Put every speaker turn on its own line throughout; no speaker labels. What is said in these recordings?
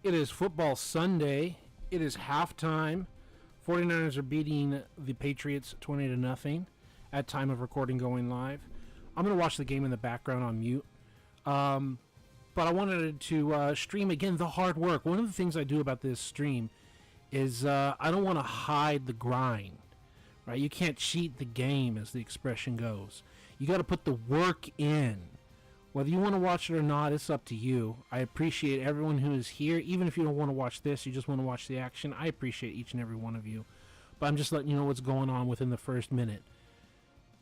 It is football Sunday. It is halftime. 49ers are beating the Patriots 20-0 at time of recording going live. I'm going to watch the game in the background on mute. But I wanted to stream again the hard work. One of the things I do about this stream is I don't want to hide the grind. Right? You can't cheat the game, as the expression goes. You got to put the work in. Whether you want to watch it or not, it's up to you. I appreciate everyone who is here. Even if you don't want to watch this, you just want to watch the action, I appreciate each and every one of you. But I'm just letting you know what's going on within the first minute.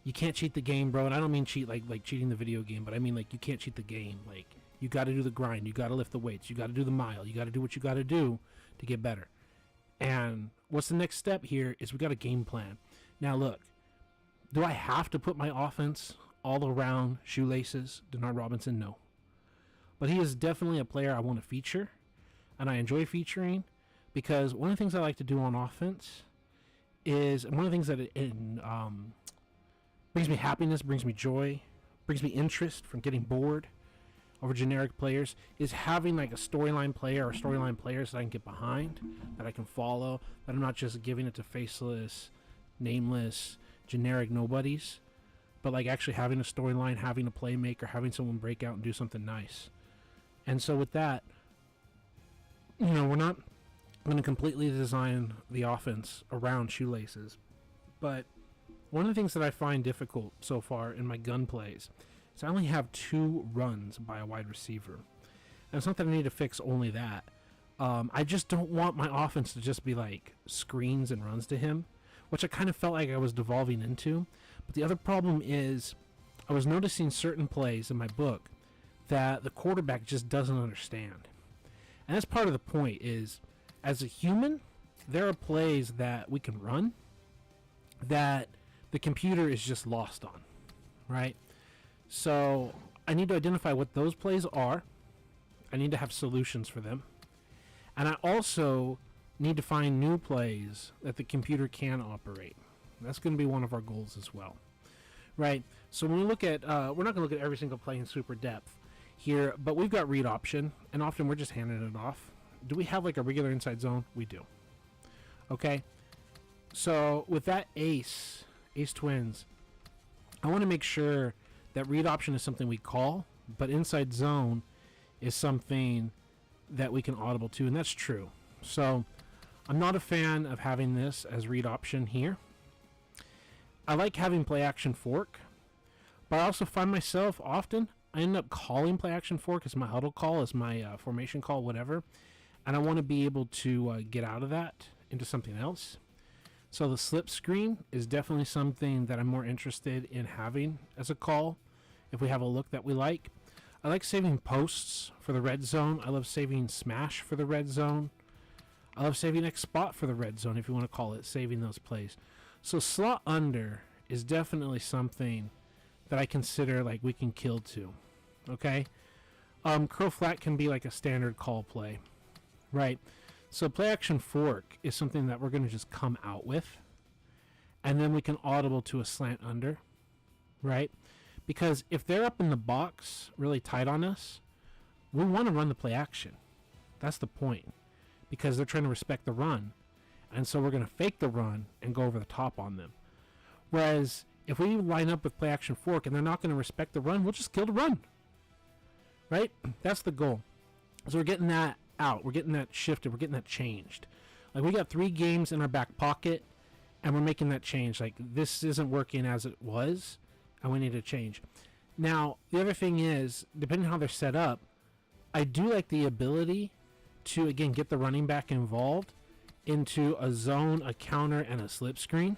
You can't cheat the game, bro. And I don't mean cheat like cheating the video game, but I mean like you can't cheat the game. Like, you got to do the grind. You got to lift the weights. You got to do the mile. You got to do what you got to do to get better. And what's the next step here is we got a game plan. Now, look, do I have to put my offense all around shoelaces? Denard Robinson? No. But he is definitely a player I want to feature, and I enjoy featuring, because one of the things I like to do on offense is, and one of the things that brings me happiness, brings me joy, brings me interest from getting bored over generic players, is having like a storyline player or storyline players that I can get behind, that I can follow, that I'm not just giving it to faceless, nameless, generic nobodies, but like actually having a storyline, having a playmaker, having someone break out and do something nice. And so with that, we're not going to completely design the offense around shoelaces, but one of the things that I find difficult so far in my gun plays is I only have 2 runs by a wide receiver. And it's not that I need to fix only that. I just don't want my offense to just be like screens and runs to him, which I kind of felt like I was devolving into. But the other problem is I was noticing certain plays in my book that the quarterback just doesn't understand. And that's part of the point is, as a human, there are plays that we can run that the computer is just lost on, right? So I need to identify what those plays are. I need to have solutions for them. And I also need to find new plays that the computer can operate. That's going to be one of our goals as well, right? So when we look at, we're not going to look at every single play in super depth here, but we've got read option, and often we're just handing it off. Do we have like a regular inside zone? We do. Okay, so with that ace twins, I want to make sure that read option is something we call, but inside zone is something that we can audible to, and that's true. So I'm not a fan of having this as read option here. I like having play action fork, but I also find myself often, I end up calling play action fork as my huddle call, as my formation call, whatever, and I want to be able to get out of that into something else. So the slip screen is definitely something that I'm more interested in having as a call if we have a look that we like. I like saving posts for the red zone. I love saving smash for the red zone. I love saving X spot for the red zone, if you want to call it saving those plays. So slot under is definitely something that I consider like we can kill to. Okay? Curl flat can be like a standard call play. Right? So play action fork is something that we're going to just come out with, and then we can audible to a slant under, right? Because if they're up in the box really tight on us, we want to run the play action. That's the point, because they're trying to respect the run, and so we're going to fake the run and go over the top on them. Whereas if we line up with play action fork and they're not going to respect the run, we'll just kill the run, right? That's the goal. So we're getting that out, we're getting that shifted, we're getting that changed. Like, we got 3 games in our back pocket and we're making that change. Like, this isn't working as it was and we need to change. Now the other thing is, depending on how they're set up, I do like the ability to again get the running back involved into a zone, a counter, and a slip screen.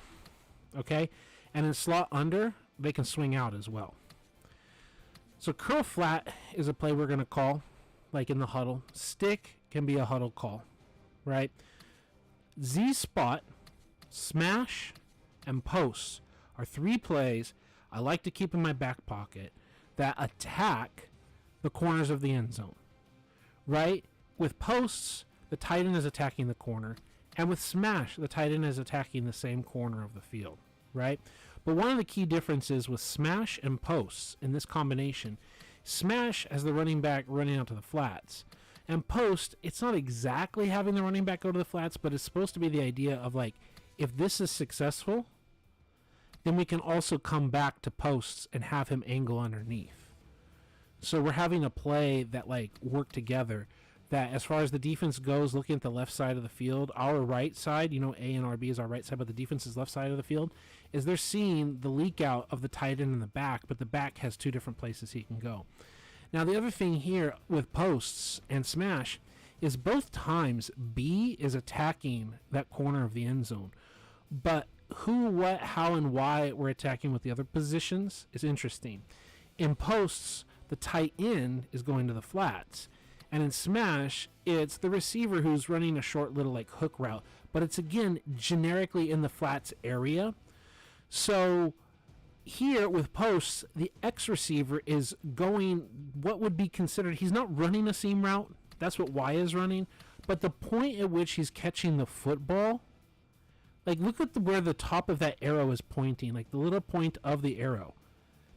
Okay, and in slot under they can swing out as well. So curl flat is a play we're going to call like in the huddle. Stick can be a huddle call, right? Z spot, smash, and posts are 3 plays I like to keep in my back pocket that attack the corners of the end zone, right? With posts, the tight end is attacking the corner, and with smash, the tight end is attacking the same corner of the field, right? But one of the key differences with smash and posts in this combination, smash has the running back running out to the flats, And post, it's not exactly having the running back go to the flats, but it's supposed to be the idea of like, if this is successful, then we can also come back to posts and have him angle underneath. So we're having a play that like work together. That as far as the defense goes, looking at the left side of the field, our right side, A and RB is our right side, but the defense's left side of the field, is they're seeing the leak out of the tight end in the back, but the back has two different places he can go. Now the other thing here with posts and smash is both times B is attacking that corner of the end zone. But who, what, how, and why we're attacking with the other positions is interesting. In posts, the tight end is going to the flats. And in smash, it's the receiver who's running a short little like hook route. But it's again generically in the flats area. So here with posts, the X receiver is going what would be considered, he's not running a seam route. That's what Y is running. But the point at which he's catching the football, like look at where the top of that arrow is pointing, like the little point of the arrow.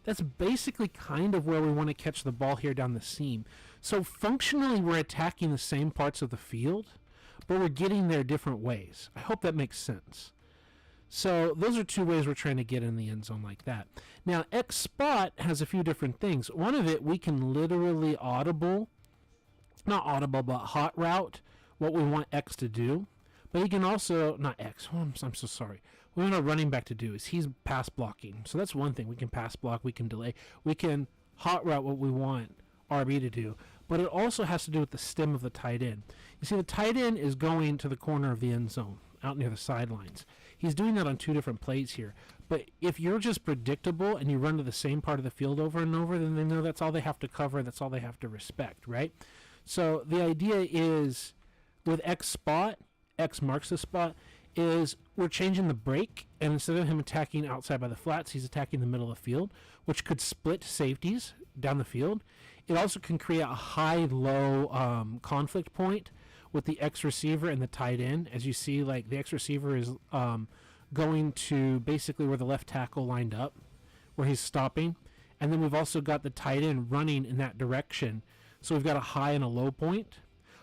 That's basically kind of where we want to catch the ball here down the seam. So functionally, we're attacking the same parts of the field, but we're getting there different ways. I hope that makes sense. So those are two ways we're trying to get in the end zone like that. Now, X spot has a few different things. One of it, we can literally not audible, but hot route what we want X to do. But he can also, not X, I'm so sorry. What we want a running back to do is he's pass blocking. So that's one thing. We can pass block, we can delay. We can hot route what we want RB to do. But it also has to do with the stem of the tight end. You see, the tight end is going to the corner of the end zone, out near the sidelines. He's doing that on two different plays here. But if you're just predictable and you run to the same part of the field over and over, then they know that's all they have to cover, that's all they have to respect, right? So the idea is with X spot, X marks the spot, is we're changing the break, and instead of him attacking outside by the flats, he's attacking the middle of the field, which could split safeties down the field. It also can create a high-low conflict point with the X receiver and the tight end. As you see, like the X receiver is going to basically where the left tackle lined up, where he's stopping. And then we've also got the tight end running in that direction. So we've got a high and a low point.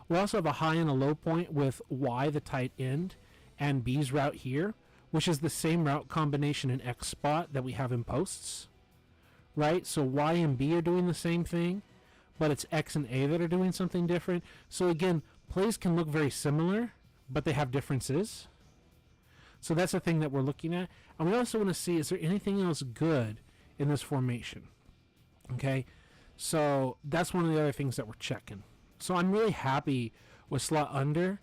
We also have a high and a low point with Y, the tight end, and B's route here, which is the same route combination in X spot that we have in posts, right? So Y and B are doing the same thing, but it's X and A that are doing something different. So again, plays can look very similar, but they have differences. So that's the thing that we're looking at. And we also want to see, is there anything else good in this formation? Okay, so that's one of the other things that we're checking. So I'm really happy with slot under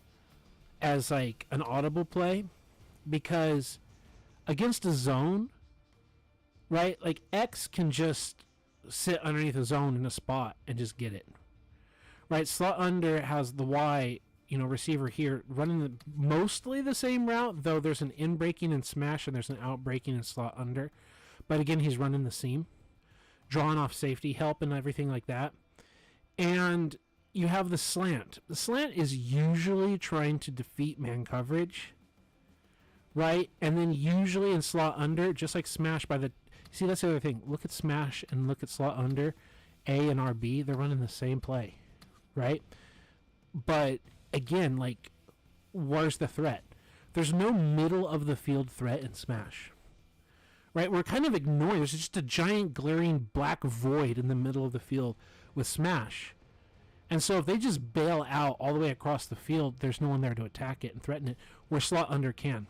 as like an audible play, because against a zone, right, like X can just sit underneath a zone in a spot and just get it, right? Slot under has the Y, receiver here running mostly the same route, though there's an in breaking and smash and there's an out breaking and slot under, but again, he's running the seam, drawing off safety help and everything like that. And you have the slant. The slant is usually trying to defeat man coverage, right? And then usually in slot under, just like smash by the... See, that's the other thing. Look at smash and look at slot under. A and RB, they're running the same play, right? But again, like, where's the threat? There's no middle of the field threat in smash, right? We're kind of ignoring. There's just a giant glaring black void in the middle of the field with smash. And so if they just bail out all the way across the field, there's no one there to attack it and threaten it, where slot under can,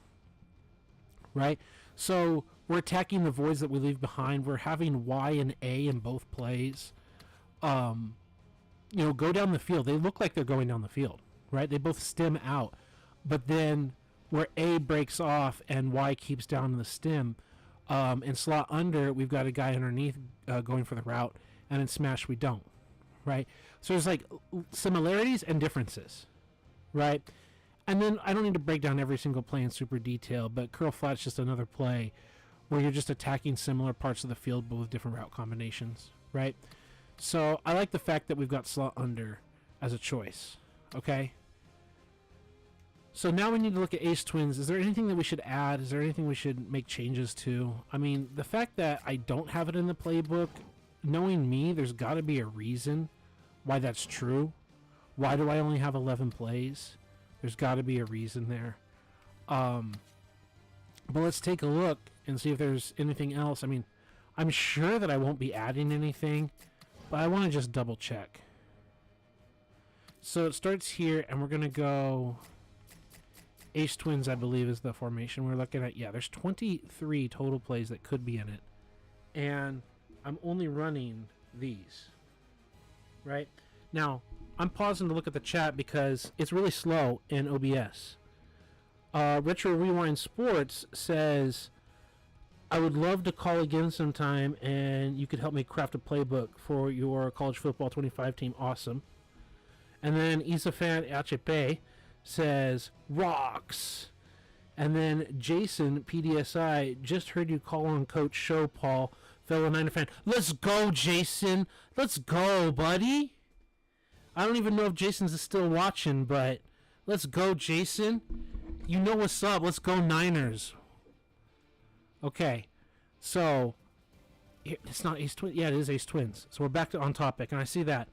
right? So we're attacking the voids that we leave behind. We're having Y and A in both plays. Go down the field. They look like they're going down the field, right? They both stem out. But then where A breaks off and Y keeps down in the stem, in slot under, we've got a guy underneath going for the route, and in smash we don't. Right? So there's like similarities and differences, right? And then I don't need to break down every single play in super detail, but curl flat's just another play where you're just attacking similar parts of the field but with different route combinations, right? So I like the fact that we've got slot under as a choice, okay? So now we need to look at ace twins. Is there anything that we should add? Is there anything we should make changes to? I mean, the fact that I don't have it in the playbook, knowing me, there's got to be a reason why that's true, Why do I only have 11 plays? There's got to be a reason there. But let's take a look and see if there's anything else. I mean, I'm sure that I won't be adding anything, but I want to just double check. So it starts here, and we're going to go Ace Twins, I believe, is the formation we're looking at. Yeah, there's 23 total plays that could be in it. And I'm only running these. Right? Now, I'm pausing to look at the chat because it's really slow in OBS. Retro Rewind Sports says, I would love to call again sometime and you could help me craft a playbook for your college football 25 team. Awesome. And then Isafan Achepe says, rocks. And then Jason PDSI, just heard you call on Coach Show, Paul, fellow Niner fan. Let's go, Jason. Let's go, buddy. I don't even know if Jason's still watching, but let's go, Jason. You know what's up. Let's go, Niners. Okay, so it's not Ace Twins. Yeah, it is Ace Twins. So we're back to on topic, and I see that.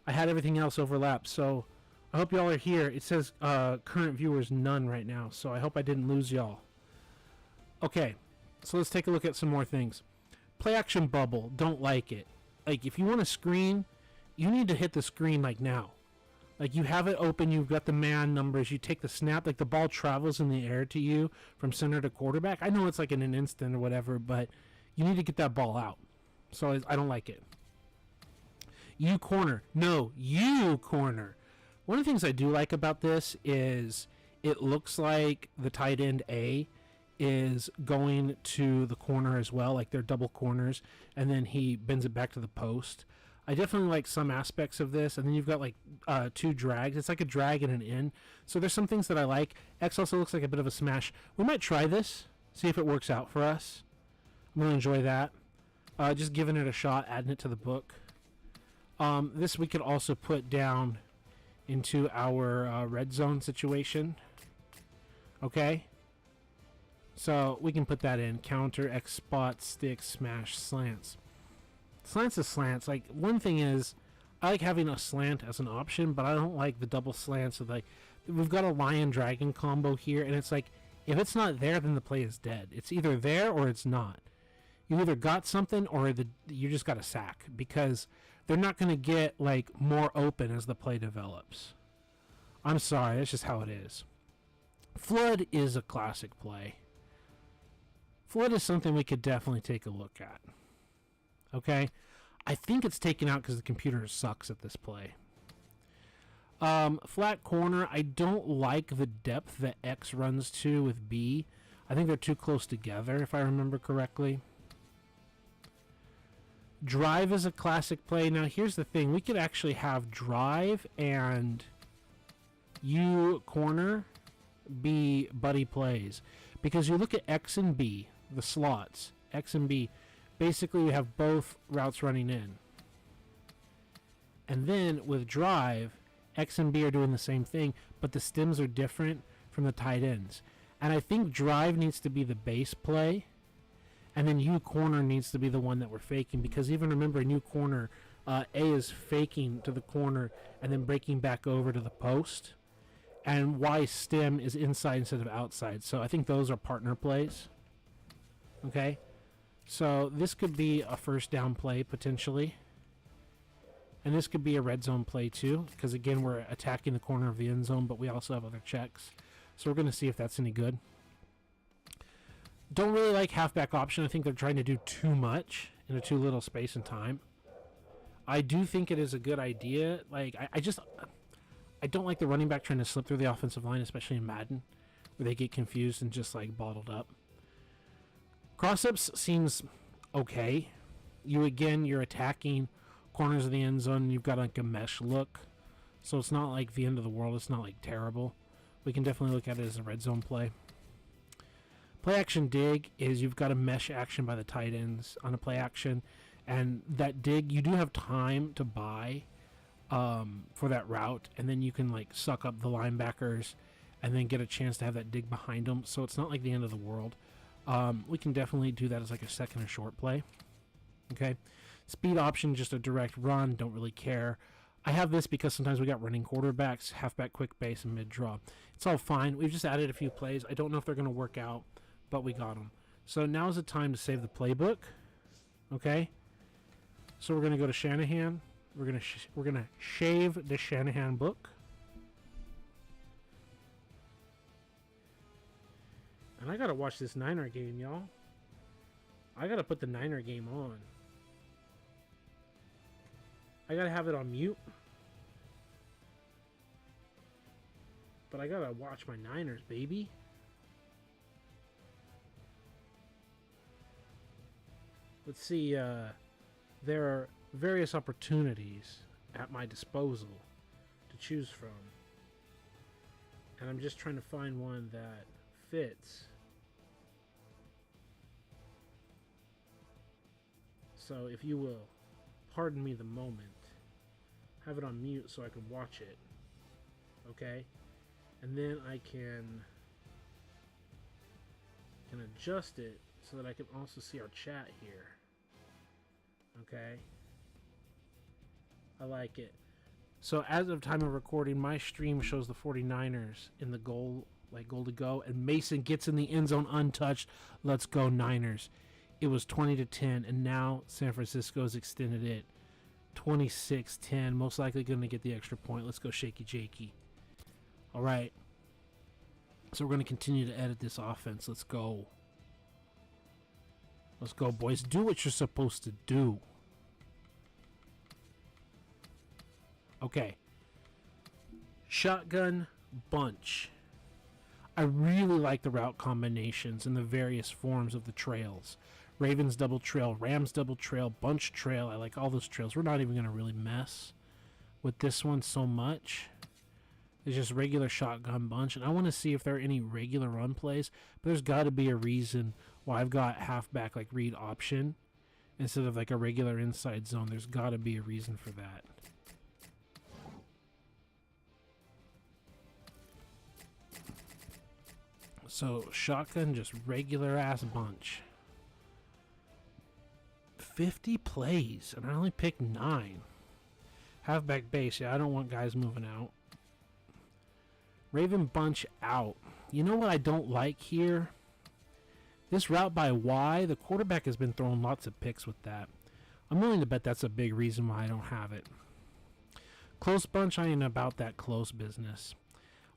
I had everything else overlap, so I hope y'all are here. It says current viewers none right now, so I hope I didn't lose y'all. Okay, so let's take a look at some more things. Play action bubble. Don't like it. Like, if you want a screen, you need to hit the screen like now. Like, you have it open, you've got the man numbers, you take the snap, like the ball travels in the air to you from center to quarterback. I know it's like in an instant or whatever, but you need to get that ball out. So I don't like it. U corner. No, U corner. One of the things I do like about this is it looks like the tight end A is going to the corner as well, like they're double corners, and then he bends it back to the post. I definitely like some aspects of this, and then you've got like two drags. It's like a drag and an in. So there's some things that I like. X also looks like a bit of a smash. We might try this, see if it works out for us. I'm going to enjoy that. Just giving it a shot, adding it to the book. This we could also put down into our red zone situation. Okay? So we can put that in. Counter, X spot, stick, smash, slants. Slants is slants. Like, one thing is, I like having a slant as an option, but I don't like the double slants. So, like, we've got a lion dragon combo here, and it's like, if it's not there, then the play is dead. It's either there or it's not. You either got something or you just got a sack, because they're not going to get like more open as the play develops. I'm sorry, that's just how it is. Flood is a classic play. Flood is something we could definitely take a look at. Okay, I think it's taken out because the computer sucks at this play. Flat corner, I don't like the depth that X runs to with B. I think they're too close together, if I remember correctly. Drive is a classic play. Now, here's the thing. We could actually have drive and U corner be buddy plays. Because you look at X and B, the slots, X and B, basically, you have both routes running in. And then with drive, X and B are doing the same thing, but the stems are different from the tight ends. And I think drive needs to be the base play, and then U corner needs to be the one that we're faking, because even remember in U corner, A is faking to the corner and then breaking back over to the post, and Y stem is inside instead of outside. So I think those are partner plays. Okay? So this could be a first down play, potentially. And this could be a red zone play, too. Because, again, we're attacking the corner of the end zone, but we also have other checks. So we're going to see if that's any good. Don't really like halfback option. I think they're trying to do too much in a too little space and time. I do think it is a good idea. Like, I don't like the running back trying to slip through the offensive line, especially in Madden, where they get confused and just, like, bottled up. Cross-ups seems okay. You're attacking corners of the end zone, and you've got like a mesh look. So it's not like the end of the world. It's not like terrible. We can definitely look at it as a red zone play. Play action dig is you've got a mesh action by the tight ends on a play action. And that dig, you do have time to buy for that route. And then you can like suck up the linebackers and then get a chance to have that dig behind them. So it's not like the end of the world. We can definitely do that as like a second or short play. Okay. Speed option, just a direct run. Don't really care. I have this because sometimes we got running quarterbacks, halfback, quick base, and mid draw. It's all fine. We've just added a few plays. I don't know if they're going to work out, but we got them. So now is the time to save the playbook. Okay. So we're going to go to Shanahan. We're gonna shave the Shanahan book. And I gotta watch this Niner game, y'all. I gotta put the Niner game on. I gotta have it on mute. But I gotta watch my Niners, baby. Let's see, there are various opportunities at my disposal to choose from. And I'm just trying to find one that fits. So if you will, pardon me the moment. Have it on mute so I can watch it. Okay? And then I can adjust it so that I can also see our chat here. Okay? I like it. So as of time of recording, my stream shows the 49ers in the goal to go, and Mason gets in the end zone untouched. Let's go Niners. It was 20-10, and now San Francisco's extended it 26-10. Most likely going to get the extra point. Let's go shaky jakey. All right. So we're going to continue to edit this offense. Let's go. Let's go, boys. Do what you're supposed to do. Okay. Shotgun bunch. I really like the route combinations and the various forms of the trails. Ravens double trail, Rams double trail, bunch trail. I like all those trails. We're not even going to really mess with this one so much. It's just regular shotgun bunch. And I want to see if there are any regular run plays. But there's got to be a reason why I've got halfback like read option instead of like a regular inside zone. There's got to be a reason for that. So, shotgun, just regular ass bunch. 50 plays, and I only picked 9. Halfback base, yeah, I don't want guys moving out. Raven bunch out. You know what I don't like here? This route by Y, the quarterback has been throwing lots of picks with that. I'm willing to bet that's a big reason why I don't have it. Close bunch, I ain't about that close business.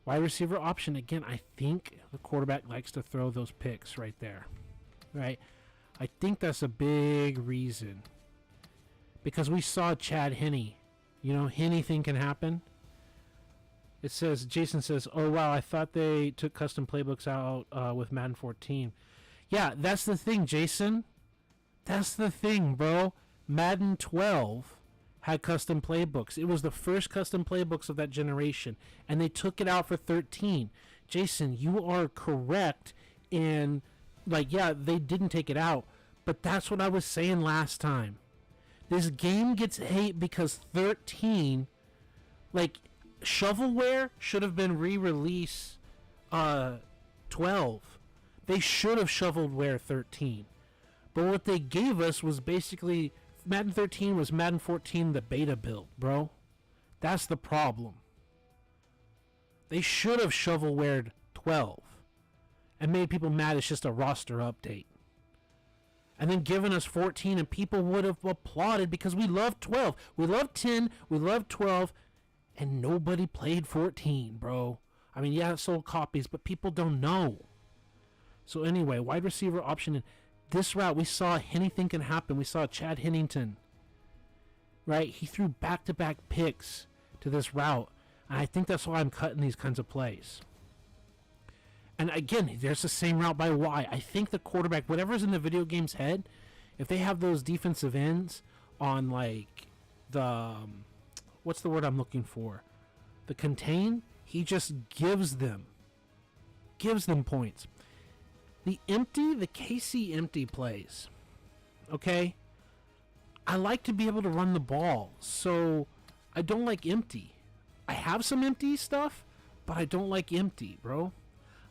Wide receiver option, again, I think the quarterback likes to throw those picks right there. Right? I think that's a big reason. Because we saw Chad Henne. You know, anything can happen. It says, Jason says, oh wow, I thought they took custom playbooks out with Madden 14. Yeah, that's the thing, Jason. That's the thing, bro. Madden 12 had custom playbooks. It was the first custom playbooks of that generation, and they took it out for 13. Jason, you are correct in, like, yeah, they didn't take it out, but that's what I was saying last time. This game gets hate because 13, like, shovelware should have been re-release 12. They should have shovelware 13. But what they gave us was basically Madden 13 was Madden 14 the beta build, bro. That's the problem. They should have shovelwared 12 and made people mad it's just a roster update. And then given us 14 and people would have applauded because we love 12. We love 10, we love 12, and nobody played 14, bro. I mean, yeah, it sold copies, but people don't know. So anyway, wide receiver option in this route, we saw anything can happen. We saw Chad Hennington, right? He threw back-to-back picks to this route, and I think that's why I'm cutting these kinds of plays. And again, there's the same route by Y. I think the quarterback, whatever's in the video game's head, if they have those defensive ends on, like, the, what's the word I'm looking for? The contain, he just gives them points. The KC empty plays, okay? I like to be able to run the ball, so I don't like empty. I have some empty stuff, but I don't like empty, bro.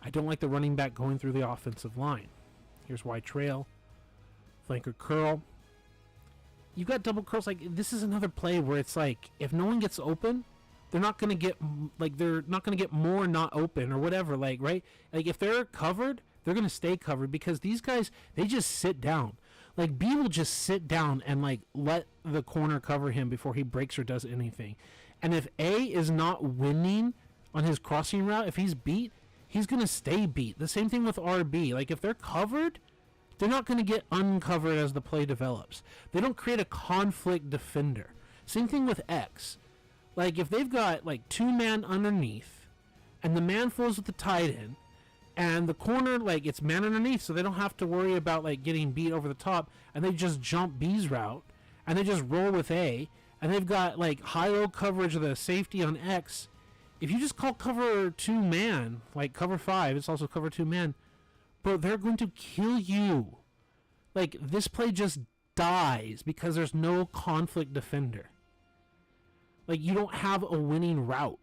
I don't like the running back going through the offensive line. Here's Y trail, flanker curl. you got double curls. Like, this is another play where it's like, if no one gets open, they're not gonna get more not open or whatever. Like, right? Like, if they're covered, they're gonna stay covered because these guys, they just sit down. Like, B will just sit down and like let the corner cover him before he breaks or does anything. And if A is not winning on his crossing route, if he's beat, he's gonna stay beat. The same thing with RB. Like, if they're covered, they're not going to get uncovered as the play develops. They don't create a conflict defender. Same thing with X. Like, if they've got, like, 2-man underneath, and the man flows with the tight end, and the corner, like, it's man underneath, so they don't have to worry about, like, getting beat over the top, and they just jump B's route, and they just roll with A, and they've got, like, high-low coverage of the safety on X. If you just call cover 2-man, like cover 5, it's also cover 2-man, bro, they're going to kill you. Like, this play just dies because there's no conflict defender. Like, you don't have a winning route.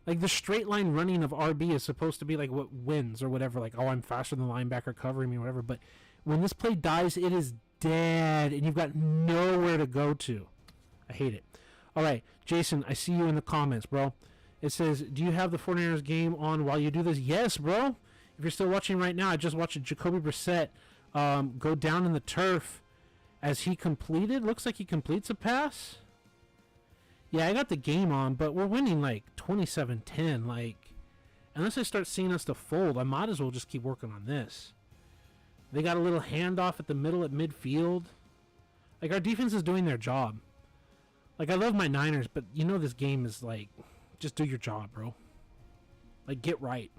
Like, the straight line running of RB is supposed to be like what wins or whatever. Like, oh, I'm faster than the linebacker covering me or whatever. But when this play dies, it is dead and you've got nowhere to go to. I hate it. All right, Jason, I see you in the comments, bro. It says, do you have the 49ers game on while you do this? Yes, bro. If you're still watching right now, I just watched Jacoby Brissett go down in the turf as he completed. Looks like he completes a pass. Yeah, I got the game on, but we're winning like 27-10. Like, unless I start seeing us to fold, I might as well just keep working on this. They got a little handoff at the middle at midfield. Like, our defense is doing their job. Like, I love my Niners, but you know this game is like, just do your job, bro. Like, get right.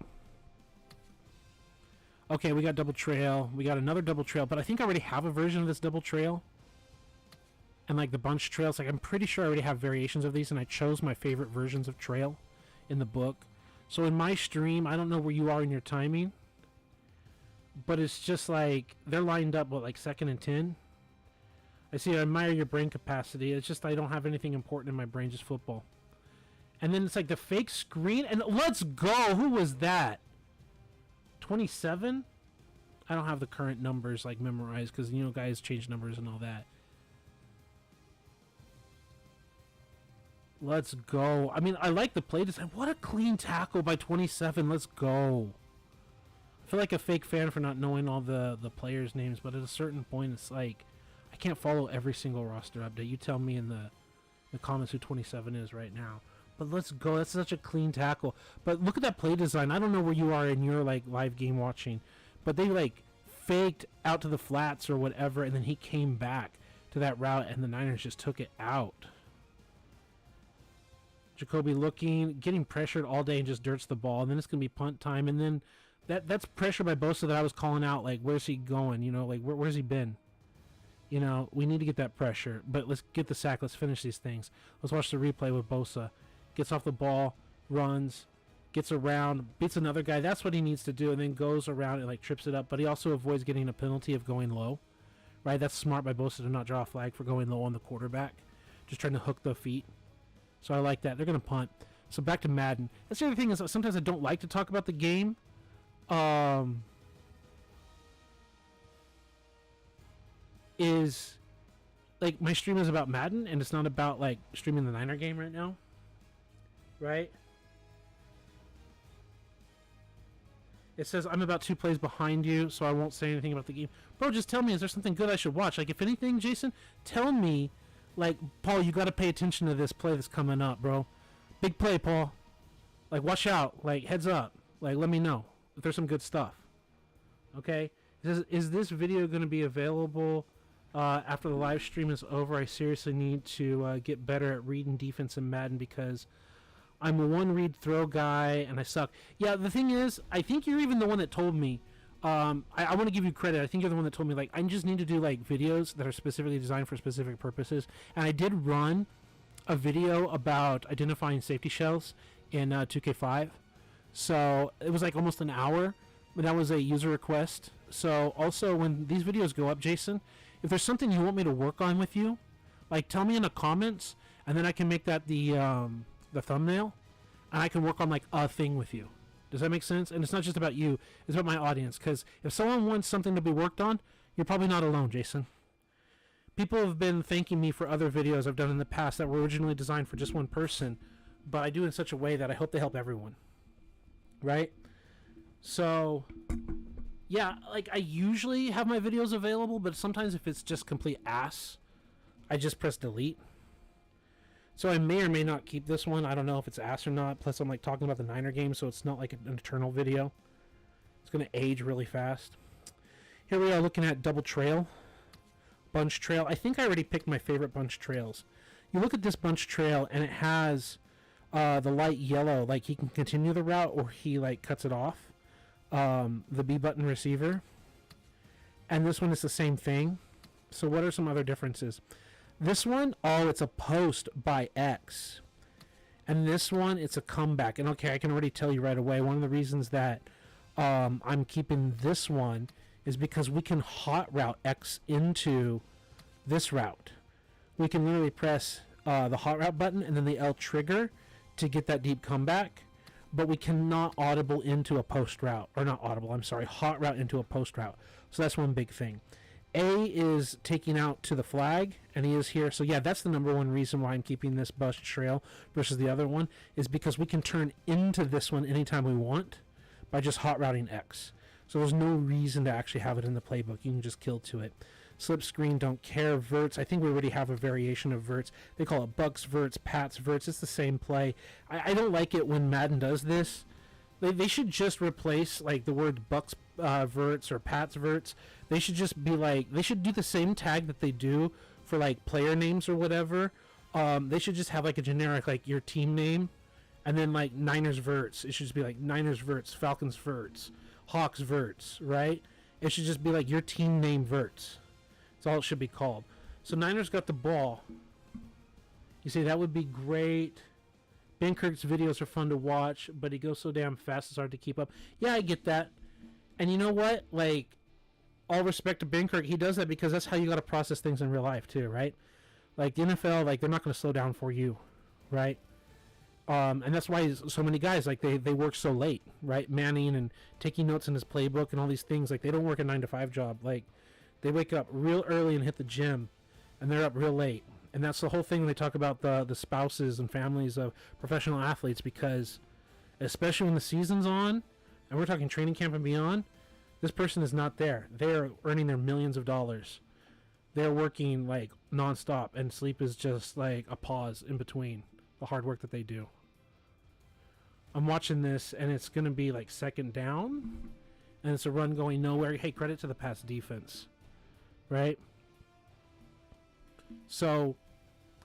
Okay, we got double trail. We got another double trail, but I think I already have a version of this double trail. And like the bunch trails, like I'm pretty sure I already have variations of these, and I chose my favorite versions of trail in the book. So in my stream, I don't know where you are in your timing, but it's just like they're lined up, what, like 2nd and 10? I see, I admire your brain capacity. It's just I don't have anything important in my brain, just football. And then it's like the fake screen, and let's go! Who was that? 27? I don't have the current numbers like memorized because, you know, guys change numbers and all that. Let's go. I mean, I like the play design. What a clean tackle by 27. Let's go. I feel like a fake fan for not knowing all the players' names, but at a certain point, it's like I can't follow every single roster update. You tell me in the comments who 27 is right now. But let's go. That's such a clean tackle. But look at that play design. I don't know where you are in your like live game watching, but they like faked out to the flats or whatever, and then he came back to that route, and the Niners just took it out. Jacoby looking, getting pressured all day and just dirts the ball, and then it's going to be punt time, and then that's pressure by Bosa that I was calling out, like, where's he going? You know, like, where's he been? You know, we need to get that pressure, but let's get the sack. Let's finish these things. Let's watch the replay with Bosa. Gets off the ball, runs, gets around, beats another guy. That's what he needs to do, and then goes around and, like, trips it up, but he also avoids getting a penalty of going low, right? That's smart by Bosa to not draw a flag for going low on the quarterback, just trying to hook the feet. So I like that. They're going to punt. So back to Madden. That's the other thing is sometimes I don't like to talk about the game. Is like my stream is about Madden and it's not about like streaming the Niner game right now. Right? It says I'm about 2 plays behind you, so I won't say anything about the game. Bro, just tell me, is there something good I should watch? Like, if anything, Jason, tell me, like, Paul, you got to pay attention to this play that's coming up, bro. Big play, Paul. Like, watch out. Like, heads up. Like, let me know if there's some good stuff. Okay? It says, is this video going to be available after the live stream is over? I seriously need to get better at reading defense in Madden because I'm a one-read throw guy, and I suck. Yeah, the thing is, I think you're even the one that told me. I want to give you credit. I think you're the one that told me, like, I just need to do, like, videos that are specifically designed for specific purposes. And I did run a video about identifying safety shells in 2K5. So it was, like, almost an hour. But that was a user request. So also, when these videos go up, Jason, if there's something you want me to work on with you, like, tell me in the comments, and then I can make that the thumbnail, and I can work on like a thing with you. Does that make sense? And it's not just about you, it's about my audience, because if someone wants something to be worked on, you're probably not alone, Jason. people have been thanking me for other videos I've done in the past that were originally designed for just one person, but I do it in such a way that I hope they help everyone. Right? So, yeah, like I usually have my videos available, but sometimes if it's just complete ass, I just press delete. So I may or may not keep this one. I don't know if it's ass or not. Plus, I'm like talking about the Niner game, so it's not like an eternal video. It's going to age really fast. Here we are looking at Double Trail. Bunch Trail. I think I already picked my favorite Bunch Trails. You look at this Bunch Trail, and it has the light yellow. Like, he can continue the route, or he, like, cuts it off. The B button receiver. And this one is the same thing. So what are some other differences? This one, oh, it's a post by X. And this one, it's a comeback. And okay, I can already tell you right away, one of the reasons that I'm keeping this one is because we can hot route X into this route. We can literally press the hot route button and then the L trigger to get that deep comeback. But we cannot audible into a post route. Or not audible, I'm sorry, hot route into a post route. So that's one big thing. A is taking out to the flag, and he is here. So yeah, that's the number one reason why I'm keeping this Bunch Trail versus the other one, is because we can turn into this one anytime we want by just hot routing X. So there's no reason to actually have it in the playbook. You can just kill to it. Slip screen, don't care. Verts, I think we already have a variation of verts. They call it Bucks verts, Pats verts. It's the same play. I don't like it when Madden does this. They should just replace like the word Bucks verts or Pats verts. They should just be like, they should do the same tag that they do for like player names or whatever. They should just have like a generic, like your team name, and then like Niners verts. It should just be like Niners verts, Falcons verts, Hawks verts, right? It should just be like your team name verts. That's all it should be called. So Niners got the ball. You say that would be great. Ben Kirk's videos are fun to watch, but he goes so damn fast it's hard to keep up. Yeah, I get that. And you know what? Like, all respect to Ben Kirk, he does that because that's how you got to process things in real life too, right? Like the NFL, like they're not going to slow down for you, right? And that's why so many guys, like they work so late, right? Manning and taking notes in his playbook and all these things, like they don't work a 9-to-5 job. Like they wake up real early and hit the gym, and they're up real late. And that's the whole thing when they talk about the spouses and families of professional athletes, because especially when the season's on, and we're talking training camp and beyond, this person is not there. They're earning their millions of dollars. They're working like nonstop, and sleep is just like a pause in between the hard work that they do. I'm watching this, and it's going to be like second down, and it's a run going nowhere. Hey, credit to the pass defense, right? So,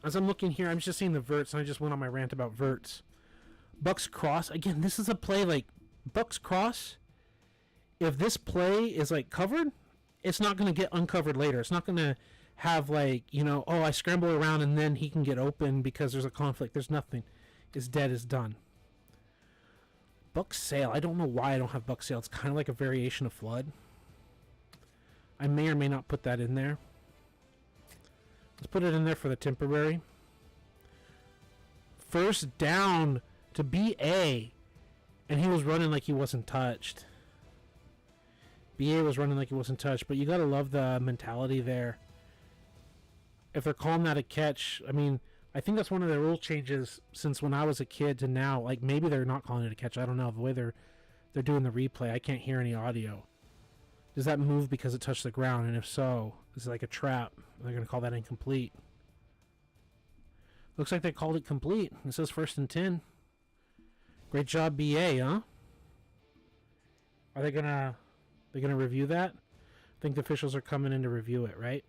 as I'm looking here, I'm just seeing the verts, and I just went on my rant about verts. Bucks cross. Again, this is a play like Bucks cross. If this play is like covered, it's not going to get uncovered later. It's not going to have like, you know, oh, I scramble around and then he can get open because there's a conflict. There's nothing. It's dead. It's done. Buck sail. I don't know why I don't have buck sail. It's kind of like a variation of flood. I may or may not put that in there. Let's put it in there for the temporary. First down to BA, and he was running like he wasn't touched. BA was running like he wasn't touched, but you gotta love the mentality there. If they're calling that a catch, I mean, I think that's one of the rule changes since when I was a kid to now. Like maybe they're not calling it a catch. I don't know. The way they're doing the replay, I can't hear any audio. Does that move because it touched the ground? And if so, is it like a trap? They're gonna call that incomplete. Looks like they called it complete. It says 1st and 10. Great job, BA, huh? Are they gonna review that? I think the officials are coming in to review it, right?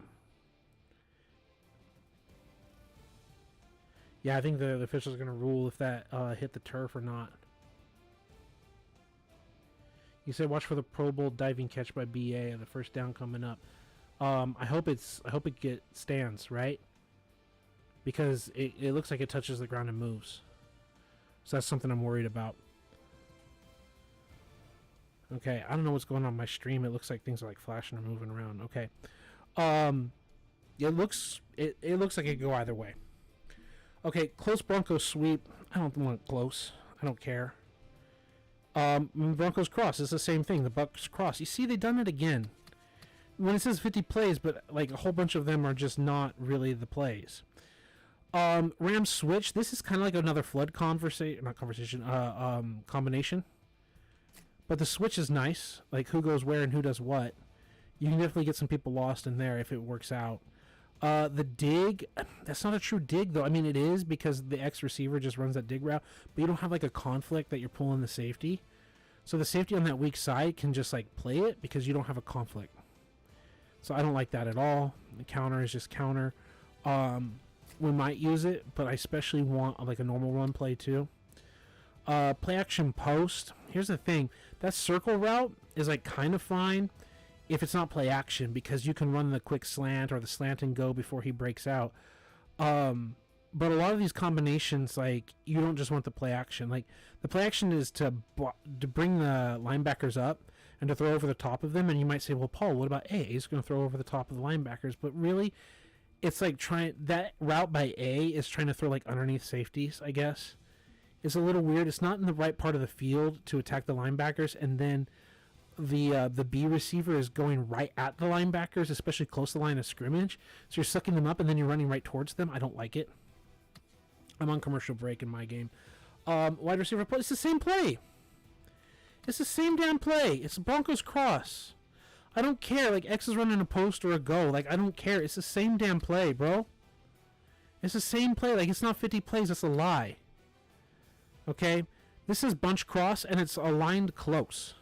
Yeah, I think the officials are gonna rule if that hit the turf or not. You said watch for the Pro Bowl diving catch by BA and the first down coming up. I hope it stands, right? Because it looks like it touches the ground and moves. So that's something I'm worried about. Okay, I don't know what's going on in my stream. It looks like things are like flashing or moving around. Okay. It looks like it could go either way. Okay, close Broncos sweep. I don't want close. I don't care. Broncos cross is the same thing. The Bucks cross. You see, they done it again. when it says 50 plays, but like a whole bunch of them are just not really the plays. Ram switch. This is kind of like another flood combination. But the switch is nice. Like who goes where and who does what. You can definitely get some people lost in there if it works out. The dig, that's not a true dig though. I mean, it is because the X receiver just runs that dig route, but you don't have like a conflict that you're pulling the safety. So the safety on that weak side can just like play it because you don't have a conflict. So I don't like that at all. The counter is just counter. We might use it, but I especially want like a normal run play too. Play action post. Here's the thing. That circle route is like kind of fine if it's not play action because you can run the quick slant or the slant and go before he breaks out. But a lot of these combinations, like, you don't just want the play action. Like, the play action is to bring the linebackers up and to throw over the top of them. And you might say, well, Paul, what about A? He's going to throw over the top of the linebackers. But really, it's like that route by A is trying to throw, like, underneath safeties, I guess. It's a little weird. It's not in the right part of the field to attack the linebackers. And then the B receiver is going right at the linebackers, especially close to the line of scrimmage. So you're sucking them up and then you're running right towards them. I don't like it. I'm on commercial break in my game. Wide receiver play. It's the same play. It's the same damn play. It's Broncos cross. I don't care. Like, X is running a post or a go. Like, I don't care. It's the same damn play, bro. It's the same play. Like, it's not 50 plays. That's a lie. Okay? This is bunch cross, and it's aligned close.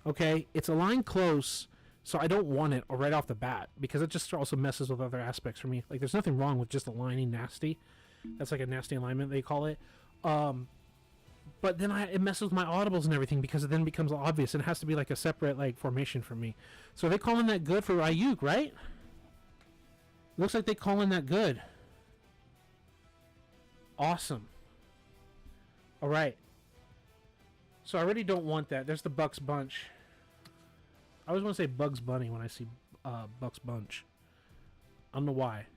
Okay? It's aligned close, so I don't want it right off the bat, because it just also messes with other aspects for me. Like, there's nothing wrong with just aligning nasty. That's like a nasty alignment, they call it. But then it messes with my audibles and everything because it then becomes obvious and it has to be like a separate like formation for me. So are they calling that good for Ayuk, right? Looks like they calling that good. Awesome. All right. So I already don't want that. There's the Bucks bunch. I always want to say Bugs Bunny when I see Bucks bunch. I don't know why.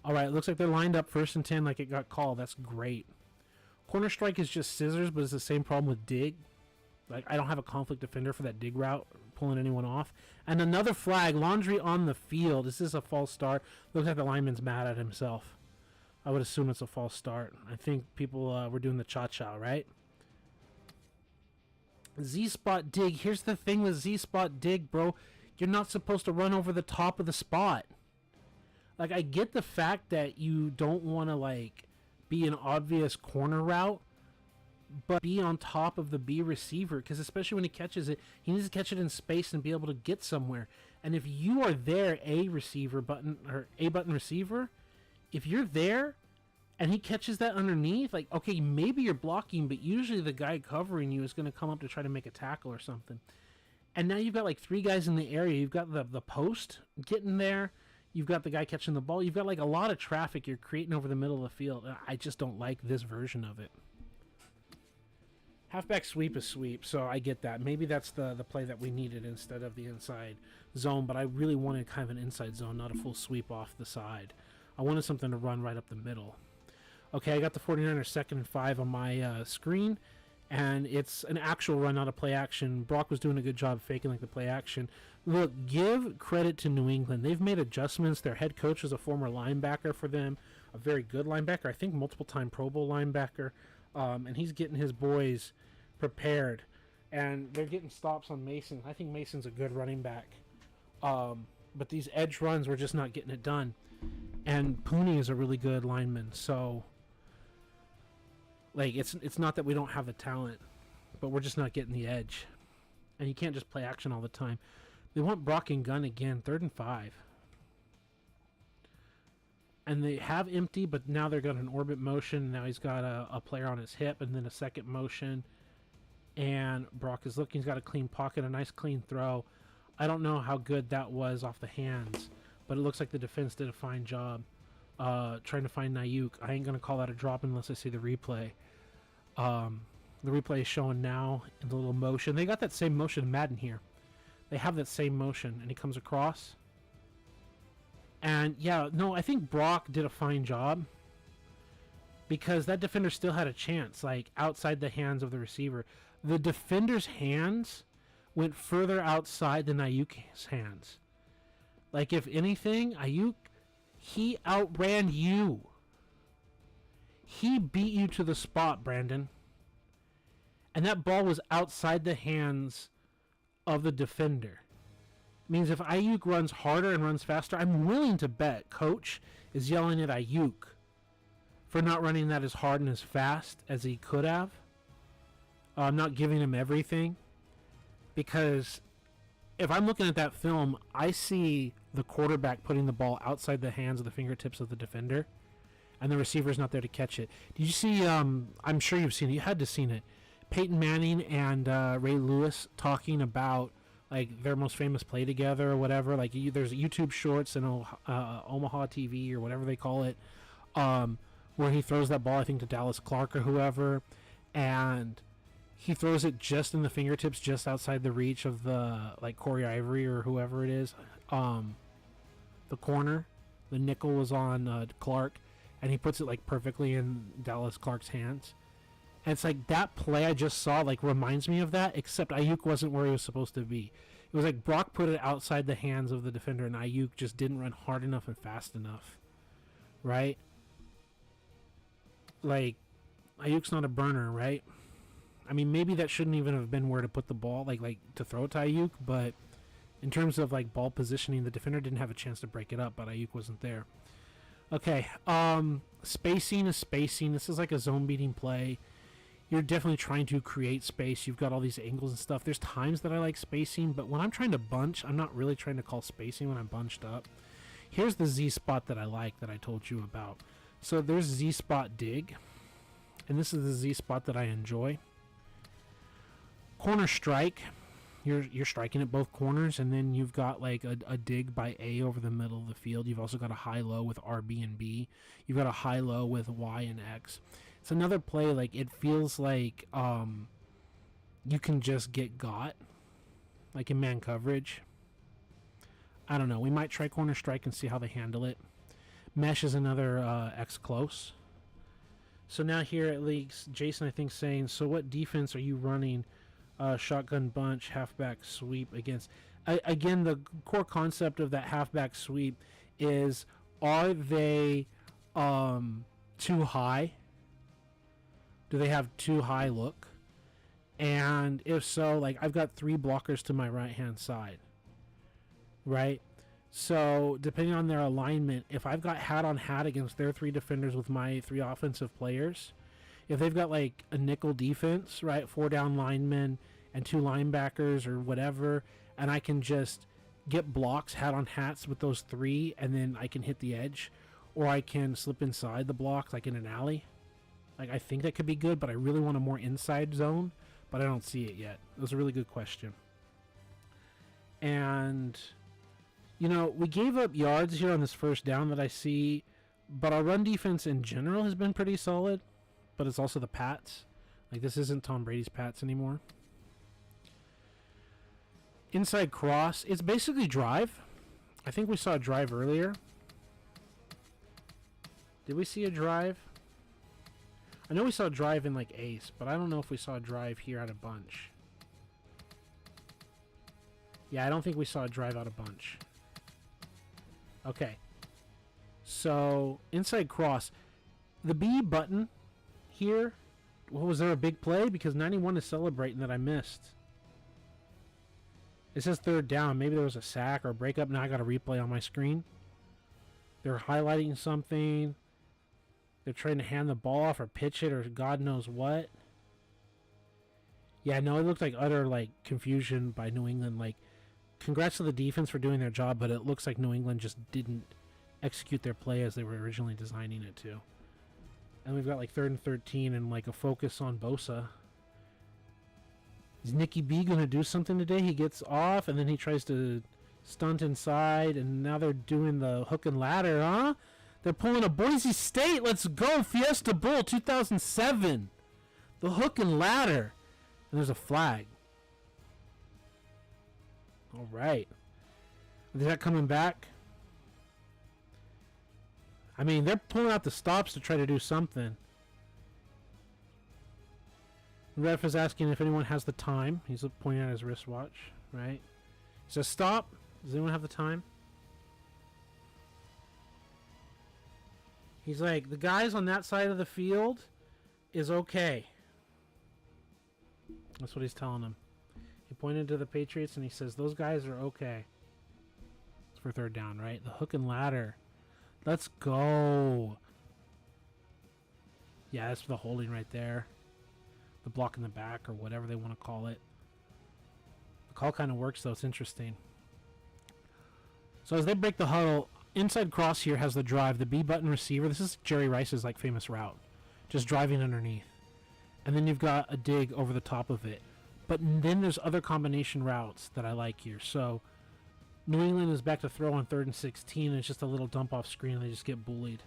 All right, it looks like they're lined up 1st and 10 like it got called. That's great. Corner strike is just scissors, but it's the same problem with dig. Like, I don't have a conflict defender for that dig route, pulling anyone off. And another flag, laundry on the field. Is this a false start? Looks like the lineman's mad at himself. I would assume it's a false start. I think people were doing the cha-cha, right? Z-spot dig. Here's the thing with Z-spot dig, bro. You're not supposed to run over the top of the spot. Like, I get the fact that you don't want to, like, be an obvious corner route, but be on top of the B receiver, because especially when he catches it, he needs to catch it in space and be able to get somewhere. And if you are there, A button receiver, if you're there and he catches that underneath, like, okay, maybe you're blocking, but usually the guy covering you is going to come up to try to make a tackle or something. And now you've got, like, 3 guys in the area. You've got the post getting there. You've got the guy catching the ball. You've got, like, a lot of traffic you're creating over the middle of the field. I just don't like this version of it. Halfback sweep is sweep, so I get that. Maybe that's the play that we needed instead of the inside zone, but I really wanted kind of an inside zone, not a full sweep off the side. I wanted something to run right up the middle. Okay, I got the 49ers 2nd and 5 on my screen, and it's an actual run, not a play action. Brock was doing a good job faking like the play action. Look, give credit to New England. They've made adjustments. Their head coach is a former linebacker for them, a very good linebacker, I think multiple-time Pro Bowl linebacker, and he's getting his boys prepared. And they're getting stops on Mason. I think Mason's a good running back. But these edge runs, we're just not getting it done. And Pooney is a really good lineman, so like it's not that we don't have the talent, but we're just not getting the edge. And you can't just play action all the time. They want Brock and gun again, 3rd and 5. And they have empty, but now they've got an orbit motion. Now he's got a player on his hip and then a second motion. And Brock is looking. He's got a clean pocket, a nice clean throw. I don't know how good that was off the hands, but it looks like the defense did a fine job trying to find Ayuk. I ain't going to call that a drop unless I see the replay. The replay is showing now in the little motion. They got that same motion in Madden here. They have that same motion, and he comes across. And, yeah, no, I think Brock did a fine job because that defender still had a chance, like, outside the hands of the receiver. The defender's hands went further outside than Ayuk's hands. Like, if anything, Ayuk, he outran you. He beat you to the spot, Brandon. And that ball was outside the hands of the defender. It means if Ayuk runs harder and runs faster, I'm willing to bet Coach is yelling at Ayuk for not running that as hard and as fast as he could have. Not giving him everything. Because if I'm looking at that film, I see the quarterback putting the ball outside the hands of the fingertips of the defender, and the receiver's not there to catch it. Did you see, I'm sure you've seen it, you had to have seen it, Peyton Manning and Ray Lewis talking about like their most famous play together or whatever. Like there's YouTube Shorts and Omaha TV or whatever they call it, where he throws that ball, I think, to Dallas Clark or whoever, and he throws it just in the fingertips, just outside the reach of the, like, Corey Ivory or whoever it is. The corner, the nickel was on Clark, and he puts it, like, perfectly in Dallas Clark's hands. And it's like, that play I just saw, like, reminds me of that, except Ayuk wasn't where he was supposed to be. It was like Brock put it outside the hands of the defender, and Ayuk just didn't run hard enough and fast enough. Right? Like, Ayuk's not a burner, right? I mean, maybe that shouldn't even have been where to put the ball, like to throw it to Ayuk, but in terms of, like, ball positioning, the defender didn't have a chance to break it up, but Ayuk wasn't there. Okay, spacing is spacing. This is like a zone-beating play. You're definitely trying to create space. You've got all these angles and stuff. There's times that I like spacing, but when I'm trying to bunch, I'm not really trying to call spacing when I'm bunched up. Here's the Z-spot that I like that I told you about. So there's Z-spot dig, and this is the Z-spot that I enjoy. Corner strike, you're striking at both corners, and then you've got like a dig by A over the middle of the field. You've also got a high-low with RB and B. You've got a high-low with Y and X. It's another play, like, it feels like you can just get got, like in man coverage. I don't know. We might try corner strike and see how they handle it. Mesh is another X close. So now here at least Jason, I think, saying, so what defense are you running? Shotgun bunch, halfback sweep against. Again, the core concept of that halfback sweep is, are they too high? Do they have too high look? And if so, like, I've got 3 blockers to my right-hand side, right? So depending on their alignment, if I've got hat on hat against their 3 defenders with my 3 offensive players, if they've got like a nickel defense, right, 4 down linemen and 2 linebackers or whatever, and I can just get blocks hat on hats with those 3, and then I can hit the edge, or I can slip inside the blocks like in an alley. Like, I think that could be good, but I really want a more inside zone, but I don't see it yet. It was a really good question. And, you know, we gave up yards here on this first down that I see, but our run defense in general has been pretty solid. But it's also the Pats. Like, this isn't Tom Brady's Pats anymore. Inside cross. It's basically drive. I think we saw a drive earlier. Did we see a drive? I know we saw a drive in, like, Ace, but I don't know if we saw a drive here out of bunch. Yeah, I don't think we saw a drive out of bunch. Okay. So, inside cross. The B button here, was there a big play? Because 91 is celebrating that I missed. It says third down. Maybe there was a sack or a breakup. Now I got a replay on my screen. They're highlighting something. They're trying to hand the ball off or pitch it or God knows what. Yeah, no, it looked like utter, like, confusion by New England. Like, congrats to the defense for doing their job, but it looks like New England just didn't execute their play as they were originally designing it to. And we've got like 3rd and 13 and like a focus on Bosa. Is Nicky B going to do something today? He gets off and then he tries to stunt inside, and now they're doing the hook and ladder, huh? They're pulling a Boise State. Let's go. Fiesta Bowl 2007. The hook and ladder. And there's a flag. All right. Is that coming back? I mean, they're pulling out the stops to try to do something. The ref is asking if anyone has the time. He's pointing at his wristwatch, right? He says, stop. Does anyone have the time? He's like, the guys on that side of the field is okay. That's what he's telling them. He pointed to the Patriots and he says, those guys are okay. It's for third down, right? The hook and ladder. Let's go. Yeah, that's the holding right there. The block in the back or whatever they want to call it. The call kind of works though. It's interesting. So as they break the huddle, inside cross here has the drive. The B button receiver. This is Jerry Rice's like famous route. Just driving underneath. And then you've got a dig over the top of it. But then there's other combination routes that I like here. So New England is back to throw on 3rd and 16. And it's just a little dump off screen and they just get bullied.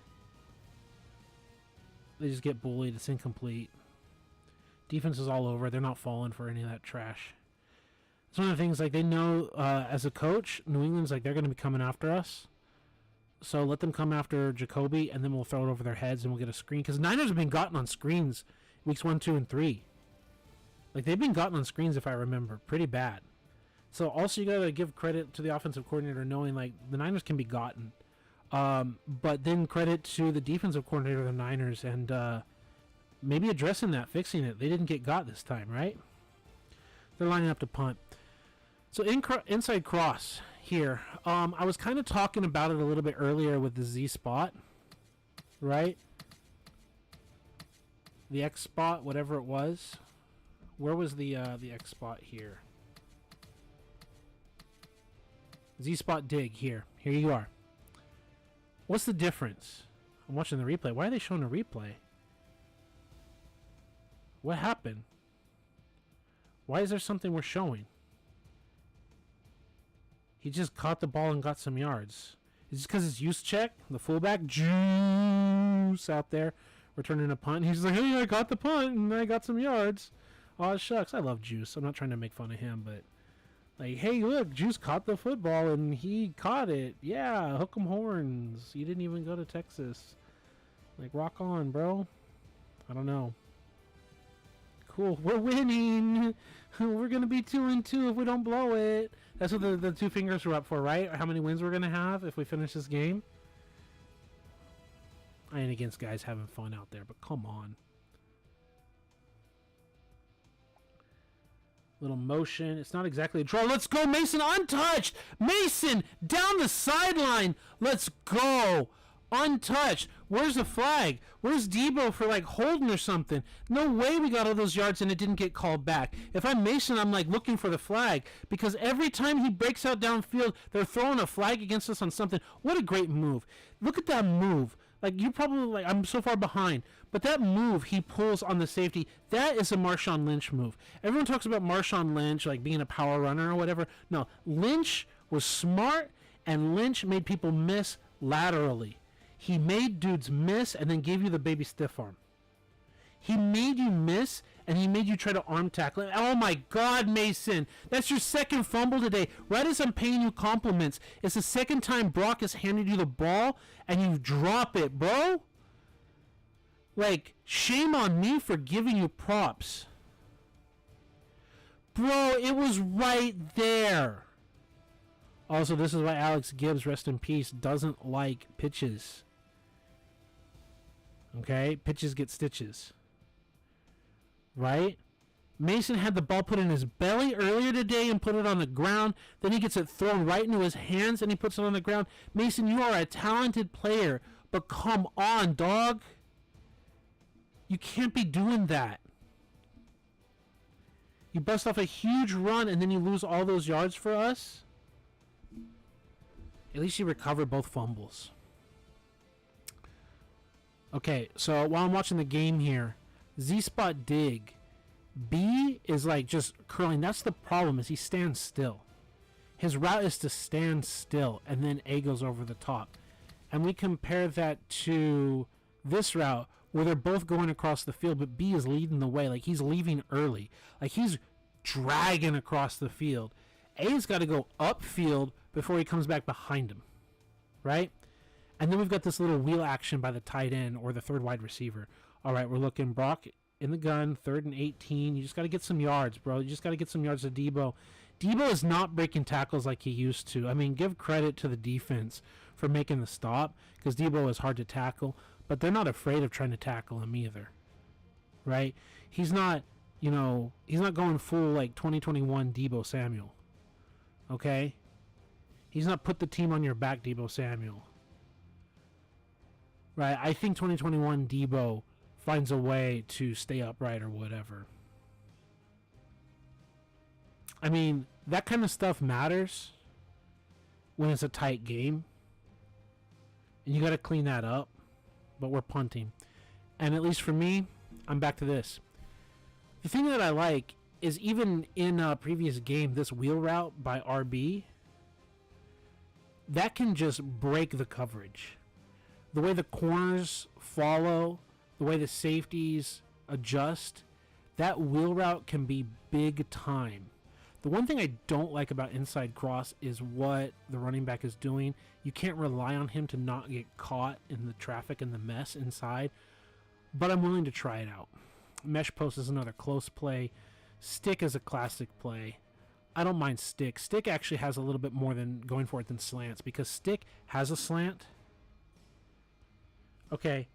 It's incomplete. Defense is all over. They're not falling for any of that trash. It's one of the things, like, they know as a coach, New England's like, they're going to be coming after us. So let them come after Jacoby, and then we'll throw it over their heads, and we'll get a screen. Because Niners have been gotten on screens weeks 1, 2, and 3. Like, they've been gotten on screens, if I remember, pretty bad. So also you got to give credit to the offensive coordinator knowing, like, the Niners can be gotten. But then credit to the defensive coordinator of the Niners and maybe addressing that, fixing it. They didn't get got this time, right? They're lining up to punt. So inside cross here. I was kind of talking about it a little bit earlier with the Z spot, right? The X spot, whatever it was. Where was the X spot here? Z spot dig here. Here you are. What's the difference? I'm watching the replay. Why are they showing a replay? What happened? Why is there something we're showing? He just caught the ball and got some yards. Is it because it's Juice check? The fullback? Juice out there returning a punt. He's like, hey, I got the punt and I got some yards. Oh, shucks. I love Juice. I'm not trying to make fun of him, but like, hey, look, Juice caught the football and he caught it. Yeah, hook 'em horns. You didn't even go to Texas. Like, rock on, bro. I don't know. Cool. We're winning. We're going to be 2-2 if we don't blow it. That's what the 2 fingers were up for, right? How many wins we're going to have if we finish this game. I ain't against guys having fun out there, but come on. Little motion. It's not exactly a draw. Let's go, Mason, untouched. Mason, down the sideline. Let's go. Untouched. Where's the flag? Where's Debo for like holding or something? No way we got all those yards and it didn't get called back. If I'm Mason, I'm like looking for the flag because every time he breaks out downfield, they're throwing a flag against us on something. What a great move. Look at that move. Like, you probably, like, I'm so far behind. But that move he pulls on the safety, that is a Marshawn Lynch move. Everyone talks about Marshawn Lynch, like, being a power runner or whatever. No, Lynch was smart, and Lynch made people miss laterally. He made dudes miss and then gave you the baby stiff arm. He made you miss, and he made you try to arm tackle. Oh, my God, Mason. That's your second fumble today. Right as I'm paying you compliments, it's the second time Brock has handed you the ball, and you drop it, bro. Like, shame on me for giving you props. Bro, it was right there. Also, this is why Alex Gibbs, rest in peace, doesn't like pitches. Okay? Pitches get stitches. Right? Mason had the ball put in his belly earlier today and put it on the ground. Then he gets it thrown right into his hands and he puts it on the ground. Mason, you are a talented player, but come on, dog. You can't be doing that. You bust off a huge run and then you lose all those yards for us. At least you recovered both fumbles. Okay, so while I'm watching the game here, Z-spot dig. B is like just curling. That's the problem, is he stands still. His route is to stand still, and then A goes over the top. And we compare that to this route, where they're both going across the field, but B is leading the way. Like, he's leaving early. Like, he's dragging across the field. A's got to go upfield before he comes back behind him. Right? And then we've got this little wheel action by the tight end or the third wide receiver. All right, we're looking. Brock in the gun, 3rd and 18. You just got to get some yards, bro. You just got to get some yards to Debo. Debo is not breaking tackles like he used to. I mean, give credit to the defense for making the stop, because Debo is hard to tackle, but they're not afraid of trying to tackle him either, right? He's not, he's not going full like 2021 Debo Samuel, okay? He's not put the team on your back Debo Samuel, right? I think 2021 Debo finds a way to stay upright or whatever. I mean, that kind of stuff matters when it's a tight game. And you got to clean that up. But we're punting. And at least for me, I'm back to this. The thing that I like is even in a previous game, this wheel route by RB, that can just break the coverage. The way the corners follow, the way the safeties adjust, that wheel route can be big time. The one thing I don't like about inside cross is what the running back is doing. You can't rely on him to not get caught in the traffic and the mess inside, but I'm willing to try it out. Mesh post is another close play. Stick is a classic play. I don't mind stick. Stick actually has a little bit more than going for it than slants, because stick has a slant. Okay.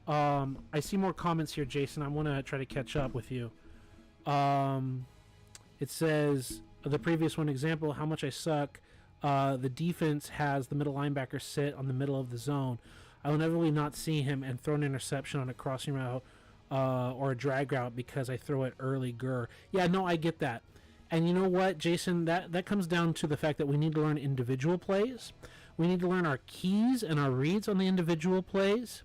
I see more comments here, Jason. I want to try to catch up with you. It says, the previous one example, how much I suck. The defense has the middle linebacker sit on the middle of the zone. I will never really not see him and throw an interception on a crossing route or a drag route because I throw it early. Yeah, no, I get that. And you know what, Jason? That comes down to the fact that we need to learn individual plays. We need to learn our keys and our reads on the individual plays.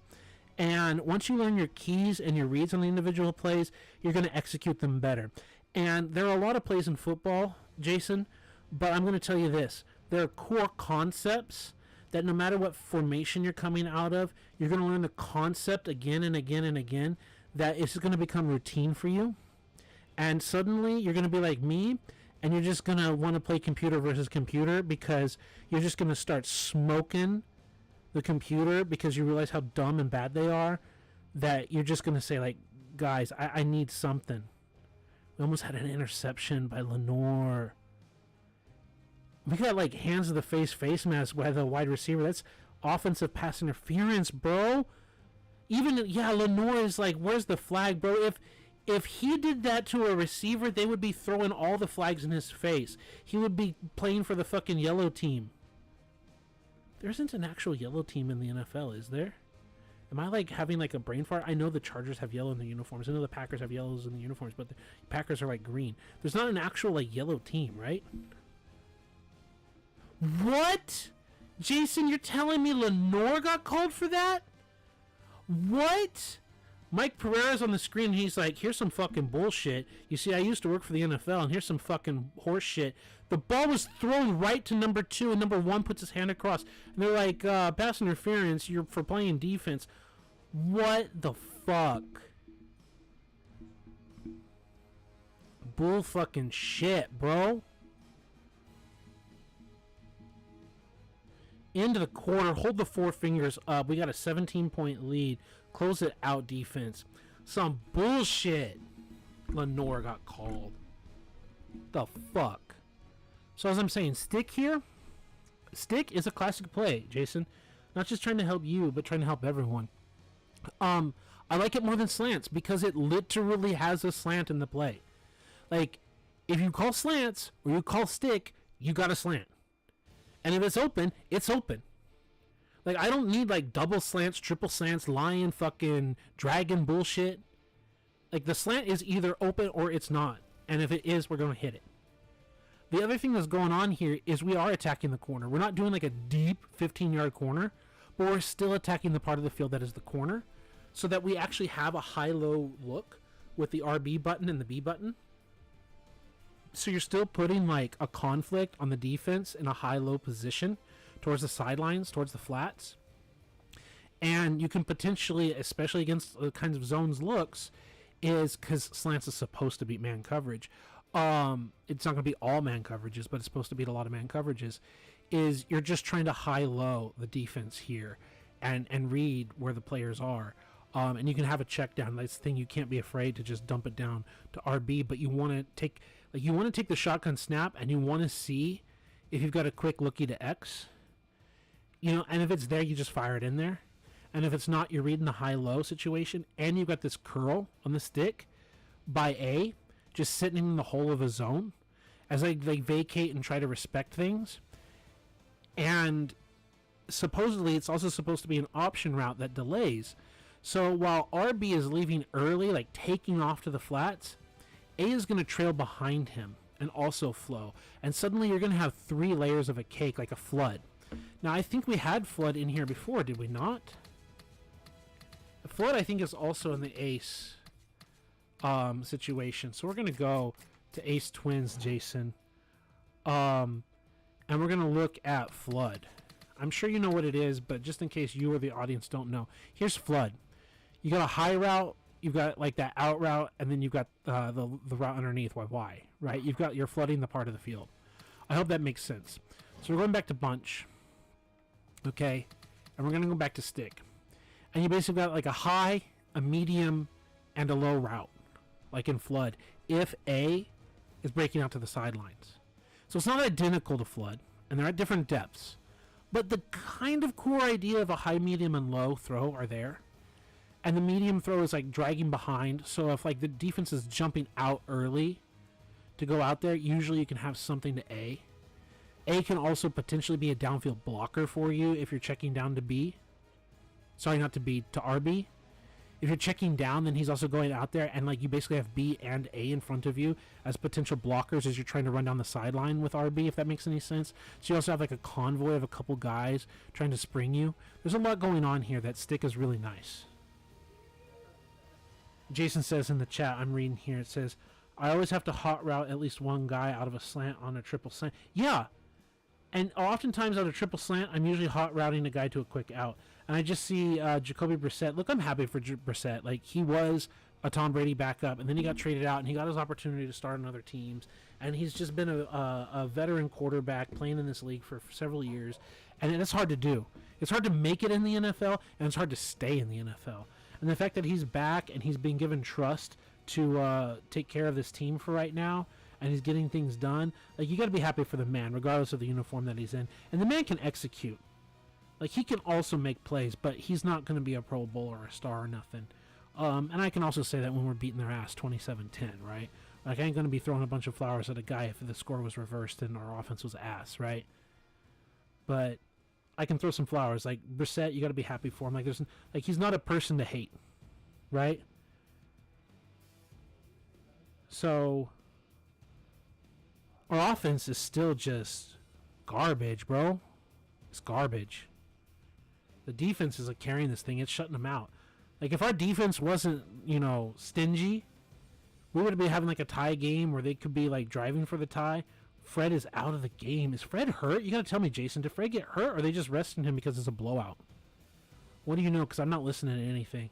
And once you learn your keys and your reads on the individual plays, you're going to execute them better. And there are a lot of plays in football, Jason, but I'm going to tell you this. There are core concepts that no matter what formation you're coming out of, you're going to learn the concept again and again and again, that it's going to become routine for you. And suddenly you're going to be like me, and you're just going to want to play computer versus computer, because you're just going to start smoking the computer because you realize how dumb and bad they are, that you're just going to say, like, guys, I need something. We almost had an interception by Lenore. We got like hands to the face mask by the wide receiver. That's offensive pass interference, bro. Even, Lenore is like, where's the flag, bro? If he did that to a receiver, they would be throwing all the flags in his face. He would be playing for the fucking yellow team. There isn't an actual yellow team in the NFL, is there? Am I like having like a brain fart? I know the Chargers have yellow in the uniforms. I know the Packers have yellows in the uniforms, but the Packers are like green. There's not an actual like yellow team, right? What? Jason, you're telling me Lenore got called for that? What? Mike Pereira's on the screen and he's like, here's some fucking bullshit. You see, I used to work for the NFL and here's some fucking horse shit. The ball was thrown right to number 2 and number 1 puts his hand across. And they're like, pass interference, you're for playing defense. What the fuck? Bull fucking shit, bro. Into the corner, hold the 4 fingers up. We got a 17-point lead. Close it out, defense. Some bullshit. Lenore got called. The fuck? So as I'm saying, stick here. Stick is a classic play, Jason. Not just trying to help you, but trying to help everyone. I like it more than slants because it literally has a slant in the play. Like, if you call slants or you call stick, you got a slant. And if it's open, it's open. Like, I don't need, like, double slants, triple slants, lion, fucking dragon bullshit. Like, the slant is either open or it's not. And if it is, we're going to hit it. The other thing that's going on here is we are attacking the corner. We're not doing, like, a deep 15-yard corner, but we're still attacking the part of the field that is the corner so that we actually have a high-low look with the RB button and the B button. So you're still putting, like, a conflict on the defense in a high-low position towards the sidelines, towards the flats. And you can potentially, especially against the kinds of zones looks, is because slants is supposed to beat man coverage. It's not going to be all man coverages, but it's supposed to beat a lot of man coverages. Is you're just trying to high-low the defense here and read where the players are. And you can have a check down. That's the thing, you can't be afraid to just dump it down to RB, but you want to take the shotgun snap, and you want to see if you've got a quick lookie to X. And if it's there, you just fire it in there. And if it's not, you're reading the high-low situation, and you've got this curl on the stick by A, just sitting in the hole of a zone as they vacate and try to respect things. And supposedly, it's also supposed to be an option route that delays. So while RB is leaving early, like taking off to the flats, A is going to trail behind him and also flow. And suddenly you're going to have 3 layers of a cake, like a flood. Now, I think we had flood in here before, did we not? The flood, I think, is also in the ace situation. So we're going to go to ace twins, Jason. And we're going to look at flood. I'm sure you know what it is, but just in case you or the audience don't know, here's flood. You got a high route, you've got like that out route, and then you've got the route underneath, Y, right? You're flooding the part of the field. I hope that makes sense. So we're going back to bunch, okay, and we're going to go back to stick. And you basically got like a high, a medium, and a low route, like in flood, if A is breaking out to the sidelines. So it's not identical to flood, and they're at different depths. But the kind of core idea of a high, medium, and low throw are there. And the medium throw is like dragging behind. So if like the defense is jumping out early to go out there, usually you can have something to A. A can also potentially be a downfield blocker for you if you're checking down to B. Sorry, not to B, to RB. If you're checking down, then he's also going out there, and like you basically have B and A in front of you as potential blockers as you're trying to run down the sideline with RB, if that makes any sense. So you also have like a convoy of a couple guys trying to spring you. There's a lot going on here. That stick is really nice. Jason says in the chat, I'm reading here, it says, I always have to hot route at least one guy out of a slant on a triple slant. Yeah, and oftentimes out of triple slant, I'm usually hot routing a guy to a quick out. And I just see Jacoby Brissett. Look, I'm happy for Brissett. Like, he was a Tom Brady backup, and then he got traded out, and he got his opportunity to start on other teams. And he's just been a veteran quarterback playing in this league for several years. And it's hard to do. It's hard to make it in the NFL, and it's hard to stay in the NFL. And the fact that he's back and he's been given trust to take care of this team for right now, and he's getting things done, like, you got to be happy for the man, regardless of the uniform that he's in. And the man can execute. Like, he can also make plays, but he's not going to be a Pro Bowl or a star or nothing. And I can also say that when we're beating their ass 27-10, right? Like, I ain't going to be throwing a bunch of flowers at a guy if the score was reversed and our offense was ass, right? But I can throw some flowers. Like, Brissett, you got to be happy for him. Like, he's not a person to hate, right? So, our offense is still just garbage, bro. It's garbage. The defense is like carrying this thing. It's shutting them out. Like, if our defense wasn't, stingy, we would be having like a tie game where they could be like driving for the tie. Fred is out of the game. Is Fred hurt? You got to tell me, Jason. Did Fred get hurt, or are they just resting him because it's a blowout? What do you know? Because I'm not listening to anything.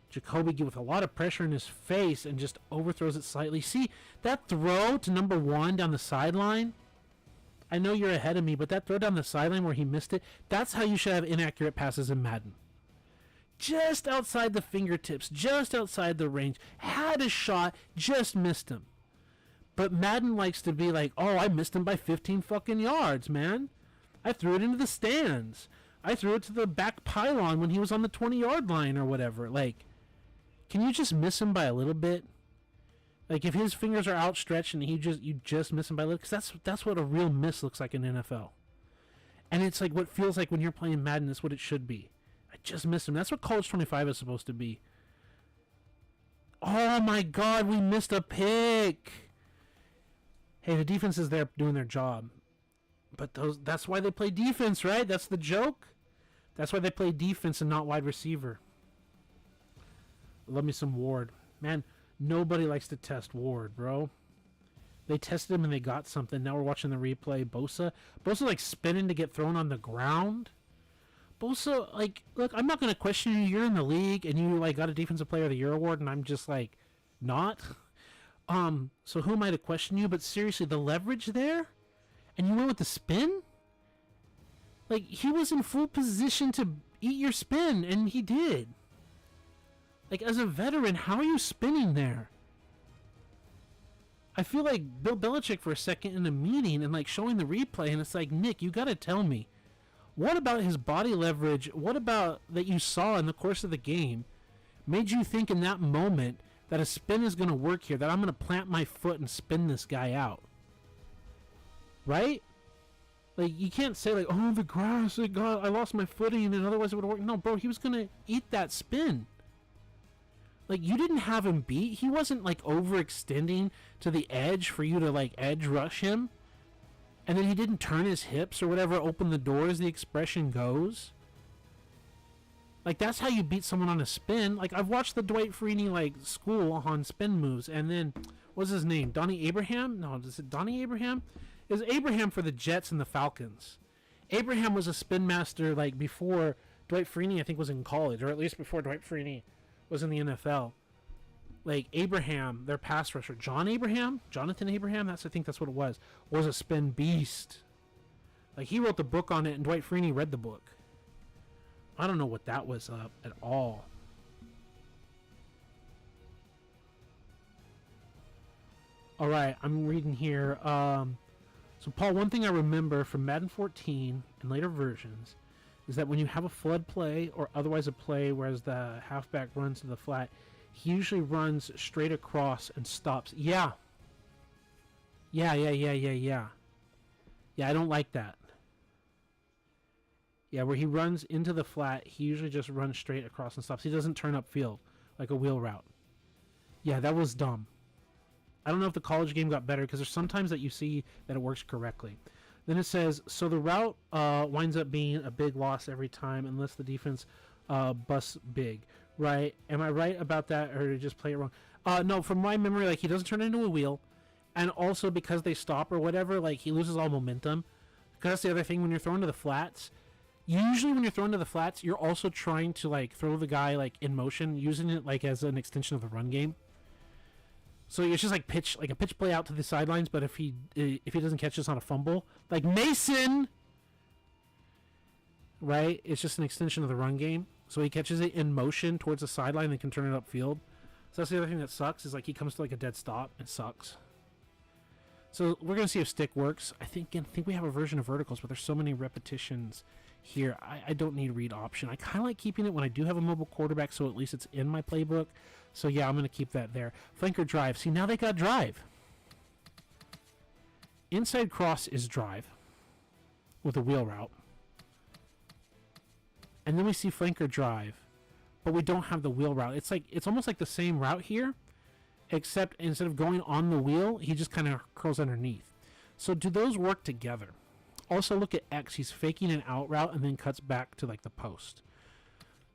Jacoby with a lot of pressure in his face and just overthrows it slightly. See, that throw to number 1 down the sideline? I know you're ahead of me, but that throw down the sideline where he missed it, that's how you should have inaccurate passes in Madden. Just outside the fingertips, just outside the range. Had a shot, just missed him. But Madden likes to be like, oh, I missed him by 15 fucking yards, man. I threw it into the stands. I threw it to the back pylon when he was on the 20-yard line or whatever. Like, can you just miss him by a little bit? Like, if his fingers are outstretched and you just miss him by a little, because that's what a real miss looks like in NFL. And it's like what feels like when you're playing Madden, that's what it should be. I just missed him. That's what College 25 is supposed to be. Oh my God, we missed a pick. Hey, the defense is there doing their job. But that's why they play defense, right? That's the joke. That's why they play defense and not wide receiver. Love me some Ward. Man, nobody likes to test Ward, bro. They tested him and they got something. Now we're watching the replay. Bosa like spinning to get thrown on the ground. Bosa, like, look, I'm not going to question you. You're in the league and you like got a Defensive Player of the Year award and I'm just like, not. So who am I to question you? But seriously, the leverage there? And you went with the spin? Like, he was in full position to eat your spin, and he did. Like, as a veteran, how are you spinning there? I feel like Bill Belichick for a second in a meeting and like showing the replay, and it's like, Nick, you gotta tell me, what about his body leverage, what about that you saw in the course of the game made you think in that moment that a spin is going to work here, that I'm going to plant my foot and spin this guy out? Right? Like, you can't say like, oh, the grass, I lost my footing and otherwise it would work. No, bro, he was going to eat that spin. Like, you didn't have him beat. He wasn't like overextending to the edge for you to like edge rush him. And then he didn't turn his hips or whatever, open the door as the expression goes. Like, that's how you beat someone on a spin. Like, I've watched the Dwight Freeney, like, school on spin moves. And then, what's his name? Donnie Abraham? No, is it Donnie Abraham? It was Abraham for the Jets and the Falcons. Abraham was a spin master, like, before Dwight Freeney, I think, was in college. Or at least before Dwight Freeney was in the NFL. Like, Abraham, their pass rusher, Jonathan Abraham, I think that's what it was a spin beast. Like, he wrote the book on it, and Dwight Freeney read the book. I don't know what that was at all. All right, I'm reading here. So, Paul, one thing I remember from Madden 14 and later versions is that when you have a flood play or otherwise a play whereas the halfback runs to the flat, he usually runs straight across and stops. Yeah. Yeah, I don't like that. Yeah, where he runs into the flat, he usually just runs straight across and stops. He doesn't turn upfield like a wheel route. Yeah, that was dumb. I don't know if the college game got better because there's sometimes that you see that it works correctly. Then it says, so the route winds up being a big loss every time unless the defense busts big. Right? Am I right about that, or did I just play it wrong? No, from my memory, like, he doesn't turn into a wheel, and also because they stop or whatever, like, he loses all momentum. Because that's the other thing when you're throwing to the flats. Usually when you're throwing to the flats, you're also trying to, like, throw the guy, like, in motion, using it, like, as an extension of the run game. So it's just like a pitch play out to the sidelines, but if he doesn't catch this on a fumble, like Mason, right? It's just an extension of the run game. So he catches it in motion towards the sideline and can turn it upfield. So that's the other thing that sucks is like he comes to like a dead stop. It sucks. So we're gonna see if stick works. I think we have a version of verticals, but there's so many repetitions here. I don't need read option. I kind of like keeping it when I do have a mobile quarterback, so at least it's in my playbook. So yeah, I'm gonna keep that there. Flanker drive. See, now they got drive. Inside cross is drive with a wheel route. And then we see flanker drive, but we don't have the wheel route. It's almost like the same route here, except instead of going on the wheel, he just kind of curls underneath. So do those work together? Also look at X. He's faking an out route and then cuts back to like the post.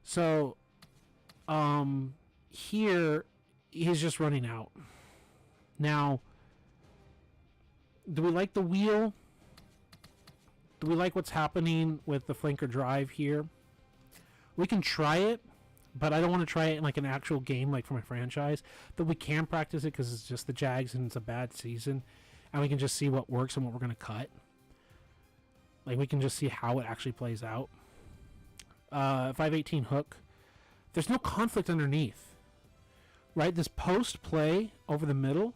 So here he's just running out. Now, do we like the wheel? Do we like what's happening with the flanker drive here? We can try it, but I don't want to try it in like an actual game, like for my franchise. But we can practice it because it's just the Jags and it's a bad season, and we can just see what works and what we're going to cut. Like we can just see how it actually plays out. 518 hook. There's no conflict underneath, right? This post play over the middle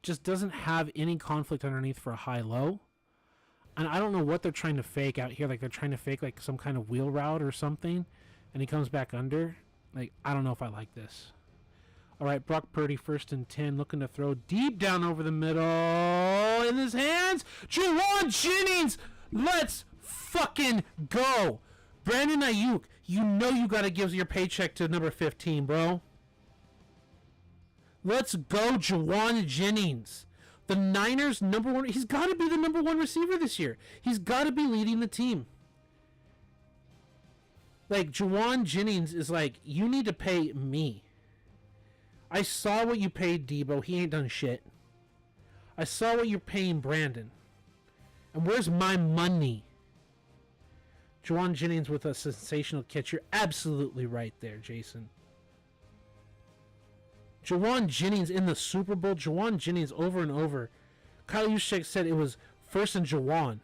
just doesn't have any conflict underneath for a high-low. And I don't know what they're trying to fake out here. Like, they're trying to fake, like, some kind of wheel route or something. And he comes back under. Like, I don't know if I like this. All right, Brock Purdy, 1st and 10. Looking to throw deep down over the middle. In his hands. Juwan Jennings. Let's fucking go. Brandon Ayuk, you know you got to give your paycheck to number 15, bro. Let's go, Juwan Jennings. The Niners' number one. He's got to be the number one receiver this year. He's got to be leading the team. Like, Juwan Jennings is like, you need to pay me. I saw what you paid Debo. He ain't done shit. I saw what you're paying Brandon. And where's my money? Juwan Jennings with a sensational catch. You're absolutely right there, Jason. Juwan Jennings in the Super Bowl. Juwan Jennings over and over. Kyle Juszczyk said it was 1st and Juwan.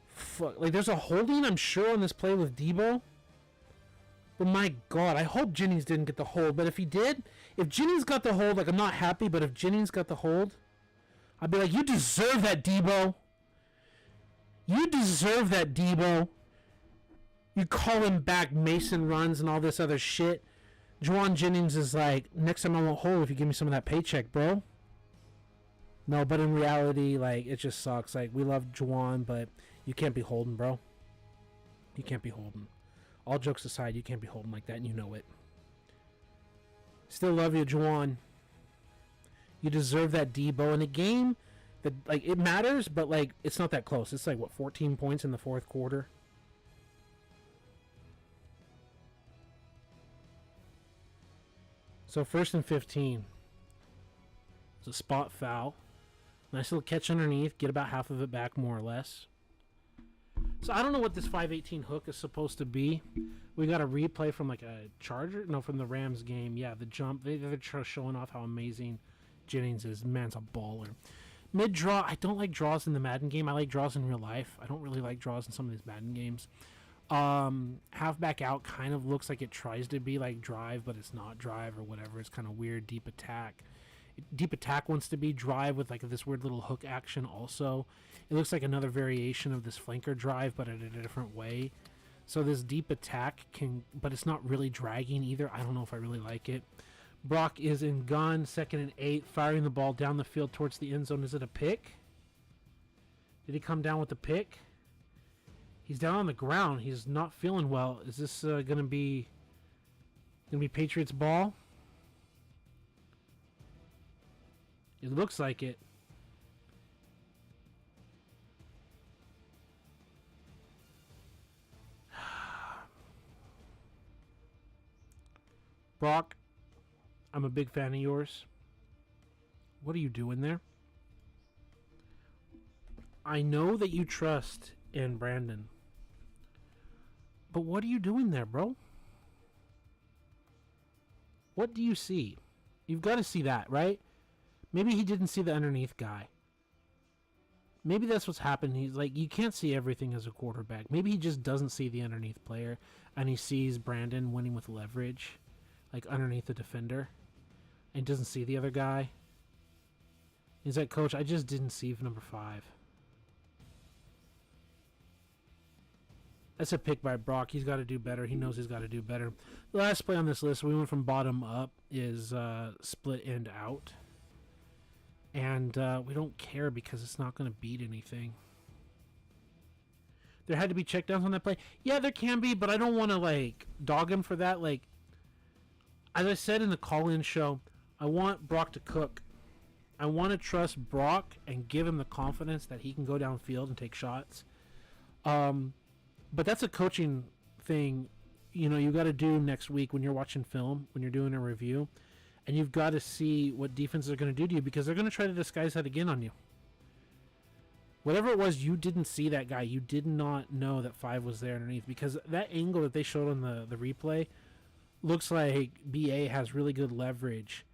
Fuck. Like, there's a holding, I'm sure, on this play with Debo. But my God, I hope Jennings didn't get the hold. But if he did, if Jennings got the hold, like I'm not happy, but if Jennings got the hold, I'd be like, you deserve that, Debo. You deserve that, Debo. You call him back Mason runs and all this other shit. Juwan Jennings is like, next time I won't hold if you give me some of that paycheck, bro. No, but in reality, like, it just sucks. Like, we love Juwan, but you can't be holding, bro. You can't be holding. All jokes aside, you can't be holding like that, and you know it. Still love you, Juwan. You deserve that, Debo. In a game that, like, it matters, but, like, it's not that close. It's like, what, 14 points in the fourth quarter? So, 1st and 15. It's a spot foul. Nice little catch underneath. Get about half of it back, more or less. So I don't know what this 518 hook is supposed to be. We got a replay from like a Charger? No, from the Rams game. Yeah, the jump. They're showing off how amazing Jennings is. Man's a baller. Mid-draw, I don't like draws in the Madden game. I like draws in real life. I don't really like draws in some of these Madden games. Halfback out kind of looks like it tries to be like drive, but it's not drive or whatever. It's kind of weird. Deep attack. Deep attack wants to be drive with like this weird little hook action also. It looks like another variation of this flanker drive, but in a different way. So this deep attack can, but it's not really dragging either. I don't know if I really like it. Brock is in gun, 2nd and 8, firing the ball down the field towards the end zone. Is it a pick? Did he come down with the pick? He's down on the ground. He's not feeling well. Is this gonna be Patriots ball? It looks like it. Brock, I'm a big fan of yours. What are you doing there? I know that you trust in Brandon. But what are you doing there, bro? What do you see? You've got to see that, right? Maybe he didn't see the underneath guy. Maybe that's what's happened. He's like, you can't see everything as a quarterback. Maybe he just doesn't see the underneath player, and he sees Brandon winning with leverage, like underneath the defender, and doesn't see the other guy. He's like, Coach, I just didn't see number 5. That's a pick by Brock. He's got to do better. He knows he's got to do better. The last play on this list, we went from bottom up, is split end out. And we don't care because it's not going to beat anything. There had to be checkdowns on that play. Yeah, there can be, but I don't want to, like, dog him for that. Like, as I said in the call-in show, I want Brock to cook. I want to trust Brock and give him the confidence that he can go downfield and take shots. But that's a coaching thing, you know, you got to do next week when you're watching film, when you're doing a review, and you've got to see what defenses are going to do to you because they're going to try to disguise that again on you. Whatever it was, you didn't see that guy. You did not know that 5 was there underneath because that angle that they showed on the replay looks like BA has really good leverage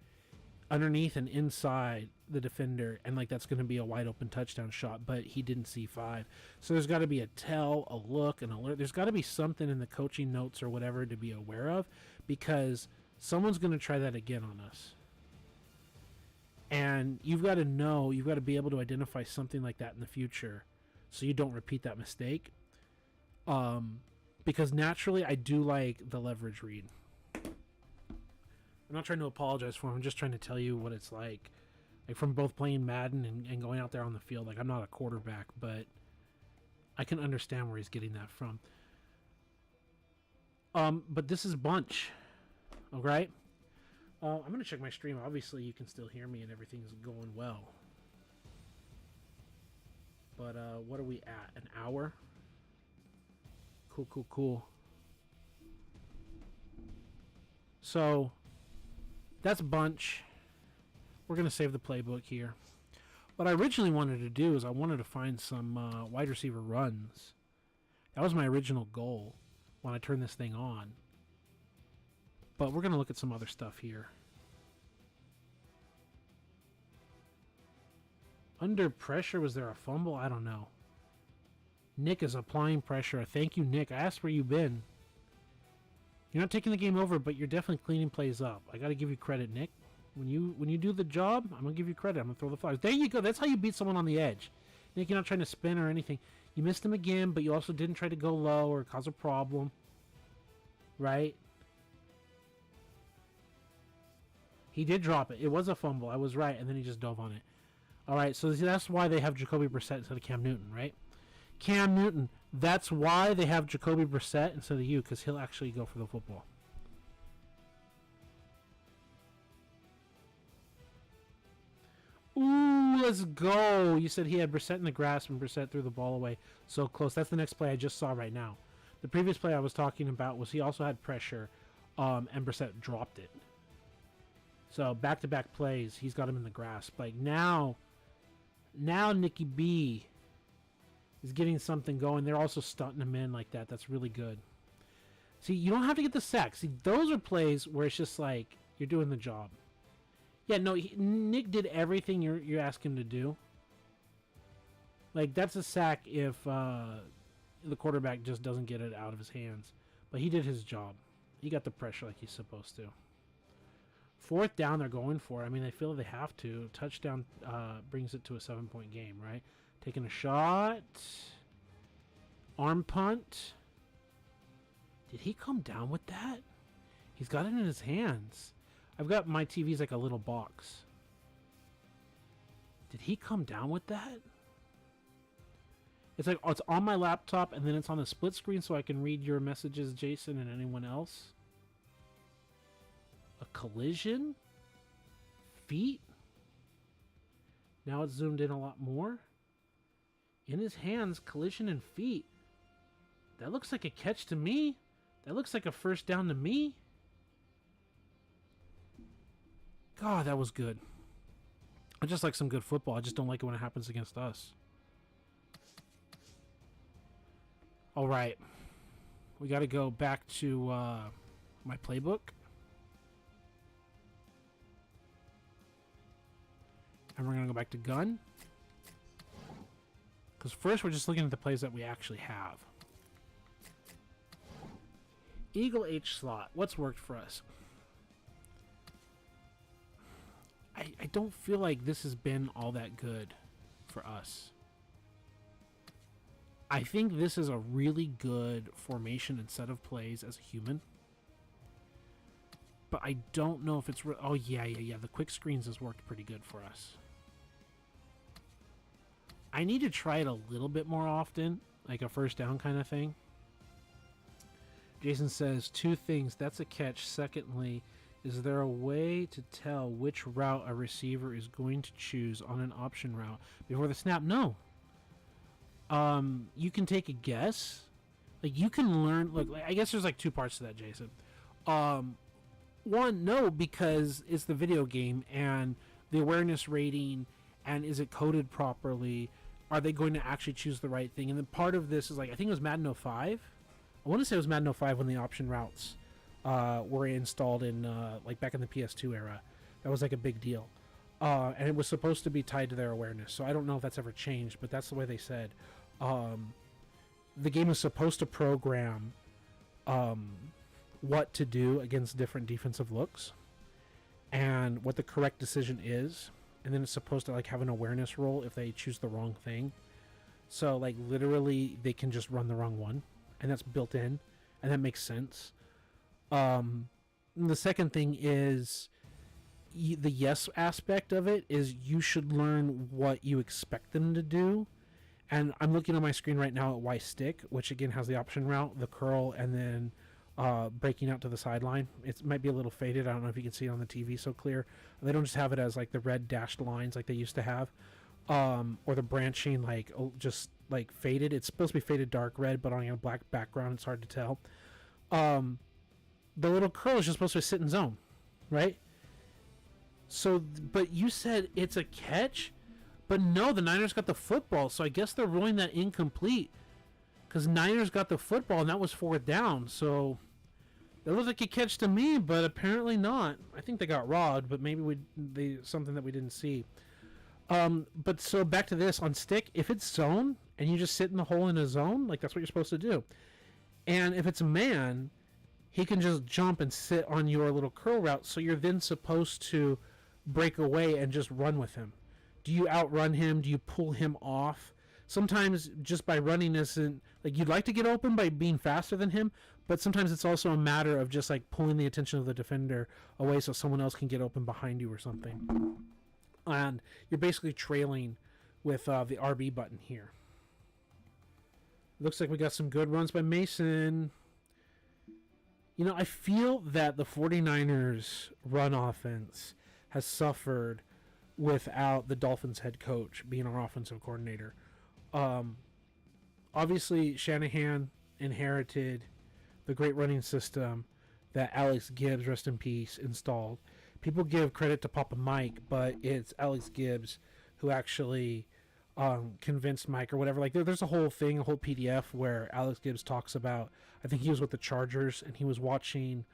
underneath and inside the defender, and like that's going to be a wide open touchdown shot, but he didn't see 5. So there's got to be a tell, a look, an alert. There's got to be something in the coaching notes or whatever to be aware of because someone's going to try that again on us. And you've got to know, you've got to be able to identify something like that in the future so you don't repeat that mistake. Because naturally I do like the leverage read. I'm not trying to apologize for him. I'm just trying to tell you what it's like from both playing Madden and going out there on the field. Like, I'm not a quarterback, but I can understand where he's getting that from. But this is bunch. All right? I'm going to check my stream. Obviously, you can still hear me and everything's going well. But what are we at? An hour? Cool. So that's bunch. We're going to save the playbook here. What I originally wanted to do is I wanted to find some wide receiver runs. That was my original goal when I turned this thing on. But we're going to look at some other stuff here. Under pressure, was there a fumble? I don't know. Nick is applying pressure. Thank you, Nick. I asked where you've been. You're not taking the game over, but you're definitely cleaning plays up. I got to give you credit, Nick. When you do the job, I'm gonna give you credit. I'm gonna throw the flowers. There you go. That's how you beat someone on the edge. Nick, you're not trying to spin or anything. You missed him again, but you also didn't try to go low or cause a problem. Right? He did drop it. It was a fumble. I was right, and then he just dove on it. All right, so that's why they have Jacoby Brissett instead of Cam Newton, right? Cam Newton. That's why they have Jacoby Brissett instead of you, because he'll actually go for the football. Ooh, let's go. You said he had Brissett in the grasp and Brissett threw the ball away so close. That's the next play I just saw right now. The previous play I was talking about was he also had pressure, and Brissett dropped it. So back-to-back plays, he's got him in the grasp. Like now Nicky B is getting something going. They're also stunting him in like that. That's really good. See, you don't have to get the sack. See, those are plays where it's just like you're doing the job. Yeah, no, Nick did everything you're asking him to do. Like, that's a sack if the quarterback just doesn't get it out of his hands. But he did his job. He got the pressure like he's supposed to. Fourth down, they're going for it. I mean, they feel they have to. Touchdown brings it to a 7-point game, right? Taking a shot. Arm punt. Did he come down with that? He's got it in his hands. I've got my TV's like a little box. Did he come down with that? It's like, oh, it's on my laptop and then it's on the split screen so I can read your messages, Jason, and anyone else. A collision? Feet? Now it's zoomed in a lot more. In his hands, collision and feet. That looks like a catch to me. That looks like a first down to me. God, that was good. I just like some good football. I just don't like it when it happens against us. All right. We got to go back to my playbook. And we're going to go back to gun. Because first we're just looking at the plays that we actually have. Eagle H slot. What's worked for us? I don't feel like this has been all that good for us. I think this is a really good formation and set of plays as a human. But I don't know if it's... Oh, yeah. The quick screens has worked pretty good for us. I need to try it a little bit more often, like a first down kind of thing. Jason says, 2 things. That's a catch. Secondly, is there a way to tell which route a receiver is going to choose on an option route before the snap? No. You can take a guess. Like, you can learn... Look, I guess there's like 2 parts to that, Jason. One, no, because it's the video game and the awareness rating, and is it coded properly? Are they going to actually choose the right thing? And then part of this is like, I think it was Madden 05. I want to say it was Madden 05 when the option routes were installed in like back in the PS2 era. That was like a big deal. And it was supposed to be tied to their awareness. So I don't know if that's ever changed, but that's the way they said. The game is supposed to program what to do against different defensive looks and what the correct decision is. And then it's supposed to like have an awareness roll if they choose the wrong thing. So like literally they can just run the wrong one, and that's built in, and that makes sense. The second thing is the yes aspect of it is you should learn what you expect them to do. And I'm looking on my screen right now at Y stick, which again has the option route, the curl, and then breaking out to the sideline. It might be a little faded. I don't know if you can see it on the TV so clear. They don't just have it as like the red dashed lines like they used to have, or the branching like just like faded. It's supposed to be faded dark red, but on a black background, it's hard to tell. The little curl is just supposed to sit in zone, right? So, but you said it's a catch, but no, the Niners got the football, so I guess they're ruling that incomplete. Because Niners got the football, and that was 4th down. So, it looked like a catch to me, but apparently not. I think they got robbed, but maybe something that we didn't see. But so, back to this. On stick, if it's zone, and you just sit in the hole in a zone, like that's what you're supposed to do. And if it's a man, he can just jump and sit on your little curl route. So you're then supposed to break away and just run with him. Do you outrun him? Do you pull him off? Sometimes just by running isn't like you'd like to get open by being faster than him, but sometimes it's also a matter of just like pulling the attention of the defender away so someone else can get open behind you or something. And you're basically trailing with the RB button here. Looks like we got some good runs by Mason. You know, I feel that the 49ers run offense has suffered without the Dolphins head coach being our offensive coordinator. Obviously, Shanahan inherited the great running system that Alex Gibbs, rest in peace, installed. People give credit to Papa Mike, but it's Alex Gibbs who actually convinced Mike or whatever. Like there's a whole thing, a whole PDF where Alex Gibbs talks about, I think he was with the Chargers and he was watching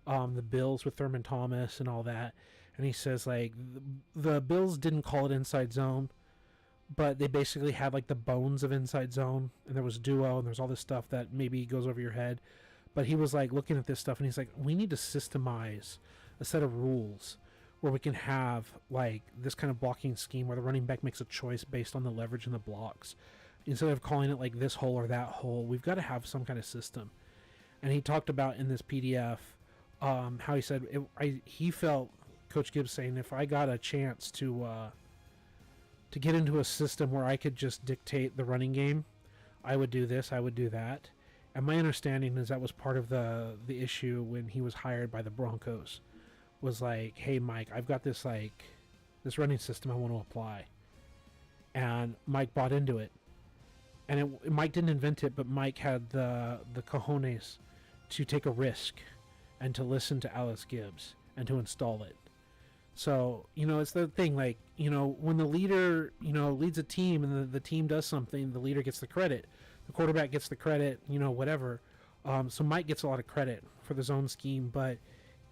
the Bills with Thurman Thomas and all that. And he says like the Bills didn't call it inside zone, but they basically had like the bones of inside zone, and there was duo, and there's all this stuff that maybe goes over your head. But he was like looking at this stuff, and he's like, we need to systemize a set of rules where we can have like this kind of blocking scheme where the running back makes a choice based on the leverage in the blocks. Instead of calling it like this hole or that hole, we've got to have some kind of system. And he talked about in this PDF how he said he felt Coach Gibbs saying if I got a chance to get into a system where I could just dictate the running game, I would do this, I would do that. And my understanding is that was part of the issue when he was hired by the Broncos. Was like, hey Mike, I've got this running system I want to apply. And Mike bought into it. And Mike didn't invent it, but Mike had the cojones to take a risk and to listen to Alex Gibbs and to install it. So, you know, it's the thing, like, you know, when the leader, you know, leads a team and the team does something, the leader gets the credit. The quarterback gets the credit, you know, whatever. So Mike gets a lot of credit for the zone scheme, but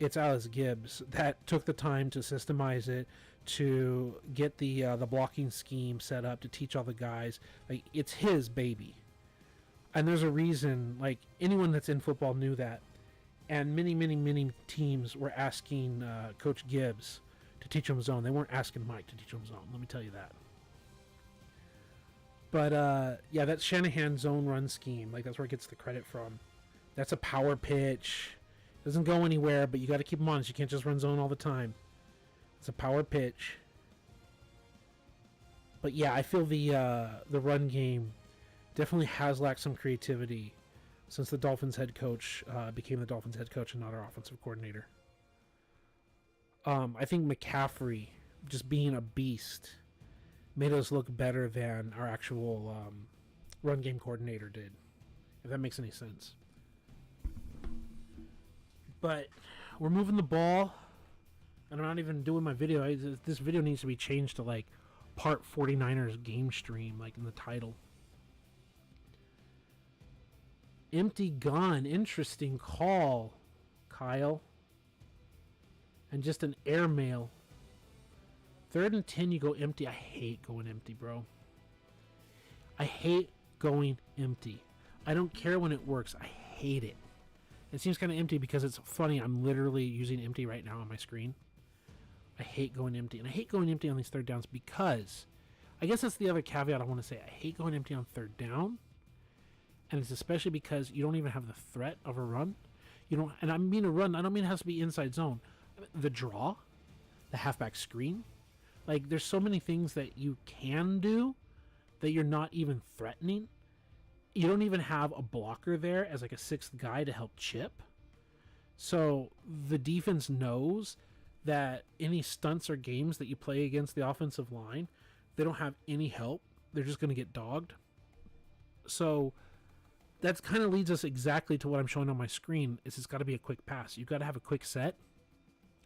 it's Alex Gibbs that took the time to systemize it, to get the blocking scheme set up, to teach all the guys. Like, it's his baby. And there's a reason, like, anyone that's in football knew that. And many, many, many teams were asking Coach Gibbs to teach them zone. They weren't asking Mike to teach them zone, let me tell you that. But, yeah, that's Shanahan's zone run scheme. Like, that's where it gets the credit from. That's a power pitch. Doesn't go anywhere, but you got to keep them honest. You can't just run zone all the time. It's a power pitch. But, yeah, I feel the run game definitely has lacked some creativity since the Dolphins head coach became the Dolphins head coach and not our offensive coordinator. I think McCaffrey, just being a beast, made us look better than our actual run game coordinator did, if that makes any sense. But we're moving the ball, and I'm not even doing my video. This video needs to be changed to like part 49ers game stream, like in the title. Empty gun, interesting call, Kyle. And just an airmail. 3rd and 10, you go empty. I hate going empty, bro. I hate going empty. I don't care when it works. I hate it. It seems kind of empty because it's funny. I'm literally using empty right now on my screen. I hate going empty. And I hate going empty on these third downs because, I guess that's the other caveat I want to say. I hate going empty on third down. And it's especially because you don't even have the threat of a run. You don't, and I mean a run, I don't mean it has to be inside zone. The draw, the halfback screen. Like, there's so many things that you can do that you're not even threatening. You don't even have a blocker there as like a 6th guy to help chip. So the defense knows that any stunts or games that you play against the offensive line, they don't have any help. They're just going to get dogged. So that kind of leads us exactly to what I'm showing on my screen. Is it's got to be a quick pass. You've got to have a quick set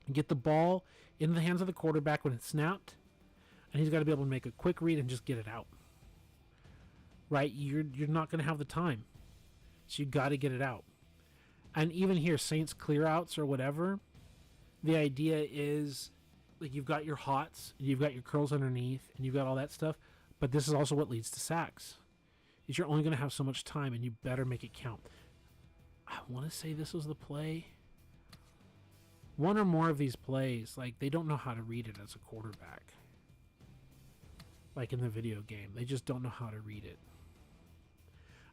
and get the ball in the hands of the quarterback when it's snapped, and he's got to be able to make a quick read and just get it out. Right? You're not going to have the time, so you got to get it out. And even here, Saints clear outs or whatever, the idea is like you've got your hots, you've got your curls underneath, and you've got all that stuff. But this is also what leads to sacks. Is you're only going to have so much time, and you better make it count. I want to say this was the play. One or more of these plays, like, they don't know how to read it as a quarterback. Like in the video game. They just don't know how to read it.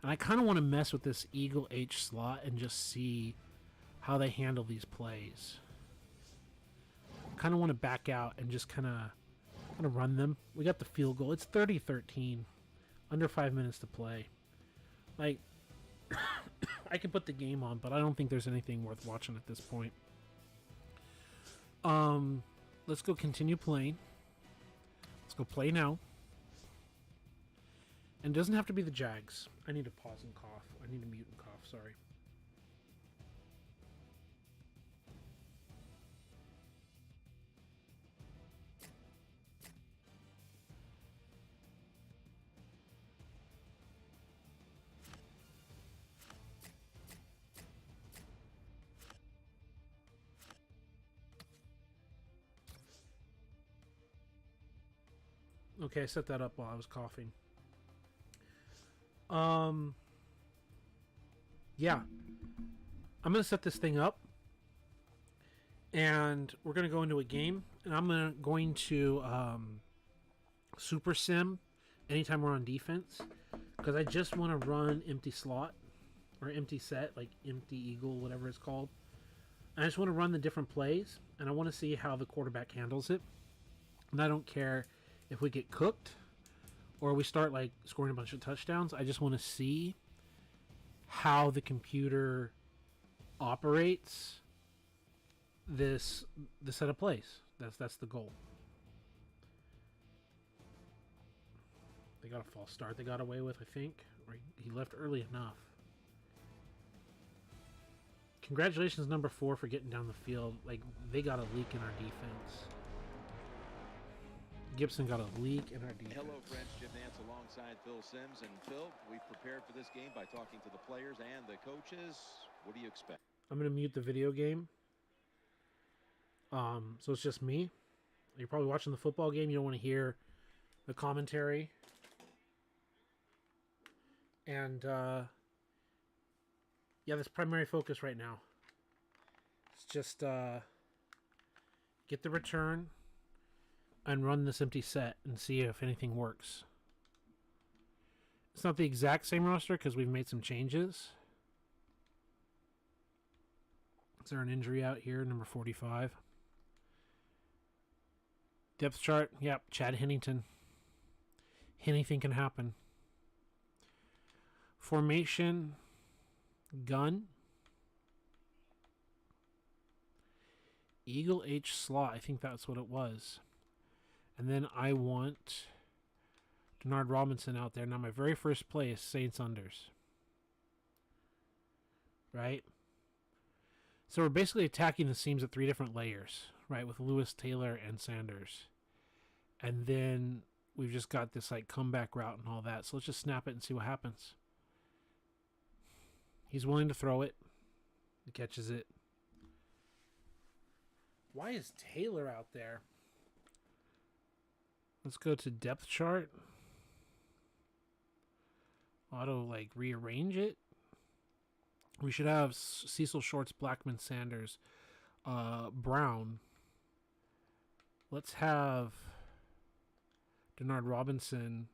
And I kind of want to mess with this Eagle H slot and just see how they handle these plays. I kind of want to back out and just kind of run them. We got the field goal. It's 30-13. Under 5 minutes to play. Like, I can put the game on, but I don't think there's anything worth watching at this point. Let's go continue playing. Let's go play now. And it doesn't have to be the Jags. I need to pause and cough. I need to mute and cough, sorry. Okay, I set that up while I was coughing. Yeah. I'm going to set this thing up. And we're going to go into a game. And I'm going to super sim anytime we're on defense. Because I just want to run empty slot. Or empty set, like empty eagle, whatever it's called. I just want to run the different plays. And I want to see how the quarterback handles it. And I don't care if we get cooked or we start like scoring a bunch of touchdowns. I just want to see how the computer operates the set of plays. That's the goal. They got a false start they got away with, I think. Or he left early enough. Congratulations, number 4, for getting down the field. Like, they got a leak in our defense. Gibson got a leak in our defense.
Hello, friends. Jim Nance alongside Phil Simms. And Phil, we've prepared for this game by talking to the players and the coaches. What do you expect?
I'm going to mute the video game. So it's just me. You're probably watching the football game. You don't want to hear the commentary. And, yeah, this primary focus right now. It's just, get the return and run this empty set and see if anything works. It's not the exact same roster because we've made some changes. Is there an injury out here? Number 45. Depth chart. Yep, Chad Hennington. Anything can happen. Formation. Gun. Eagle H slot. I think that's what it was. And then I want Denard Robinson out there. Now my very first play is Saints unders. Right? So we're basically attacking the seams at 3 different layers. Right? With Lewis, Taylor, and Sanders. And then we've just got this like comeback route and all that. So let's just snap it and see what happens. He's willing to throw it. He catches it. Why is Taylor out there? Let's go to depth chart. Auto, like, rearrange it. We should have Cecil Shorts, Blackman, Sanders, Brown. Let's have Denard Robinson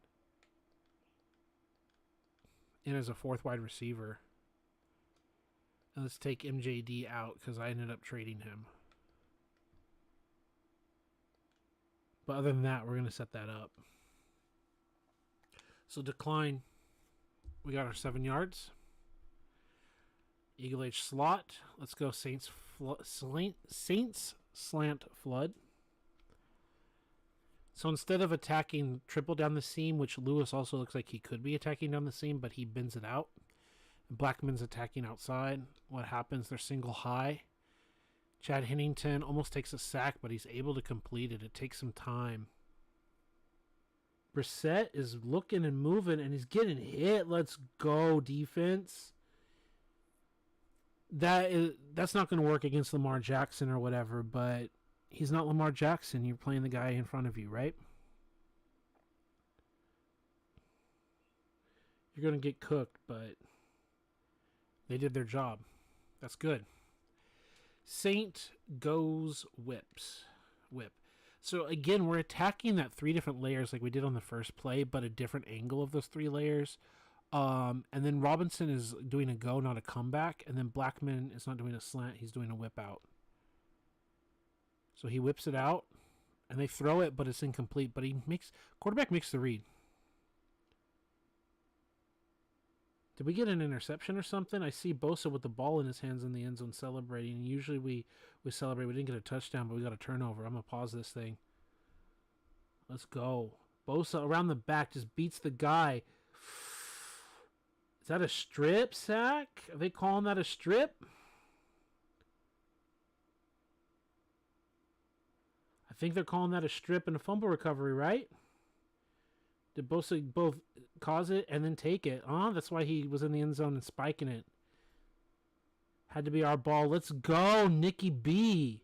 in as a 4th wide receiver. And let's take MJD out because I ended up trading him. But other than that, we're going to set that up. So decline. We got our 7 yards. Eagle H slot. Let's go Saints slant flood. So instead of attacking triple down the seam, which Lewis also looks like he could be attacking down the seam, but he bends it out. Blackman's attacking outside. What happens? They're single high. Chad Hennington almost takes a sack, but he's able to complete it. It takes some time. Brissett is looking and moving, and he's getting hit. Let's go, defense. That's not going to work against Lamar Jackson or whatever, but he's not Lamar Jackson. You're playing the guy in front of you, right? You're going to get cooked, but They did their job. That's good. Saint goes whips. Whip. So again, we're attacking that 3 different layers like we did on the first play, but a different angle of those 3 layers. And then Robinson is doing a go, not a comeback. And then Blackman is not doing a slant. He's doing a whip out. So he whips it out, and they throw it, but it's incomplete. But quarterback makes the read. Did we get an interception or something? I see Bosa with the ball in his hands in the end zone celebrating. Usually we celebrate. We didn't get a touchdown, but we got a turnover. I'm going to pause this thing. Let's go. Bosa around the back just beats the guy. Is that a strip sack? Are they calling that a strip? I think they're calling that a strip and a fumble recovery, right? Did Bosa both cause it and then take it? Oh, that's why he was in the end zone and spiking it. Had to be our ball. Let's go, Nicky B.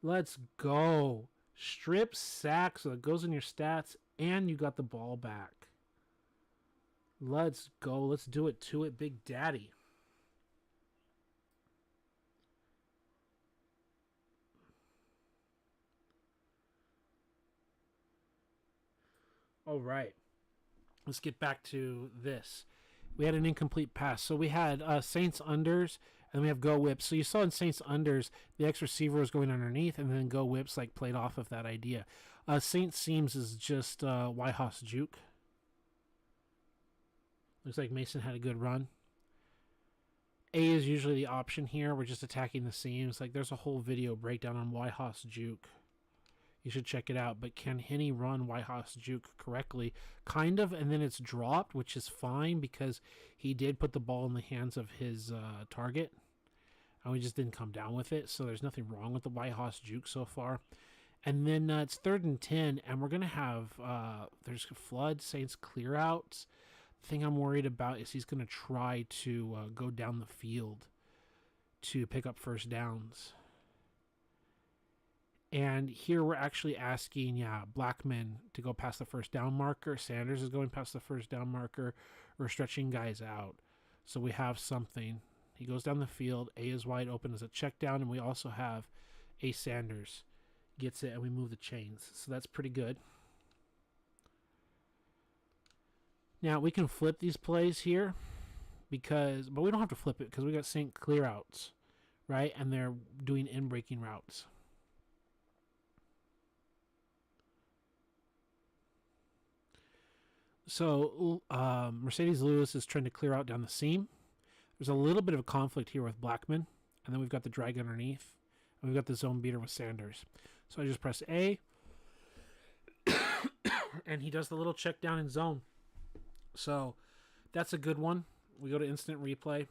Let's go. Strip sack, so it goes in your stats, and you got the ball back. Let's go. Let's do it to it, Big Daddy. All right. Let's get back to this. We had an incomplete pass. So we had Saints unders, and we have go whips. So you saw in Saints unders, the X receiver was going underneath, and then go whips like played off of that idea. Saints seams is just Whitehouse juke. Looks like Mason had a good run. A is usually the option here. We're just attacking the seams. Like there's a whole video breakdown on Whitehouse juke. You should check it out. But can Henny run Whitehouse juke correctly? Kind of, and then it's dropped, which is fine because he did put the ball in the hands of his target. And we just didn't come down with it. So there's nothing wrong with the Whitehouse juke so far. And then it's 3rd and 10, and we're going to have, there's flood, Saints clear outs. The thing I'm worried about is he's going to try to go down the field to pick up first downs. And here we're actually asking, Blackman to go past the first down marker. Sanders is going past the first down marker. We're stretching guys out. So we have something. He goes down the field. A is wide open as a check down. And we also have A Sanders gets it, and we move the chains. So that's pretty good. Now, we can flip these plays here, but we don't have to flip it because we got Saint clear outs, right? And they're doing in-breaking routes. So Mercedes Lewis is trying to clear out down the seam. There's a little bit of a conflict here with Blackman, and then we've got the drag underneath, and we've got the zone beater with Sanders. So I just press A, and he does the little check down in zone. So that's a good one. We go to instant replay,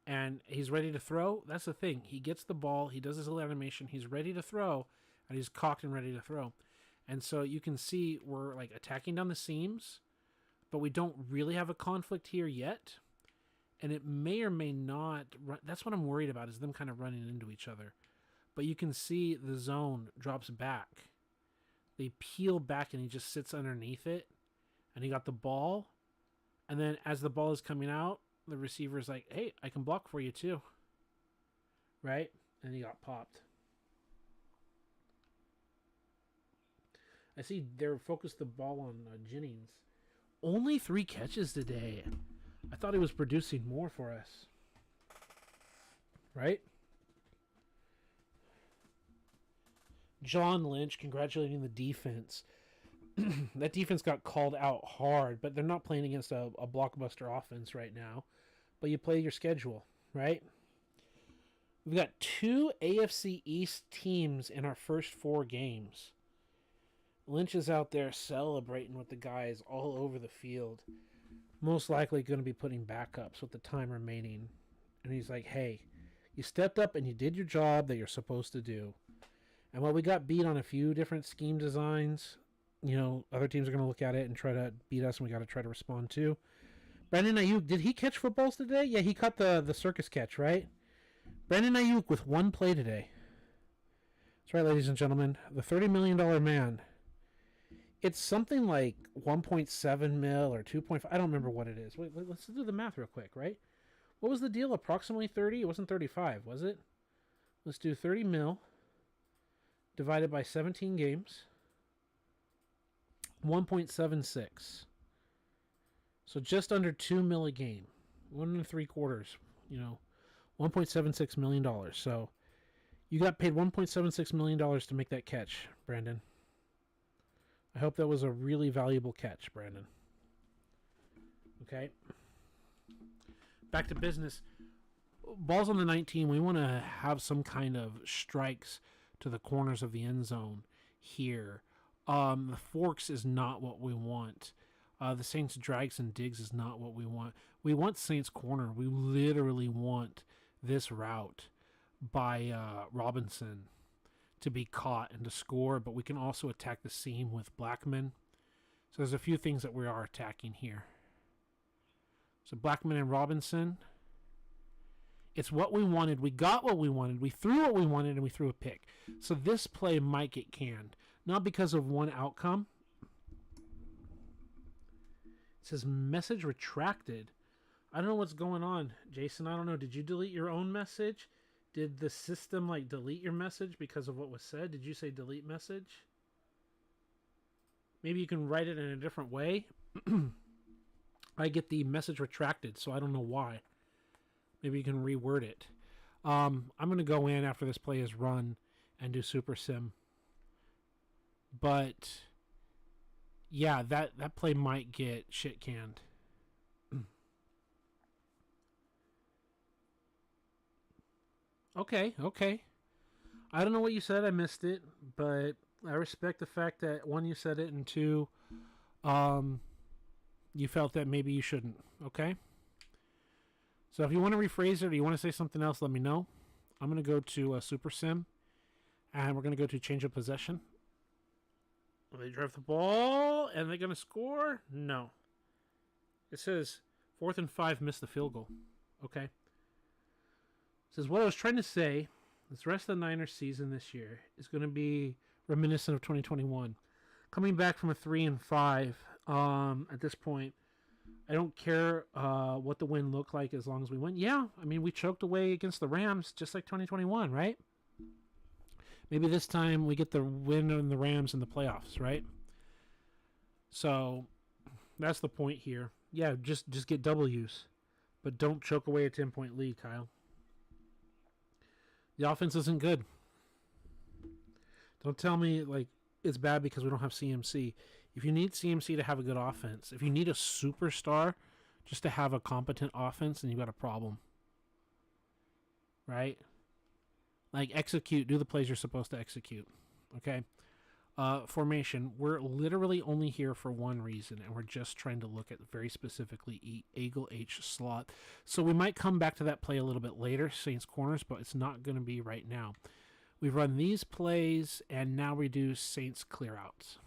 and he's ready to throw. That's the thing. He gets the ball. He does his little animation. He's ready to throw, and he's cocked and ready to throw. And so you can see we're like attacking down the seams, but we don't really have a conflict here yet. And it may or may not run. That's what I'm worried about, is them kind of running into each other. But you can see the zone drops back. They peel back, and he just sits underneath it. And he got the ball. And then as the ball is coming out, the receiver's like, hey, I can block for you too. Right? And he got popped. I see they're focused the ball on Jennings. Only 3 catches today. I thought he was producing more for us. Right? John Lynch congratulating the defense. That defense got called out hard, but they're not playing against a blockbuster offense right now. But you play your schedule, right? We've got 2 AFC East teams in our first 4 games. Lynch is out there celebrating with the guys all over the field. Most likely going to be putting backups with the time remaining. And he's like, hey, you stepped up and you did your job that you're supposed to do. And while we got beat on a few different scheme designs, other teams are going to look at it and try to beat us, and we got to try to respond too. Brandon Ayuk, did he catch footballs today? Yeah, he caught the circus catch, right? Brandon Ayuk with 1 play today. That's right, ladies and gentlemen. The $30 million man It's something like 1.7 mil or 2.5. I don't remember what it is. Wait, let's do the math real quick, right? What was the deal? Approximately 30? It wasn't 35, was it? Let's do 30 mil divided by 17 games. 1.76. So just under 2 mil a game. 1.75, $1.76 million. So you got paid $1.76 million to make that catch, Brandon. I hope that was a really valuable catch, Brandon. Okay. Back to business. Balls on the 19. We want to have some kind of strikes to the corners of the end zone here. The forks is not what we want. The Saints drags and digs is not what we want. We want Saints corner. We literally want this route by Robinson to be caught and to score, but we can also attack the seam with Blackman. So there's a few things that we are attacking here. So Blackman and Robinson. It's what we wanted. We got what we wanted. We threw what we wanted, and we threw a pick. So this play might get canned. Not because of one outcome. It says message retracted. I don't know what's going on, Jason. I don't know. Did you delete your own message? Did the system delete your message because of what was said? Did you say delete message? Maybe you can write it in a different way. I get the message retracted, so I don't know why. Maybe you can reword it. I'm going to go in after this play is run and do Super Sim. But, yeah, that play might get shit canned. Okay. I don't know what you said. I missed it. But I respect the fact that, one, you said it, and two, you felt that maybe you shouldn't. Okay? So if you want to rephrase it or you want to say something else, let me know. I'm going to go to Super Sim. And we're going to go to change of possession. They drive the ball. And they're going to score? No. It says 4th and 5, missed the field goal. Okay. It says, what I was trying to say, this rest of the Niners season this year is going to be reminiscent of 2021. Coming back from a 3-5 at this point, I don't care what the win looked like as long as we win. Yeah, I mean, we choked away against the Rams just like 2021, right? Maybe this time we get the win on the Rams in the playoffs, right? So that's the point here. Yeah, just get W's. But don't choke away a 10-point lead, Kyle. The offense isn't good. Don't tell me it's bad because we don't have CMC. If you need CMC to have a good offense, if you need a superstar just to have a competent offense, then you've got a problem. Right? Execute. Do the plays you're supposed to execute. Okay? Formation. We're literally only here for one reason, and we're just trying to look at very specifically Eagle H slot. So we might come back to that play a little bit later, Saints corners, but it's not going to be right now. We've run these plays, and now we do Saints clearouts.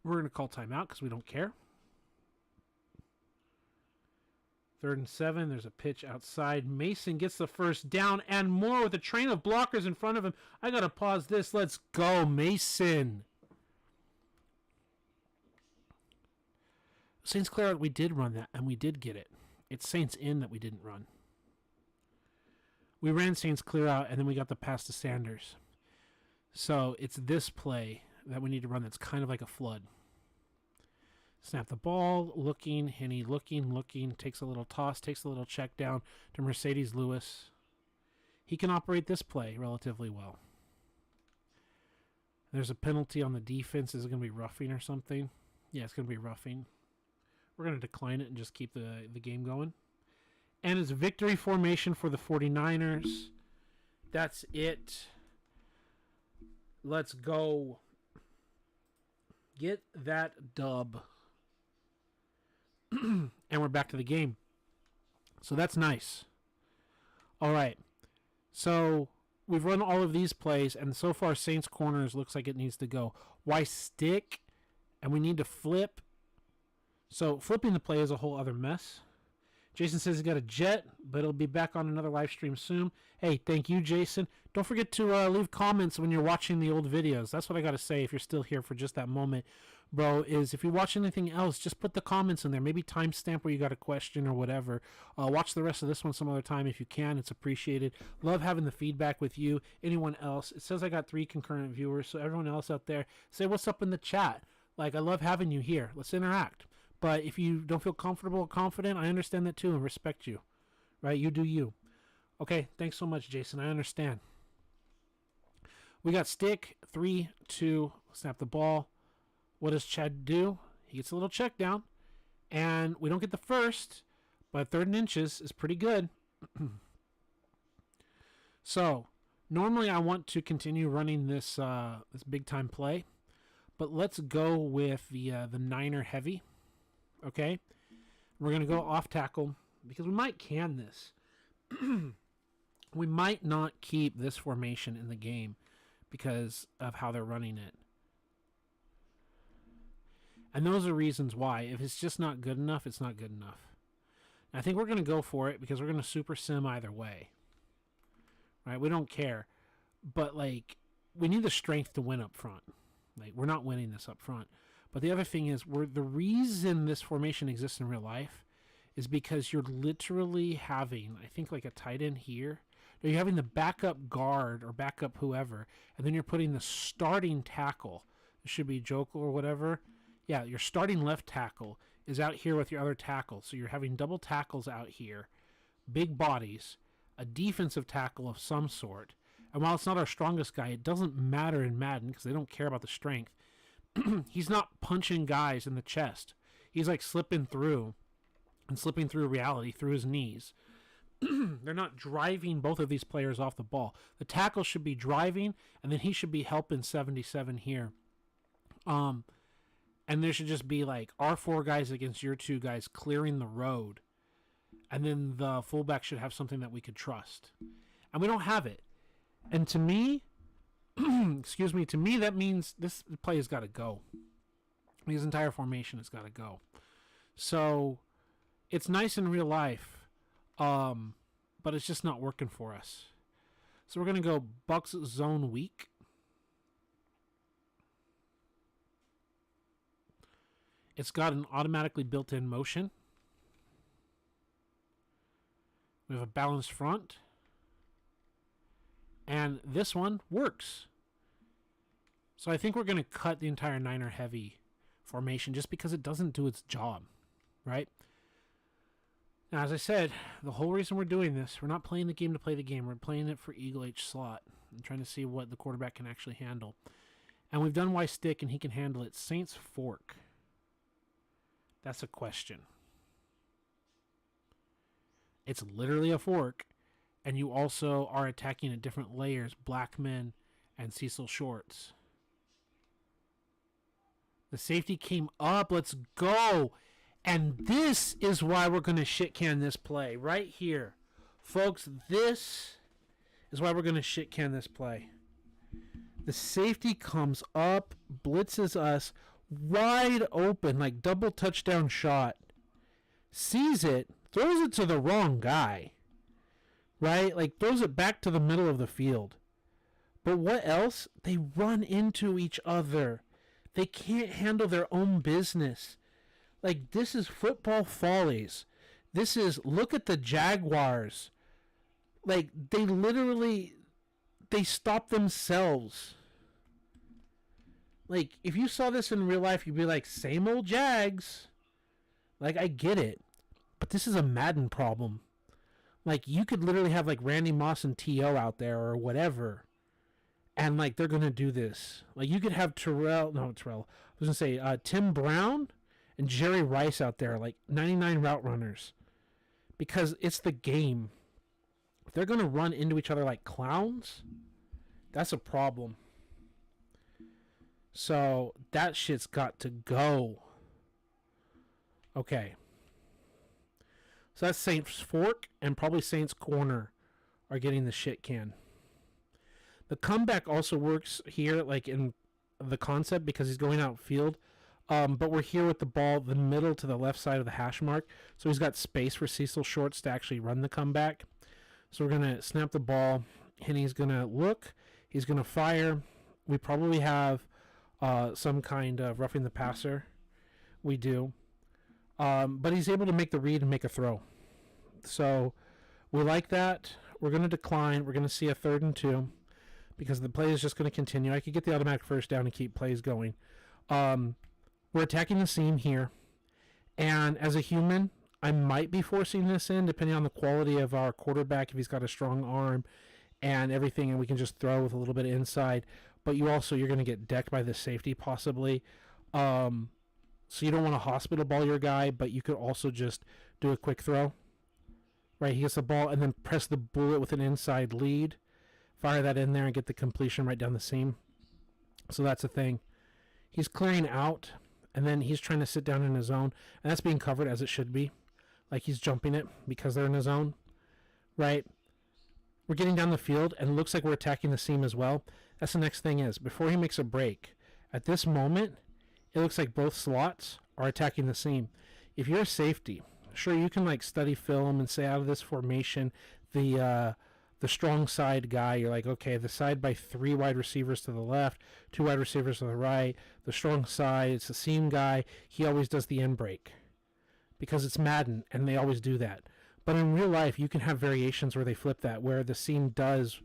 We're going to call timeout because we don't care. 3rd and 7. There's a pitch outside. Mason gets the first down and more with a train of blockers in front of him. I got to pause this. Let's go, Mason. Saints clearout, we did run that, and we did get it. It's Saints in that we didn't run. We ran Saints clearout, and then we got the pass to Sanders. So it's this play that we need to run that's kind of like a flood. Snap the ball, looking, Henney looking, takes a little toss, takes a little check down to Mercedes Lewis. He can operate this play relatively well. There's a penalty on the defense. Is it going to be roughing or something? Yeah, it's going to be roughing. We're going to decline it and just keep the game going. And it's victory formation for the 49ers. That's it. Let's go. Get that dub. And we're back to the game. So that's nice. All right. So we've run all of these plays, and so far Saints corners looks like it needs to go. Why stick? And we need to flip. So flipping the play is a whole other mess. Jason says he's got a jet, but he'll be back on another live stream soon. Hey, thank you, Jason. Don't forget to leave comments when you're watching the old videos. That's what I got to say if you're still here for just that moment, bro, is if you watch anything else, just put the comments in there. Maybe timestamp where you got a question or whatever. Watch the rest of this one some other time if you can. It's appreciated. Love having the feedback with you. Anyone else? It says I got 3 concurrent viewers, so everyone else out there, say what's up in the chat. Like, I love having you here. Let's interact. But if you don't feel comfortable or confident, I understand that too and respect you. Right? You do you. Okay, thanks so much, Jason. I understand. We got stick, 3, 2, snap the ball. What does Chad do? He gets a little check down. And we don't get the first, but 3rd and inches is pretty good. So, normally I want to continue running this this big time play. But let's go with the Niner heavy. Okay, we're going to go off tackle because we might can this. We might not keep this formation in the game because of how they're running it. And those are reasons why. If it's just not good enough, it's not good enough. And I think we're going to go for it because we're going to super sim either way. Right? We don't care. But, like, we need the strength to win up front. Like, we're not winning this up front. But the other thing is, the reason this formation exists in real life is because you're literally having, I think, like a tight end here. You're having the backup guard or backup whoever, and then you're putting the starting tackle. It should be Jokel or whatever. Yeah, your starting left tackle is out here with your other tackle. So you're having double tackles out here, big bodies, a defensive tackle of some sort. And while it's not our strongest guy, it doesn't matter in Madden because they don't care about the strength. He's not punching guys in the chest. He's like slipping through reality through his knees. They're not driving both of these players off the ball. The tackle should be driving, and then he should be helping 77 here. And there should just be like our 4 guys against your 2 guys clearing the road. And then the fullback should have something that we could trust. And we don't have it. And to me, excuse me, to me that means this play has got to go. His entire formation has got to go. So it's nice in real life, but it's just not working for us. So we're going to go Bucks zone weak. It's got an automatically built-in motion. We have a balanced front. And this one works. So I think we're going to cut the entire Niner heavy formation just because it doesn't do its job, right? Now, as I said, the whole reason we're doing this, we're not playing the game to play the game. We're playing it for Eagle H slot and trying to see what the quarterback can actually handle. And we've done Y stick, and he can handle it. Saints fork. That's a question. It's literally a fork, and you also are attacking at different layers, Blackman and Cecil Shorts. The safety came up. Let's go. And this is why we're going to shit can this play right here. Folks, this is why we're going to shit can this play. The safety comes up, blitzes us wide open, like double touchdown shot. Sees it, throws it to the wrong guy. Right? Like throws it back to the middle of the field. But what else? They run into each other. They can't handle their own business. Like, this is football follies. This is, look at the Jaguars. Like, they literally, they stop themselves. Like, if you saw this in real life, you'd be like, same old Jags. Like, I get it. But this is a Madden problem. Like, you could literally have, like, Randy Moss and T.O. out there or whatever. And, like, they're going to do this. Like, you could have I was going to say Tim Brown and Jerry Rice out there, like 99 route runners. Because it's the game. If they're going to run into each other like clowns, that's a problem. So, that shit's got to go. Okay. So, that's Saints Fork and probably Saints Corner are getting the shit can. The comeback also works here, like in the concept, because he's going outfield. But we're here with the ball, the middle to the left side of the hash mark. So he's got space for Cecil Shorts to actually run the comeback. So we're going to snap the ball, and he's going to look. He's going to fire. We probably have some kind of roughing the passer. We do. But he's able to make the read and make a throw. So we like that. We're going to decline. We're going to see a 3rd and 2 because the play is just going to continue. I could get the automatic first down and keep plays going. We're attacking the seam here. And as a human, I might be forcing this in depending on the quality of our quarterback, if he's got a strong arm and everything, and we can just throw with a little bit of inside. But you're going to get decked by the safety possibly. So you don't want to hospital ball your guy, but you could also just do a quick throw. Right, he gets the ball and then press the bullet with an inside lead. Fire that in there and get the completion right down the seam. So that's the thing. He's clearing out, and then he's trying to sit down in his zone, and that's being covered as it should be. Like he's jumping it because they're in his zone. Right? We're getting down the field, and it looks like we're attacking the seam as well. That's the next thing is, before he makes a break, at this moment, it looks like both slots are attacking the seam. If you're a safety, sure, you can like study film and say out of this formation, the strong side guy, you're like, okay, the side by 3 wide receivers to the left, 2 wide receivers to the right, the strong side, it's the seam guy, he always does the end break because it's Madden and they always do that. But in real life, you can have variations where they flip that, where the seam does,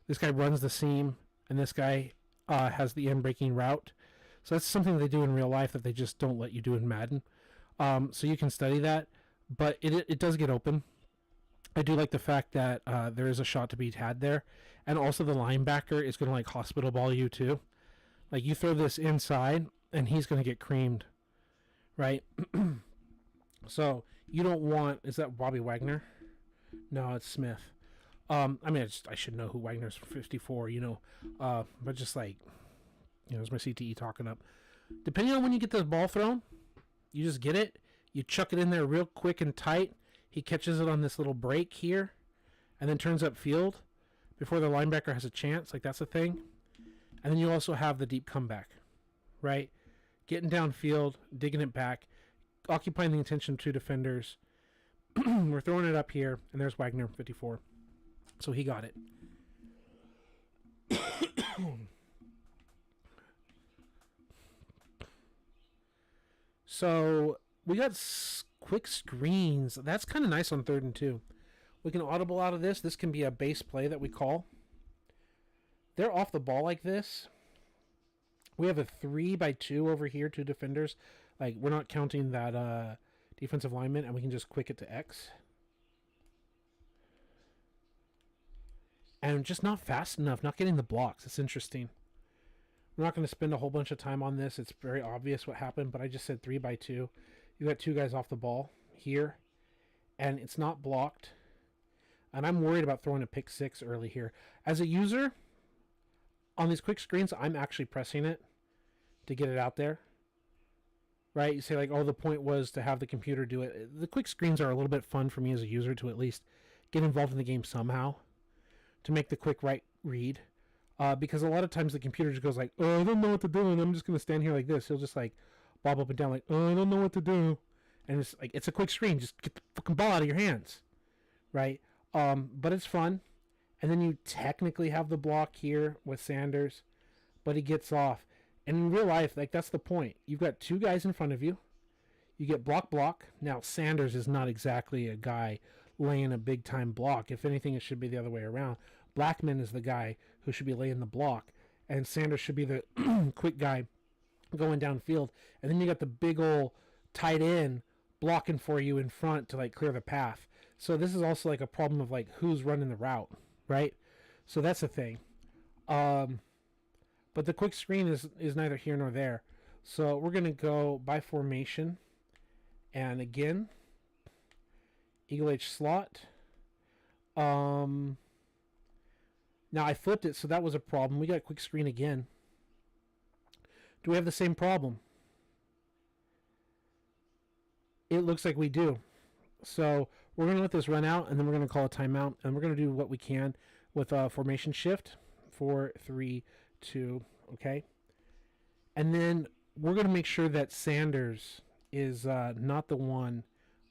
this guy runs the seam and this guy has the end breaking route. So that's something they do in real life that they just don't let you do in Madden. So you can study that, but it does get open. I do like the fact that there is a shot to be had there, and also the linebacker is going to like hospital ball you too. Like you throw this inside, and he's going to get creamed, right? So you don't want. Is that Bobby Wagner? No, it's Smith. I mean, I should know who Wagner's 54, but just like, it's my CTE talking up. Depending on when you get the ball thrown, you just get it. You chuck it in there real quick and tight. He catches it on this little break here and then turns upfield before the linebacker has a chance. Like, that's the thing. And then you also have the deep comeback, right? Getting downfield, digging it back, occupying the attention of 2 defenders. We're throwing it up here, and there's Wagner, 54. So he got it. So we got quick screens. That's kind of nice on 3rd and 2. We can audible out of this. This can be a base play that we call. They're off the ball like this. We have a 3-by-2 over here, 2 defenders. Like, we're not counting that defensive lineman, and we can just quick it to X. And just not fast enough, not getting the blocks. It's interesting. We're not going to spend a whole bunch of time on this. It's very obvious what happened, but I just said 3-by-2. You got 2 guys off the ball here, and it's not blocked. And I'm worried about throwing a pick 6 early here. As a user, on these quick screens, I'm actually pressing it to get it out there. Right? You say like, oh, the point was to have the computer do it. The quick screens are a little bit fun for me as a user to at least get involved in the game somehow, to make the quick right read. Because a lot of times the computer just goes like, oh, I don't know what to do, and I'm just going to stand here like this. He'll just like bob up and down like, oh, I don't know what to do. And it's like, it's a quick screen. Just get the fucking ball out of your hands. Right? But it's fun. And then you technically have the block here with Sanders, but he gets off. And in real life, like, that's the point. You've got 2 guys in front of you. You get block. Now, Sanders is not exactly a guy laying a big-time block. If anything, it should be the other way around. Blackman is the guy who should be laying the block, and Sanders should be the quick guy going downfield. And then you got the big old tight end blocking for you in front to, like, clear the path. So this is also, like, a problem of, like, who's running the route, right? So that's the thing. But the quick screen is neither here nor there. So we're going to go by formation. And again, Eagle H slot. Now I flipped it, so that was a problem. We got quick screen again. Do we have the same problem? It looks like we do. So we're going to let this run out, and then we're going to call a timeout. And we're going to do what we can with formation shift. 4, 3, 2, okay? And then we're going to make sure that Sanders is not the one.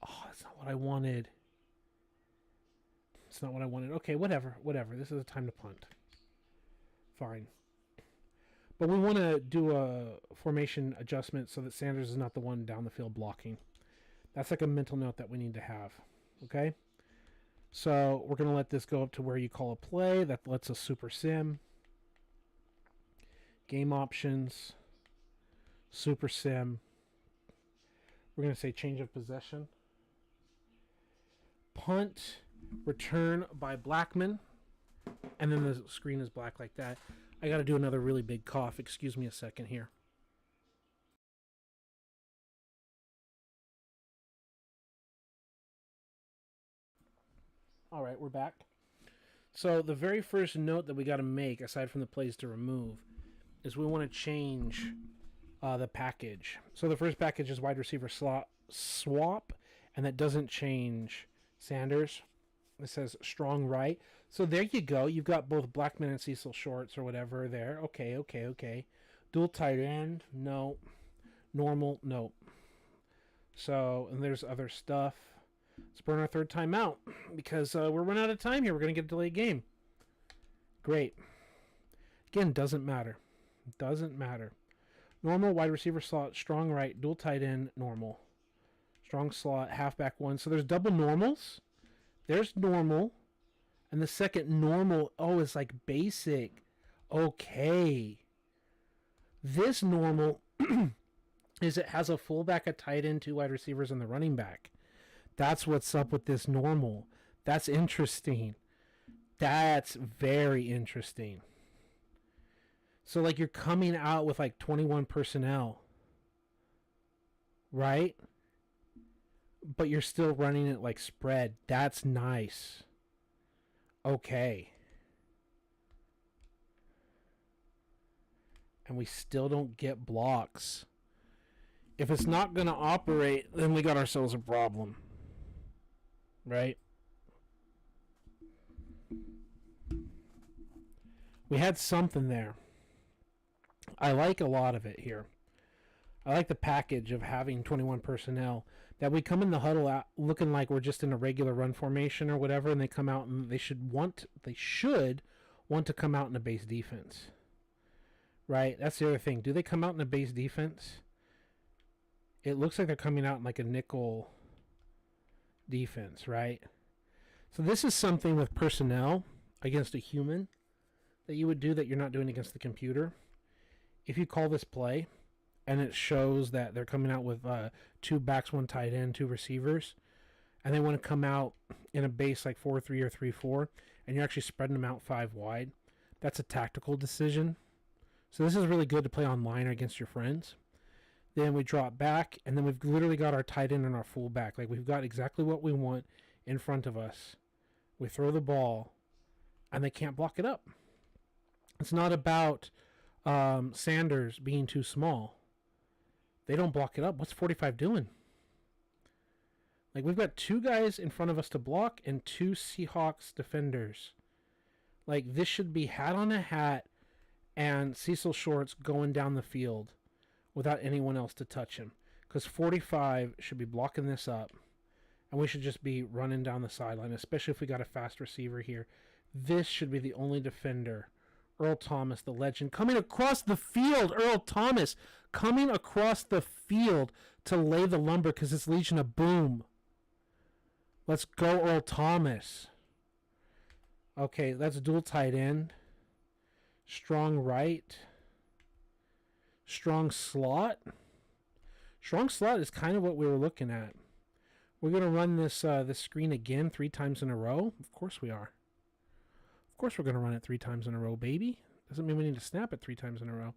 Oh, that's not what I wanted. It's not what I wanted. Okay, whatever. This is a time to punt. Fine. But we want to do a formation adjustment so that Sanders is not the one down the field blocking. That's like a mental note that we need to have. Okay? So we're going to let this go up to where you call a play. That lets us super sim. Game options. Super sim. We're going to say change of possession. Punt. Return by Blackman. And then the screen is black like that. I got to do another really big cough. Excuse me a second here. All right, we're back. So the very first note that we got to make, aside from the plays to remove, is we want to change the package. So the first package is wide receiver slot swap, and that doesn't change Sanders. It says strong right. So there you go. You've got both Blackman and Cecil Shorts or whatever there. Okay. Dual tight end. No. Normal. No. So, and there's other stuff. Let's burn our third timeout because we're running out of time here. We're going to get a delayed game. Great. Again, doesn't matter. Doesn't matter. Normal, wide receiver slot, strong right, dual tight end, normal. Strong slot, halfback one. So there's double normals. There's normal. And the second normal, is like basic. Okay. This normal is it has a fullback, a tight end, 2 wide receivers, and the running back. That's what's up with this normal. That's interesting. That's very interesting. So, like, you're coming out with, like, 21 personnel. Right? But you're still running it, like, spread. That's nice. Okay. And we still don't get blocks. If it's not going to operate, then we got ourselves a problem. Right? We had something there. I like a lot of it here. I like the package of having 21 personnel. That we come in the huddle out looking like we're just in a regular run formation or whatever, and they come out and they should want to come out in a base defense. Right? That's the other thing. Do they come out in a base defense? It looks like they're coming out in like a nickel defense, right? So this is something with personnel against a human that you would do that you're not doing against the computer. If you call this play and it shows that they're coming out with 2 backs, 1 tight end, 2 receivers, and they want to come out in a base like 4-3 or 3-4, and you're actually spreading them out 5 wide, that's a tactical decision. So this is really good to play online or against your friends. Then we drop back, and then we've literally got our tight end and our fullback. Like, we've got exactly what we want in front of us. We throw the ball, and they can't block it up. It's not about Sanders being too small. They don't block it up. What's 45 doing? Like, we've got 2 guys in front of us to block and 2 Seahawks defenders. Like, this should be hat on a hat and Cecil Shorts going down the field without anyone else to touch him. Because 45 should be blocking this up. And we should just be running down the sideline, especially if we got a fast receiver here. This should be the only defender. Earl Thomas, the legend, coming across the field. Earl Thomas coming across the field to lay the lumber because it's Legion of Boom. Let's go, Earl Thomas. Okay, that's dual tight end. Strong right. Strong slot. Strong slot is kind of what we were looking at. We're going to run this screen again 3 times in a row. Of course we are. Of course we're going to run it 3 times in a row, baby. Doesn't mean we need to snap it 3 times in a row.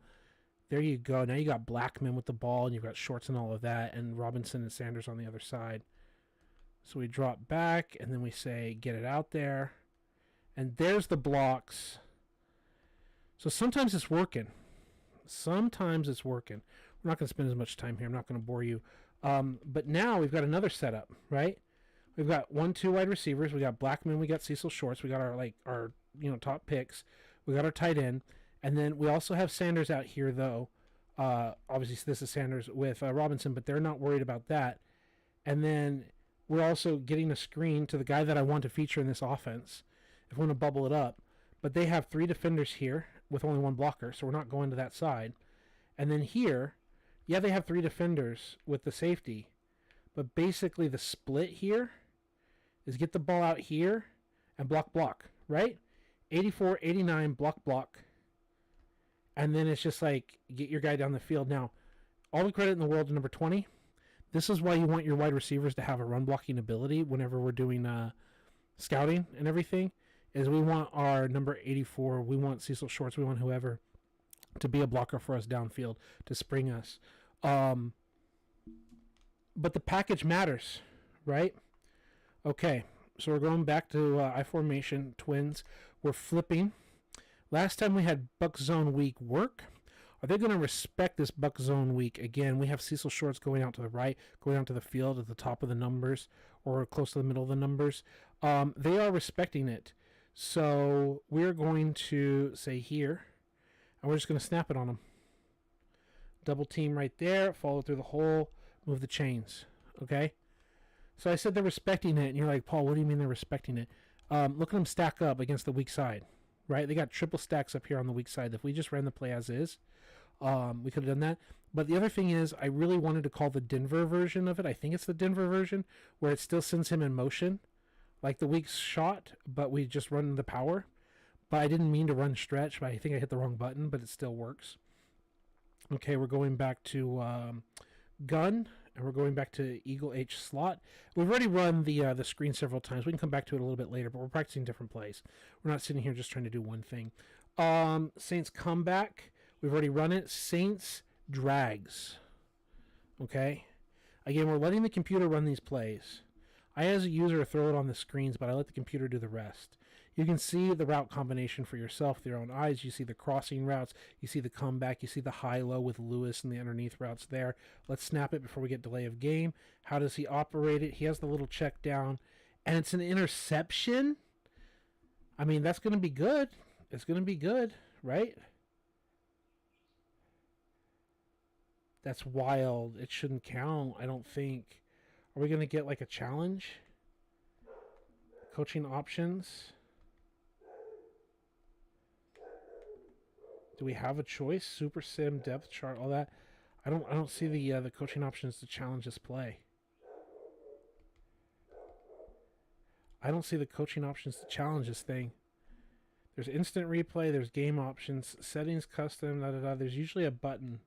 There you go. Now you got Blackman with the ball, and you've got Shorts and all of that, and Robinson and Sanders on the other side. So we drop back, and then we say, get it out there. And there's the blocks. So sometimes it's working. Sometimes it's working. We're not going to spend as much time here. I'm not going to bore you. But now we've got another setup, right? We've got 1, 2 wide receivers. We got Blackman. We got Cecil Shorts. We got our top picks. We got our tight end. And then we also have Sanders out here, though, Obviously, this is Sanders with Robinson, but they're not worried about that. And then we're also getting a screen to the guy that I want to feature in this offense if we want to bubble it up. But they have 3 defenders here with only 1 blocker, so we're not going to that side. And then here, yeah, they have 3 defenders with the safety. But basically the split here is get the ball out here and block, right? 84, 89, block. And then it's just like, get your guy down the field. Now, all the credit in the world to number 20. This is why you want your wide receivers to have a run blocking ability whenever we're doing scouting and everything, is we want our number 84, we want Cecil Shorts, we want whoever to be a blocker for us downfield to spring us. But the package matters, right? Okay, so we're going back to I formation, twins. We're flipping. Last time we had Buck Zone week work. Are they going to respect this Buck Zone week? Again, we have Cecil Shorts going out to the right, going out to the field at the top of the numbers or close to the middle of the numbers. They are respecting it. So we're going to say here, and we're just going to snap it on them. Double team right there, follow through the hole, move the chains. Okay? So I said they're respecting it, and you're like, Paul, what do you mean they're respecting it? Look at them stack up against the weak side, right? They got triple stacks up here on the weak side. If we just ran the play as is, we could have done that. But the other thing is, I really wanted to call the Denver version of it. I think it's the Denver version, where it still sends him in motion, like the weak shot, but we just run the power. But I didn't mean to run stretch, but I think I hit the wrong button, but it still works. Okay, we're going back to gun, and we're going back to Eagle H slot. We've already run the screen several times. We can come back to it a little bit later, but we're practicing different plays. We're not sitting here just trying to do one thing. Saints comeback. We've already run it. Saints drags. Okay? Again, we're letting the computer run these plays. I, as a user, throw it on the screens, but I let the computer do the rest. You can see the route combination for yourself with your own eyes. You see the crossing routes. You see the comeback. You see the high-low with Lewis and the underneath routes there. Let's snap it before we get delay of game. How does he operate it? He has the little check down, and it's an interception. I mean, that's going to be good. It's going to be good, right? That's wild. It shouldn't count, I don't think. Are we going to get like a challenge? Coaching options. Do we have a choice? Super sim, depth chart, all that. I don't see the coaching options to challenge this play. I don't see the coaching options to challenge this thing. There's instant replay, there's game options, settings, custom, There's usually a button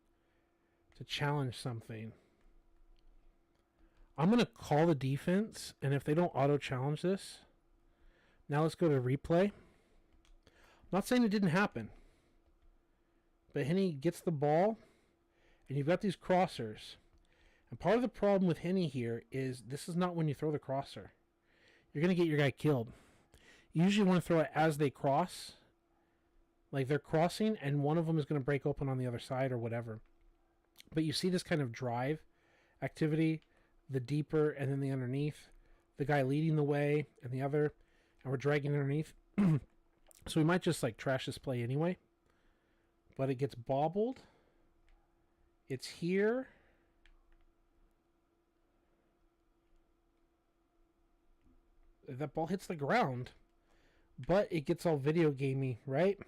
to challenge something. I'm going to call the defense, and if they don't auto-challenge this, now let's go to replay. I'm not saying it didn't happen, but Henne gets the ball, and you've got these crossers. And part of the problem with Henne here is this is not when you throw the crosser. You're going to get your guy killed. You usually want to throw it as they cross, like they're crossing, and one of them is going to break open on the other side or whatever. But you see this kind of drive activity, the deeper and then the underneath, the guy leading the way and the other, and we're dragging underneath. So we might just like trash this play anyway. But it gets bobbled. It's here. That ball hits the ground. But it gets all video gamey, right?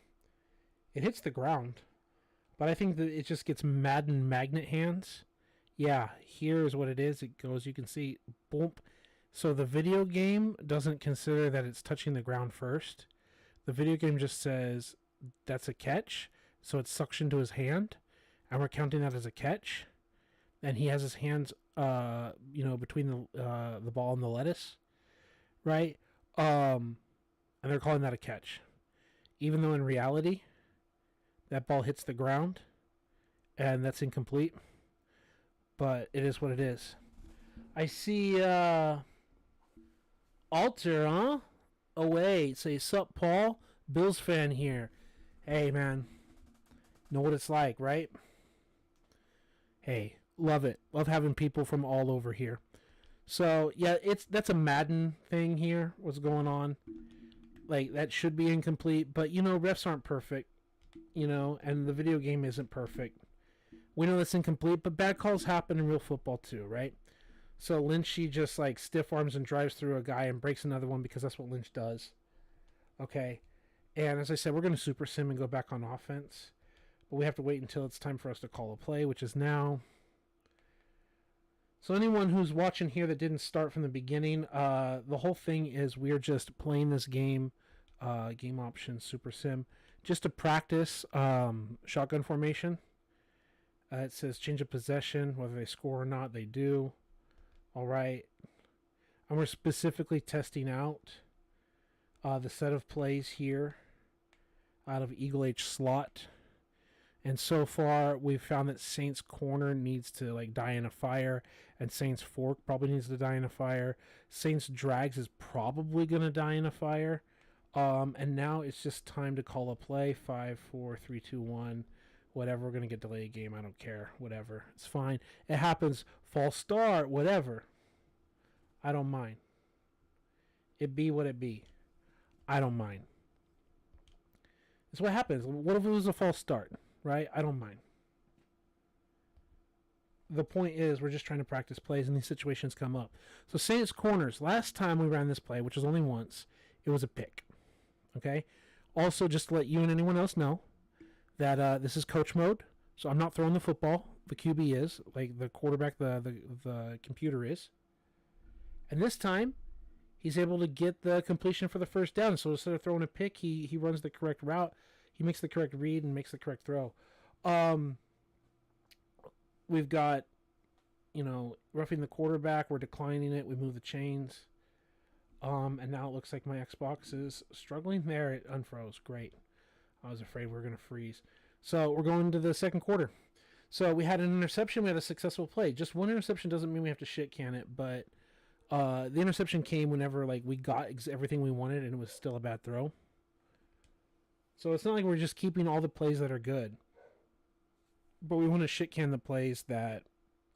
It hits the ground. But I think that it just gets Madden magnet hands. Yeah, here's what it is. It goes, you can see, boom. So the video game doesn't consider that it's touching the ground first. The video game just says that's a catch. So it's suctioned to his hand. And we're counting that as a catch. And he has his hands, between the ball and the lettuce. Right? And they're calling that a catch. Even though in reality, that ball hits the ground. And that's incomplete. But it is what it is. I see Alter, huh? Away. Say, sup, Paul? Bills fan here. Hey, man. Know what it's like, right? Hey, love it. Love having people from all over here. So, yeah, that's a Madden thing here. What's going on? Like, that should be incomplete. But, refs aren't perfect. And the video game isn't perfect. We know that's incomplete, but bad calls happen in real football too, right? So Lynchy just like stiff arms and drives through a guy and breaks another one because that's what Lynch does. Okay. And as I said, we're going to super sim and go back on offense. But we have to wait until it's time for us to call a play, which is now. So anyone who's watching here that didn't start from the beginning, the whole thing is we're just playing this game, game option, super sim, just to practice shotgun formation. It says change of possession, whether they score or not, they do. All right. And we're specifically testing out the set of plays here out of Eagle H slot. And so far, we've found that Saints corner needs to like die in a fire, and Saints fork probably needs to die in a fire. Saints drags is probably going to die in a fire. And now it's just time to call a play. 5, 4, 3, 2, 1. Whatever. We're going to get delayed game. I don't care. Whatever. It's fine. It happens. False start. Whatever. I don't mind. It be what it be. I don't mind. It's what happens. What if it was a false start? Right? I don't mind. The point is, we're just trying to practice plays, and these situations come up. So Saints corners. Last time we ran this play, which was only once, it was a pick. Okay? Also, just to let you and anyone else know that this is coach mode, so I'm not throwing the football. The QB is. Like, the quarterback, the computer is. And this time, he's able to get the completion for the first down. So instead of throwing a pick, he runs the correct route. He makes the correct read and makes the correct throw. We've got, roughing the quarterback. We're declining it. We move the chains. And now it looks like my Xbox is struggling. There, it unfroze. Great. I was afraid we were going to freeze. So we're going to the second quarter. So we had an interception. We had a successful play. Just one interception doesn't mean we have to shit can it, but the interception came whenever we got everything we wanted, and it was still a bad throw. So it's not like we're just keeping all the plays that are good. But we want to shit can the plays that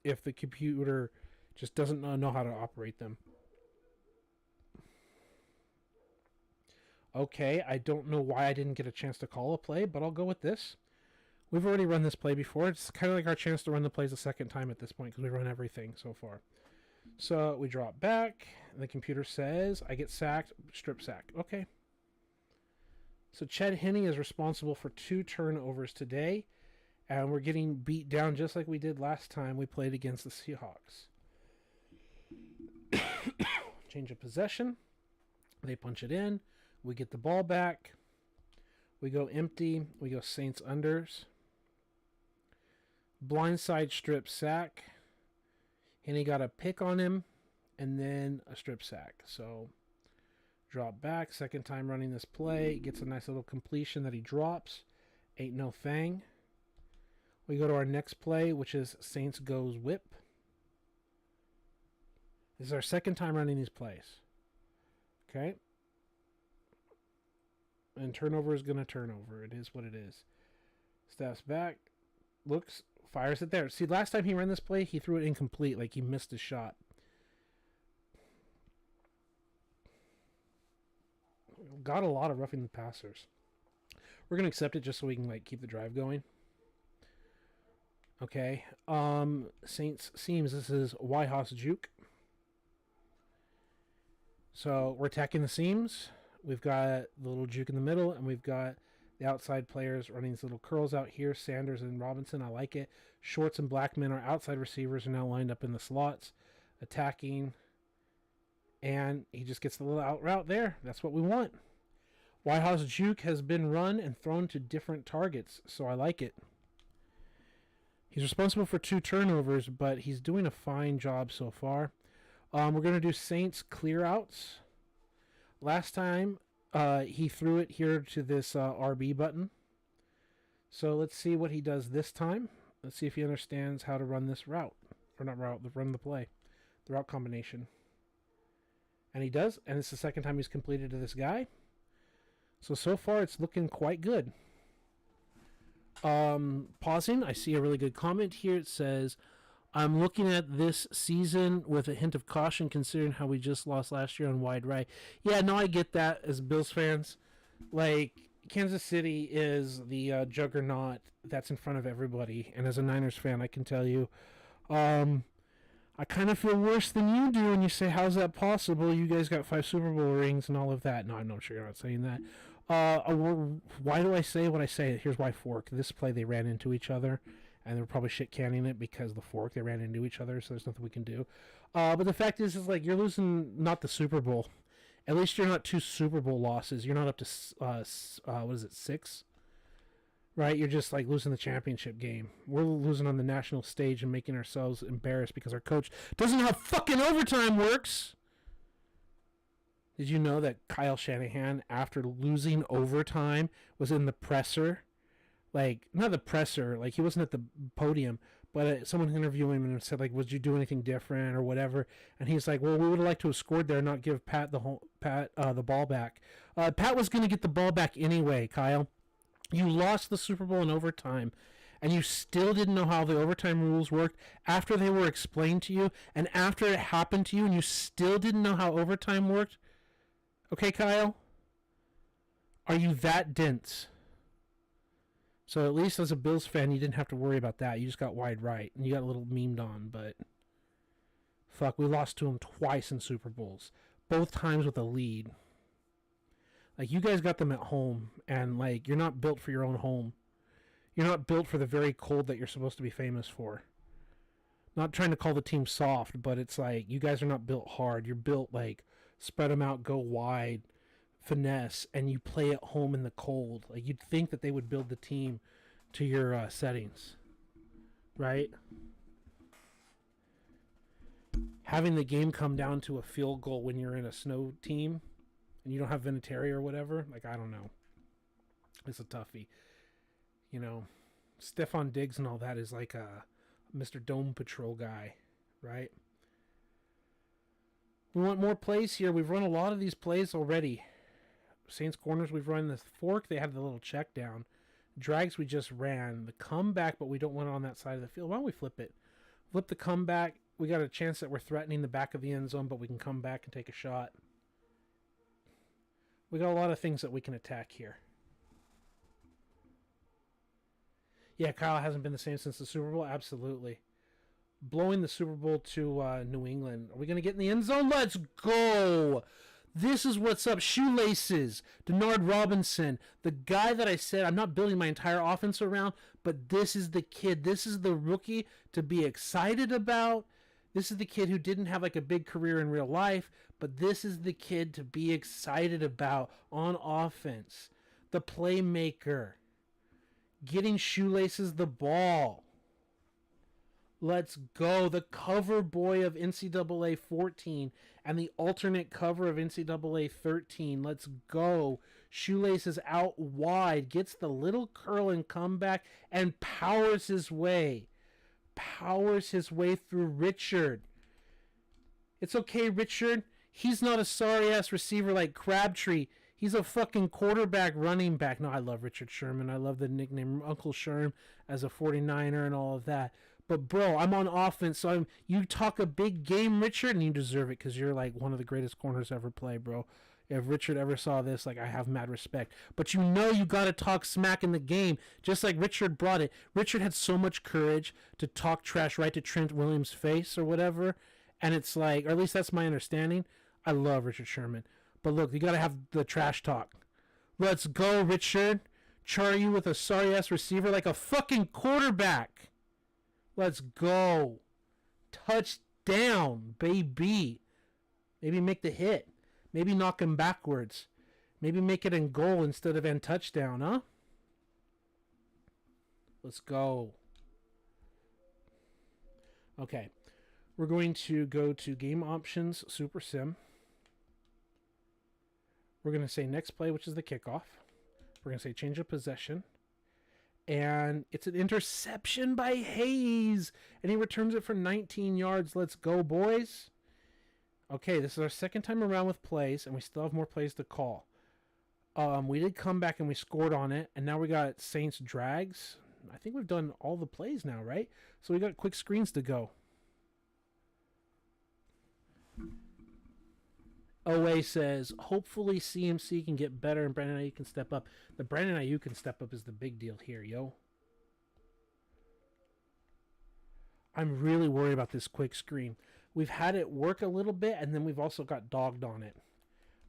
if the computer just doesn't know how to operate them. Okay, I don't know why I didn't get a chance to call a play, but I'll go with this. We've already run this play before. It's kind of like our chance to run the plays a second time at this point because we run everything so far. So we drop back, and the computer says, I get sacked, strip sack. Okay. So Ched Henne is responsible for 2 turnovers today, and we're getting beat down just like we did last time we played against the Seahawks. Change of possession. They punch it in. We get the ball back. We go empty. We go Saints unders. Blindside strip sack. Henne got a pick on him, and then a strip sack. So drop back, second time running this play. Gets a nice little completion that he drops. Ain't no thing. We go to our next play, which is Saints goes whip. This is our second time running these plays. Okay. And turnover is going to turnover. It is what it is. Steps back. Looks. Fires it there. See, last time he ran this play, he threw it incomplete. Like he missed a shot. Got a lot of roughing the passers. We're going to accept it just so we can keep the drive going. Okay. Saints seams. This is Whitehouse juke. So we're attacking the seams. We've got the little juke in the middle, and we've got the outside players running these little curls out here. Sanders and Robinson, I like it. Shorts and Blackman, our outside receivers, are now lined up in the slots, attacking. And he just gets the little out route there. That's what we want. Whitehouse juke has been run and thrown to different targets, so I like it. He's responsible for 2 turnovers, but he's doing a fine job so far. We're going to do Saints clear outs. Last time, he threw it here to this RB button. So let's see what he does this time. Let's see if he understands how to run this route. Or not route, run the play. The route combination. And he does, and it's the second time he's completed to this guy. So far it's looking quite good. Pausing, I see a really good comment here. It says, I'm looking at this season with a hint of caution considering how we just lost last year on wide right. Yeah, no, I get that as Bills fans. Kansas City is the juggernaut that's in front of everybody. And as a Niners fan, I can tell you, I kind of feel worse than you do when you say, how's that possible? You guys got 5 Super Bowl rings and all of that. No, I'm not sure you're not saying that. Why do I say what I say? Here's why fork. This play, they ran into each other, and they were probably shit canning it because the fork, they ran into each other, so there's nothing we can do. But the fact is like, you're losing not the Super Bowl. At least you're not 2 Super Bowl losses. You're not up to, what is it, 6? Right? You're just like losing the championship game. We're losing on the national stage and making ourselves embarrassed because our coach doesn't know how fucking overtime works. Did you know that Kyle Shanahan, after losing overtime, was in the presser? Like, not the presser, like he wasn't at the podium, but someone interviewed him and said, like, would you do anything different or whatever? And he's like, well, we would have liked to have scored there and not give Pat the ball back. Pat was going to get the ball back anyway, Kyle. You lost the Super Bowl in overtime, and you still didn't know how the overtime rules worked after they were explained to you, and after it happened to you, and you still didn't know how overtime worked? Okay, Kyle? Are you that dense? So at least as a Bills fan, you didn't have to worry about that. You just got wide right, and you got a little memed on, but fuck, we lost to them twice in Super Bowls. Both times with a lead. Like, you guys got them at home, and, like, you're not built for your own home. You're not built for the very cold that you're supposed to be famous for. Not trying to call the team soft, but it's like, you guys are not built hard. You're built, like, spread them out, go wide, finesse, and you play at home in the cold. Like, you'd think that they would build the team to your settings. Right? Having the game come down to a field goal when you're in a snow team and you don't have Vinatieri or whatever, like, I don't know. It's a toughie. You know, Stephon Diggs and all that is like a Mr. Dome Patrol guy, right? We want more plays here. We've run a lot of these plays already. Saints corners, we've run the fork. They had the little check down. Drags, we just ran. The comeback, but we don't want it on that side of the field. Why don't we flip it? Flip the comeback. We got a chance that we're threatening the back of the end zone, but we can come back and take a shot. We got a lot of things that we can attack here. Yeah, Kyle hasn't been the same since the Super Bowl. Absolutely. Blowing the Super Bowl to New England. Are we going to get in the end zone? Let's go. This is what's up. Shoelaces. Denard Robinson. The guy that I said I'm not building my entire offense around, but this is the kid. This is the rookie to be excited about. This is the kid who didn't have like a big career in real life, but this is the kid to be excited about on offense. The playmaker. Getting Shoelaces the ball. Let's go. The cover boy of NCAA 14 and the alternate cover of NCAA 13. Let's go. Shoelaces out wide. Gets the little curl and comeback and powers his way. Powers his way through Richard. It's okay, Richard. He's not a sorry-ass receiver like Crabtree. He's a fucking quarterback, running back. No, I love Richard Sherman. I love the nickname Uncle Sherm as a 49er and all of that. But, bro, I'm on offense, so you talk a big game, Richard, and you deserve it because you're, like, one of the greatest corners ever play, bro. If Richard ever saw this, like, I have mad respect. But you know you got to talk smack in the game, just like Richard brought it. Richard had so much courage to talk trash right to Trent Williams' face or whatever, and it's like, or at least that's my understanding. I love Richard Sherman. But look, you got to have the trash talk. Let's go, Richard. Char you with a sorry-ass receiver like a fucking quarterback. Let's go. Touchdown, baby. Maybe make the hit. Maybe knock him backwards. Maybe make it in goal instead of in touchdown, huh? Let's go. Okay. We're going to go to game options, Super Sim. We're going to say next play, which is the kickoff. We're going to say change of possession. And it's an interception by Hayes. And he returns it for 19 yards. Let's go, boys. Okay, this is our second time around with plays, and we still have more plays to call. We did come back and we scored on it, and now we got Saints drags. I think we've done all the plays now, right? So we got quick screens to go. OA says, hopefully CMC can get better and Brandon Ayuk can step up. The Brandon Ayuk can step up is the big deal here, yo. I'm really worried about this quick screen. We've had it work a little bit, and then we've also got dogged on it,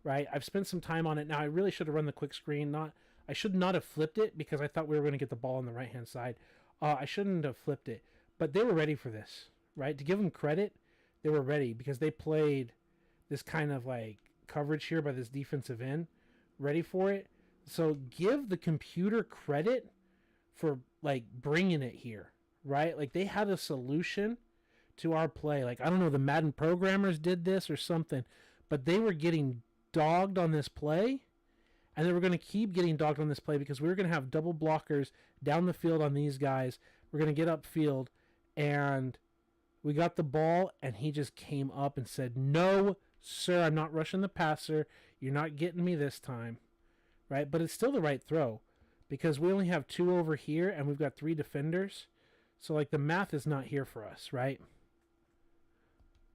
right? I've spent some time on it. Now, I really should have run the quick screen. I should not have flipped it because I thought we were going to get the ball on the right-hand side. I shouldn't have flipped it, but they were ready for this, right? To give them credit, they were ready because they played this kind of like coverage here by this defensive end, ready for it. So give the computer credit for like bringing it here, right? Like they had a solution to our play. Like, I don't know, the Madden programmers did this or something, but they were getting dogged on this play, and they were going to keep getting dogged on this play because we were going to have double blockers down the field on these guys. We're going to get upfield, and we got the ball, and he just came up and said, no, sir, I'm not rushing the passer. You're not getting me this time, right? But it's still the right throw because we only have 2 over here, and we've got 3 defenders. So, like, the math is not here for us, right?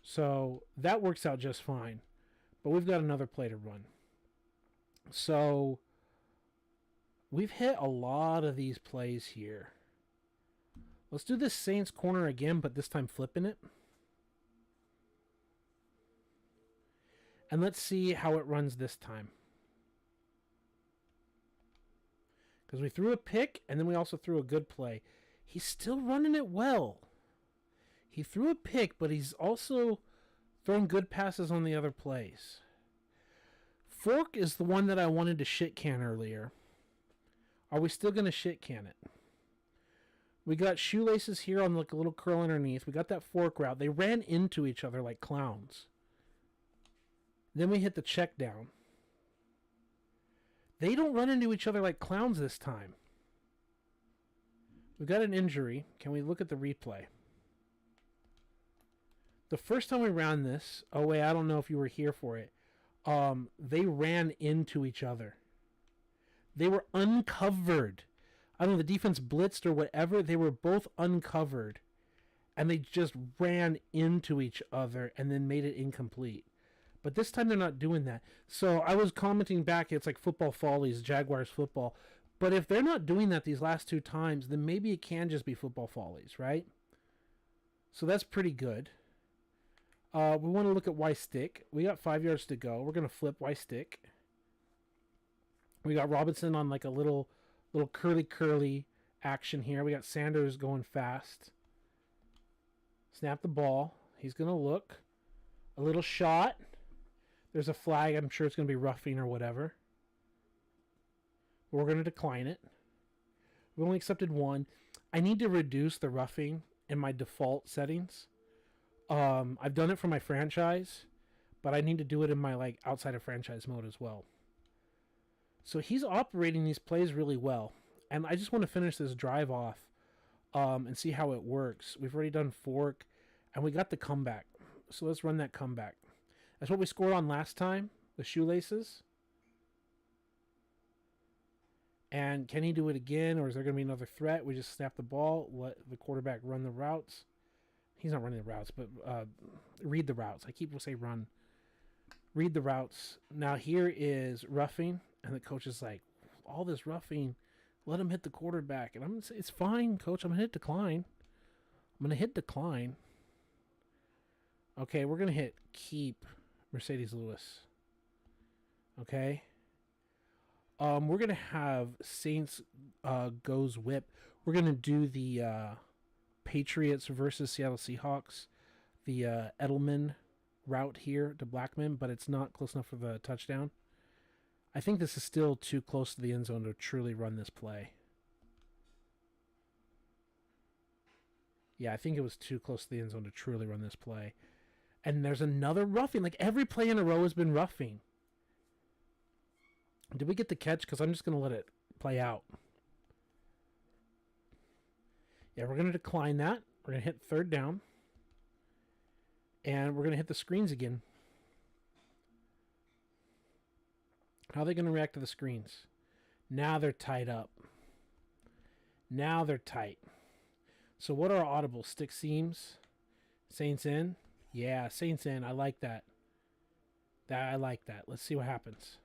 So that works out just fine. But we've got another play to run. So we've hit a lot of these plays here. Let's do this Saints corner again, but this time flipping it. And let's see how it runs this time. Because we threw a pick, and then we also threw a good play. He's still running it well. He threw a pick, but he's also throwing good passes on the other plays. Fork is the one that I wanted to shit can earlier. Are we still going to shit can it? We got shoelaces here on like a little curl underneath. We got that fork route. They ran into each other like clowns. Then we hit the check down. They don't run into each other like clowns this time. We got an injury. Can we look at the replay? The first time we ran this, oh wait, I don't know if you were here for it. They ran into each other. They were uncovered. I don't know, the defense blitzed or whatever. They were both uncovered. And they just ran into each other and then made it incomplete. But this time they're not doing that. So I was commenting back, it's like football follies, Jaguars football. But if they're not doing that these last 2 times, then maybe it can just be football follies, right? So that's pretty good. We want to look at Y stick. We got 5 yards to go. We're going to flip Y stick. We got Robinson on like a little curly action here. We got Sanders going fast. Snap the ball. He's going to look. A little shot. There's a flag. I'm sure it's going to be roughing or whatever. We're going to decline it. We only accepted 1. I need to reduce the roughing in my default settings. I've done it for my franchise, but I need to do it in my like outside of franchise mode as well. So he's operating these plays really well, and I just want to finish this drive off and see how it works. We've already done fork, and we got the comeback. So let's run that comeback. That's what we scored on last time, the shoelaces. And can he do it again, or is there going to be another threat? We just snap the ball, let the quarterback run the routes. He's not running the routes, but read the routes. I keep saying run. Read the routes. Now here is roughing, and the coach is like, all this roughing, let him hit the quarterback. And I'm going to say, it's fine, coach. I'm going to hit decline. I'm going to hit decline. Okay, we're going to hit keep Mercedes Lewis. Okay. We're going to have Saints goes whip. We're going to do the Patriots versus Seattle Seahawks, the Edelman route here to Blackman, but it's not close enough for the touchdown. I think this is still too close to the end zone to truly run this play. Yeah, I think it was too close to the end zone to truly run this play. And there's another roughing. Like every play in a row has been roughing. Did we get the catch? Because I'm just going to let it play out. Yeah, we're going to decline that. We're going to hit 3rd down. And we're going to hit the screens again. How are they going to react to the screens? Now they're tied up. Now they're tight. So what are our audibles? Stick seams? Saints in? Yeah, Saints in. I like that. I like that. Let's see what happens.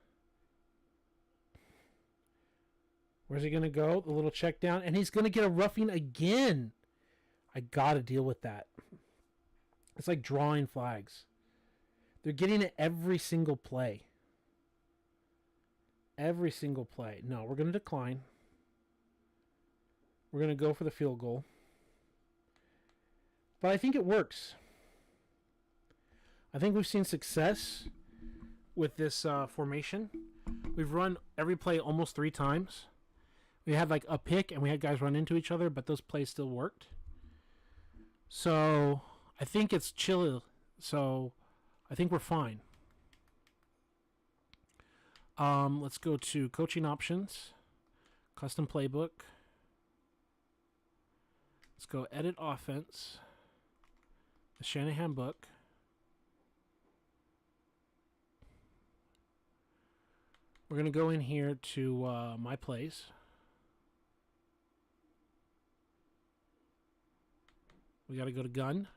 Where's he going to go? The little check down. And he's going to get a roughing again. I got to deal with that. It's like drawing flags. They're getting it every single play. Every single play. No, we're going to decline. We're going to go for the field goal. But I think it works. I think we've seen success with this formation. We've run every play almost 3 times. We had like a pick and we had guys run into each other, but those plays still worked. So I think it's chill. So I think we're fine. Let's go to coaching options, custom playbook. Let's go edit offense, the Shanahan book. We're going to go in here to my plays. We got to go to gun.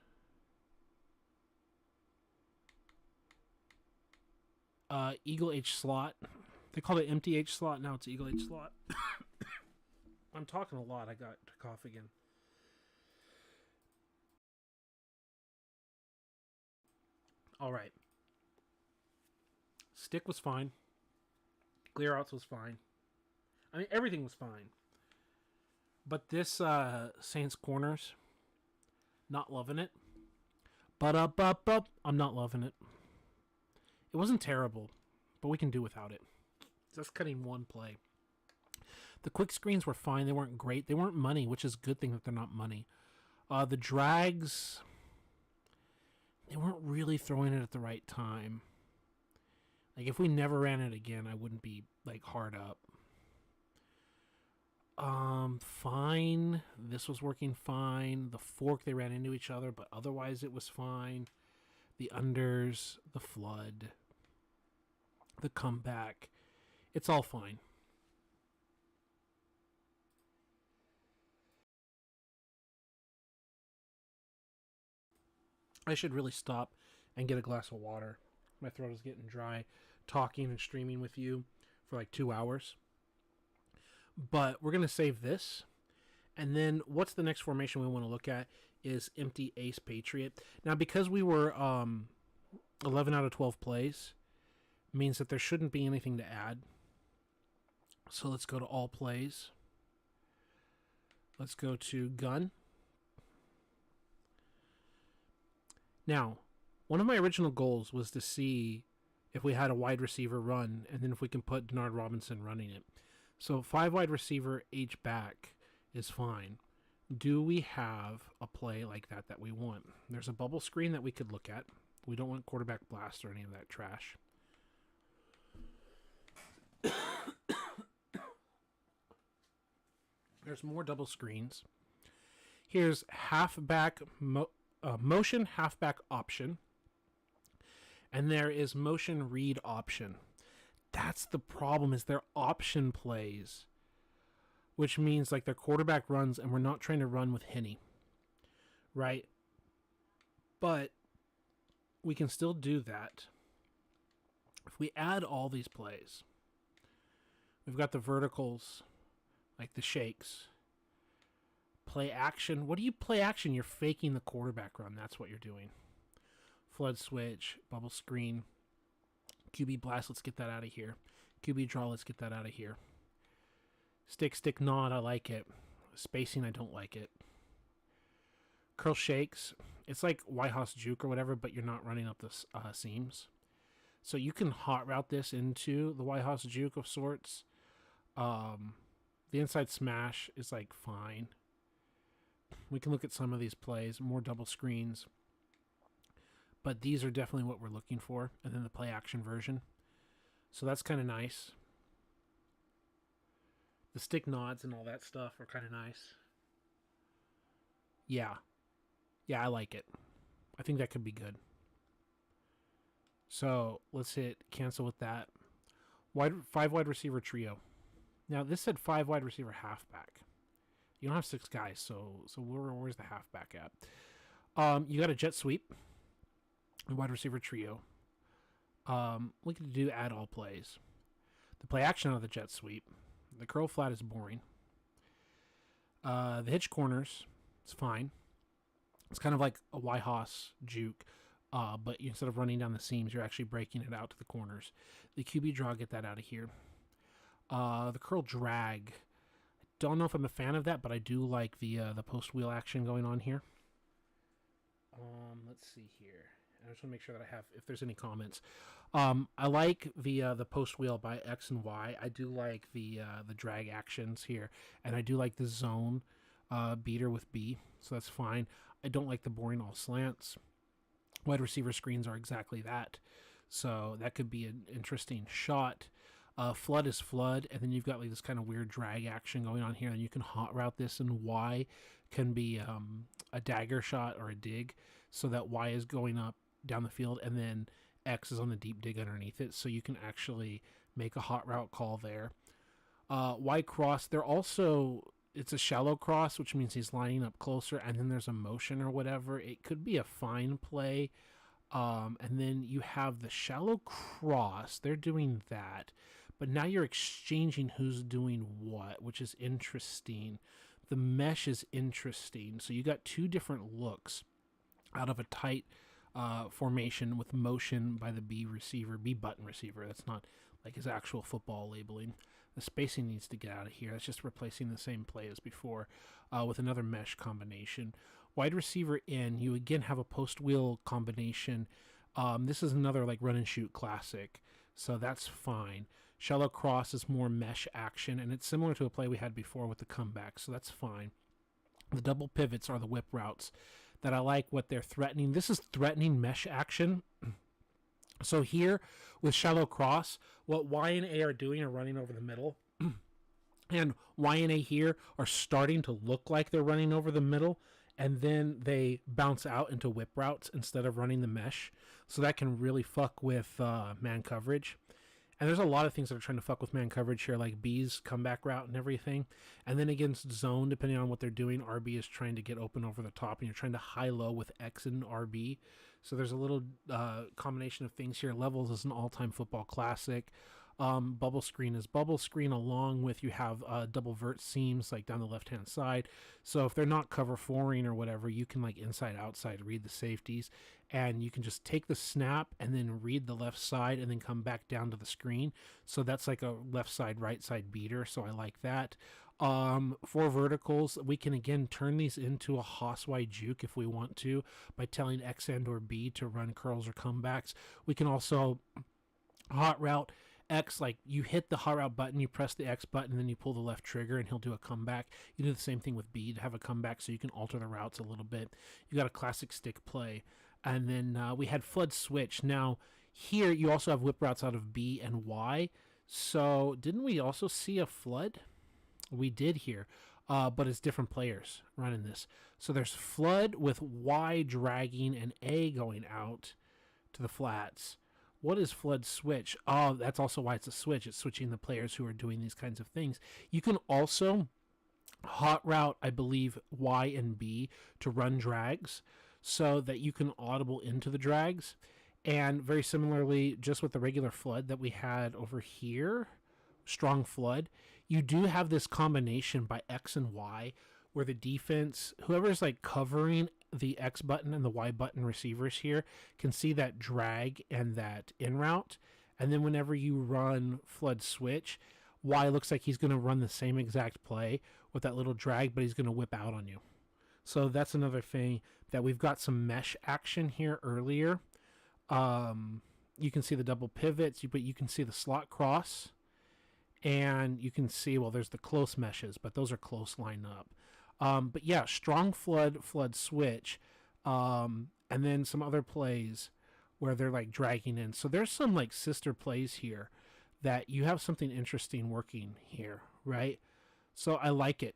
Eagle H slot. They called it empty H slot. Now it's Eagle H slot. I'm talking a lot. I got to cough again. All right. Stick was fine. Clear outs was fine. I mean, everything was fine. But this Saints corners, not loving it. But I'm not loving it. It wasn't terrible, but we can do without it. Just cutting one play. The quick screens were fine. They weren't great. They weren't money, which is a good thing that they're not money. The drags, they weren't really throwing it at the right time. Like, if we never ran it again, I wouldn't be, like, hard up. Fine. This was working fine. The fork, they ran into each other, but otherwise it was fine. The unders, the flood, the comeback. It's all fine. I should really stop and get a glass of water. My throat is getting dry talking and streaming with you for like 2 hours. But we're going to save this. And then what's the next formation we want to look at is empty ace patriot. Now, because we were 11 out of 12 plays, means that there shouldn't be anything to add. So let's go to all plays. Let's go to gun. Now, one of my original goals was to see if we had a wide receiver run, and then if we can put Denard Robinson running it. So 5 wide receiver, H back is fine. Do we have a play like that that we want? There's a bubble screen that we could look at. We don't want quarterback blast or any of that trash. There's more double screens. Here's halfback motion halfback option. And there is motion read option. That's the problem, is they're option plays, which means like their quarterback runs, and we're not trying to run with Henne, right? But we can still do that. If we add all these plays, we've got the verticals, like the shakes, play action. What do you play action? You're faking the quarterback run. That's what you're doing. Flood switch, bubble screen, QB blast, let's get that out of here. QB draw, let's get that out of here. Stick nod, I like it. Spacing, I don't like it. Curl shakes, it's like White House juke or whatever, but you're not running up the seams. So you can hot route this into the White House juke of sorts. The inside smash is like fine. We can look at some of these plays, more double screens. But these are definitely what we're looking for. And then the play action version. So that's kind of nice. The stick nods and all that stuff are kind of nice. Yeah. Yeah, I like it. I think that could be good. So let's hit cancel with that. 5 wide receiver trio. Now this said 5 wide receiver halfback. You don't have 6 guys, so where's the halfback at? You got a jet sweep. Wide receiver trio. We could do add all plays. The play action out of the jet sweep. The curl flat is boring. The hitch corners, it's fine. It's kind of like a Y-Hoss juke, but instead of running down the seams, you're actually breaking it out to the corners. The QB draw, get that out of here. The curl drag. I don't know if I'm a fan of that, but I do like the post wheel action going on here. Let's see here. I just want to make sure that I have, if there's any comments. I like the post wheel by X and Y. I do like the drag actions here, and I do like the zone beater with B, so that's fine. I don't like the boring all slants. Wide receiver screens are exactly that, so that could be an interesting shot. Flood is flood, and then you've got like this kind of weird drag action going on here, and you can hot route this, and Y can be a dagger shot or a dig, so that Y is going up down the field, and then X is on the deep dig underneath it, so you can actually make a hot route call there. Y cross, they're also, it's a shallow cross, which means he's lining up closer, and then there's a motion or whatever. It could be a fine play. And then you have the shallow cross. They're doing that. But now you're exchanging who's doing what, which is interesting. The mesh is interesting. So you got two different looks out of a tight formation with motion by the B button receiver. That's not like his actual football labeling. The spacing needs to get out of here. That's just replacing the same play as before with another mesh combination. Wide receiver in, you again have a post wheel combination. This is another like run and shoot classic, so that's fine. Shallow cross is more mesh action, and it's similar to a play we had before with the comeback, so that's fine. The double pivots are the whip routes that I like what they're threatening. This is threatening mesh action. So here with shallow cross, what Y and A are doing are running over the middle. And Y and A here are starting to look like they're running over the middle, and then they bounce out into whip routes instead of running the mesh. So that can really fuck with man coverage. And there's a lot of things that are trying to fuck with man coverage here, like B's comeback route and everything. And then against zone, depending on what they're doing, RB is trying to get open over the top, and you're trying to high-low with X and RB. So there's a little combination of things here. Levels is an all-time football classic. Bubble screen is bubble screen, along with you have double vert seams like down the left-hand side. So if they're not cover fouring or whatever, you can like inside outside read the safeties, and you can just take the snap and then read the left side and then come back down to the screen. So that's like a left side right side beater, so I like that. For verticals, we can again turn these into a Hoss-Y juke if we want to by telling X and or B to run curls or comebacks. We can also hot route X, like you hit the hot route button, you press the X button, and then you pull the left trigger and he'll do a comeback. You do the same thing with B to have a comeback, so you can alter the routes a little bit. You got a classic stick play. And then we had flood switch. Now here you also have whip routes out of B and Y. So didn't we also see a flood? We did here, but it's different players running this. So there's flood with Y dragging and A going out to the flats. What is flood switch? Oh, that's also why it's a switch. It's switching the players who are doing these kinds of things. You can also hot route, I believe, Y and B to run drags so that you can audible into the drags. And very similarly, just with the regular flood that we had over here, strong flood, you do have this combination by X and Y where the defense, whoever's like covering the X button and the Y button receivers here, can see that drag and that in route. And then whenever you run flood switch, Y looks like he's going to run the same exact play with that little drag, but he's going to whip out on you. So that's another thing that we've got some mesh action here earlier. You can see the double pivots, but you can see the slot cross. And you can see, well, there's the close meshes, but those are close line up. But yeah, strong flood switch, and then some other plays where they're like dragging in. So there's some like sister plays here that you have something interesting working here, right? So I like it.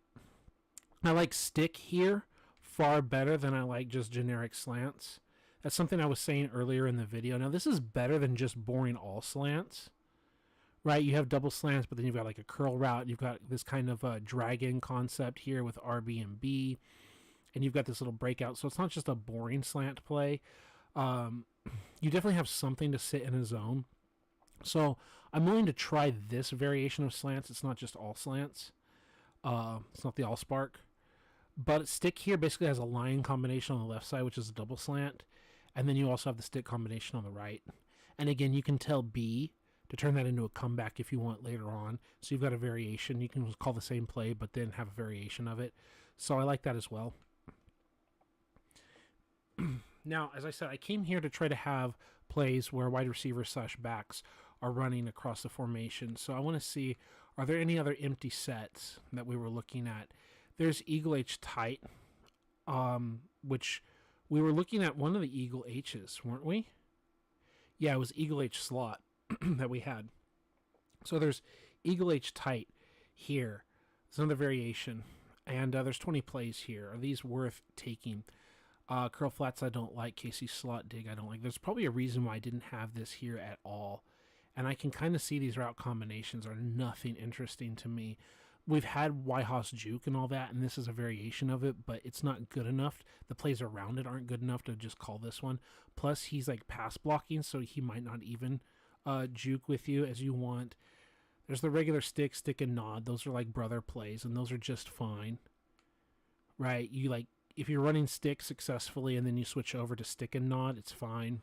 I like stick here far better than I like just generic slants. That's something I was saying earlier in the video. Now this is better than just boring all slants. Right, you have double slants, but then you've got like a curl route. You've got this kind of drag-in concept here with RB and B, and you've got this little breakout. So it's not just a boring slant play. you definitely have something to sit in a zone. So I'm willing to try this variation of slants. It's not just all slants. It's not the all spark. But stick here basically has a line combination on the left side, which is a double slant. And then you also have the stick combination on the right. And again, you can tell B to turn that into a comeback if you want later on. So you've got a variation. You can call the same play, but then have a variation of it. So I like that as well. Now, as I said, I came here to try to have plays where wide receivers / backs are running across the formation. So I want to see, are there any other empty sets that we were looking at? There's Eagle H tight, which we were looking at one of the Eagle H's, weren't we? Yeah, it was Eagle H slot that we had. So there's Eagle H tight here. There's another variation. And there's 20 plays here. Are these worth taking? Curl flats I don't like. KC slot dig I don't like. There's probably a reason why I didn't have this here at all. And I can kind of see these route combinations are nothing interesting to me. We've had Y-Hoss juke and all that, and this is a variation of it, but it's not good enough. The plays around it aren't good enough to just call this one. Plus, he's like pass blocking, so he might not even juke with you as you want. There's the regular stick, stick, and nod. Those are like brother plays, and those are just fine. Right? You like, if you're running stick successfully and then you switch over to stick and nod, it's fine.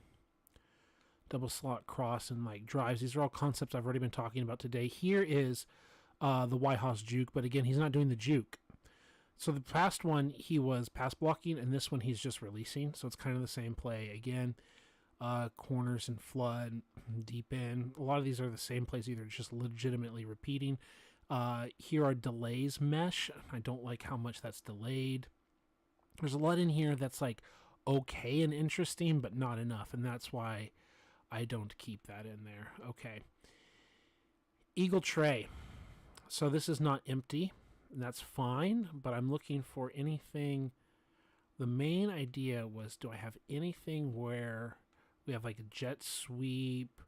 Double slot cross and like drives. These are all concepts I've already been talking about today. Here is the Y-Hoss juke, but again, he's not doing the juke. So the past one, he was pass blocking, and this one he's just releasing. So it's kind of the same play. Again, corners and flood, deep in. A lot of these are the same plays, either just legitimately repeating. Here are delays mesh. I don't like how much that's delayed. There's a lot in here that's like okay and interesting, but not enough, and that's why I don't keep that in there. Okay. Eagle tray. So this is not empty, and that's fine, but I'm looking for anything. The main idea was, do I have anything where we have like a jet sweep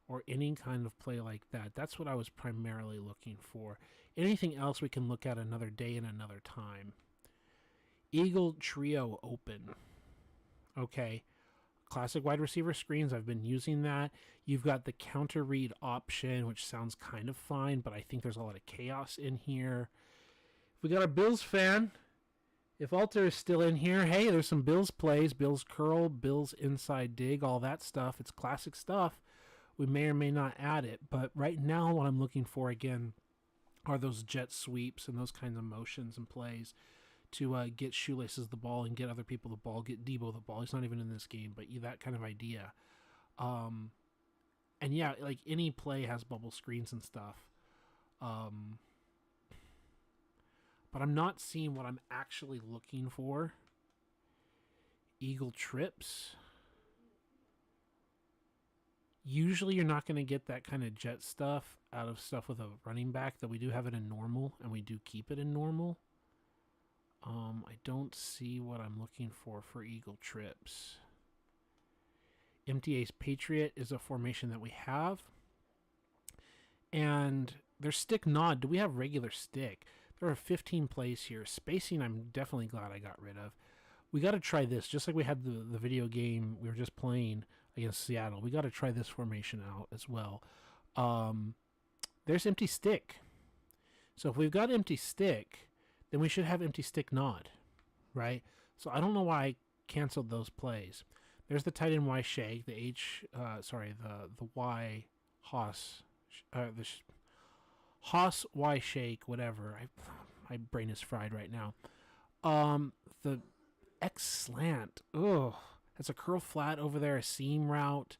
or any kind of play like that? That's what I was primarily looking for. Anything else we can look at another day and another time. Eagle trio open. Okay. Classic wide receiver screens. I've been using that. You've got the counter read option, which sounds kind of fine, but I think there's a lot of chaos in here. We got a Bills fan. If Alter is still in here, hey, there's some Bills plays. Bills curl, Bills inside dig, all that stuff. It's classic stuff. We may or may not add it, but right now what I'm looking for, again, are those jet sweeps and those kinds of motions and plays to get Shoelaces the ball and get other people the ball, get Debo the ball. He's not even in this game, but that kind of idea. And yeah, like any play has bubble screens and stuff. But I'm not seeing what I'm actually looking for. Eagle trips. Usually you're not going to get that kind of jet stuff out of stuff with a running back, though we do have it in normal, and we do keep it in normal. I don't see what I'm looking for Eagle trips. Empty Ace Patriot is a formation that we have. And there's stick nod. Do we have regular stick? There are 15 plays here. Spacing, I'm definitely glad I got rid of. We got to try this. Just like we had the video game we were just playing against Seattle. We got to try this formation out as well. There's empty stick. So if we've got empty stick, then we should have empty stick nod, right? So I don't know why I canceled those plays. There's the tight end Y shake, the Y Hoss, the Hoss Y shake, whatever. My brain is fried right now. The X slant. Ugh, that's a curl flat over there, a seam route.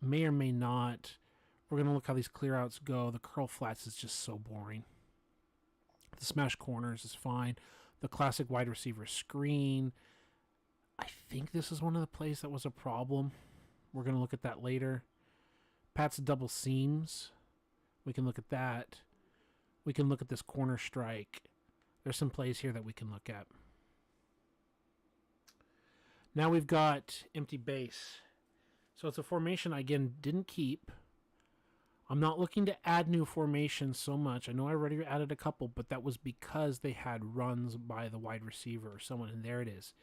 May or may not. We're gonna look how these clear outs go. The curl flats is just so boring. The smash corners is fine. The classic wide receiver screen. I think this is one of the plays that was a problem. We're going to look at that later. Pat's double seams. We can look at that. We can look at this corner strike. There's some plays here that we can look at. Now we've got empty base. So it's a formation I, again, didn't keep. I'm not looking to add new formations so much. I know I already added a couple, but that was because they had runs by the wide receiver or someone, and there it is.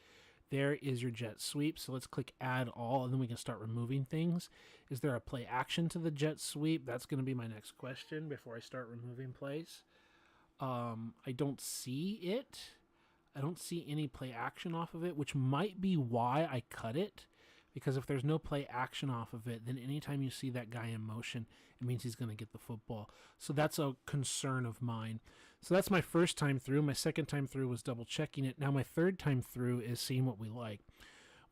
There is your jet sweep. So let's click add all, and then we can start removing things. Is there a play action to the jet sweep? That's going to be my next question before I start removing plays. I don't see it. I don't see any play action off of it, which might be why I cut it. Because if there's no play action off of it, then anytime you see that guy in motion, it means he's going to get the football. So that's a concern of mine. So that's my first time through. My second time through was double checking it. Now my third time through is seeing what we like.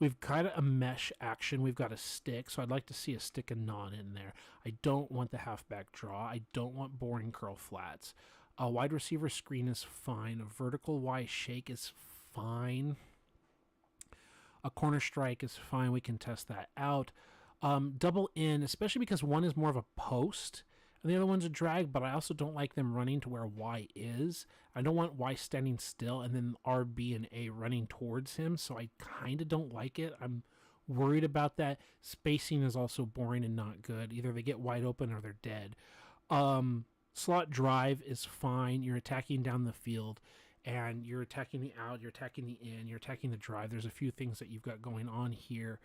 We've got a mesh action. We've got a stick. So I'd like to see a stick and nod in there. I don't want the halfback draw. I don't want boring curl flats. A wide receiver screen is fine. A vertical Y shake is fine. A corner strike is fine. We can test that out. Double in, especially because one is more of a post and the other one's a drag, but I also don't like them running to where Y is. I don't want Y standing still and then RB and A running towards him, so I kind of don't like it. I'm worried about that. Spacing is also boring and not good. Either they get wide open or they're dead. Slot drive is fine. You're attacking down the field, and you're attacking the out, you're attacking the in, you're attacking the drive. There's a few things that you've got going on here.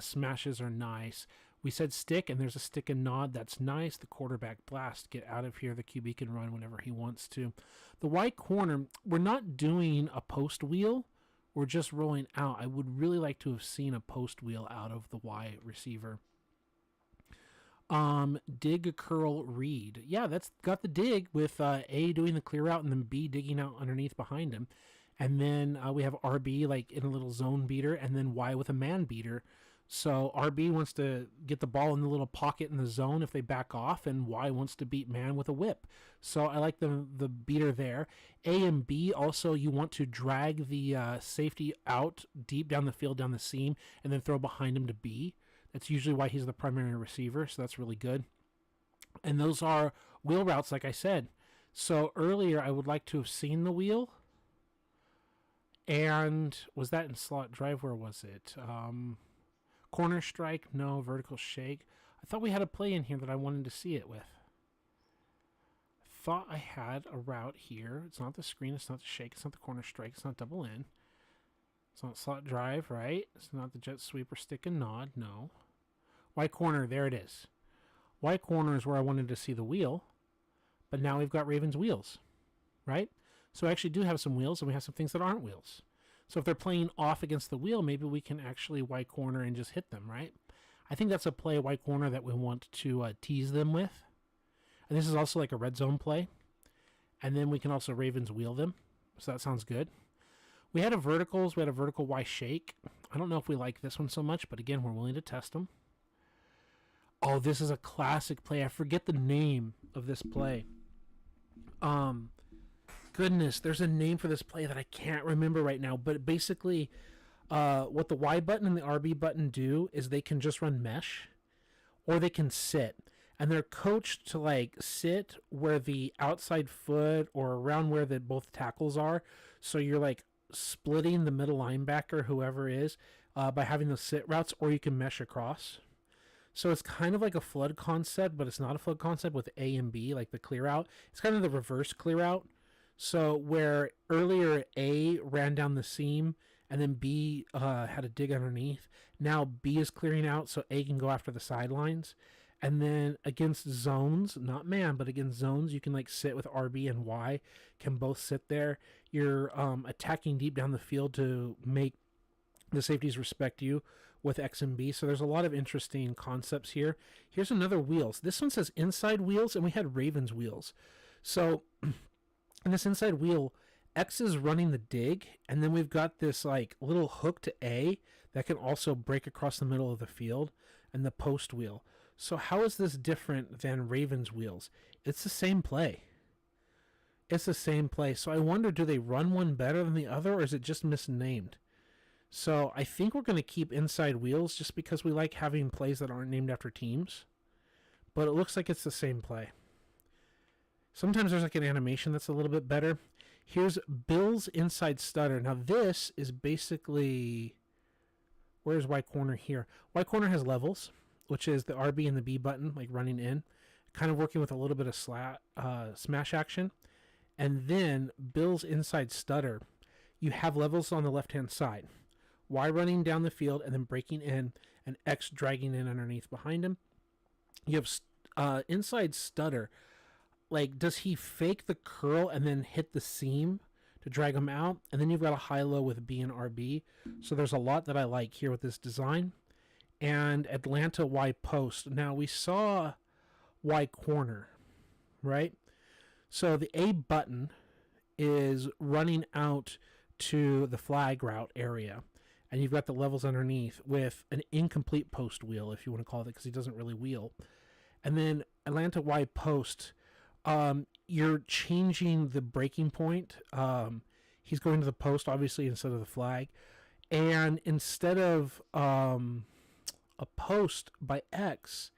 Smashes are nice. We said stick, and there's a stick and nod. That's nice. The quarterback blast. Get out of here. The QB can run whenever he wants to. The Y corner, we're not doing a post wheel. We're just rolling out. I would really like to have seen a post wheel out of the Y receiver. Dig, curl, read. Yeah, that's got the dig with A doing the clear out and then B digging out underneath behind him. And then we have RB like in a little zone beater, and then Y with a man beater. So RB wants to get the ball in the little pocket in the zone if they back off, and Y wants to beat man with a whip. So I like the beater there. A and B also, you want to drag the safety out deep down the field, down the seam, and then throw behind him to B. That's usually why he's the primary receiver, so that's really good. And those are wheel routes, like I said. So earlier, I would like to have seen the wheel. And was that in slot drive? Where was it? Corner strike? No. Vertical shake? I thought we had a play in here that I wanted to see it with. I thought I had a route here. It's not the screen. It's not the shake. It's not the corner strike. It's not double in. It's not slot drive, right? It's not the jet sweep or stick and nod. No. Y corner, there it is. Y corner is where I wanted to see the wheel, but now we've got Ravens wheels, right? So I actually do have some wheels, and we have some things that aren't wheels. So if they're playing off against the wheel, maybe we can actually Y corner and just hit them, right? I think that's a play Y corner that we want to tease them with. And this is also like a red zone play. And then we can also Ravens wheel them. So that sounds good. We had a verticals. We had a vertical Y shake. I don't know if we like this one so much, but again, we're willing to test them. Oh, this is a classic play. I forget the name of this play. Goodness, there's a name for this play that I can't remember right now. But basically, what the Y button and the RB button do is they can just run mesh, or they can sit. And they're coached to like sit where the outside foot or around where the both tackles are. So you're like splitting the middle linebacker, whoever is, by having those sit routes, or you can mesh across. So it's kind of like a flood concept, but it's not a flood concept with A and B, like the clear out. It's kind of the reverse clear out. So where earlier A ran down the seam and then B had a dig underneath, now B is clearing out so A can go after the sidelines. And then against zones, not man, but against zones, you can like sit with RB and Y, can both sit there. You're attacking deep down the field to make the safeties respect you with X and B. So there's a lot of interesting concepts here. Here's another wheels. This one says inside wheels, and we had Ravens wheels. So in this inside wheel, X is running the dig, and then we've got this like little hook to A that can also break across the middle of the field, and the post wheel. So how is this different than Ravens wheels? It's the same play. It's the same play. So I wonder, do they run one better than the other, or is it just misnamed? So I think we're going to keep inside wheels just because we like having plays that aren't named after teams. But it looks like it's the same play. Sometimes there's like an animation that's a little bit better. Here's Bill's inside stutter. Now this is basically, where's Y corner here? Y corner has levels, which is the RB and the B button, like running in, kind of working with a little bit of smash action. And then Bill's inside stutter, you have levels on the left-hand side. Y running down the field and then breaking in, and X dragging in underneath behind him. You have inside stutter. Like, does he fake the curl and then hit the seam to drag him out? And then you've got a high-low with B and RB. So there's a lot that I like here with this design. And Atlanta Y post. Now, we saw Y corner, right? So the A button is running out to the flag route area. And you've got the levels underneath with an incomplete post wheel, if you want to call it, because he doesn't really wheel. And then Atlanta Y post, you're changing the breaking point. He's going to the post, obviously, instead of the flag. And instead of a post by X,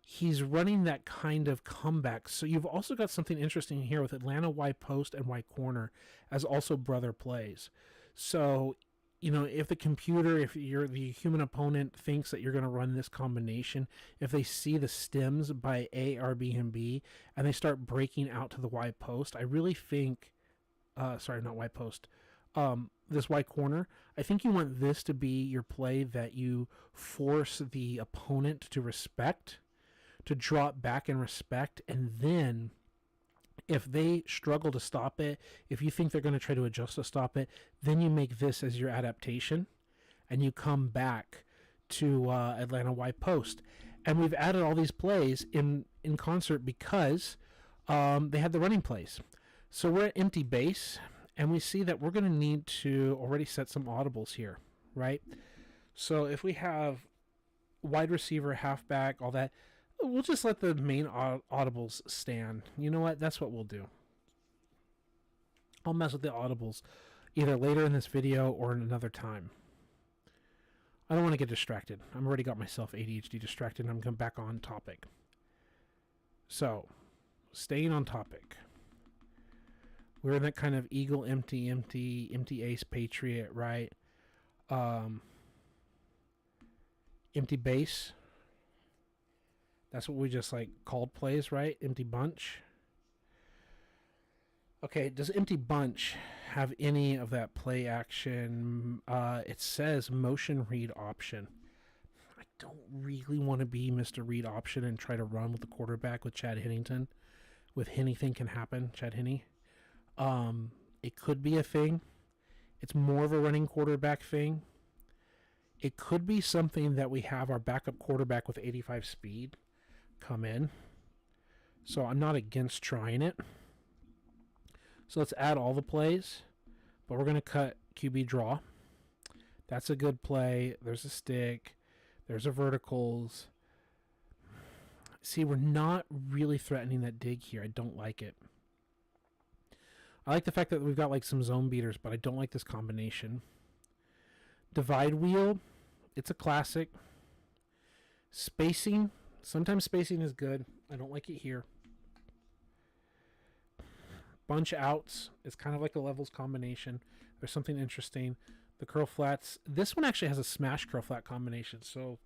he's running that kind of comeback. So you've also got something interesting here with Atlanta Y post and Y corner as also brother plays. So, you know, if the computer, if you're the human opponent thinks that you're going to run this combination, if they see the stems by A, R, B, and B, and they start breaking out to the Y post, I really think, sorry, not Y post, this Y corner, I think you want this to be your play that you force the opponent to respect, to drop back and respect, and then if they struggle to stop it, if you think they're going to try to adjust to stop it, then you make this as your adaptation, and you come back to Atlanta Y post. And we've added all these plays in concert because they had the running plays. So we're at empty base, and we see that we're going to need to already set some audibles here, right? So if we have wide receiver, halfback, all that, we'll just let the main audibles stand. You know what? That's what we'll do. I'll mess with the audibles either later in this video or in another time. I don't want to get distracted. I've already got myself ADHD distracted, and I'm going back on topic. So, staying on topic. We're in that kind of eagle, empty ace, patriot, right? Empty base. That's what we just like called plays, right? Empty bunch. Okay, does empty bunch have any of that play action? It says motion read option. I don't really want to be Mr. Read option and try to run with the quarterback with Chad Hennington. With anything can happen, Chad Henne. It could be a thing. It's more of a running quarterback thing. It could be something that we have our backup quarterback with 85 speed come in. So I'm not against trying it. So let's add all the plays. But we're going to cut QB draw. That's a good play. There's a stick. There's a verticals. See, we're not really threatening that dig here. I don't like it. I like the fact that we've got like some zone beaters, but I don't like this combination. Divide wheel. It's a classic. Spacing. Sometimes spacing is good. I don't like it here. Bunch outs. It's kind of like a levels combination. There's something interesting. The curl flats. This one actually has a smash curl flat combination, so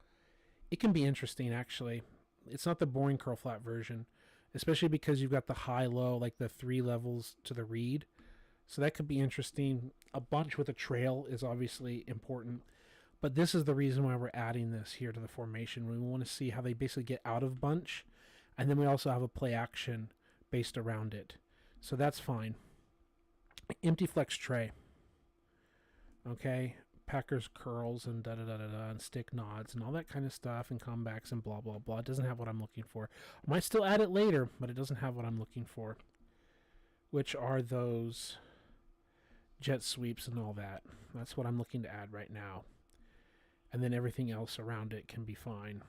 it can be interesting actually. It's not the boring curl flat version, especially because you've got the high low, like the 3 levels to the read. So that could be interesting. A bunch with a trail is obviously important. But this is the reason why we're adding this here to the formation. We want to see how they basically get out of bunch. And then we also have a play action based around it. So that's fine. Empty flex tray. Okay. Packers curls and da-da-da-da-da and stick nods and all that kind of stuff and comebacks and blah, blah, blah. It doesn't have what I'm looking for. I might still add it later, but it doesn't have what I'm looking for. Which are those jet sweeps and all that. That's what I'm looking to add right now. And then everything else around it can be fine.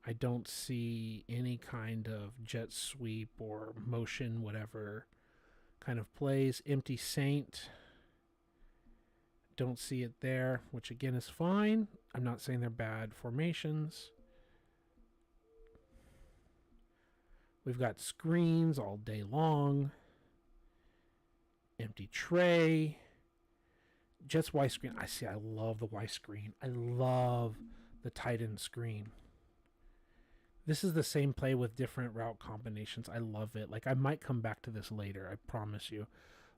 I don't see any kind of jet sweep or motion, whatever kind of plays. Empty Saint. Don't see it there, which again is fine. I'm not saying they're bad formations. We've got screens all day long. Empty tray. Jets Y screen. I love the Y screen. I love the tight end screen. This is the same play with different route combinations. I love it. Like, I might come back to this later, I promise you.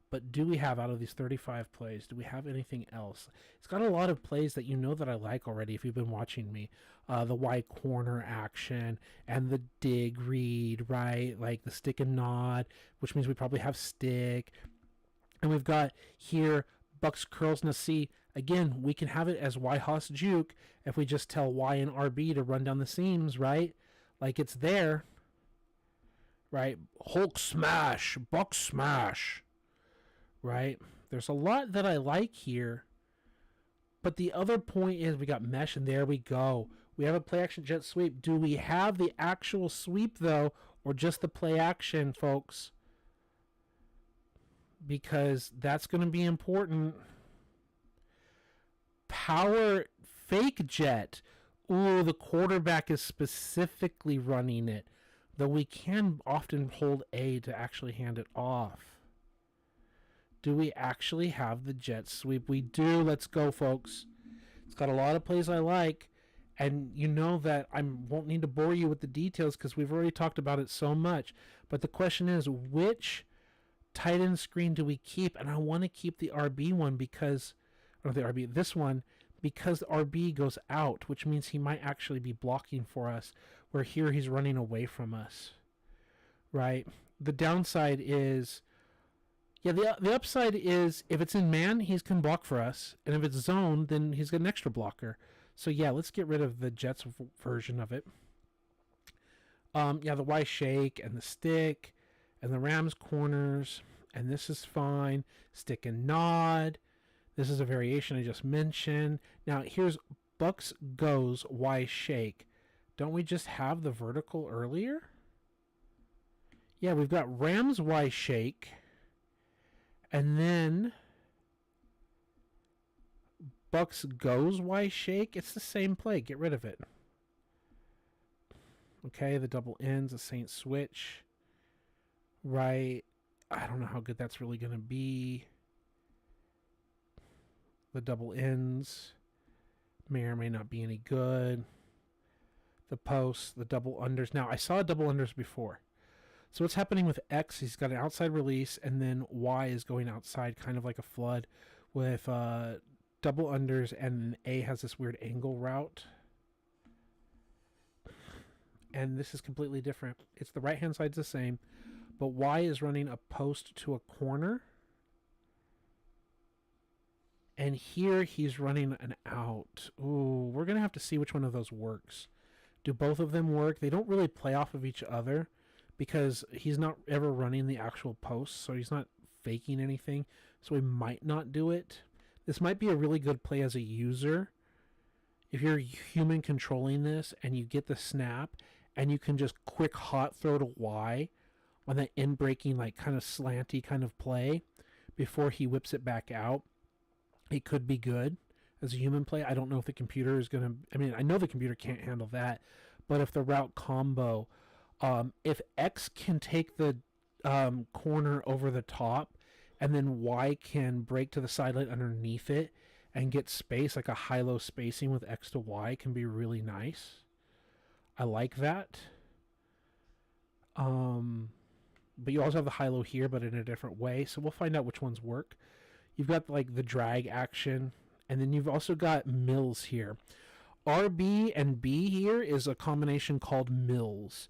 But do we have, out of these 35 plays, do we have anything else? It's got a lot of plays that you know that I like already if you've been watching me. The Y corner action and the dig read, right? Like the stick and nod, which means we probably have stick. And we've got here Bucks curls. Now see, again, we can have it as Y Hoss juke if we just tell Y and RB to run down the seams, right? Like it's there, right? Hulk smash, Buck smash. Right? There's a lot that I like here. But the other point is we got mesh, and there we go. We have a play action jet sweep. Do we have the actual sweep, though, or just the play action, folks? Because that's going to be important. Power fake jet. Ooh, the quarterback is specifically running it. Though we can often hold A to actually hand it off. Do we actually have the jet sweep? We do. Let's go, folks. It's got a lot of plays I like. And you know that I won't need to bore you with the details because we've already talked about it so much. But the question is, which tight end screen do we keep? And I want to keep the RB one because, or the RB, this one, because the RB goes out, which means he might actually be blocking for us, where here he's running away from us, right? The downside is, yeah, the upside is if it's in man, he's can block for us. And if it's zone, then he's got an extra blocker. So yeah, let's get rid of the Jets version of it. Yeah, the Y shake and the stick and the Rams corners. And this is fine. Stick and nod. This is a variation I just mentioned. Now here's Bucks goes Y shake. Don't we just have the vertical earlier? Yeah, we've got Rams Y shake. And then Bucks goes Y shake. It's the same play. Get rid of it. Okay, the double ends, the Saint switch. Right. I don't know how good that's really going to be. The double ends may or may not be any good. The posts, the double unders. Now, I saw double unders before. So what's happening with X, he's got an outside release, and then Y is going outside kind of like a flood with double unders, and A has this weird angle route. And this is completely different. It's the right-hand side's the same, but Y is running a post to a corner. And here he's running an out. Ooh, we're going to have to see which one of those works. Do both of them work? They don't really play off of each other, because he's not ever running the actual post, so he's not faking anything, so he might not do it. This might be a really good play as a user. If you're human controlling this and you get the snap and you can just quick hot throw to Y on that end breaking, like kind of slanty kind of play before he whips it back out, it could be good as a human play. I don't know if the computer is going to, I mean, I know the computer can't handle that, but if the route combo, if X can take the corner over the top and then Y can break to the sideline underneath it and get space, like a high-low spacing with X to Y can be really nice. I like that. But you also have the high-low here, but in a different way. So we'll find out which ones work. You've got like the drag action, and then you've also got mills here. RB and B here is a combination called mills.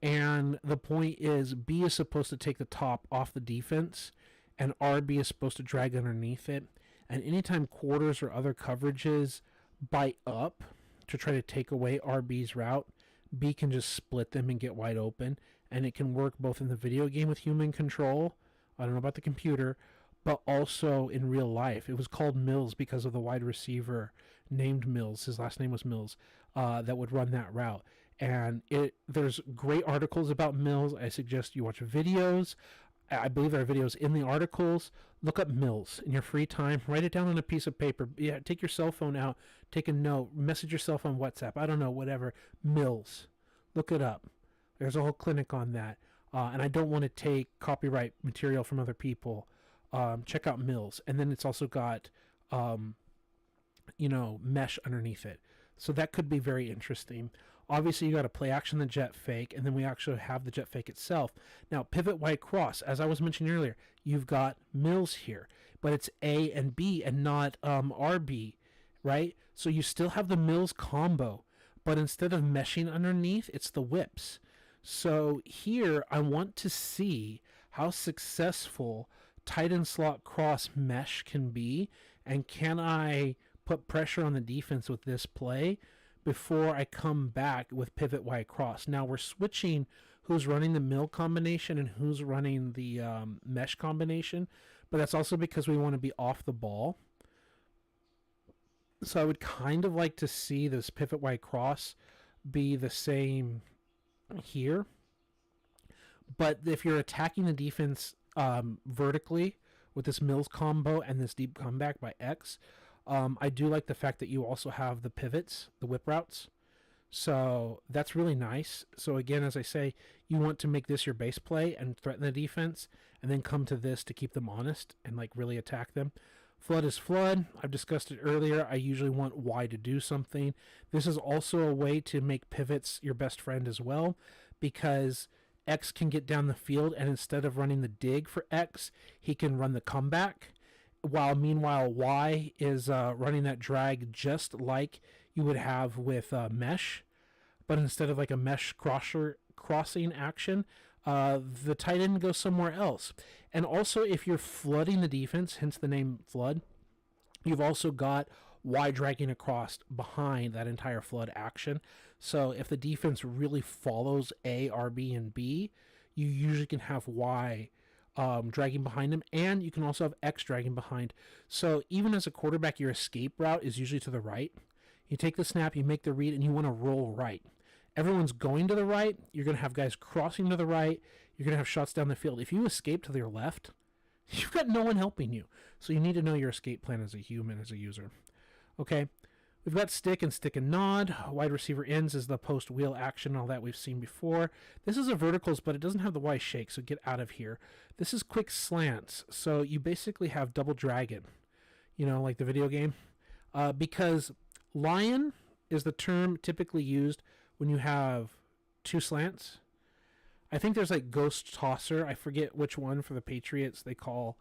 And the point is B is supposed to take the top off the defense, and RB is supposed to drag underneath it. And anytime quarters or other coverages bite up to try to take away RB's route, B can just split them and get wide open. And it can work both in the video game with human control, I don't know about the computer, but also in real life. It was called Mills because of the wide receiver named Mills. His last name was Mills, that would run that route. And there's great articles about Mills. I suggest you watch videos. I believe there are videos in the articles. Look up Mills in your free time. Write it down on a piece of paper. Yeah, take your cell phone out. Take a note. Message yourself on WhatsApp. I don't know, whatever. Mills. Look it up. There's a whole clinic on that. And I don't want to take copyright material from other people. Check out Mills. And then it's also got, mesh underneath it. So that could be very interesting. Obviously, you got to play action the jet fake, and then we actually have the jet fake itself. Now, pivot wide cross, as I was mentioning earlier, you've got mills here, but it's A and B and not RB, right? So you still have the mills combo, but instead of meshing underneath, it's the whips. So here, I want to see how successful tight end slot cross mesh can be, and can I put pressure on the defense with this play before I come back with pivot wide cross. Now we're switching who's running the mill combination and who's running the mesh combination, but that's also because we want to be off the ball. So I would kind of like to see this pivot wide cross be the same here. But if you're attacking the defense vertically with this mills combo and this deep comeback by X, I do like the fact that you also have the pivots, the whip routes. So that's really nice. So again, as I say, you want to make this your base play and threaten the defense, and then come to this to keep them honest and like really attack them. Flood is flood. I've discussed it earlier. I usually want Y to do something. This is also a way to make pivots your best friend as well, because X can get down the field, and instead of running the dig for X, he can run the comeback. While meanwhile Y is running that drag just like you would have with mesh, but instead of like a mesh crossing action, the tight end goes somewhere else. And also, if you're flooding the defense, hence the name flood, you've also got Y dragging across behind that entire flood action. So if the defense really follows A, R, B, and B, you usually can have Y dragging behind him, and you can also have X dragging behind. So even as a quarterback, your escape route is usually to the right. You take the snap, you make the read, and you want to roll right. Everyone's going to the right. You're going to have guys crossing to the right. You're going to have shots down the field. If you escape to your left, you've got no one helping you. So you need to know your escape plan as a human, as a user. Okay, we've got stick and nod. Wide receiver ends is the post wheel action, all that we've seen before. This is a verticals, but it doesn't have the Y shake, so get out of here. This is quick slants, so you basically have double dragon, like the video game, because lion is the term typically used when you have two slants. I think there's like ghost tosser. I forget which one for the Patriots they call.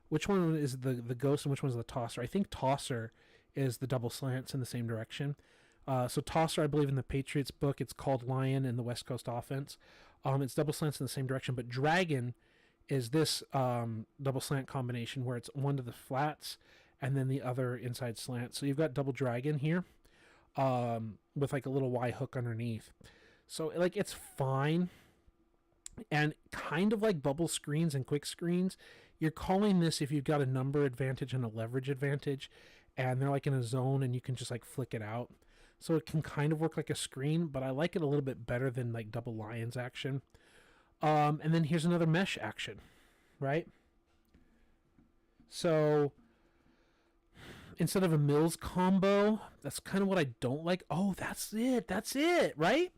Which one is the ghost and which one's the tosser? I think tosser is the double slants in the same direction. So tosser, I believe in the Patriots book, it's called lion in the West Coast offense. It's double slants in the same direction, but dragon is this double slant combination where it's one to the flats and then the other inside slant. So you've got double dragon here with like a little Y hook underneath. So like it's fine. And kind of like bubble screens and quick screens, you're calling this if you've got a number advantage and a leverage advantage, and they're like in a zone and you can just like flick it out. So it can kind of work like a screen, but I like it a little bit better than like double lions action. And then here's another mesh action, right? So instead of a mills combo, that's kind of what I don't like. Oh, that's it, right?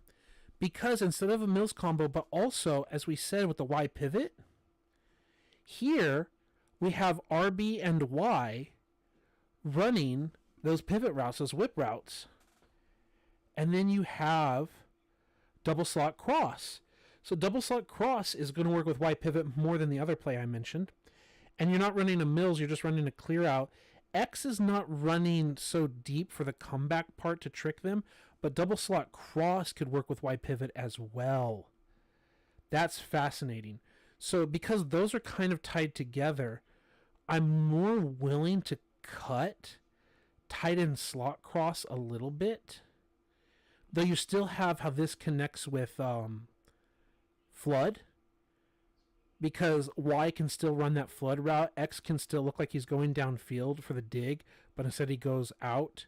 Because instead of a mills combo, but also, as we said with the Y pivot, here we have RB and Y running those pivot routes, those whip routes. And then you have double slot cross. So double slot cross is going to work with Y pivot more than the other play I mentioned. And you're not running a mills, you're just running a clear out. X is not running so deep for the comeback part to trick them, but double slot cross could work with Y pivot as well. That's fascinating. So because those are kind of tied together, I'm more willing to cut tight end slot cross a little bit. Though you still have how this connects with flood. Because Y can still run that flood route. X can still look like he's going downfield for the dig, but instead he goes out.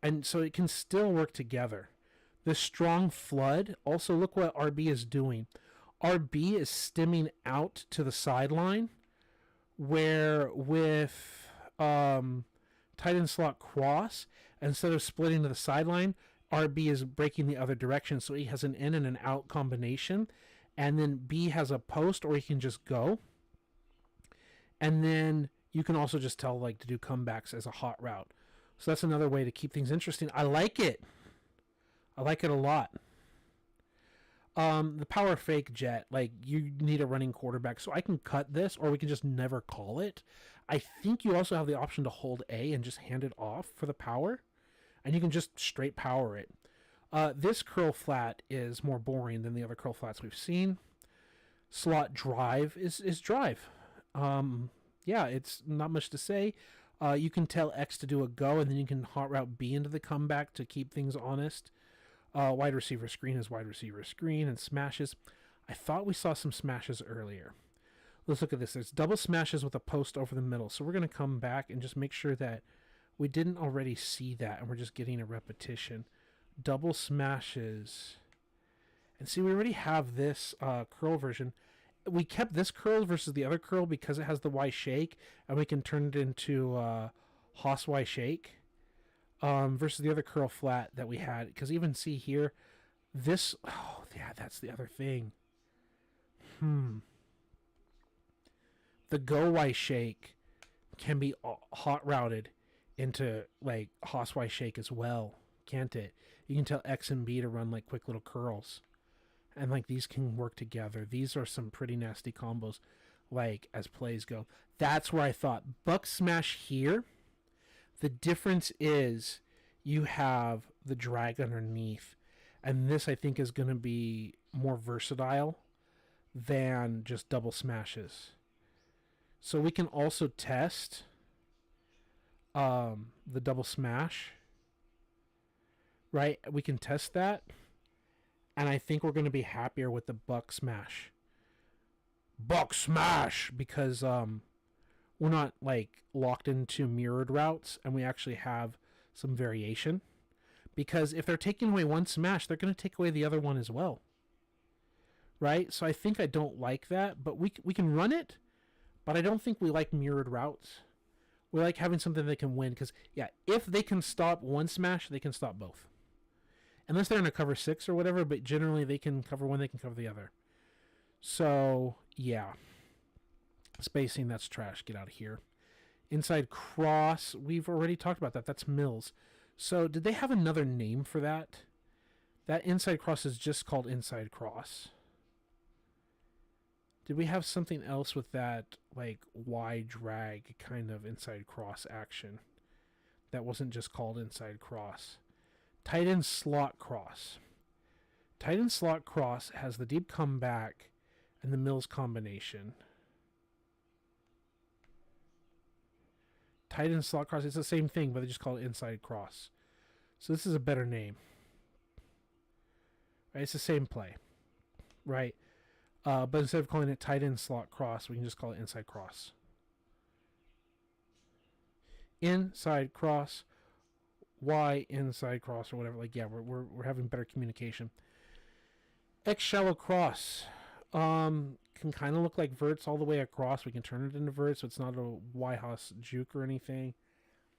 And so it can still work together. The strong flood, also look what RB is doing. RB is stemming out to the sideline, where with tight end slot cross, instead of splitting to the sideline, RB is breaking the other direction. So he has an in and an out combination. And then B has a post, or he can just go. And then you can also just tell like to do comebacks as a hot route. So that's another way to keep things interesting. I like it. I like it a lot. The power fake jet, like you need a running quarterback, so I can cut this, or we can just never call it. I think you also have the option to hold A and just hand it off for the power, and you can just straight power it. This curl flat is more boring than the other curl flats we've seen. Slot drive is drive. Yeah, it's not much to say. You can tell X to do a go, and then you can hot route B into the comeback to keep things honest. Wide receiver screen is wide receiver screen, and smashes. I thought we saw some smashes earlier. Let's look at this. There's double smashes with a post over the middle. So we're going to come back and just make sure that we didn't already see that, and we're just getting a repetition. Double smashes. And see, we already have this curl version. We kept this curl versus the other curl because it has the Y shake, and we can turn it into Haas Y shake versus the other curl flat that we had. Because even see here, this, oh yeah, that's the other thing. The go Y shake can be hot routed into like Haas Y shake as well, can't it? You can tell X and B to run like quick little curls. And like these can work together. These are some pretty nasty combos, like as plays go. That's where I thought buck smash here. The difference is you have the drag underneath, and this I think is going to be more versatile than just double smashes. So we can also test the double smash, right? We can test that. And I think we're going to be happier with the buck smash. Buck smash! Because we're not like locked into mirrored routes, and we actually have some variation. Because if they're taking away one smash, they're going to take away the other one as well. Right? So I think I don't like that, but we can run it, but I don't think we like mirrored routes. We like having something that can win, because, yeah, if they can stop one smash, they can stop both. Unless they're in a cover 6 or whatever, but generally they can cover one, they can cover the other. So, yeah. Spacing, that's trash. Get out of here. Inside cross, we've already talked about that. That's Mills. So, did they have another name for that? That inside cross is just called inside cross. Did we have something else with that, like, Y drag kind of inside cross action? That wasn't just called inside cross. Tight end slot cross. Tight end slot cross has the deep comeback and the Mills combination. Tight end slot cross, it's the same thing, but they just call it inside cross. So this is a better name. Right? It's the same play. Right? But instead of calling it tight end slot cross, we can just call it inside cross. Inside cross. Y inside cross or whatever. Like, yeah, we're having better communication. X shallow cross can kind of look like verts all the way across. We can turn it into verts, so it's not a Y Haas juke or anything.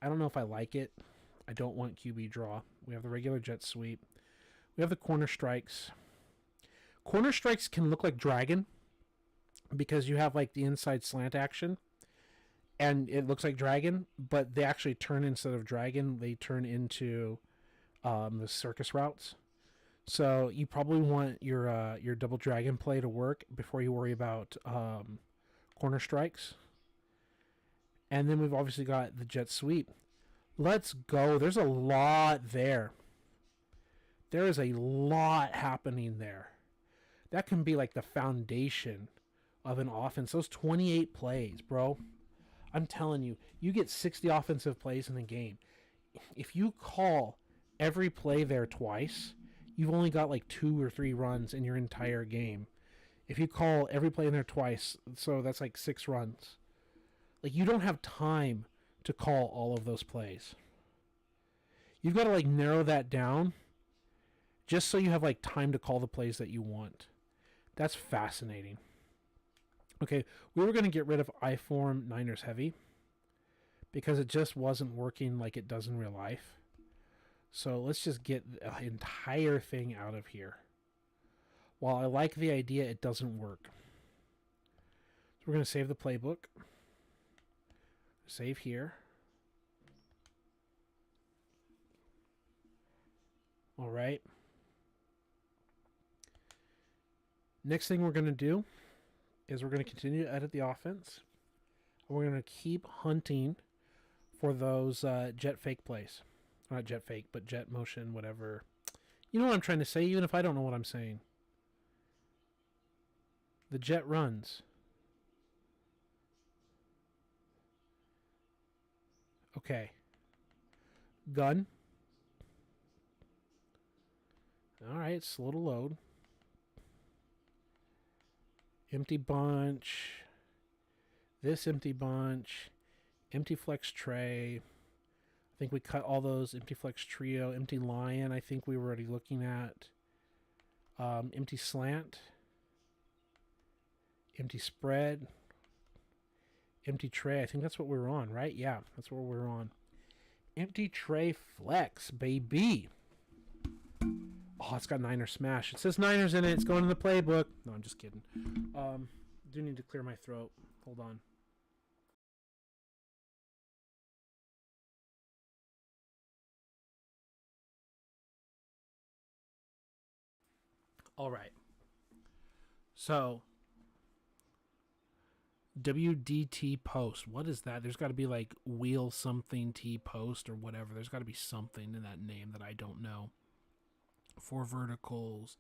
I don't know if I like it. I don't want QB draw. We have the regular jet sweep. We have the corner strikes. Corner strikes can look like dragon because you have like the inside slant action. And it looks like dragon, but they actually turn, instead of dragon, they turn into the circus routes. So you probably want your double dragon play to work before you worry about corner strikes. And then we've obviously got the jet sweep. Let's go. There's a lot there. There is a lot happening there. That can be like the foundation of an offense. Those 28 plays, bro. I'm telling you, you get 60 offensive plays in a game. If you call every play there twice, you've only got like 2 or 3 runs in your entire game. If you call every play in there twice, so that's like 6 runs. Like, you don't have time to call all of those plays. You've got to like narrow that down just so you have like time to call the plays that you want. That's fascinating. Okay, we were going to get rid of I-form Niners heavy because it just wasn't working like it does in real life. So let's just get the entire thing out of here. While I like the idea, it doesn't work. So we're going to save the playbook. Save here. All right. Next thing we're going to do is we're going to continue to edit the offense. We're going to keep hunting for those jet fake plays. Not jet fake, but jet motion, whatever. You know what I'm trying to say, even if I don't know what I'm saying. The jet runs. Okay. Gun. Alright, slow to load. Empty bunch. This empty bunch. Empty flex tray. I think we cut all those. Empty flex trio. Empty lion, I think we were already looking at. Empty slant. Empty spread. Empty tray. I think that's what we were on, right? Yeah, that's what we were on. Empty tray flex, baby. Oh, it's got Niner smash. It says Niners in it. It's going in the playbook. No, I'm just kidding. Do need to clear my throat. Hold on. All right. So, WDT post. What is that? There's got to be like wheel something T post or whatever. There's got to be something in that name that I don't know. 4 verticals.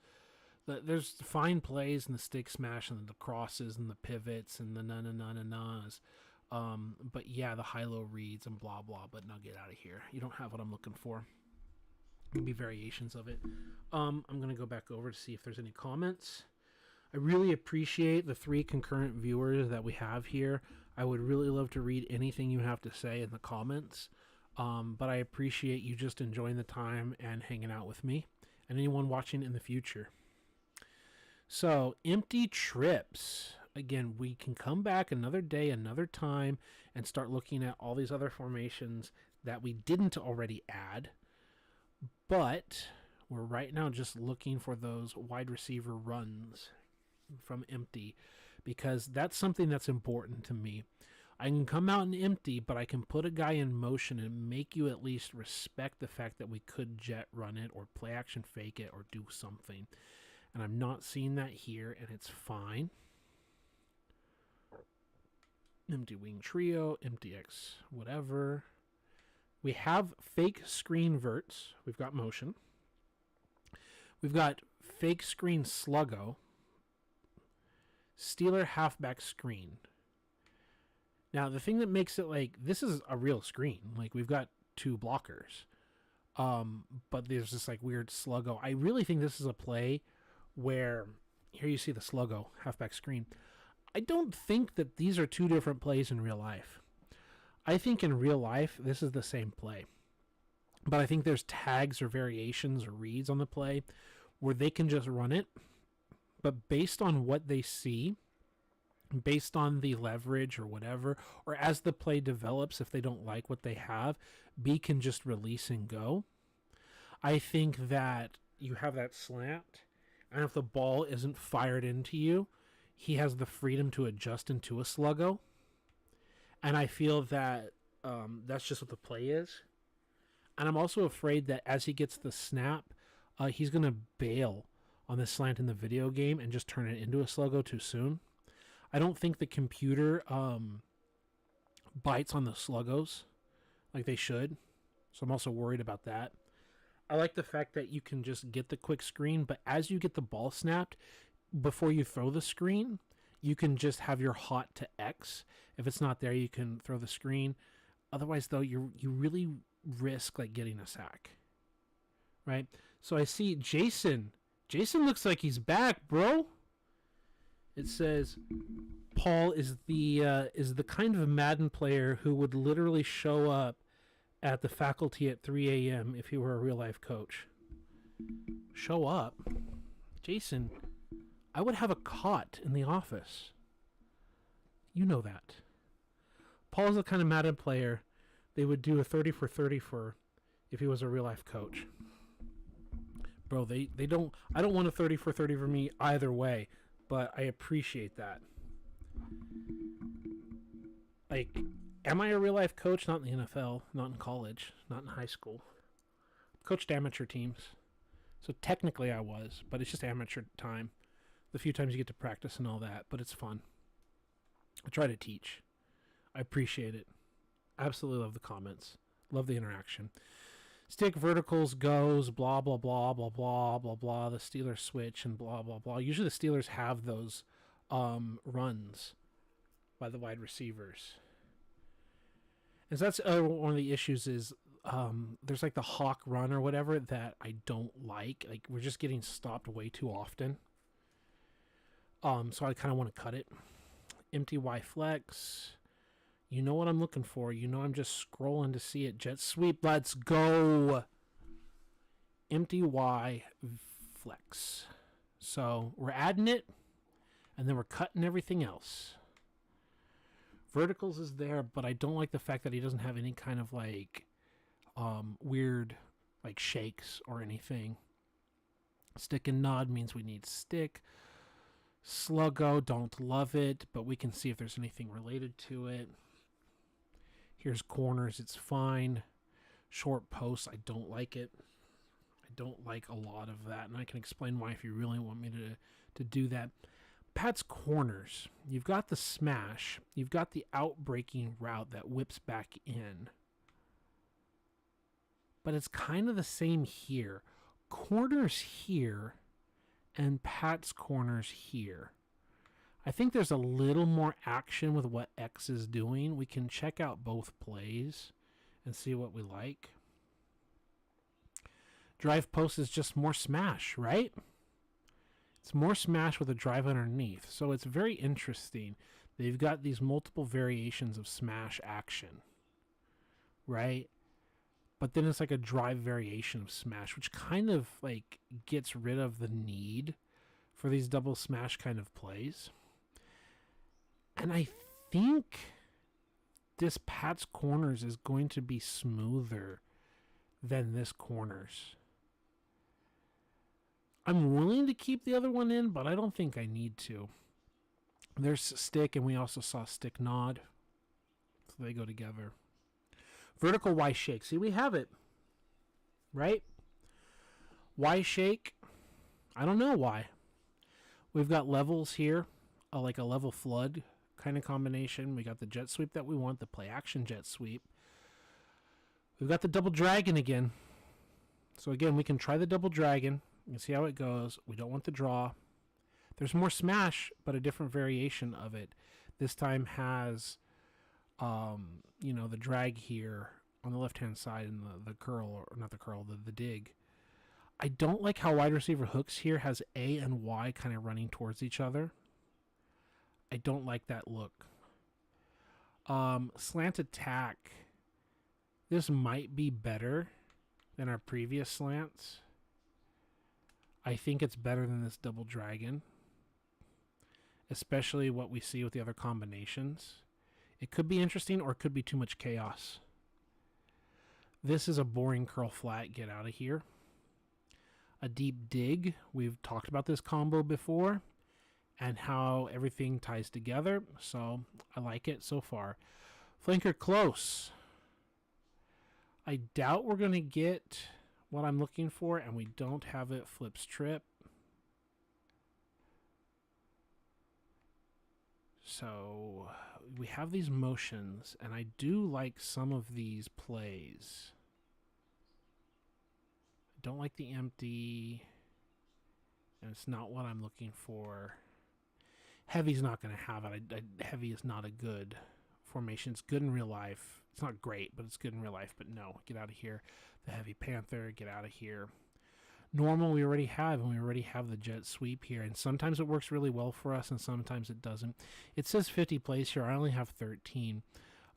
There's fine plays and the stick smash and the crosses and the pivots and the na-na-na-na-nas. But yeah, the high-low reads and blah, blah. But now get out of here. You don't have what I'm looking for. Maybe variations of it. I'm going to go back over to see if there's any comments. I really appreciate the 3 concurrent viewers that we have here. I would really love to read anything you have to say in the comments. But I appreciate you just enjoying the time and hanging out with me. And anyone watching in the future. So, empty trips. Again, we can come back another day, another time, and start looking at all these other formations that we didn't already add. But we're right now just looking for those wide receiver runs from empty, because that's something that's important to me. I can come out in empty, but I can put a guy in motion and make you at least respect the fact that we could jet run it or play action fake it or do something. And I'm not seeing that here, and it's fine. Empty wing trio, empty X, whatever. We have fake screen verts. We've got motion. We've got fake screen sluggo. Steeler halfback screen. Now, the thing that makes it like, this is a real screen. Like, we've got 2 blockers. But there's this like weird sluggo. I really think this is a play where, here you see the sluggo, halfback screen. I don't think that these are 2 different plays in real life. I think in real life, this is the same play. But I think there's tags or variations or reads on the play where they can just run it. But based on what they see, based on the leverage or whatever, or as the play develops, if they don't like what they have, B can just release and go. I think that you have that slant, and if the ball isn't fired into you, he has the freedom to adjust into a sluggo. And I feel that that's just what the play is. And I'm also afraid that as he gets the snap, he's going to bail on the slant in the video game and just turn it into a sluggo too soon. I don't think the computer bites on the sluggos like they should. So I'm also worried about that. I like the fact that you can just get the quick screen, but as you get the ball snapped, before you throw the screen, you can just have your hot to X. If it's not there, you can throw the screen. Otherwise, though, you really risk like getting a sack. Right? So I see Jason. Jason looks like he's back, bro. It says Paul is the kind of Madden player who would literally show up at the faculty at 3 a.m. if he were a real life coach. Show up? Jason, I would have a cot in the office. You know that. Paul's the kind of Madden player they would do a 30 for 30 for if he was a real life coach. Bro, they don't, I don't want a 30 for 30 for me either way, but I appreciate that. Like, am I a real life coach? Not in the NFL, not in college, not in high school. Coached amateur teams. So technically I was, but it's just amateur time. the few times you get to practice and all that, but it's fun. I try to teach. I appreciate it. Absolutely love the comments. Love the interaction. Stick verticals goes, blah, blah, blah, blah, blah, blah, blah. The Steelers switch and blah, blah, blah. Usually the Steelers have those runs by the wide receivers. And so that's one of the issues is there's like the hawk run or whatever that I don't like. Like, we're just getting stopped way too often. So I kind of want to cut it. Empty Y flex. You know what I'm looking for. You know I'm just scrolling to see it. Jet sweep. Let's go. Empty Y flex. So we're adding it, and then we're cutting everything else. Verticals is there, but I don't like the fact that he doesn't have any kind of like weird like shakes or anything. Stick and nod means we need stick. Sluggo, don't love it, but we can see if there's anything related to it. Here's corners, it's fine. Short posts, I don't like it. I don't like a lot of that, and I can explain why if you really want me to do that. Pat's corners, you've got the smash, you've got the out-breaking route that whips back in. But it's kind of the same here. Corners here and Pat's corners here. I think there's a little more action with what X is doing. We can check out both plays and see what we like. Drive post is just more smash, right? It's more smash with a drive underneath. So it's very interesting. They've got these multiple variations of smash action, right? But then it's like a drive variation of smash, which kind of like gets rid of the need for these double smash kind of plays. And I think this Pat's corners is going to be smoother than this corners. I'm willing to keep the other one in, but I don't think I need to. There's stick, and we also saw stick nod. So they go together. Vertical Y shake. See, we have it. Right? Y shake. I don't know why. We've got levels here. Like a level flood kind of combination. We got the jet sweep that we want. The play action jet sweep. We've got the double dragon again. So again, we can try the double dragon. You can see how it goes. We don't want the draw. There's more smash, but a different variation of it. This time has, the drag here on the left-hand side and the curl, or not the curl, the dig. I don't like how wide receiver hooks here has A and Y kind of running towards each other. I don't like that look. Slant attack. This might be better than our previous slants. I think it's better than this double dragon, especially what we see with the other combinations. It could be interesting, or it could be too much chaos. This is a boring curl flat. Get out of here. A deep dig. We've talked about this combo before and how everything ties together, so I like it so far. Flanker close. I doubt we're going to get what I'm looking for, and we don't have it flip strip. So we have these motions, and I do like some of these plays. I don't like the empty, and it's not what I'm looking for. Heavy's not going to have it. Heavy is not a good formation. It's good in real life. It's not great, but it's good in real life. But no, get out of here. The Heavy Panther, get out of here. Normal we already have, and we already have the jet sweep here. And sometimes it works really well for us, and sometimes it doesn't. It says 50 plays here. I only have 13.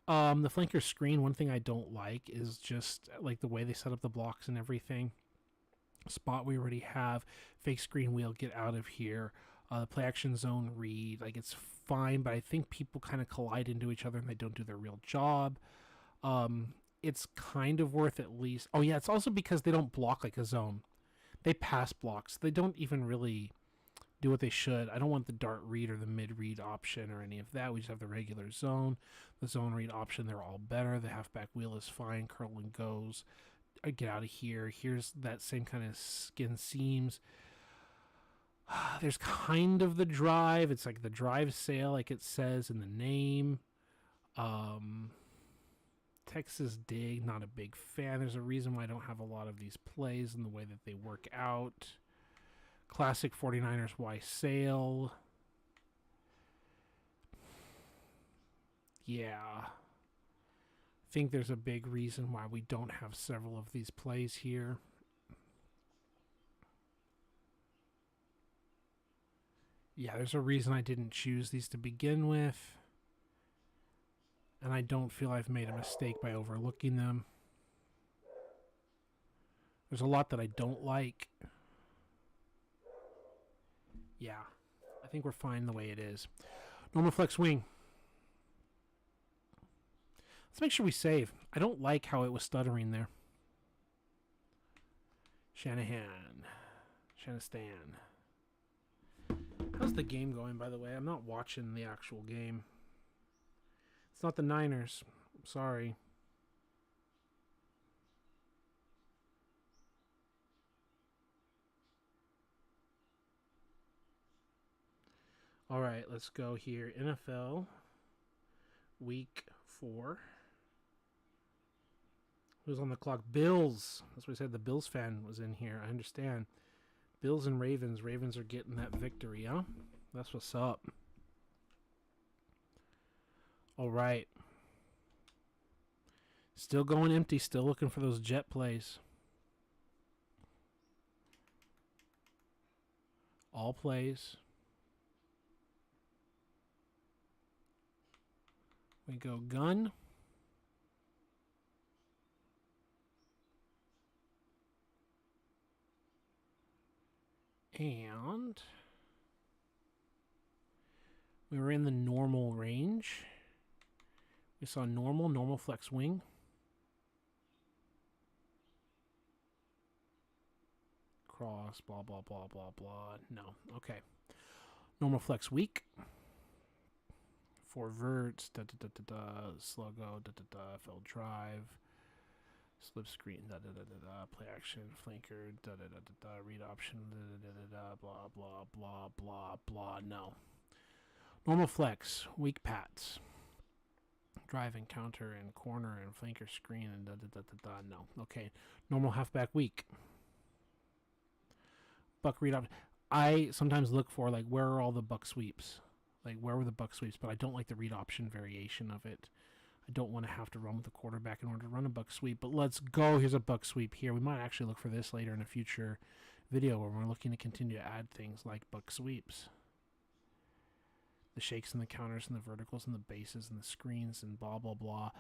The flanker screen, one thing I don't like is just like the way they set up the blocks and everything. Spot we already have. Fake screen wheel, get out of here. The play action zone read, like it's fine, but I think people kind of collide into each other and they don't do their real job. It's kind of worth at least. Oh yeah, it's also because they don't block like a zone. They pass blocks. They don't even really do what they should. I don't want the dart read or the mid read option or any of that. We just have the regular zone. The zone read option, they're all better. The halfback wheel is fine. Curl and goes. Get out of here. Here's that same kind of skin seams. There's kind of the drive. It's like the drive sale, like it says in the name. Texas Dig, not a big fan. There's a reason why I don't have a lot of these plays in the way that they work out. Classic 49ers Y sale. Yeah. I think there's a big reason why we don't have several of these plays here. Yeah, there's a reason I didn't choose these to begin with. And I don't feel I've made a mistake by overlooking them. There's a lot that I don't like. Yeah, I think we're fine the way it is. Normal flex wing. Let's make sure we save. I don't like how it was stuttering there. Shanahan. Shanistan. How's the game going, by the way? I'm not watching the actual game. It's not the Niners. I'm sorry. All right, let's go here. NFL Week 4. Who's on the clock? Bills. That's what I said. The Bills fan was in here. I understand. Bills and Ravens. Ravens are getting that victory, huh? That's what's up. All right. Still going empty. Still looking for those jet plays. All plays. We go gun. And we were in the normal range. We saw normal flex wing. Cross, blah, blah, blah, blah, blah. No. Okay. Normal flex weak. 4 verts, sluggo, fell drive, slip screen, play action, flanker, read option, blah, blah, blah, blah, blah. No. Normal flex, weak pats. Drive and counter and corner and flanker screen and no. Okay. Normal halfback weak. Buck read option. I sometimes look for, like, where are all the buck sweeps? Like, where were the buck sweeps? But I don't like the read option variation of it. I don't want to have to run with the quarterback in order to run a buck sweep. But let's go. Here's a buck sweep here. We might actually look for this later in a future video where we're looking to continue to add things like buck sweeps. The shakes and the counters and the verticals and the bases and the screens and blah, blah, blah.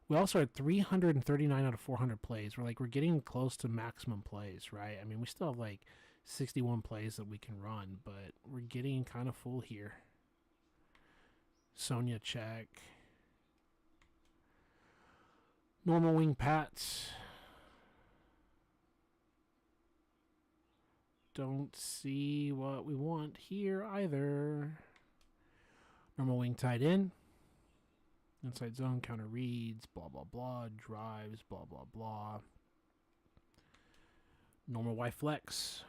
We also had 339 out of 400 plays. We're getting close to maximum plays, right? I mean, we still have like 61 plays that we can run, but we're getting kind of full here. Sonia check. Normal wing pats. Don't see what we want here either. Normal wing tied in. Inside zone, counter reads, blah, blah, blah. Drives, blah, blah, blah. Normal Y flex.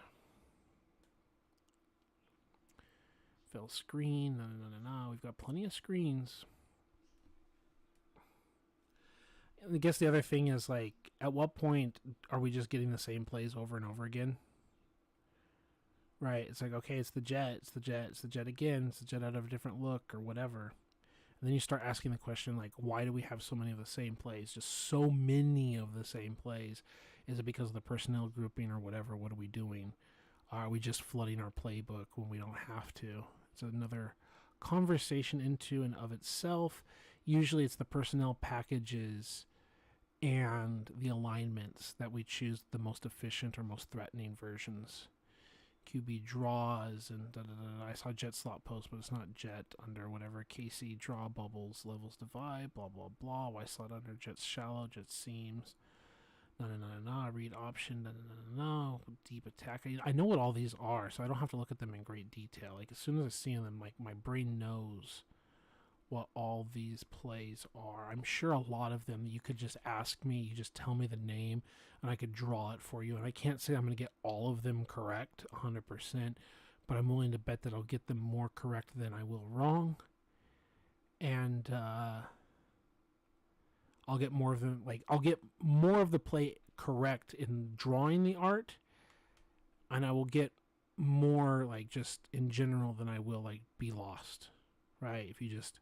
Fill screen. No. We've got plenty of screens. I guess the other thing is, like, at what point are we just getting the same plays over and over again? Right. It's like, okay, it's the jet again, it's the jet out of a different look or whatever. And then you start asking the question, like, why do we have so many of the same plays? Just so many of the same plays. Is it because of the personnel grouping or whatever? What are we doing? Are we just flooding our playbook when we don't have to? It's another conversation into and of itself. Usually it's the personnel packages and the alignments that we choose the most efficient or most threatening versions. QB draws and I saw jet slot post, but it's not jet under whatever. KC draw bubbles, levels divide, blah, blah, blah. Y slot under jets shallow, jet seams. No. Read option. No. Deep attack. I know what all these are, so I don't have to look at them in great detail. Like, as soon as I see them, like, my brain knows what all these plays are. I'm sure a lot of them you could just ask me, you just tell me the name, and I could draw it for you. And I can't say I'm going to get all of them correct 100%, but I'm willing to bet that I'll get them more correct than I will wrong. And I'll get more of them, like, I'll get more of the play correct in drawing the art, and I will get more, like, just in general than I will, like, be lost, right? If you just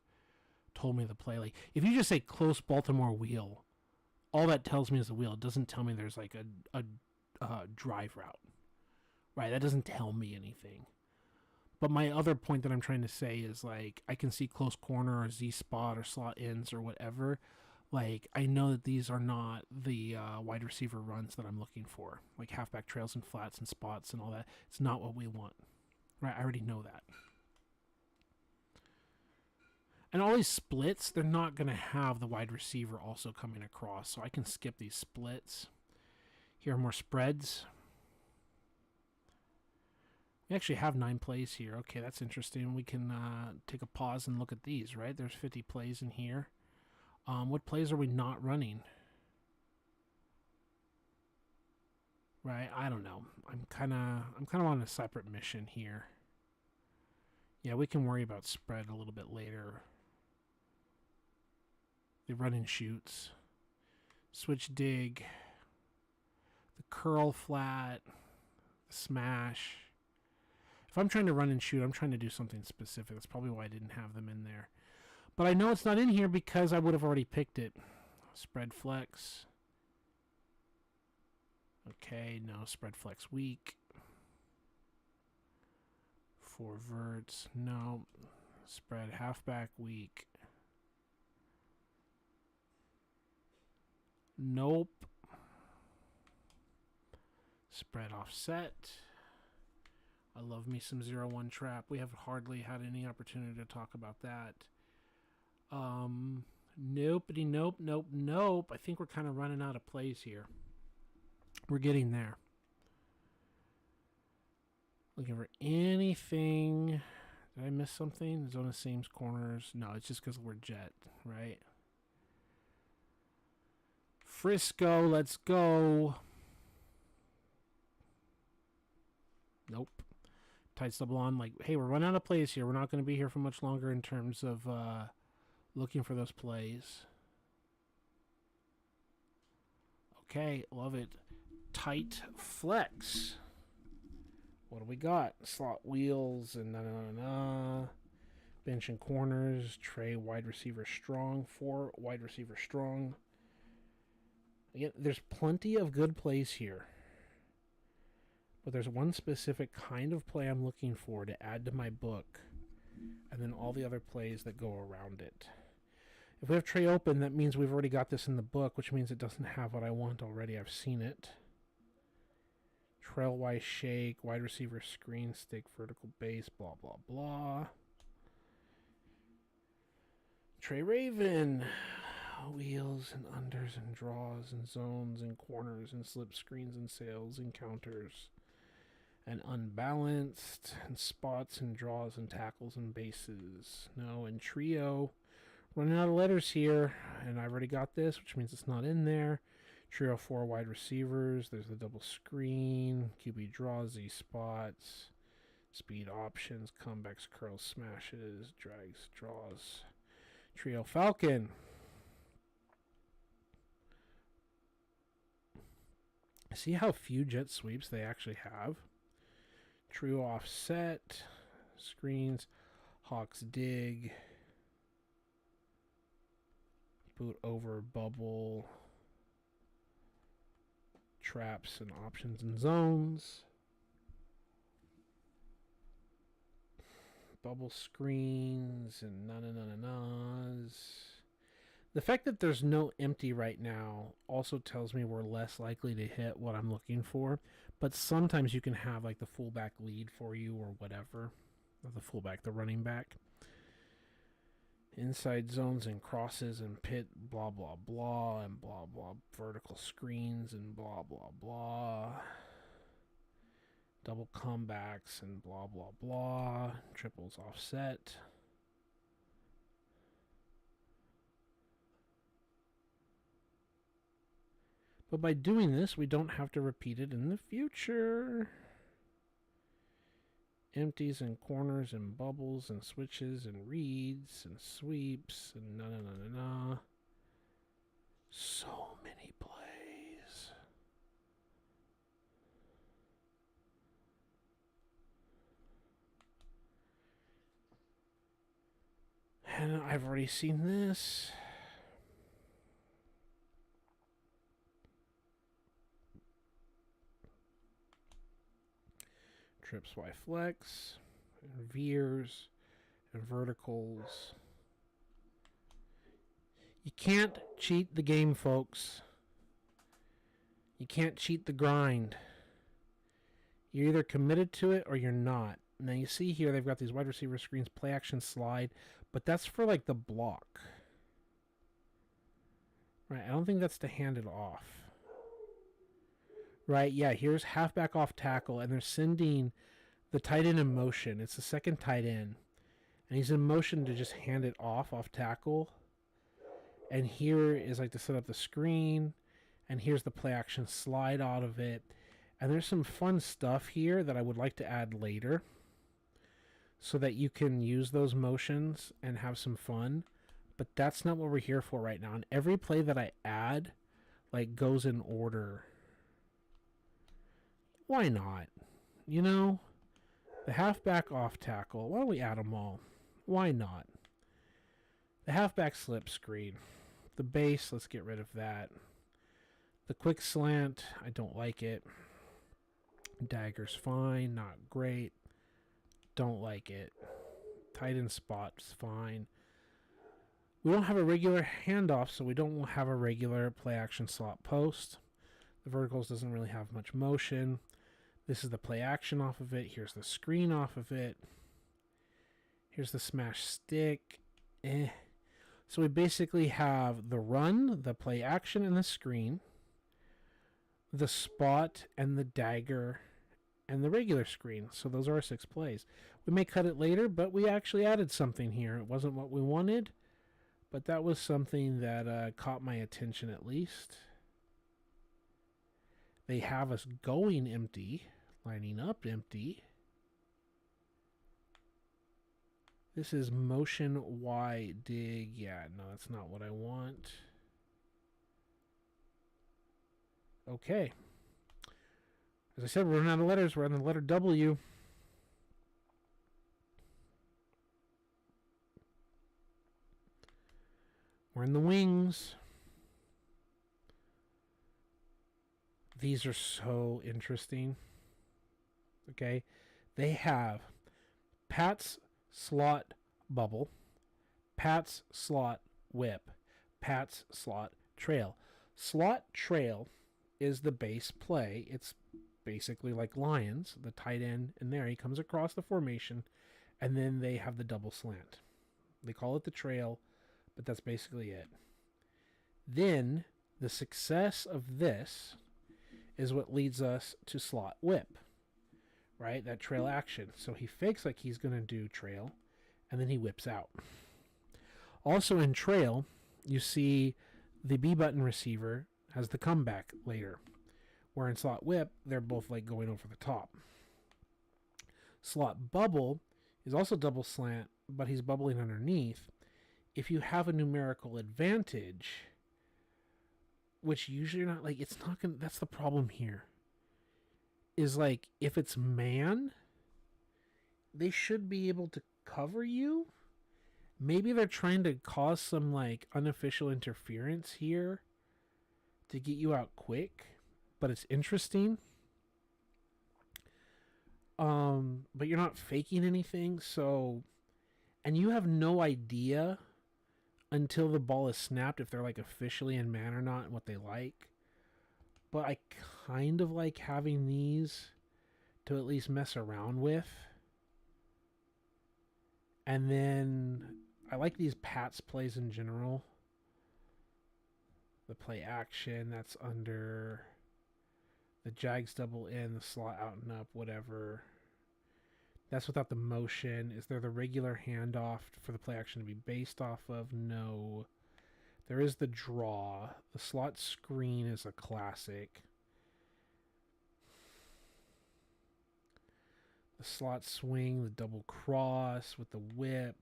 told me the play, like, if you just say close Baltimore wheel, all that tells me is the wheel. It doesn't tell me there's, like, a drive route, right? That doesn't tell me anything. But my other point that I'm trying to say is, like, I can see close corner or Z spot or slot ins or whatever. Like, I know that these are not the wide receiver runs that I'm looking for, like halfback trails and flats and spots and all that. It's not what we want, right? I already know that. And all these splits, they're not going to have the wide receiver also coming across, so I can skip these splits. Here are more spreads. We actually have 9 plays here. Okay, that's interesting. We can take a pause and look at these, right? There's 50 plays in here. What plays are we not running? Right, I don't know. I'm kind of on a separate mission here. Yeah, we can worry about spread a little bit later. The run and shoots, switch dig, the curl flat, the smash. If I'm trying to run and shoot, I'm trying to do something specific. That's probably why I didn't have them in there. But I know it's not in here because I would have already picked it. Spread flex. Okay, no, spread flex weak. 4 verts, no. Spread halfback weak. Nope. Spread offset. I love me some 0-1 trap. We have hardly had any opportunity to talk about that. Nopey, nope, nope, nope. I think we're kind of running out of plays here. We're getting there. Looking for anything. Did I miss something? Zona seams, corners. No, it's just because we're jet, right? Frisco, let's go. Nope. Tights double on. Like, hey, we're running out of plays here. We're not going to be here for much longer in terms of looking for those plays. Okay, love it. Tight flex. What do we got? Slot wheels and bench and corners. Tray wide receiver strong. 4 wide receiver strong. Again, there's plenty of good plays here. But there's one specific kind of play I'm looking for to add to my book. And then all the other plays that go around it. If we have tray open, that means we've already got this in the book, which means it doesn't have what I want already. I've seen it. Trail wise shake, wide receiver screen, stick, vertical base, blah, blah, blah. Tray Raven. Wheels and unders and draws and zones and corners and slip screens and sails and counters. And unbalanced and spots and draws and tackles and bases. No, and trio. Running out of letters here, and I've already got this, which means it's not in there. Trio 4 wide receivers. There's the double screen. QB draws, Z spots. Speed options, comebacks, curls, smashes, drags, draws. Trio Falcon. See how few jet sweeps they actually have? Trio offset, screens, Hawks dig, boot over bubble, traps and options and zones, bubble screens and na-na-na-na-nas. The fact that there's no empty right now also tells me we're less likely to hit what I'm looking for. But sometimes you can have like the fullback lead for you or whatever. Or the fullback, the running back. Inside zones and crosses and pit, blah, blah, blah, and blah, blah. Vertical screens and blah, blah, blah. Double comebacks and blah, blah, blah. Triples offset. But by doing this, we don't have to repeat it in the future. empties and corners and bubbles and switches and reads and sweeps and na. So many plays. And I've already seen this. Trips Y flex, and veers, and verticals. You can't cheat the game, folks. You can't cheat the grind. You're either committed to it or you're not. Now you see here they've got these wide receiver screens, play action slide, but that's for like the block. Right, I don't think that's to hand it off. Right, yeah, here's halfback off tackle, and they're sending the tight end in motion. It's the second tight end. And he's in motion to just hand it off tackle. And here is like to set up the screen. And here's the play action slide out of it. And there's some fun stuff here that I would like to add later, so that you can use those motions and have some fun. But that's not what we're here for right now. And every play that I add, like, goes in order. Why not? You know? The halfback off tackle. Why don't we add them all? Why not? The halfback slip screen. The base, let's get rid of that. The quick slant, I don't like it. Dagger's fine, not great. Don't like it. Tight end spot's fine. We don't have a regular handoff, so we don't have a regular play action slot post. The verticals doesn't really have much motion. This is the play action off of it. Here's the screen off of it. Here's the smash stick. So we basically have the run, the play action, and the screen. The spot and the dagger and the regular screen. So those are our 6 plays. We may cut it later, but we actually added something here. It wasn't what we wanted, but that was something that caught my attention at least. They have us going empty, lining up empty. This is motion Y dig. Yeah, no, that's not what I want. Okay. As I said, we're running out of letters. We're on the letter W. We're in the wings. These are so interesting. Okay. They have Pat's slot bubble, Pat's slot whip, Pat's slot trail. Slot trail is the base play. It's basically like Lions, the tight end in there. He comes across the formation, and then they have the double slant. They call it the trail, but that's basically it. Then the success of this is what leads us to slot whip, right? That trail action. So he fakes like he's going to do trail, and then he whips out. Also in trail, you see the B button receiver has the comeback later, where in slot whip, they're both like going over the top. Slot bubble is also double slant, but he's bubbling underneath. If you have a numerical advantage, which usually you're not, like, it's not gonna, that's the problem here, is like, if it's man, they should be able to cover you. Maybe they're trying to cause some like unofficial interference here to get you out quick, but it's interesting. But you're not faking anything, so, and you have no idea until the ball is snapped if they're like officially in man or not and what they like. But I kind of like having these to at least mess around with. And then I like these Pats plays in general. The play action, that's under the Jags double in, the slot out and up, whatever. That's without the motion. Is there the regular handoff for the play action to be based off of? No. There is the draw. The slot screen is a classic. The slot swing, the double cross with the whip.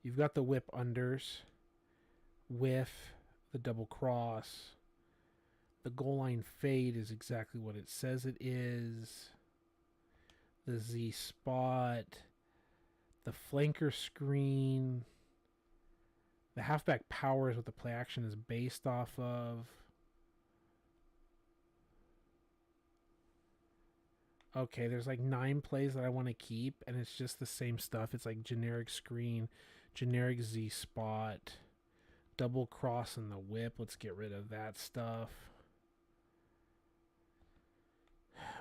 You've got the whip unders with the double cross. The goal line fade is exactly what it says it is. The Z spot. The flanker screen. The halfback power is what the play action is based off of. Okay, there's like 9 plays that I want to keep, and it's just the same stuff. It's like generic screen, generic Z spot, double cross in the whip. Let's get rid of that stuff.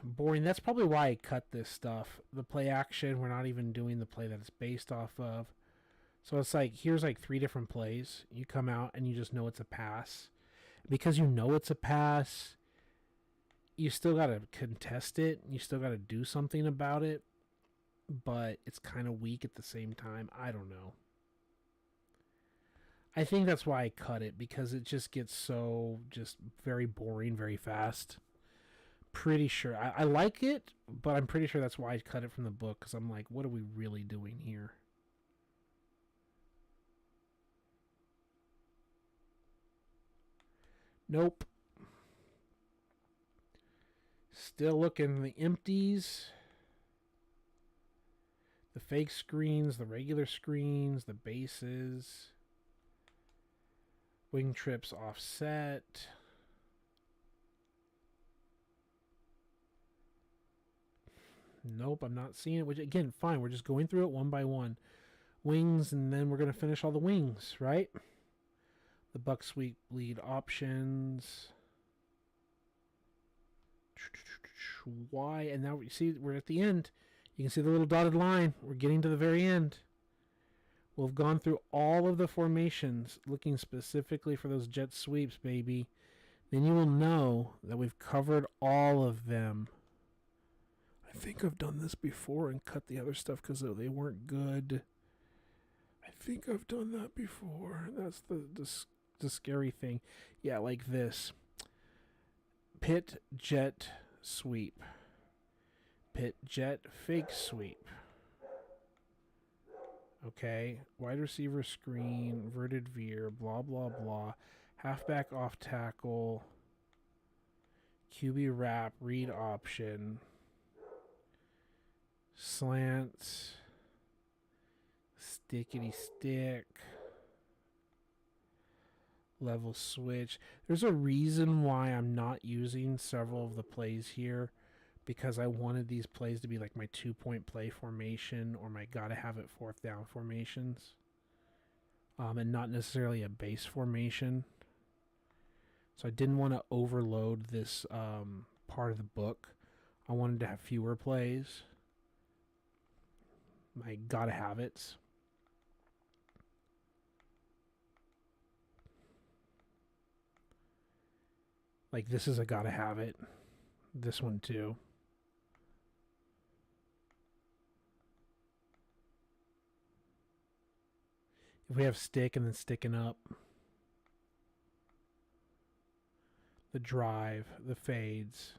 Boring. That's probably why I cut this stuff. The play action, we're not even doing the play that it's based off of. So it's like, here's like 3 different plays. You come out and you just know it's a pass. Because you know it's a pass, you still got to contest it. You still got to do something about it. But it's kind of weak at the same time. I don't know. I think that's why I cut it, because it just gets so just very boring very fast. Pretty sure. I like it, but I'm pretty sure that's why I cut it from the book, because I'm like, what are we really doing here? Nope. Still looking. The empties, the fake screens, the regular screens, the bases, wing trips offset. Nope, I'm not seeing it. Which, again, fine. We're just going through it one by one. Wings, and then we're going to finish all the wings, right? The buck sweep lead options. Why? And now you see we're at the end. You can see the little dotted line. We're getting to the very end. We'll have gone through all of the formations, looking specifically for those jet sweeps, baby. Then you will know that we've covered all of them. I think I've done this before and cut the other stuff because they weren't good. I think I've done that before. That's the scary thing. Yeah, like this. Pit, jet, sweep. Pit, jet, fake sweep. Okay. Wide receiver screen, verted veer, blah, blah, blah. Halfback off tackle. QB wrap, read option. Slants. Stickity stick. Level switch. There's a reason why I'm not using several of the plays here, because I wanted these plays to be like my 2-point play formation or my gotta have it 4th down formations, and not necessarily a base formation. So I didn't want to overload this part of the book. I wanted to have fewer plays, my gotta have it's. Like, this is a gotta have it. This one too. If we have stick and then sticking up. The drive, the fades.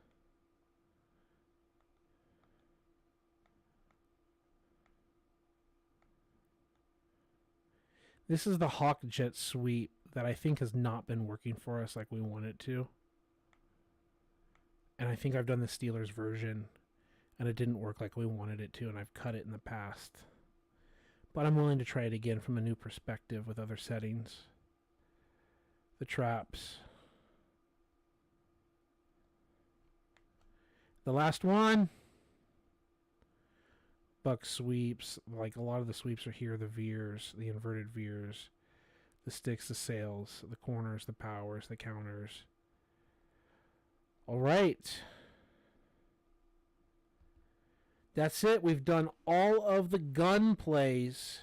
This is the Hawk jet sweep that I think has not been working for us like we want it to. And I think I've done the Steelers version and it didn't work like we wanted it to, and I've cut it in the past. But I'm willing to try it again from a new perspective with other settings. The traps. The last one. Buck sweeps. Like, a lot of the sweeps are here. The veers, the inverted veers, the sticks, the sails, the corners, the powers, the counters. All right. That's it. We've done all of the gun plays.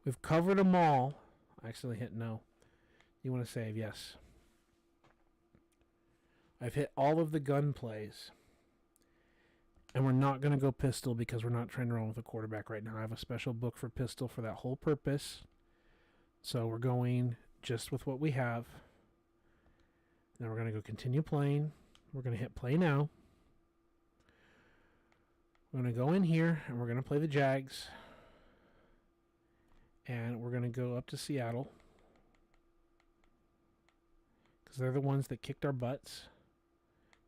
We've covered them all. I accidentally hit no. You want to save? Yes. I've hit all of the gun plays. And we're not going to go pistol because we're not trying to run with a quarterback right now. I have a special book for pistol for that whole purpose. So we're going just with what we have. Now we're going to go continue playing. We're going to hit play now. We're going to go in here, and we're going to play the Jags. And we're going to go up to Seattle. Because they're the ones that kicked our butts.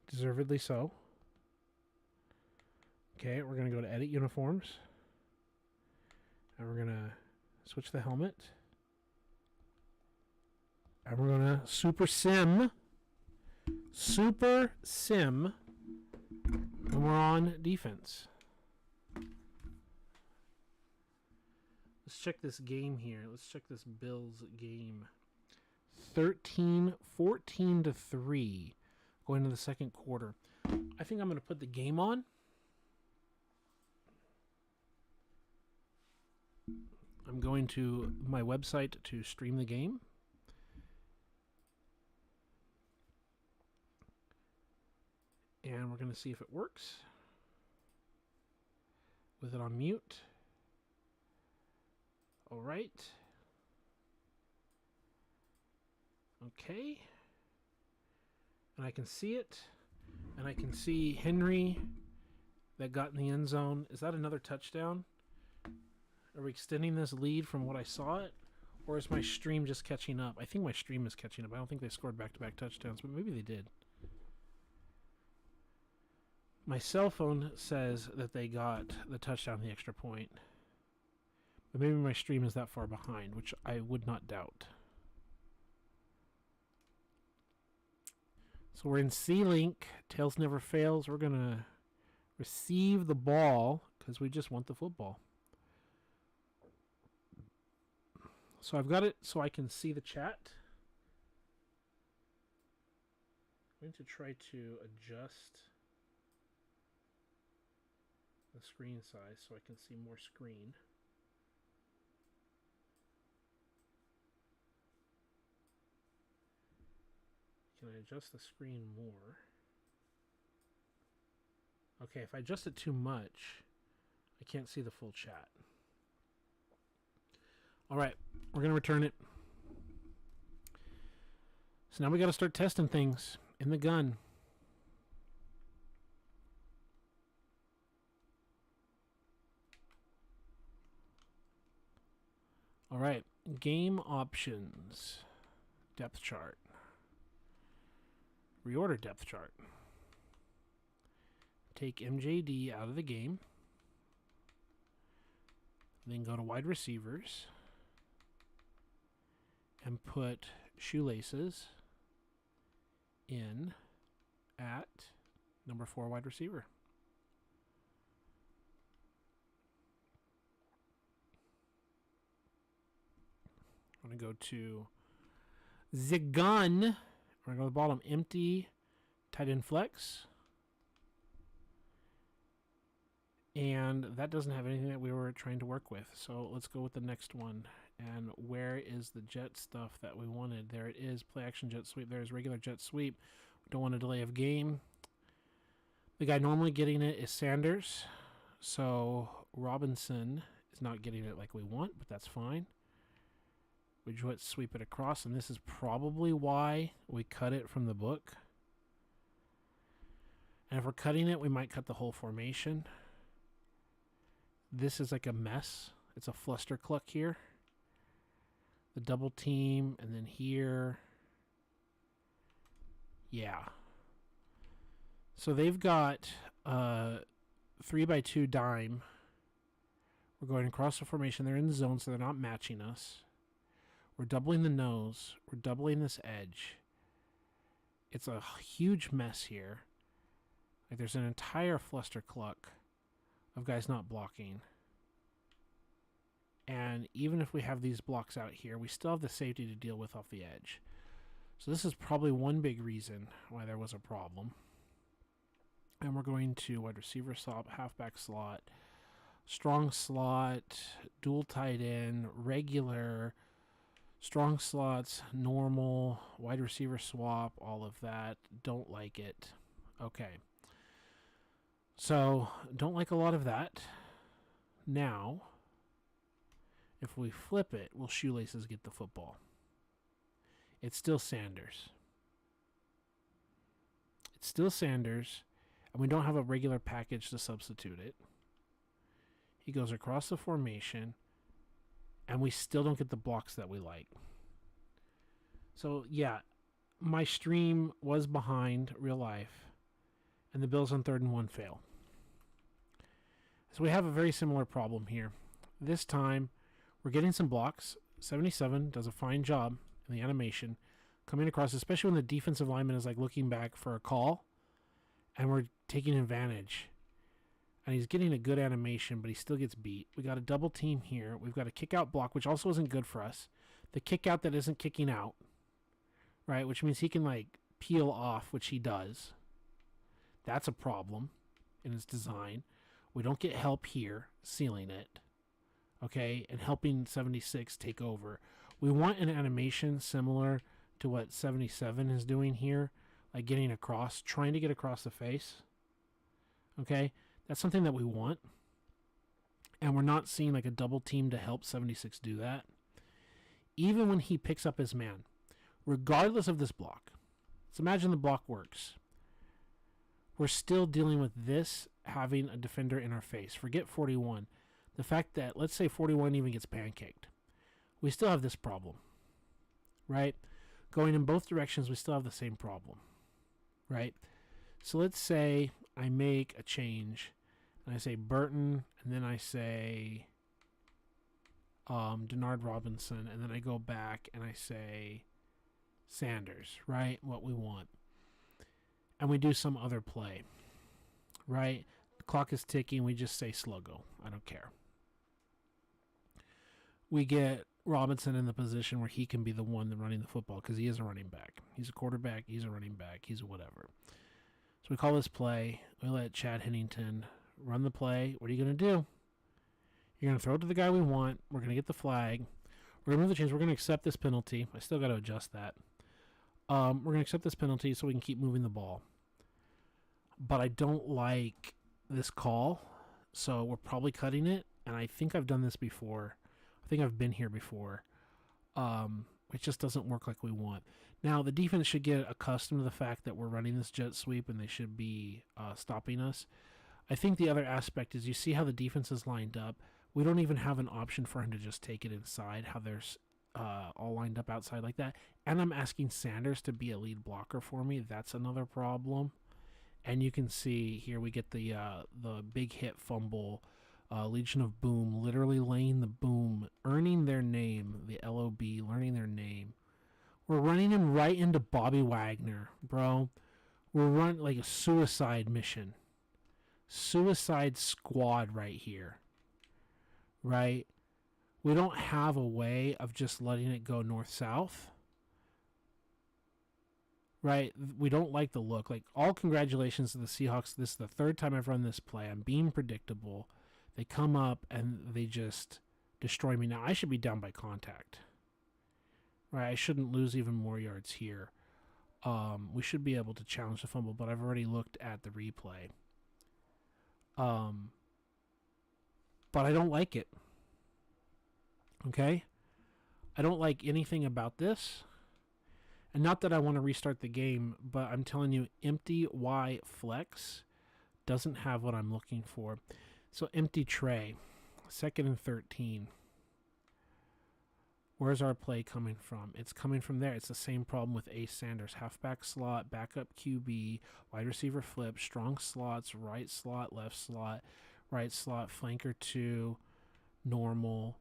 Deservedly so. Okay, we're going to go to Edit Uniforms. And we're going to switch the helmet. And we're going to Super Sim when we're on defense. Let's check this game here. Let's check this Bills game. 14-3 going into the second quarter. I think I'm going to put the game on. I'm going to my website to stream the game. And we're going to see if it works. With it on mute. All right. Okay. And I can see it. And I can see Henry that got in the end zone. Is that another touchdown? Are we extending this lead from what I saw it? Or is my stream just catching up? I think my stream is catching up. I don't think they scored back-to-back touchdowns, but maybe they did. My cell phone says that they got the touchdown, the extra point. But maybe my stream is that far behind, which I would not doubt. So we're in C-Link. Tails never fails. We're going to receive the ball because we just want the football. So I've got it so I can see the chat. I'm going to try to adjust the screen size so I can see more screen. Can I adjust the screen more? Okay, if I adjust it too much, I can't see the full chat. All right, we're going to return it. So now we got to start testing things in the gun. All right, game options, depth chart, reorder depth chart. Take MJD out of the game, then go to wide receivers and put shoelaces in at number 4 wide receiver. I'm going to go to the gun. We're going to go to the bottom, empty, tight end flex. And that doesn't have anything that we were trying to work with. So let's go with the next one. And where is the jet stuff that we wanted? There it is, play action jet sweep. There's regular jet sweep. We don't want a delay of game. The guy normally getting it is Sanders. So Robinson is not getting it like we want, but that's fine. We just sweep it across, and this is probably why we cut it from the book. And if we're cutting it, we might cut the whole formation. This is like a mess. It's a fluster cluck here. The double team, and then here. Yeah. So they've got 3x2 dime. We're going across the formation. They're in the zone, so they're not matching us. We're doubling the nose. We're doubling this edge. It's a huge mess here. Like there's an entire fluster cluck of guys not blocking. And even if we have these blocks out here, we still have the safety to deal with off the edge. So this is probably one big reason why there was a problem. And we're going to wide receiver slot, halfback slot, strong slot, dual tight end, regular, strong slots, normal, wide receiver swap, all of that. Don't like it. Okay. So, don't like a lot of that. Now, if we flip it, will shoelaces get the football? It's still Sanders. It's still Sanders. and we don't have a regular package to substitute it. He goes across the formation, and we still don't get the blocks that we like. So, yeah, my stream was behind real life, and the Bills on 3rd and 1 fail. So we have a very similar problem here. This time, we're getting some blocks. 77 does a fine job in the animation, coming across, especially when the defensive lineman is like looking back for a call, and we're taking advantage. And he's getting a good animation, but he still gets beat. We got a double team here. We've got a kick out block, which also isn't good for us. The kick out that isn't kicking out, right? Which means he can like peel off, which he does. That's a problem in his design. We don't get help here sealing it, okay, and helping 76 take over. We want an animation similar to what 77 is doing here, like getting across, trying to get across the face, okay? That's something that we want, and we're not seeing like a double team to help 76 do that. Even when he picks up his man, regardless of this block, let's imagine the block works. We're still dealing with this having a defender in our face. Forget 41. The fact that, let's say 41 even gets pancaked. We still have this problem, right? Going in both directions, we still have the same problem, right? So let's say I make a change, and I say Burton, and then I say Denard Robinson, and then I go back and I say Sanders, right? What we want. And we do some other play, right? The clock is ticking. We just say Sluggo. I don't care. We get Robinson in the position where he can be the one running the football because he is a running back. He's a quarterback. He's a running back. He's a whatever. So we call this play. We let Chad Hennington run the play. What are you going to do? You're going to throw it to the guy we want. We're going to get the flag. We're going to move the chains. We're going to accept this penalty. I still got to adjust that. We're going to accept this penalty so we can keep moving the ball. But I don't like this call, so we're probably cutting it. And I think I've done this before. I think I've been here before. It just doesn't work like we want. Now, the defense should get accustomed to the fact that we're running this jet sweep and they should be stopping us. I think the other aspect is you see how the defense is lined up. We don't even have an option for him to just take it inside, how they're all lined up outside like that. And I'm asking Sanders to be a lead blocker for me. That's another problem. And you can see here we get the big hit fumble. Legion of Boom, literally laying the boom, earning their name, the LOB, learning their name. We're running him right into Bobby Wagner, bro. We're running like a suicide mission. Suicide squad right here. Right? We don't have a way of just letting it go north-south. Right? We don't like the look. Like, all congratulations to the Seahawks. This is the third time I've run this play. I'm being predictable. They come up and they just destroy me. Now, I should be down by contact. Right? I shouldn't lose even more yards here. We should be able to challenge the fumble, but I've already looked at the replay. But I don't like it. Okay? I don't like anything about this. And not that I want to restart the game, but I'm telling you, empty Y flex doesn't have what I'm looking for. So empty tray, 2nd and 13. Where's our play coming from? It's coming from there. It's the same problem with Ace Sanders. Halfback slot, backup QB, wide receiver flip, strong slots, right slot, left slot, right slot, flanker 2, normal,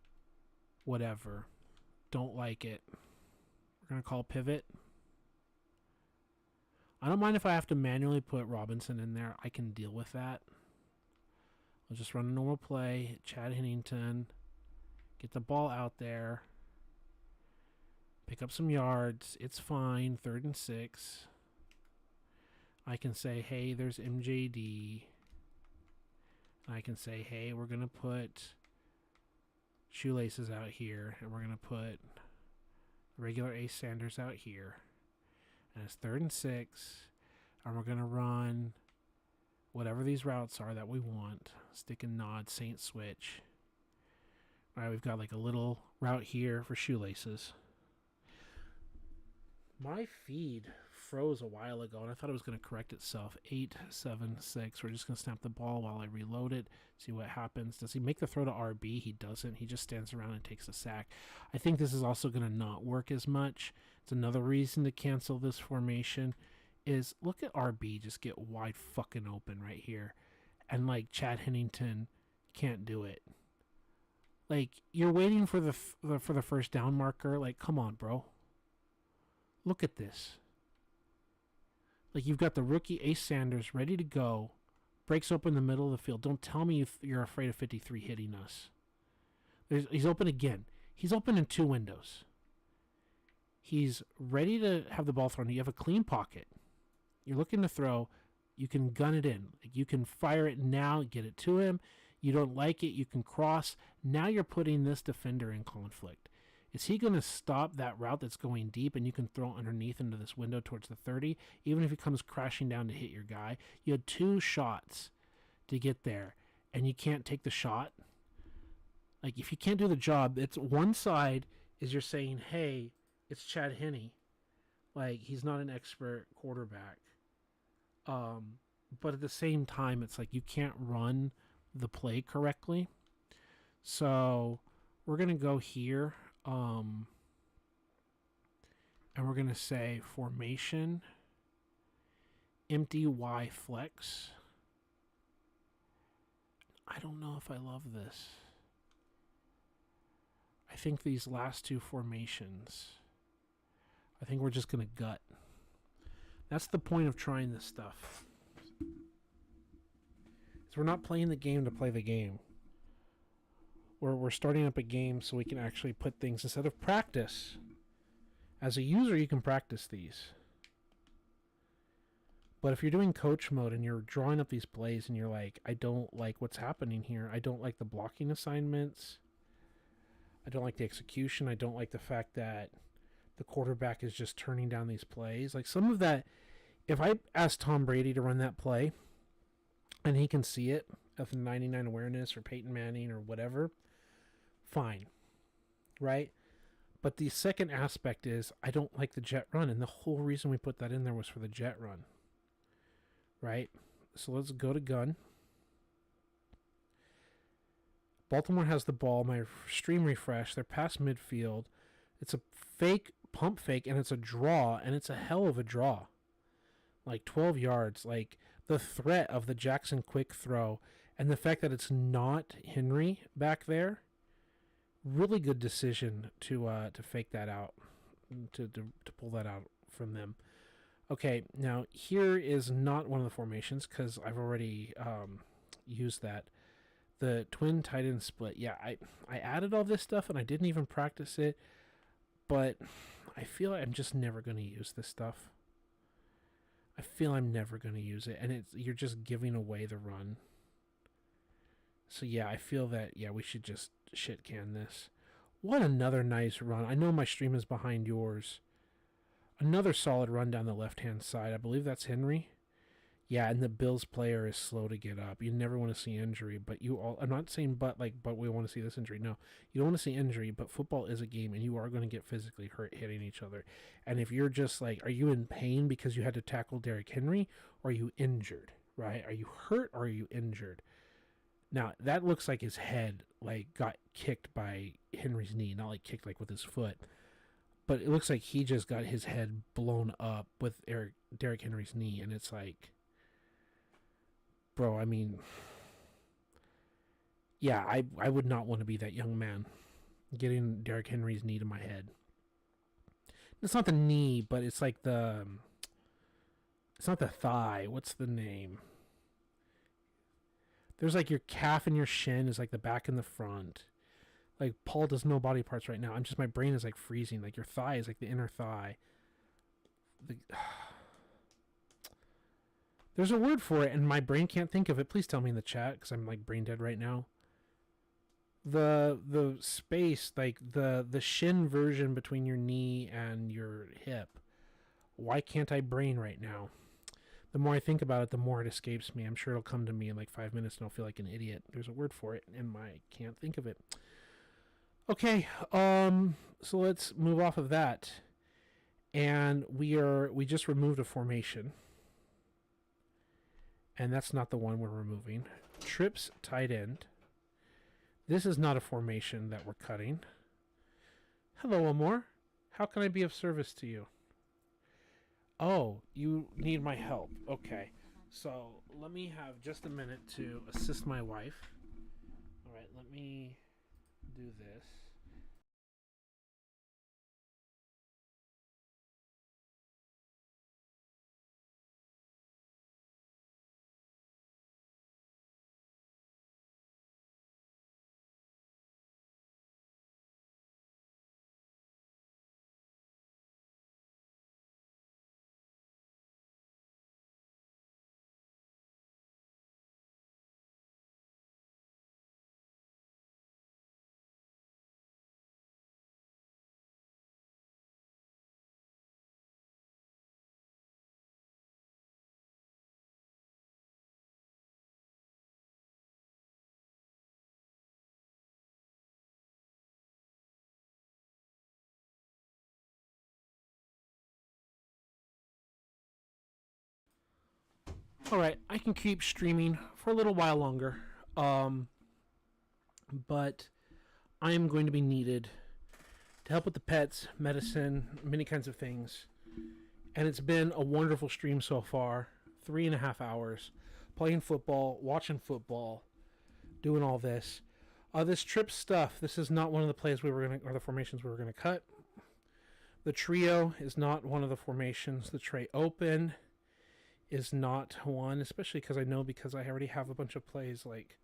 whatever. Don't like it. We're going to call pivot. I don't mind if I have to manually put Robinson in there. I can deal with that. I'll just run a normal play. Chad Hennington. Get the ball out there. Pick up some yards. It's fine. 3rd and 6. I can say, hey, there's MJD. I can say, hey, we're going to put Shoelaces out here. And we're going to put regular Ace Sanders out here. And it's 3rd and 6. And we're going to run whatever these routes are that we want. Stick and nod, Saint switch. All right, we've got like a little route here for Shoelaces. My feed froze a while ago, and I thought it was going to correct itself. 8, 7, 6. We're just going to snap the ball while I reload it, see what happens. Does he make the throw to RB? He doesn't. He just stands around and takes a sack. I think this is also going to not work as much. It's another reason to cancel this formation is look at RB just get wide fucking open right here. And, like, Chad Hennington can't do it. Like, you're waiting for the first down marker. Like, come on, bro. Look at this. Like, you've got the rookie Ace Sanders ready to go. Breaks open the middle of the field. Don't tell me you're afraid of 53 hitting us. He's open again. He's open in 2 windows. He's ready to have the ball thrown. You have a clean pocket. You're looking to throw. You can gun it in. Like, you can fire it now, get it to him. You don't like it, you can cross. Now you're putting this defender in conflict. Is he going to stop that route that's going deep and you can throw underneath into this window towards the 30, even if he comes crashing down to hit your guy? You had 2 shots to get there, and you can't take the shot. Like, if you can't do the job, it's one side is you're saying, hey, it's Chad Henne. Like, he's not an expert quarterback. But at the same time, it's like you can't run the play correctly. So we're going to go here. And we're going to say formation, empty Y flex. I don't know if I love this. I think these last 2 formations, I think we're just going to gut. That's the point of trying this stuff. Is we're not playing the game to play the game. We're starting up a game so we can actually put things instead of practice. As a user, you can practice these. But if you're doing coach mode and you're drawing up these plays and you're like, I don't like what's happening here. I don't like the blocking assignments. I don't like the execution. I don't like the fact that the quarterback is just turning down these plays. Like, some of that, if I ask Tom Brady to run that play and he can see it of 99 awareness or Peyton Manning or whatever, fine, right? But the second aspect is I don't like the jet run, and the whole reason we put that in there was for the jet run, right? So let's go to gun. Baltimore has the ball. My stream refresh. They're past midfield. It's a fake, pump fake, and it's a draw, and it's a hell of a draw. Like 12 yards. Like, the threat of the Jackson quick throw and the fact that it's not Henry back there, really good decision to fake that out, to pull that out from them. Okay, now here is not one of the formations because I've already used that. The twin tight end split. Yeah, I added all this stuff and I didn't even practice it, but I feel like I'm just never going to use this stuff. I feel I'm never going to use it, and you're just giving away the run. So yeah, I feel that, yeah, we should just shit can this. What another nice run. I know my stream is behind yours. Another solid run down the left-hand side. I believe that's Henry. Yeah, and the Bills player is slow to get up. You never want to see injury, but I'm not saying but we want to see this injury. No, you don't want to see injury, but football is a game, and you are going to get physically hurt hitting each other. And if you're just like, are you in pain because you had to tackle Derrick Henry, or are you injured, right? Are you hurt or are you injured? Now, that looks like his head got kicked by Henry's knee, not kicked with his foot. But it looks like he just got his head blown up with Derrick Henry's knee, and it's like, bro, I mean, yeah, I would not want to be that young man getting Derrick Henry's knee to my head. It's not the knee, but it's like it's not the thigh. What's the name? There's your calf and your shin is the back and the front. Paul does no body parts right now. My brain is freezing. Your thigh is the inner thigh. There's a word for it, and my brain can't think of it. Please tell me in the chat, because I'm brain dead right now. The space, the shin version between your knee and your hip. Why can't I brain right now? The more I think about it, the more it escapes me. I'm sure it'll come to me in 5 minutes, and I'll feel like an idiot. There's a word for it, and I can't think of it. Okay, so let's move off of that. And we just removed a formation. And that's not the one we're removing. Trips tight end. This is not a formation that we're cutting. Hello, Amor. How can I be of service to you? Oh, you need my help. Okay. So let me have just a minute to assist my wife. All right, let me do this. All right, I can keep streaming for a little while longer. But I am going to be needed to help with the pets, medicine, many kinds of things. And it's been a wonderful stream so far. 3.5 hours playing football, watching football, doing all this. This trip stuff, this is not one of the plays we were going to, or the formations we were going to cut. The trio is not one of the formations. The tray open is not one, especially because I already have a bunch of plays like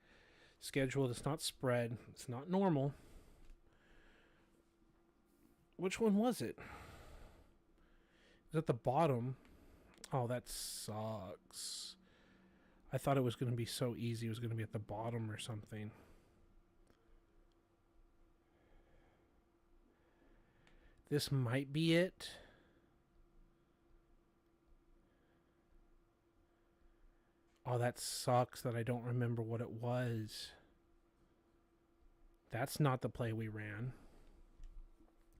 scheduled. It's not spread. It's not normal. Which one was it? Is at the bottom. Oh, that sucks. I thought it was going to be so easy. It was going to be at the bottom or something. This might be it. Oh, that sucks that I don't remember what it was. That's not the play we ran.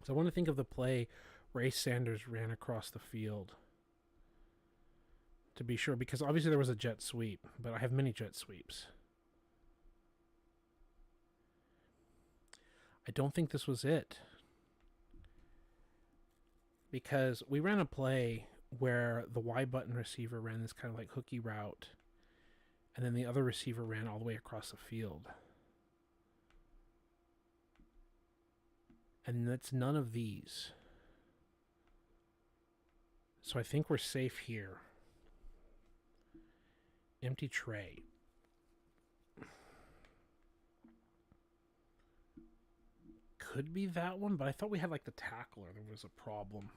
So I want to think of the play Ray Sanders ran across the field. To be sure, because obviously there was a jet sweep, but I have many jet sweeps. I don't think this was it. Because we ran a play where the Y button receiver ran this kind of like hooky route, and then the other receiver ran all the way across the field. And that's none of these. So I think we're safe here. Empty tray. Could be that one, but I thought we had like the tackler. There was a problem.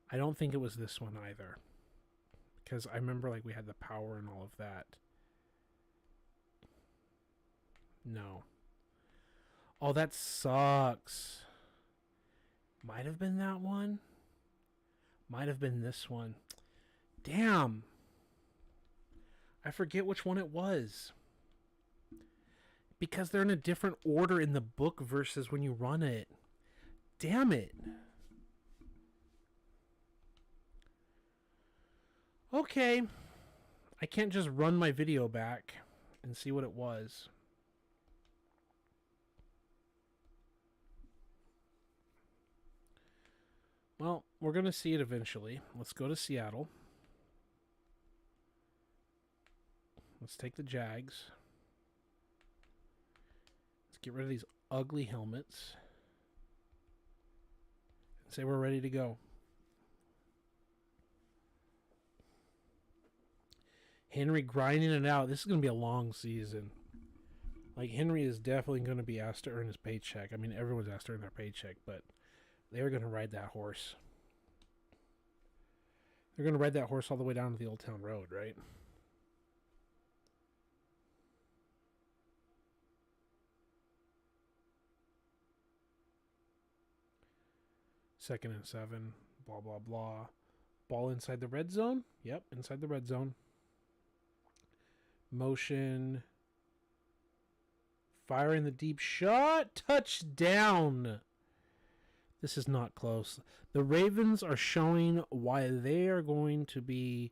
I don't think it was this one either. Because I remember like we had the power and all of that. No. Oh, that sucks. Might have been that one. Might have been this one. Damn. I forget which one it was. Because they're in a different order in the book versus when you run it. Damn it. Okay. I can't just run my video back and see what it was. Well, we're going to see it eventually. Let's go to Seattle. Let's take the Jags. Let's get rid of these ugly helmets. And say we're ready to go. Henry grinding it out. This is going to be a long season. Like, Henry is definitely going to be asked to earn his paycheck. I mean, everyone's asked to earn their paycheck, but they're going to ride that horse. They're going to ride that horse all the way down to the Old Town Road, right? Second and 7, blah, blah, blah. Ball inside the red zone. Yep, inside the red zone. Motion Firing the deep shot. Touchdown. This is not close. The Ravens are showing why they are going to be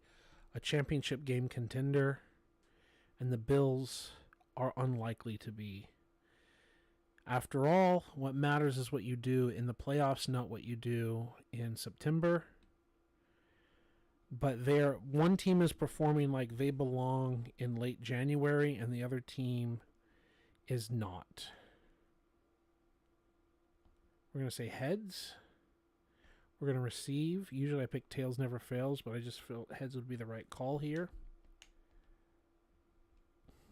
a championship game contender, and the Bills are unlikely to be. After all, what matters is what you do in the playoffs, not what you do in September. But one team is performing like they belong in late January, and the other team is not. We're going to say heads. We're going to receive. Usually I pick tails never fails, but I just feel heads would be the right call here.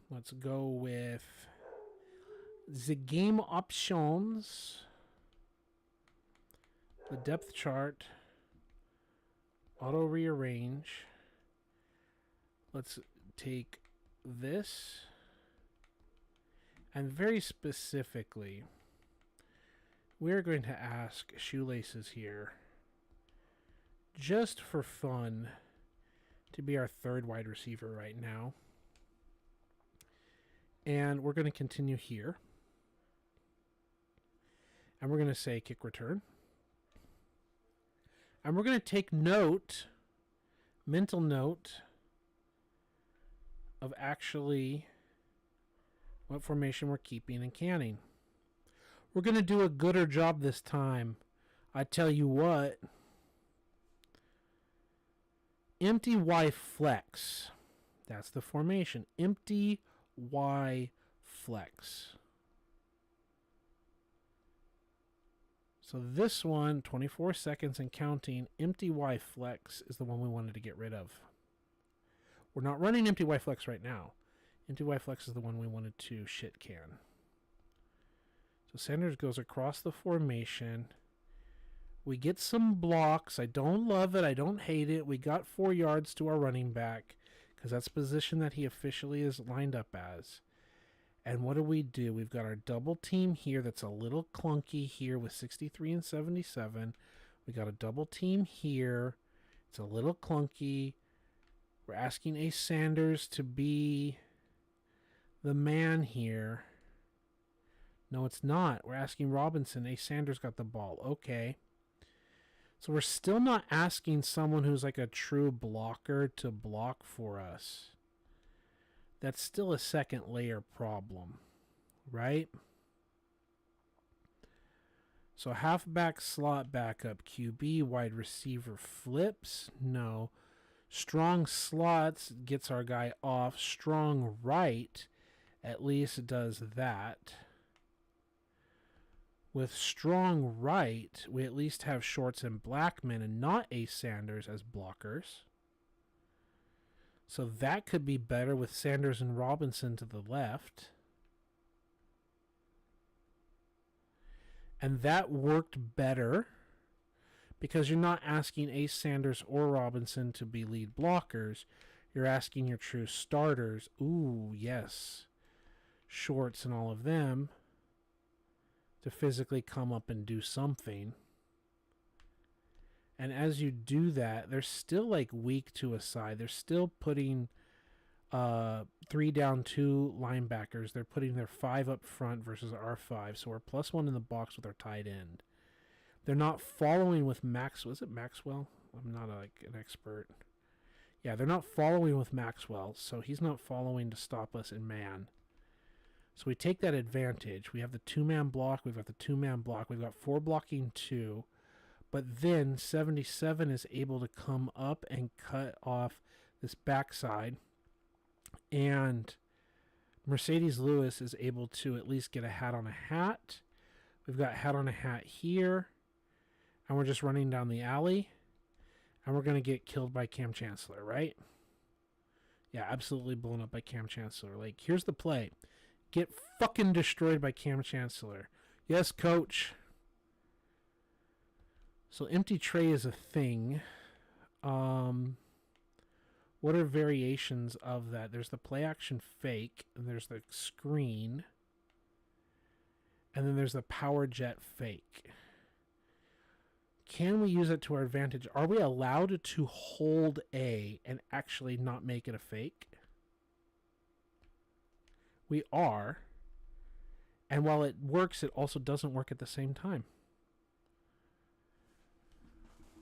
Let's go with the game options. The depth chart. Auto rearrange. Let's take this. And very specifically, we're going to ask Shoelaces here, just for fun, to be our third wide receiver right now. And we're going to continue here. And we're going to say kick return. And we're going to take note, mental note, of actually what formation we're keeping and canning. We're going to do a gooder job this time. I tell you what. Empty Y flex. That's the formation. Empty Y flex. So this one, 24 seconds and counting, empty Y flex is the one we wanted to get rid of. We're not running empty Y flex right now. Empty Y flex is the one we wanted to shit can. So Sanders goes across the formation. We get some blocks. I don't love it. I don't hate it. We got 4 yards to our running back because that's the position that he officially is lined up as. And what do? We've got our double team here that's a little clunky here with 63 and 77. We got a double team here. It's a little clunky. We're asking Ace Sanders to be the man here. No, it's not. We're asking Robinson. Ace Sanders got the ball. Okay. So we're still not asking someone who's like a true blocker to block for us. That's still a second layer problem, right? So halfback, slot, backup, QB, wide receiver flips. No. Strong slots gets our guy off. Strong right at least does that. With strong right, we at least have Shorts and Blackman and not Ace Sanders as blockers. So that could be better with Sanders and Robinson to the left. And that worked better because you're not asking Ace Sanders or Robinson to be lead blockers. You're asking your true starters. Ooh, yes. Shorts and all of them to physically come up and do something. And as you do that, they're still like weak to a side. They're still putting 3 down 2 linebackers. They're putting their 5 up front versus our 5. So we're +1 in the box with our tight end. They're not following with Maxwell. Is it Maxwell? I'm not an expert. Yeah, they're not following with Maxwell. So he's not following to stop us in man. So we take that advantage. We have the 2-man block. We've got the 2-man block. We've got 4 blocking 2. But then 77 is able to come up and cut off this backside. And Mercedes Lewis is able to at least get a hat on a hat. We've got hat on a hat here. And we're just running down the alley. And we're going to get killed by Cam Chancellor, right? Yeah, absolutely blown up by Cam Chancellor. Like, here's the play. Get fucking destroyed by Cam Chancellor. Yes, coach. So empty tray is a thing. What are variations of that? There's the play action fake, and there's the screen, and then there's the power jet fake. Can we use it to our advantage? Are we allowed to hold A and actually not make it a fake? We are. And while it works, it also doesn't work at the same time.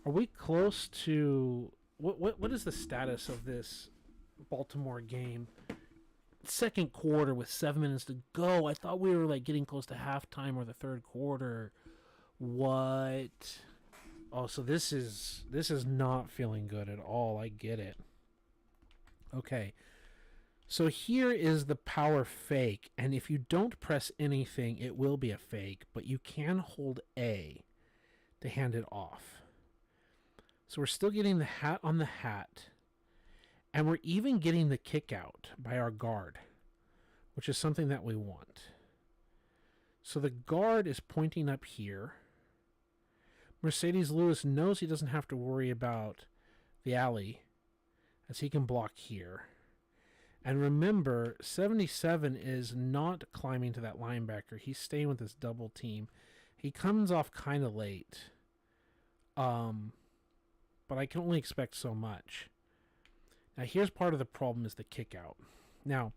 Are we close to... What is the status of this Baltimore game? Second quarter with 7 minutes to go. I thought we were like getting close to halftime or the third quarter. What? Oh, so this is not feeling good at all. I get it. Okay. So here is the power fake, and if you don't press anything, it will be a fake, but you can hold A to hand it off. So we're still getting the hat on the hat. And we're even getting the kick out by our guard, which is something that we want. So the guard is pointing up here. Mercedes Lewis knows he doesn't have to worry about the alley, as he can block here. And remember, 77 is not climbing to that linebacker. He's staying with this double team. He comes off kind of late. But I can only expect so much. Now, here's part of the problem is the kick out. Now,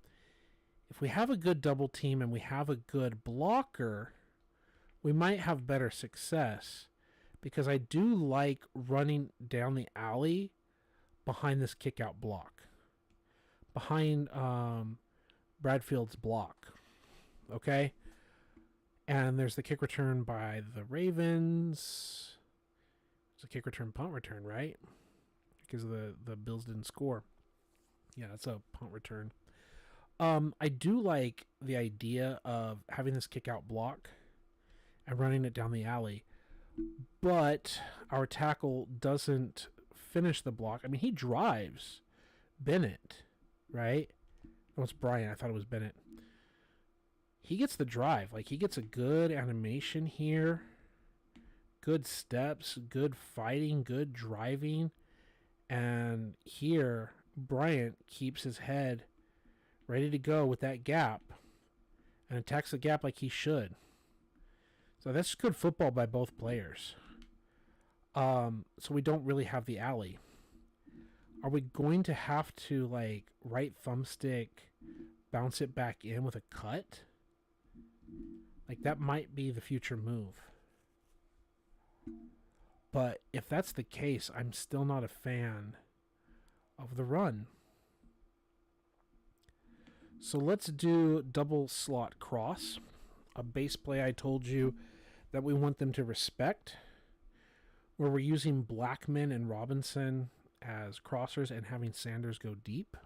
if we have a good double team and we have a good blocker, we might have better success because I do like running down the alley behind this kick out block. Behind Bradfield's block. Okay? And there's the kick return by the Ravens. It's a kick return, punt return, right? Because the Bills didn't score. Yeah, that's a punt return. I do like the idea of having this kick out block and running it down the alley. But our tackle doesn't finish the block. I mean, he drives Bennett, right? No, it's Brian. I thought it was Bennett. He gets the drive. Like, he gets a good animation here. Good steps, good fighting, good driving. And here, Bryant keeps his head ready to go with that gap and attacks the gap like he should. So that's good football by both players. So we don't really have the alley. Are we going to have to, like, right thumbstick, bounce it back in with a cut? Like, that might be the future move. But if that's the case, I'm still not a fan of the run. So let's do double slot cross. A base play I told you that we want them to respect, where we're using Blackman and Robinson as crossers and having Sanders go deep.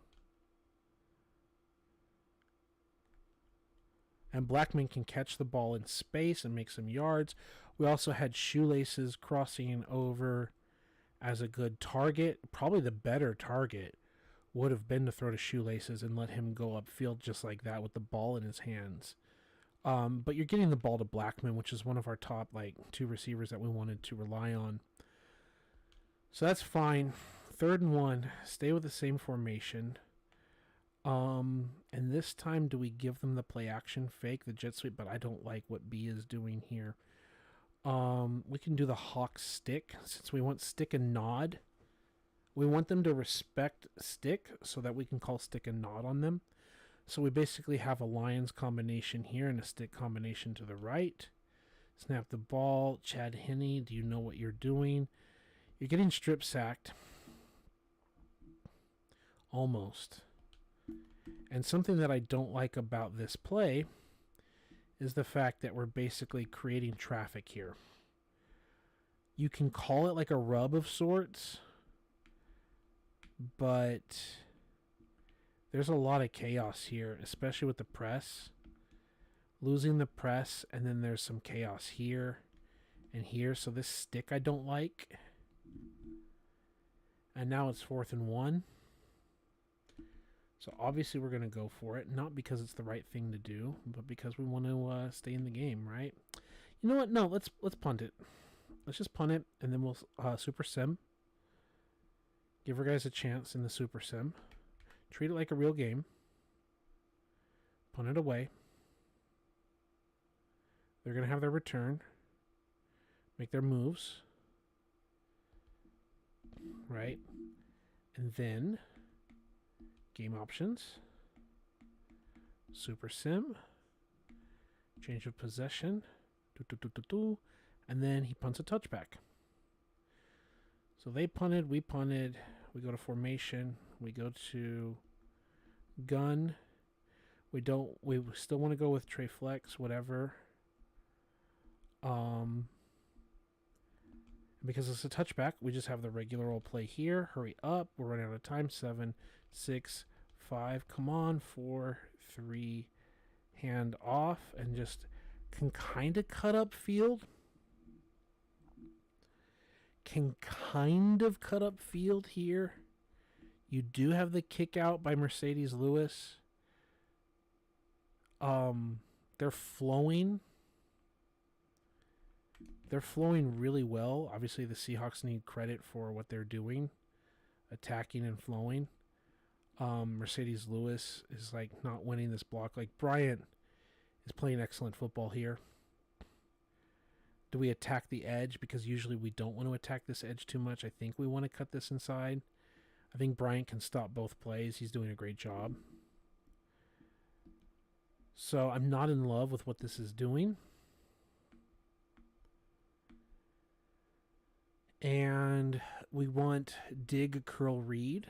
And Blackman can catch the ball in space and make some yards. We also had Shoelaces crossing over as a good target. Probably the better target would have been to throw to Shoelaces and let him go upfield just like that with the ball in his hands. But you're getting the ball to Blackman, which is one of our top two receivers that we wanted to rely on. So that's fine. 3rd and 1. Stay with the same formation. And this time, do we give them the play action fake, the jet sweep? But I don't like what B is doing here. We can do the hawk stick since we want stick and nod. We want them to respect stick so that we can call stick and nod on them. So we basically have a Lions combination here and a stick combination to the right. Snap the ball. Chad Henne, do you know what you're doing? You're getting strip sacked. Almost. And something that I don't like about this play is the fact that we're basically creating traffic here. You can call it like a rub of sorts, but there's a lot of chaos here, especially with the press. Losing the press, and then there's some chaos here and here. So this stick I don't like. And now it's 4th and 1. So obviously we're going to go for it, not because it's the right thing to do, but because we want to stay in the game, right? You know what? No, let's punt it. Let's just punt it, and then we'll super sim. Give our guys a chance in the super sim. Treat it like a real game. Punt it away. They're going to have their return. Make their moves. Right? And then game options. Super sim. Change of possession. And then he punts a touchback. So they punted, we punted. We go to formation. We go to gun. We still want to go with Trey Flex, whatever. Because it's a touchback, we just have the regular old play here. Hurry up. We're running out of time. 7, 6, 5. Come on. 4, 3. Hand off. And just can kind of cut up field. Can kind of cut up field here. You do have the kick out by Mercedes Lewis. They're flowing. They're flowing really well. Obviously, the Seahawks need credit for what they're doing, attacking and flowing. Mercedes Lewis is like not winning this block. Like Bryant is playing excellent football here. Do we attack the edge? Because usually we don't want to attack this edge too much. I think we want to cut this inside. I think Bryant can stop both plays. He's doing a great job. So I'm not in love with what this is doing. And we want dig, curl, read.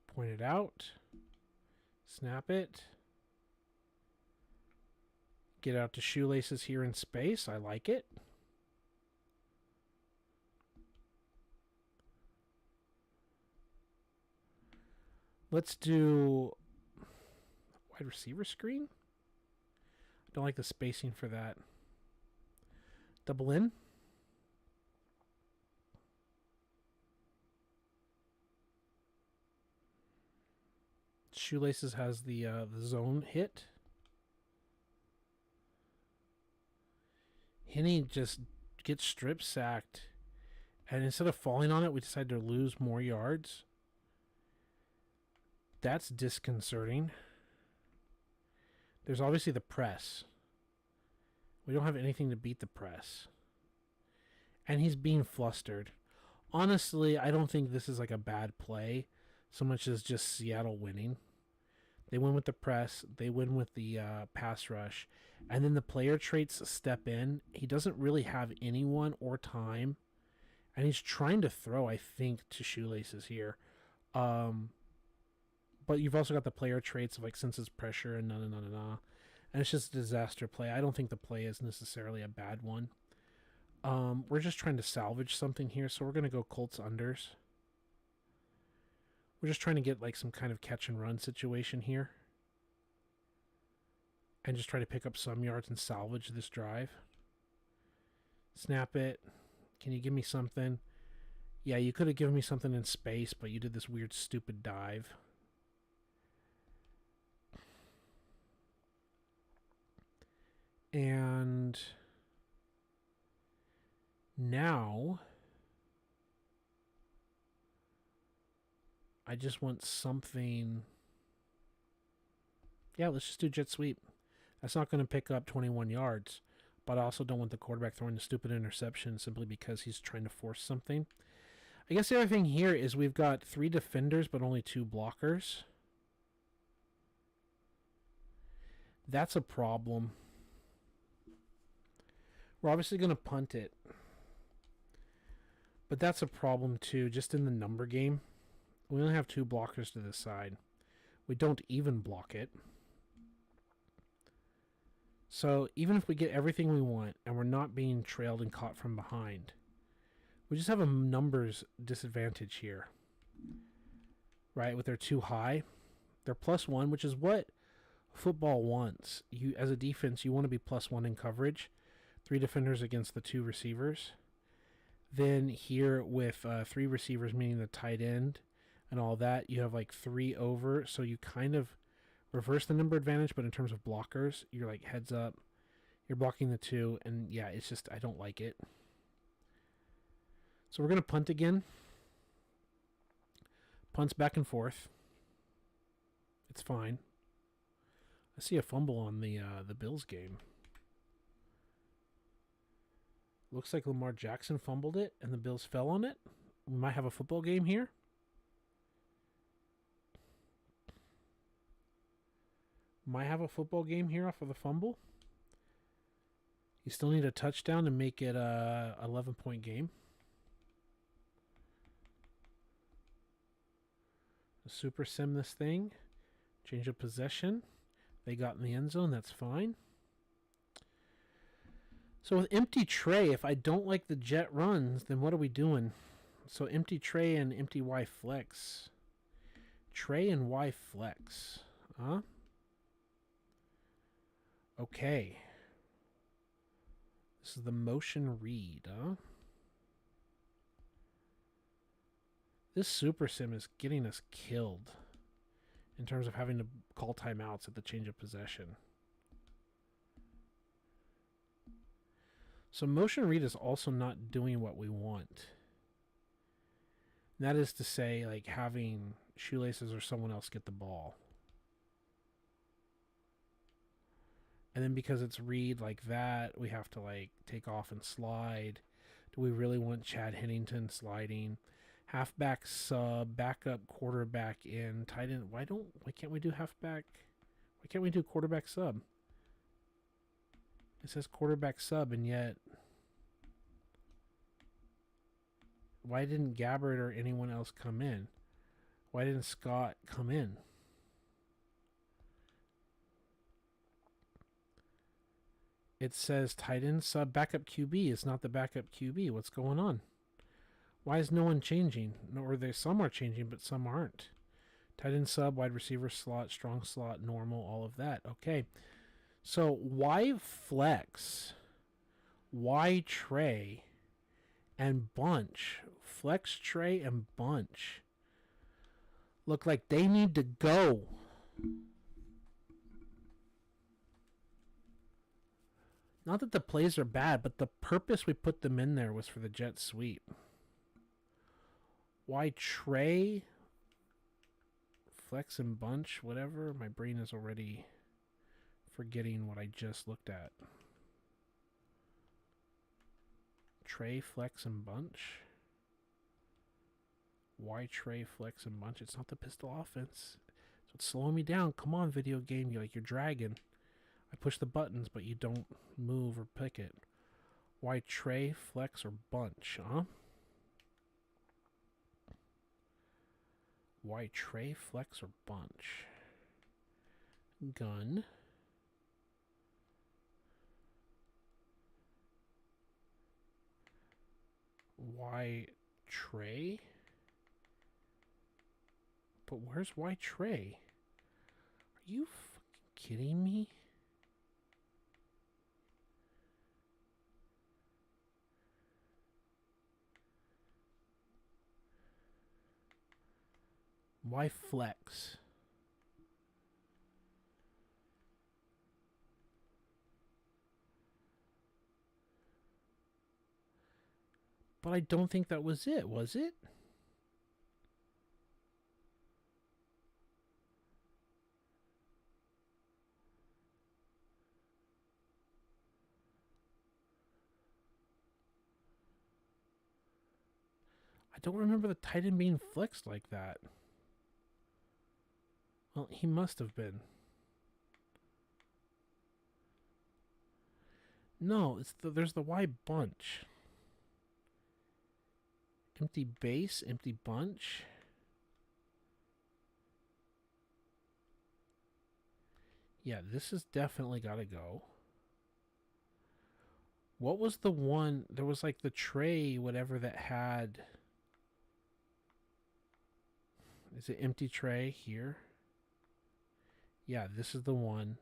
Point it out. Snap it. Get out to shoelaces here in space. I like it. Let's do wide receiver screen. I don't like the spacing for that. Double in. Shoelaces has the zone hit. Henny just gets strip sacked. And instead of falling on it, we decide to lose more yards. That's disconcerting. There's obviously the press. We don't have anything to beat the press. And he's being flustered. Honestly, I don't think this is like a bad play so much as just Seattle winning. They win with the press. They win with the pass rush. And then the player traits step in. He doesn't really have anyone or time. And he's trying to throw, I think, to shoelaces here. But you've also got the player traits of like senses pressure and na. And it's just a disaster play. I don't think the play is necessarily a bad one. We're just trying to salvage something here. So we're going to go Colts unders. We're just trying to get like some kind of catch and run situation here. And just try to pick up some yards and salvage this drive. Snap it. Can you give me something? Yeah, you could have given me something in space, but you did this weird, stupid dive. And now I just want something. Yeah, let's just do jet sweep. That's not going to pick up 21 yards, but I also don't want the quarterback throwing a stupid interception simply because he's trying to force something. I guess the other thing here is we've got 3 defenders but only 2 blockers. That's a problem. We're obviously going to punt it. But that's a problem too, just in the number game. We only have 2 blockers to this side. We don't even block it. So even if we get everything we want and we're not being trailed and caught from behind, we just have a numbers disadvantage here. Right? With their too high. They're +1, which is what football wants. You, as a defense, you want to be +1 in coverage. 3 defenders against the 2 receivers. Then here with 3 receivers, meaning the tight end and all that, you have like 3 over. So you kind of reverse the number advantage, but in terms of blockers, you're like heads up. You're blocking the 2, and yeah, it's just, I don't like it. So we're going to punt again. Punts back and forth. It's fine. I see a fumble on the Bills game. Looks like Lamar Jackson fumbled it, and the Bills fell on it. We might have a football game here. Might have a football game here off of the fumble. You still need a touchdown to make it a 11-point game. Super sim this thing. Change of possession. They got in the end zone. That's fine. So with empty tray, if I don't like the jet runs, then what are we doing? So empty tray and empty Y flex. Tray and Y flex. Huh? Okay. This is the motion read, huh? This super sim is getting us killed in terms of having to call timeouts at the change of possession. So motion read is also not doing what we want. And that is to say, like having shoelaces or someone else get the ball. And then because it's read like that, we have to like take off and slide. Do we really want Chad Hennington sliding? Halfback sub, backup quarterback in, tight end. Why can't we do halfback? Why can't we do quarterback sub? It says quarterback sub, and yet why didn't Gabbard or anyone else come in? Why didn't Scott come in? It says tight end sub, backup QB. It's not the backup QB. What's going on? Why is no one changing? Or some are changing, but some aren't. Tight end sub, wide receiver slot, strong slot, normal, all of that. Okay. So why flex, why tray, and bunch? Flex, tray, and bunch look like they need to go. Not that the plays are bad, but the purpose we put them in there was for the jet sweep. Why tray, flex, and bunch, whatever? My brain is already forgetting what I just looked at. Tray, flex, and bunch. Why tray, flex, and bunch? It's not the pistol offense. So it's slowing me down. Come on, video game. You're dragging. I push the buttons, but you don't move or pick it. Why tray, flex, or bunch, huh? Why tray, flex, or bunch? Gun. Why tray? But where's why tray? Are you fucking kidding me? Why flex? But I don't think that was it, was it? I don't remember the tight end being flexed like that. Well, he must have been. No, there's the Y bunch. Empty base, empty bunch. Yeah, this has definitely got to go. What was the one? There was like the tray, whatever that had. Is it empty tray here? Yeah, this is the one.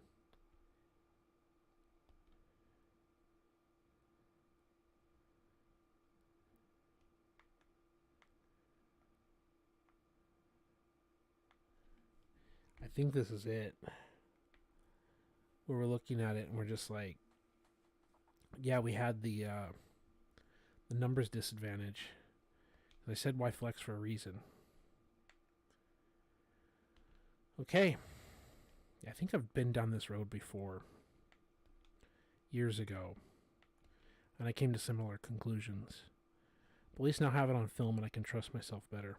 I think this is it. Where we're looking at it and we're just like, yeah, we had the numbers disadvantage. I said why flex for a reason. Okay. I think I've been down this road before. Years ago. And I came to similar conclusions. But at least now I have it on film and I can trust myself better.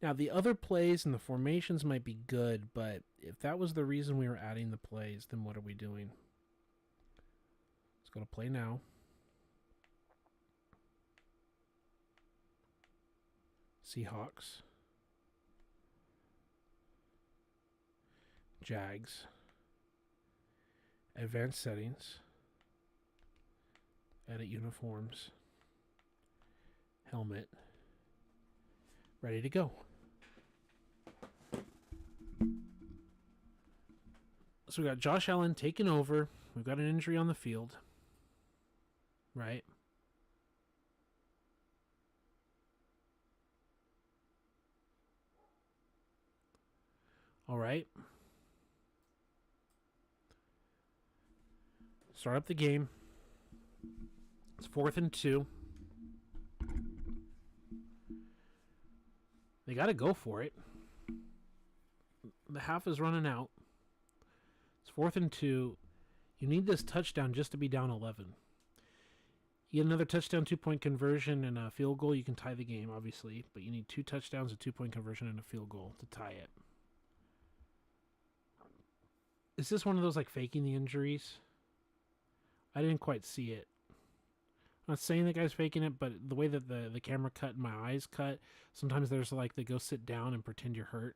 Now, the other plays and the formations might be good, but if that was the reason we were adding the plays, then what are we doing? Let's go to play now. Seahawks. Jags. Advanced settings. Edit uniforms. Helmet. Ready to go. So we got Josh Allen taking over. We've got an injury on the field. Right? All right. Start up the game. It's 4th and 2. They got to go for it. The half is running out. It's 4th and 2. You need this touchdown just to be down 11. You get another touchdown, 2-point conversion, and a field goal. You can tie the game, obviously, but you need 2 touchdowns, a 2-point conversion, and a field goal to tie it. Is this one of those like faking the injuries? I didn't quite see it. I'm not saying the guy's faking it, but the way that the camera cut and my eyes cut, sometimes there's like they go sit down and pretend you're hurt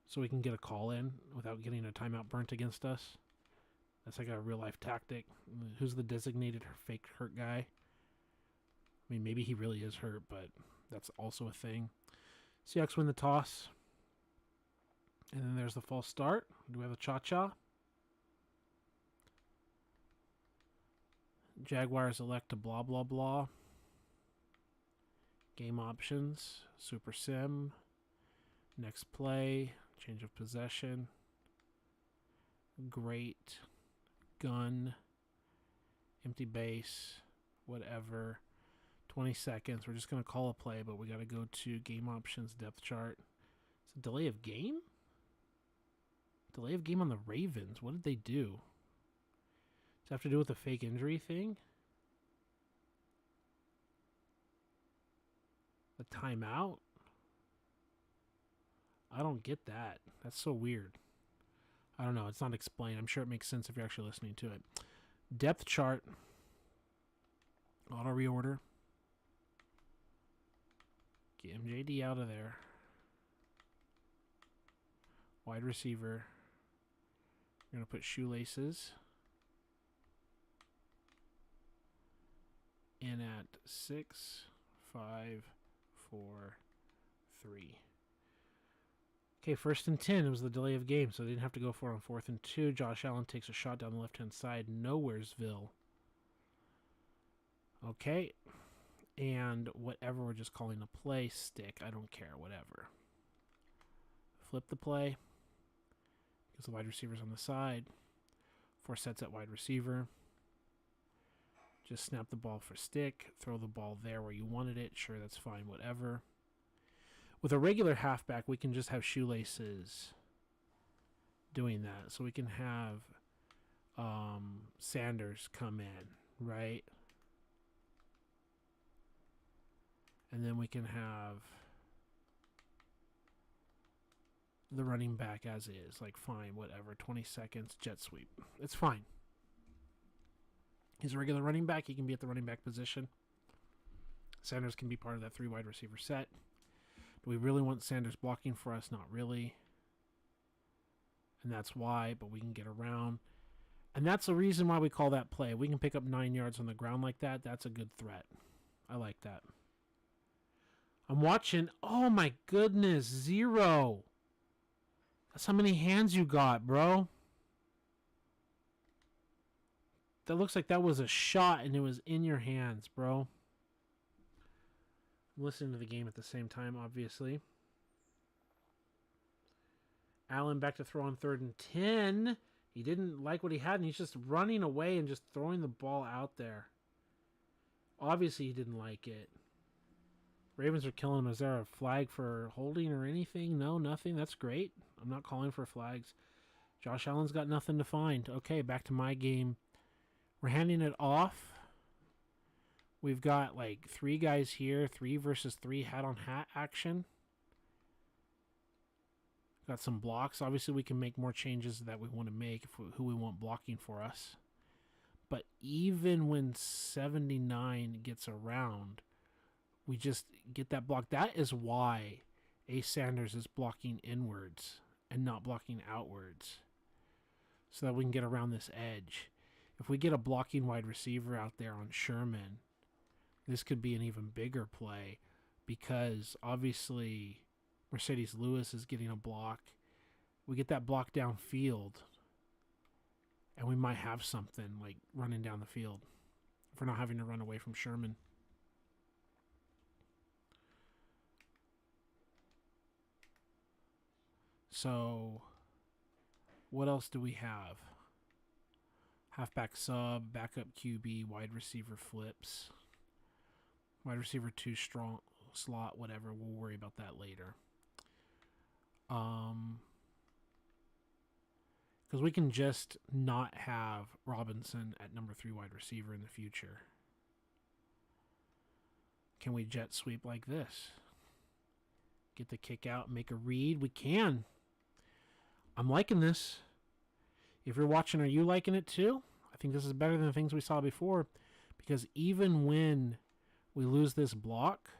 so we can get a call in without getting a timeout burnt against us. That's like a real life tactic. Who's the designated fake hurt guy? I mean, maybe he really is hurt, but that's also a thing. Seahawks win the toss. And then there's the false start. Do we have a cha-cha? Jaguars elect to blah, blah, blah. Game options. Super sim. Next play. Change of possession. Great. Gun. Empty base. Whatever. 20 seconds. We're just going to call a play, but we got to go to game options, depth chart. It's a delay of game? Delay of game on the Ravens. What did they do? Does it have to do with the fake injury thing? The timeout? I don't get that. That's so weird. I don't know. It's not explained. I'm sure it makes sense if you're actually listening to it. Depth chart. Auto reorder. Get MJD out of there. Wide receiver. We're going to put shoelaces in at 6, 5, 4, 3. Okay, 1st and 10. It was the delay of game, so they didn't have to go for it on 4th and 2. Josh Allen takes a shot down the left-hand side. Nowheresville. Okay. And whatever we're just calling a play, stick. I don't care. Whatever. Flip the play. Because the wide receiver's on the side. 4 sets at wide receiver. Just snap the ball for stick. Throw the ball there where you wanted it. Sure, that's fine. Whatever. With a regular halfback, we can just have shoelaces doing that. So we can have Sanders come in, right? And then we can have the running back as is. Like, fine, whatever. 20 seconds, jet sweep. It's fine. He's a regular running back. He can be at the running back position. Sanders can be part of that 3 wide receiver set. Do we really want Sanders blocking for us? Not really. And that's why, but we can get around. And that's the reason why we call that play. We can pick up 9 yards on the ground like that. That's a good threat. I like that. I'm watching. Oh my goodness, 0. That's how many hands you got, bro. That looks like that was a shot and it was in your hands, bro. I'm listening to the game at the same time, obviously. Allen back to throw on 3rd and 10. He didn't like what he had, and he's just running away and just throwing the ball out there. Obviously, he didn't like it. Ravens are killing him. Is there a flag for holding or anything? No, nothing. That's great. I'm not calling for flags. Josh Allen's got nothing to find. Okay, back to my game. We're handing it off. We've got like 3 guys here, 3 versus 3 hat on hat action. Got some blocks. Obviously, we can make more changes that we want to make, who we want blocking for us. But even when 79 gets around, we just get that block. That is why Ace Sanders is blocking inwards and not blocking outwards, so that we can get around this edge. If we get a blocking wide receiver out there on Sherman, this could be an even bigger play, because obviously Mercedes Lewis is getting a block. We get that block downfield, and we might have something like running down the field if we're not having to run away from Sherman. So what else do we have? Halfback sub, backup QB, wide receiver flips, wide receiver 2 strong slot, whatever. We'll worry about that later. Because we can just not have Robinson at number 3 wide receiver in the future. Can we jet sweep like this? Get the kick out, make a read? We can. I'm liking this. If you're watching, are you liking it too? I think this is better than the things we saw before, because even when we lose this block,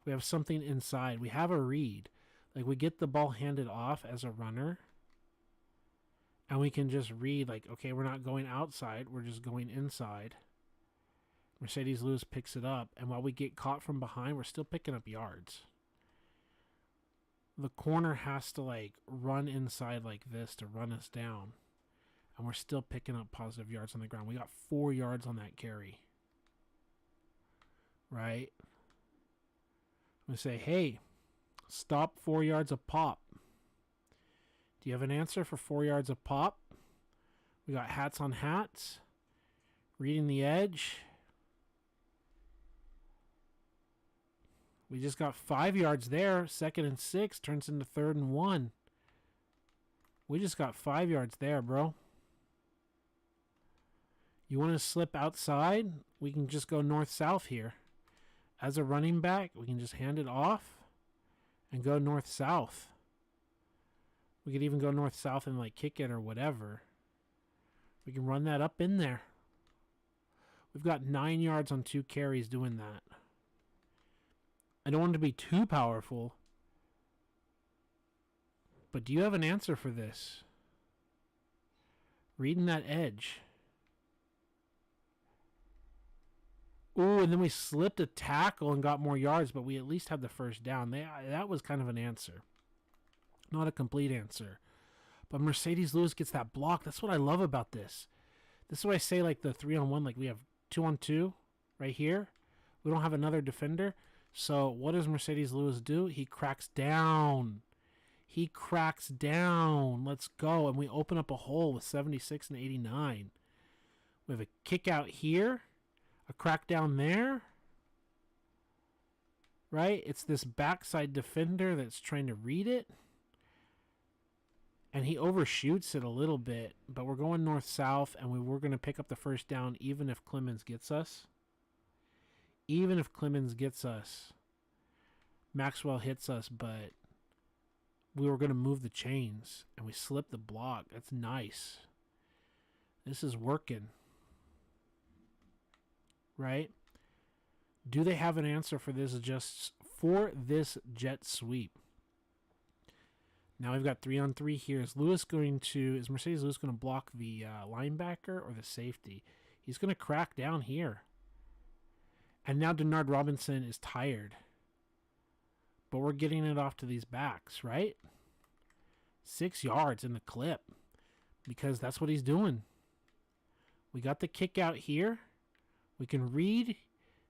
we have something inside. We have a read. Like, we get the ball handed off as a runner, and we can just read, like, okay, we're not going outside, we're just going inside. Mercedes Lewis picks it up, and while we get caught from behind, we're still picking up yards. The corner has to, like, run inside like this to run us down, and we're still picking up positive yards on the ground. We got 4 yards on that carry. Right? I'm going to say, hey, stop 4 yards of pop. Do you have an answer for 4 yards of pop? We got hats on hats. Reading the edge. We just got 5 yards there. 2nd and 6 turns into 3rd and 1. We just got 5 yards there, bro. You want to slip outside? We can just go north-south here. As a running back, we can just hand it off and go north-south. We could even go north-south and like kick it or whatever. We can run that up in there. We've got 9 yards on 2 carries doing that. I don't want it to be too powerful, but do you have an answer for this? Reading that edge. Ooh, and then we slipped a tackle and got more yards, but we at least had the first down. That was kind of an answer. Not a complete answer. But Mercedes Lewis gets that block. That's what I love about this. This is why I say, like, the 3-on-1, like we have 2-on-2 right here. We don't have another defender. So what does Mercedes Lewis do? He cracks down. He cracks down. Let's go. And we open up a hole with 76 and 89. We have a kick out here. A crack down there. Right? It's this backside defender that's trying to read it. And he overshoots it a little bit. But we're going north-south, and we're going to pick up the first down even if Clemens gets us. Even if Clemens gets us. Maxwell hits us, but we were going to move the chains, and we slipped the block. That's nice. This is working. Right? Do they have an answer for this jet sweep? Now we've got 3-on-3 here. Is Mercedes Lewis going to block the linebacker or the safety? He's going to crack down here. And now Denard Robinson is tired. But we're getting it off to these backs, right? 6 yards in the clip. Because that's what he's doing. We got the kick out here. We can read.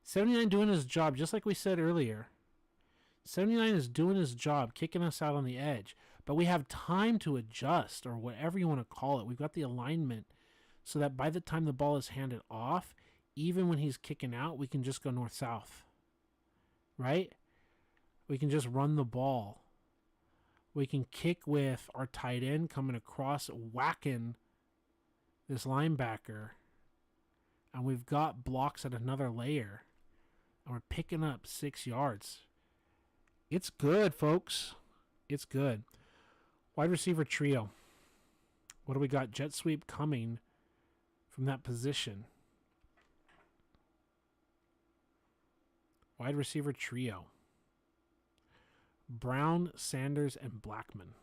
79 doing his job, just like we said earlier. 79 is doing his job, kicking us out on the edge. But we have time to adjust, or whatever you want to call it. We've got the alignment so that by the time the ball is handed off, even when he's kicking out, we can just go north-south. Right? We can just run the ball. We can kick with our tight end coming across, whacking this linebacker. And we've got blocks at another layer. And we're picking up 6 yards. It's good, folks. It's good. Wide receiver trio. What do we got? Jet sweep coming from that position. Wide receiver trio. Brown, Sanders, and Blackman.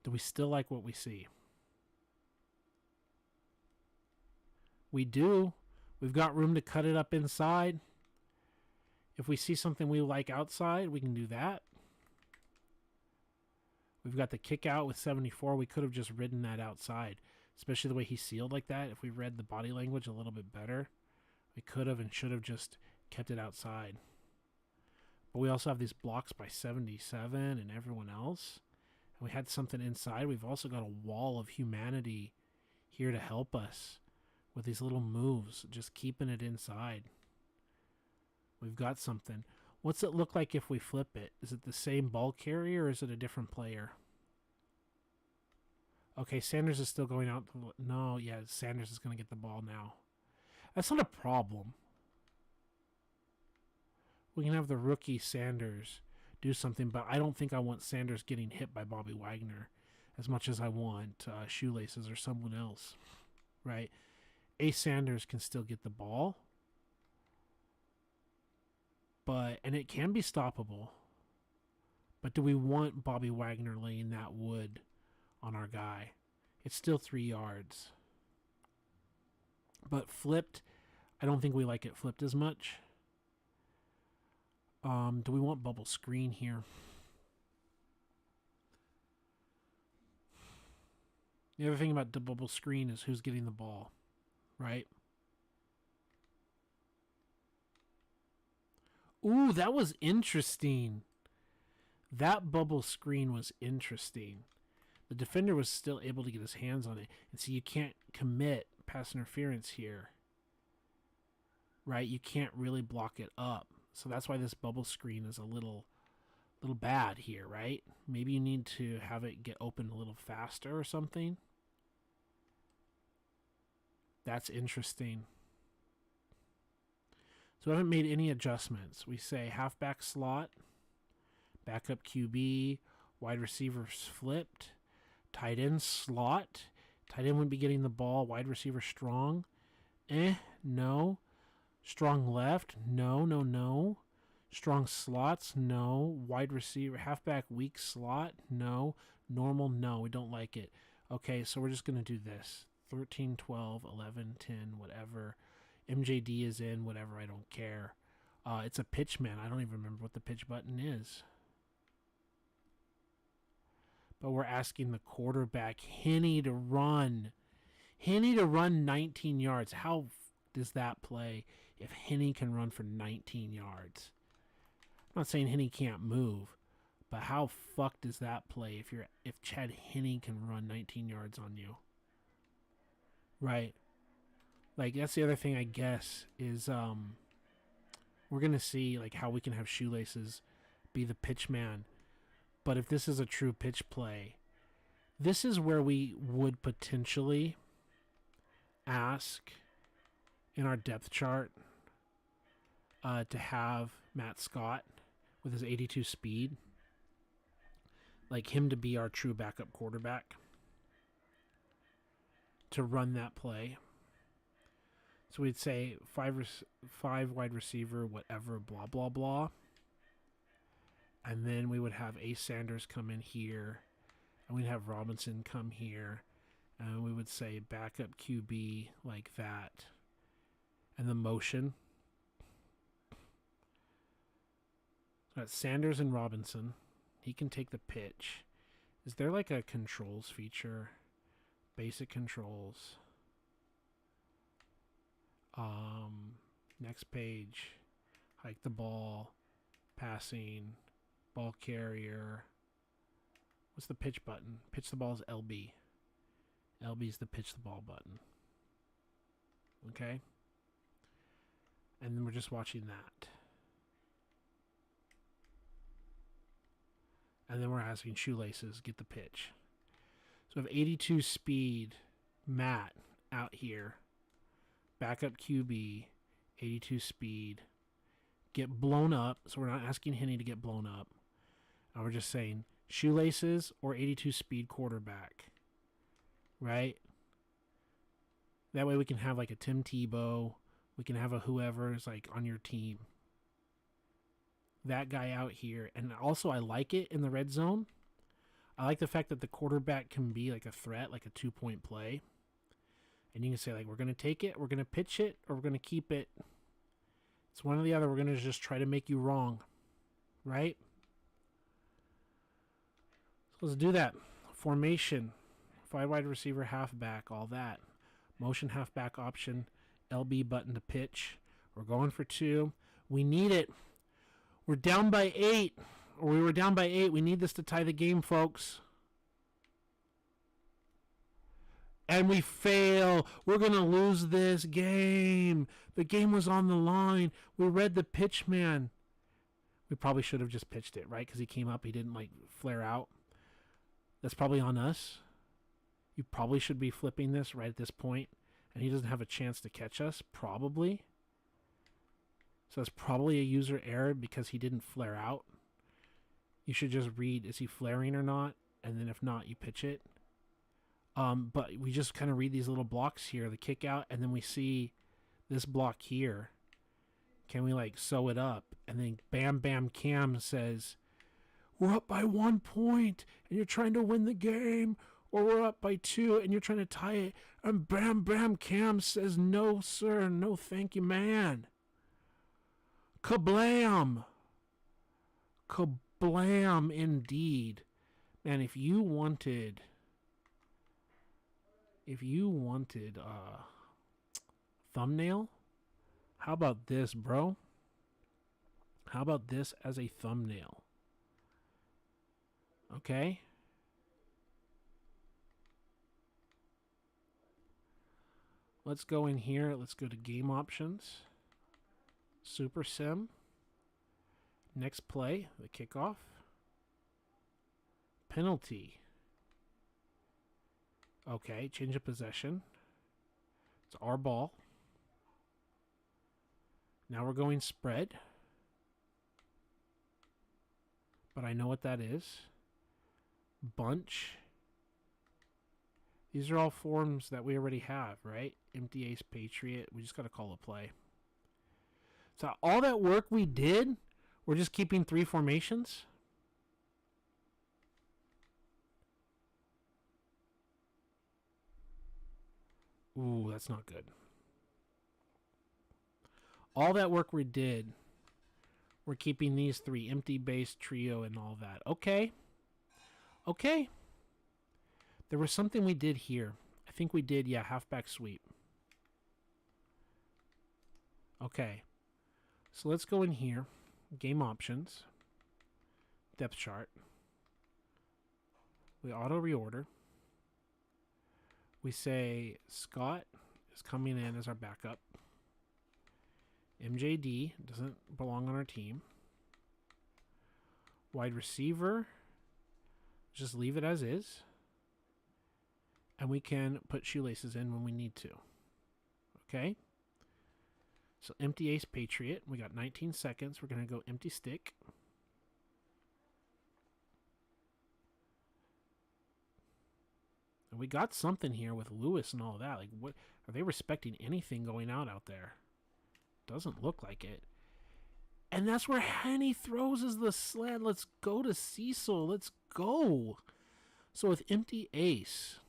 Do we still like what we see? We do. We've got room to cut it up inside. If we see something we like outside, we can do that. We've got the kick out with 74. We could have just ridden that outside, especially the way he sealed like that. If we read the body language a little bit better, we could have and should have just kept it outside. But we also have these blocks by 77 and everyone else. And we had something inside. We've also got a wall of humanity here to help us with these little moves, just keeping it inside. We've got something. What's it look like if we flip it? Is it the same ball carrier or is it a different player? Okay, Sanders is still going out. No, yeah, Sanders is going to get the ball now. That's not a problem. We can have the rookie Sanders do something, but I don't think I want Sanders getting hit by Bobby Wagner as much as I want Shoelaces or someone else, right? Ace Sanders can still get the ball. And it can be stoppable. But do we want Bobby Wagner laying that wood on our guy? It's still 3 yards. But flipped, I don't think we like it flipped as much. Do we want bubble screen here? The other thing about the bubble screen is who's getting the ball, right? Ooh, that was interesting. That bubble screen was interesting. The defender was still able to get his hands on it. And so you can't commit pass interference here. Right? You can't really block it up. So that's why this bubble screen is a little bad here, right? Maybe you need to have it get open a little faster or something. That's interesting. So we haven't made any adjustments. We say halfback slot, backup QB, wide receivers flipped, tight end slot. Tight end wouldn't be getting the ball. Wide receiver strong. No. Strong left. No. Strong slots. No. Wide receiver, halfback weak slot. No. Normal. No. We don't like it. Okay, so we're just going to do this. 13, 12, 11, 10, whatever. MJD is in, whatever, I don't care. It's a pitch man. I don't even remember what the pitch button is. But we're asking the quarterback, Henney, to run. Henney to run 19 yards. How does that play if Henney can run for 19 yards? I'm not saying Henney can't move, but how fucked does that play if Chad Henney can run 19 yards on you? Right. Like, that's the other thing, I guess, is we're going to see, like, how we can have Shoelaces be the pitch man. But if this is a true pitch play, this is where we would potentially ask in our depth chart to have Matt Scott with his 82 speed, like him to be our true backup quarterback to run that play. So we'd say five wide receiver, whatever, blah, blah, blah. And then we would have Ace Sanders come in here. And we'd have Robinson come here. And we would say backup QB like that. And the motion. So that's Sanders and Robinson. He can take the pitch. Is there like a controls feature? Basic controls. Next page. Hike the ball. Passing. Ball carrier. What's the pitch button? Pitch the ball is LB. LB is the pitch the ball button. Okay? And then we're just watching that. And then we're asking Shoelaces, get the pitch. So we have 82 speed, Matt out here. Backup QB, 82 speed. get blown up. So we're not asking Henne to get blown up. And we're just saying shoelaces or 82 speed quarterback. Right? That way we can have like a Tim Tebow. We can have a whoever's like on your team. That guy out here. And also I like it in the red zone. I like the fact that the quarterback can be like a threat, like a 2-point play. And you can say like, we're going to take it, we're going to pitch it, or we're going to keep it. It's one or the other. We're going to just try to make you wrong. Right? So let's do that. Formation. 5 wide receiver, halfback, all that. Motion halfback option. LB button to pitch. We're going for 2. We need it. We're down by 8. Or we were down by 8. We need this to tie the game, folks. And we fail. We're going to lose this game. The game was on the line. We read the pitch, man. We probably should have just pitched it, right? Because he came up. He didn't, like, flare out. That's probably on us. You probably should be flipping this right at this point. And he doesn't have a chance to catch us. Probably. So it's probably a user error because he didn't flare out. You should just read, is he flaring or not? And then if not, you pitch it. But we just kind of read these little blocks here, the kick out, and then we see this block here. Can we like sew it up? And then Bam Bam Cam says, we're up by 1 point and you're trying to win the game, or we're up by 2 and you're trying to tie it. And Bam Bam Cam says, no, sir, no, thank you, man. Kablam! Kablam indeed. Man, if you wanted thumbnail, how about this, bro? How about this as a thumbnail? Okay. Let's go in here. Let's go to game options. Super Sim. Next play, the kickoff. Penalty. Okay, change of possession. It's our ball. Now we're going spread. But I know what that is. Bunch. These are all forms that we already have, right? Empty ace, Patriot. We just got to call a play. So all that work we did, we're just keeping 3 formations. Ooh, that's not good. All that work we did, we're keeping these 3, empty base, trio, and all that. Okay. Okay. There was something we did here. I think we did, yeah, halfback sweep. Okay. So let's go in here. Game options. Depth chart. We auto reorder. We say Scott is coming in as our backup. MJD doesn't belong on our team. Wide receiver, just leave it as is. And we can put shoelaces in when we need to. Okay? So empty ace, Patriot. We got 19 seconds. We're going to go empty stick. And we got something here with Lewis and all that. Like, what are they respecting anything going out there? Doesn't look like it. And that's where Henne throws is the sled. Let's go to Cecil. Let's go. So with empty ace,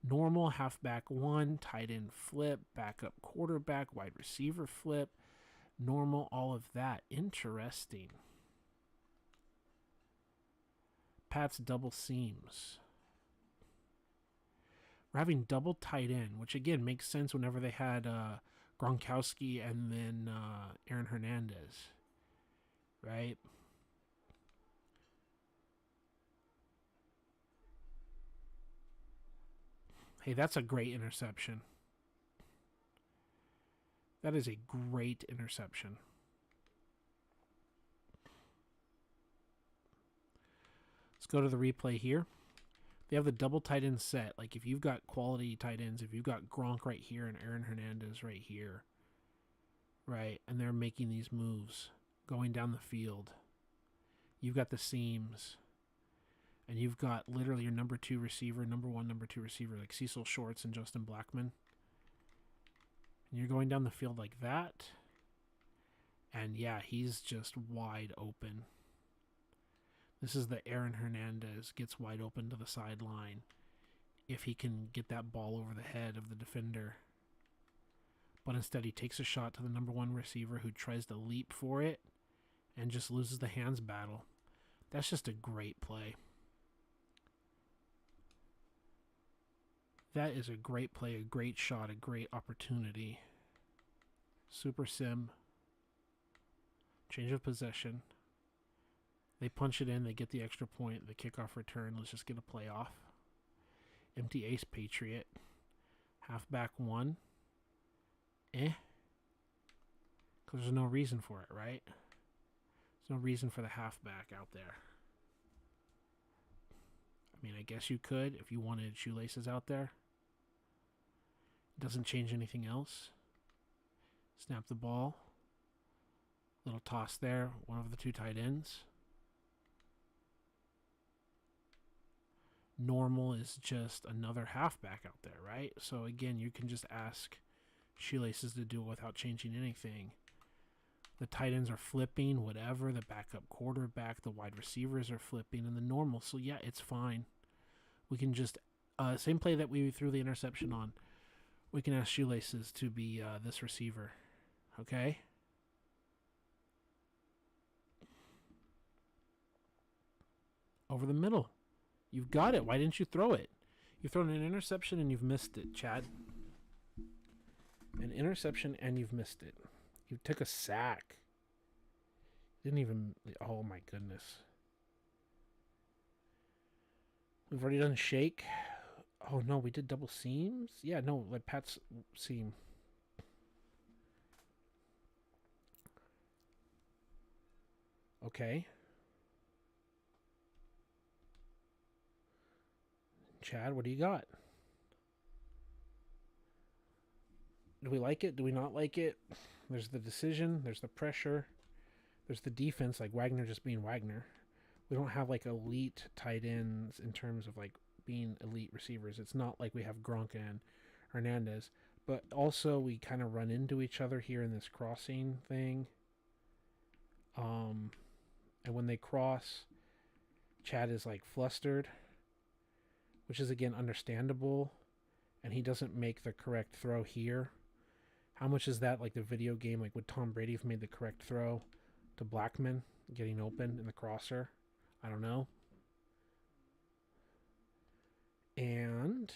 normal, halfback 1, tight end flip, backup quarterback, wide receiver flip, normal, all of that. Interesting. Pat's double seams. We're having double tight end, which again makes sense whenever they had Gronkowski and then Aaron Hernandez, right? Hey, that's a great interception. That is a great interception. Let's go to the replay here. They have the double tight end set. Like if you've got quality tight ends, if you've got Gronk right here and Aaron Hernandez right here, right? And they're making these moves, going down the field. You've got the seams, and you've got literally your number 2 receiver, number 1, number 2 receiver, like Cecil Shorts and Justin Blackman. And you're going down the field like that. And yeah, he's just wide open. This is the Aaron Hernandez gets wide open to the sideline if he can get that ball over the head of the defender. But instead he takes a shot to the number 1 receiver who tries to leap for it and just loses the hands battle. That's just a great play. That is a great play, a great shot, a great opportunity. Super sim. Change of possession. They punch it in, they get the extra point, the kickoff return. Let's just get a play off. Empty ace Patriot. Halfback 1. Because there's no reason for it, right? There's no reason for the halfback out there. I mean, I guess you could if you wanted shoelaces out there. Doesn't change anything else. Snap the ball. Little toss there. One of the 2 tight ends. Normal is just another halfback out there, right? So again, you can just ask shoelaces to do it without changing anything. The tight ends are flipping, whatever. The backup quarterback, the wide receivers are flipping, and the normal. So yeah, it's fine. We can just same play that we threw the interception on. We can ask shoelaces to be this receiver, okay? Over the middle. You've got it. Why didn't you throw it? You've thrown an interception and you've missed it, Chad. An interception and you've missed it. You took a sack. Didn't even... Oh, my goodness. We've already done shake. Oh, no, we did double seams? Yeah, no, like Pat's seam. Okay. Chad, what do you got? Do we like it? Do we not like it? There's the decision. There's the pressure. There's the defense, like Wagner just being Wagner. We don't have like elite tight ends in terms of like being elite receivers. It's not like we have Gronk and Hernandez. But also we kind of run into each other here in this crossing thing. And when they cross, Chad is like flustered, which is again understandable. And he doesn't make the correct throw here. How much is that like the video game? Like would Tom Brady have made the correct throw to Blackman getting open in the crosser? I don't know. And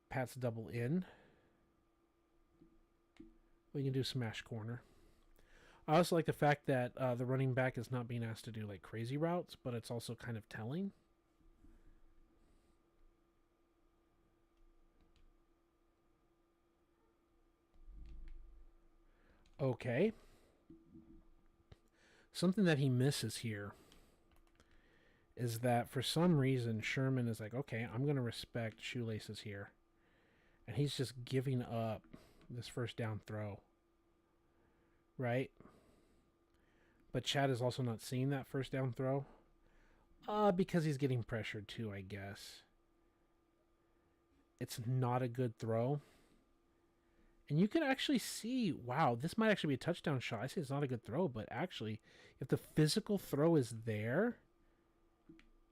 Pat's double in. We can do smash corner. I also like the fact that the running back is not being asked to do like crazy routes, but it's also kind of telling. Okay. Something that he misses here is that for some reason Sherman is like, okay, I'm going to respect shoelaces here. And he's just giving up this first down throw. Right? But Chad is also not seeing that first down throw. Because he's getting pressured too, I guess. It's not a good throw. And you can actually see, wow, this might actually be a touchdown shot. I say it's not a good throw, but actually, if the physical throw is there,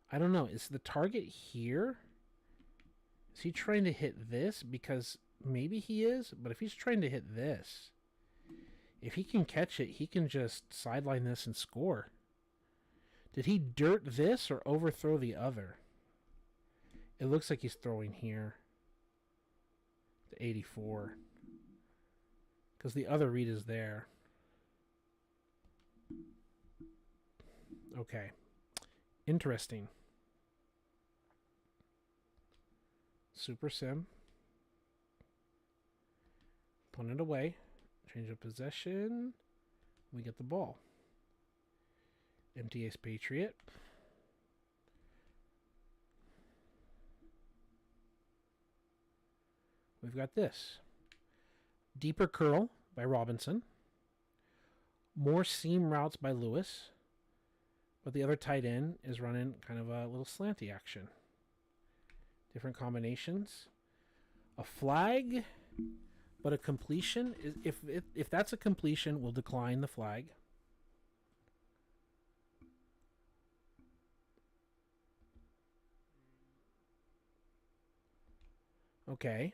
I don't know. Is the target here? Is he trying to hit this? Because maybe he is, but if he's trying to hit this, if he can catch it, he can just sideline this and score. Did he dirt this or overthrow the other? It looks like he's throwing here. The 84. Because the other read is there. Okay. Interesting. Super sim. Punt it away. Change of possession. We get the ball. Empty ace Patriot. We've got this. Deeper curl by Robinson. More seam routes by Lewis. But the other tight end is running kind of a little slanty action. Different combinations. A flag, but a completion. If that's a completion, we'll decline the flag. Okay.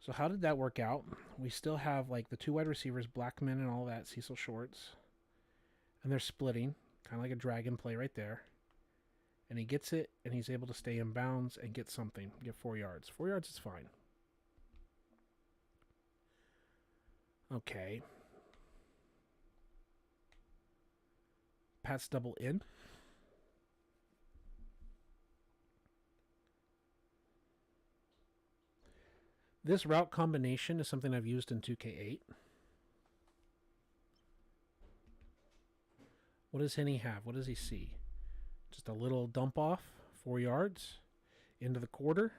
So how did that work out? We still have like the 2 wide receivers, Blackman and all that, Cecil Shorts. And they're splitting, kind of like a dragon play right there. And he gets it, and he's able to stay in bounds and get something, get 4 yards. 4 yards is fine. Okay. Pat's double in. This route combination is something I've used in 2K8. What does Henny have? What does he see? Just a little dump off, 4 yards, into the quarter.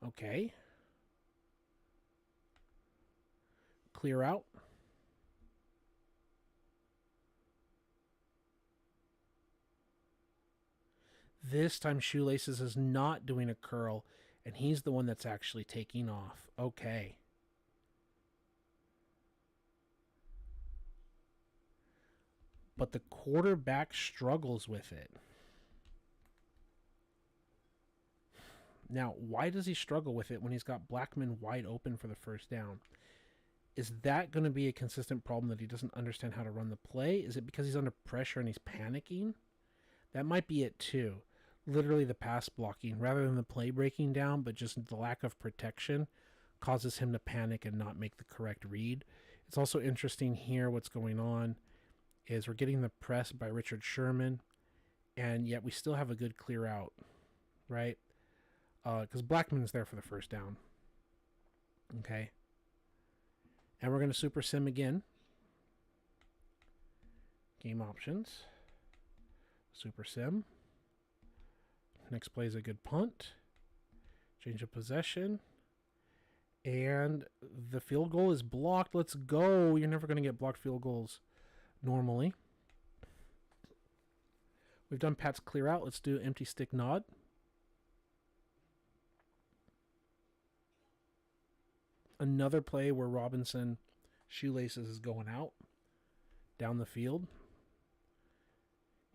Okay. Clear out. This time Shoelaces is not doing a curl, and he's the one that's actually taking off. Okay. But the quarterback struggles with it. Now, why does he struggle with it when he's got Blackman wide open for the first down? Is that going to be a consistent problem that he doesn't understand how to run the play? Is it because he's under pressure and he's panicking? That might be it too. Literally the pass blocking, rather than the play breaking down, but just the lack of protection causes him to panic and not make the correct read. It's also interesting here what's going on is we're getting the press by Richard Sherman, and yet we still have a good clear out, right? Because Blackman's there for the first down. Okay. And we're going to super sim again. Game options. Super sim. Next play is a good punt. Change of possession. And the field goal is blocked. Let's go. You're never going to get blocked field goals normally. We've done Pat's clear out. Let's do empty stick nod. Another play where Robinson Shoelaces is going out down the field.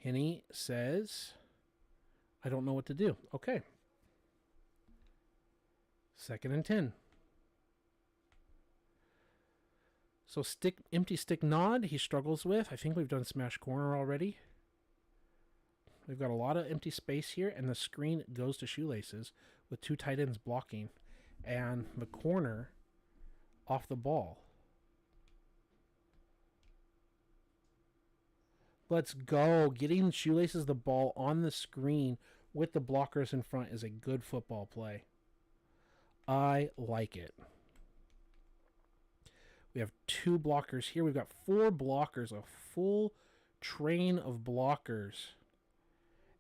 Henny says, I don't know what to do. Okay. 2nd and 10. So empty stick nod he struggles with. I think we've done smash corner already. We've got a lot of empty space here, and the screen goes to Shoelaces with 2 tight ends blocking. And the corner off the ball. Let's go. Getting Shoelaces the ball on the screen with the blockers in front is a good football play. I like it. We have 2 blockers here. We've got 4 blockers, a full train of blockers,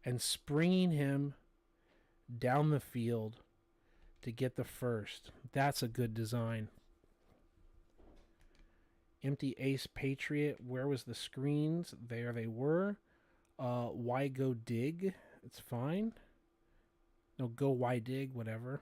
and springing him down the field to get the first. That's a good design. Empty ace Patriot. Where was the screens? There they were. Why go dig? It's fine. No, go why dig, whatever.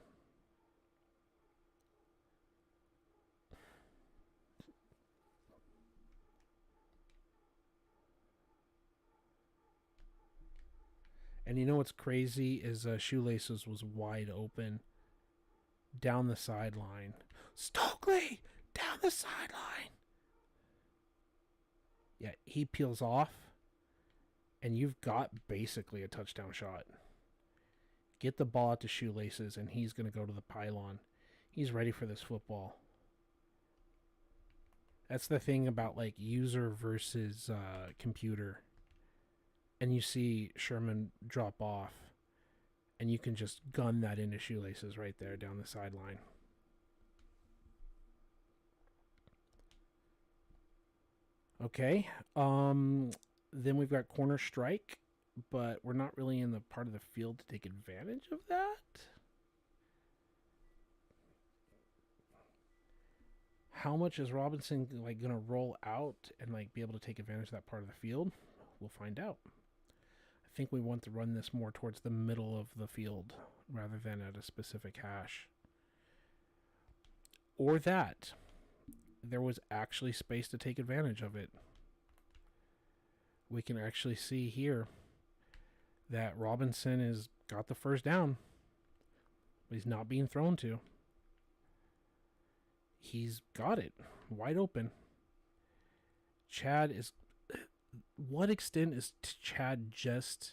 And you know what's crazy is Shoelaces was wide open down the sideline. Stokely! Down the sideline! Yeah, he peels off, and you've got basically a touchdown shot. Get the ball out to Shoelaces, and he's going to go to the pylon. He's ready for this football. That's the thing about, like, user versus computer. And you see Sherman drop off, and you can just gun that into Shoelaces right there down the sideline. Okay. Then we've got corner strike, but we're not really in the part of the field to take advantage of that. How much is Robinson like gonna roll out and like be able to take advantage of that part of the field? We'll find out. I think we want to run this more towards the middle of the field rather than at a specific hash. Or that there was actually space to take advantage of it. We can actually see here that Robinson has got the first down. He's not being thrown to. He's got it wide open. Chad is. What extent is Chad just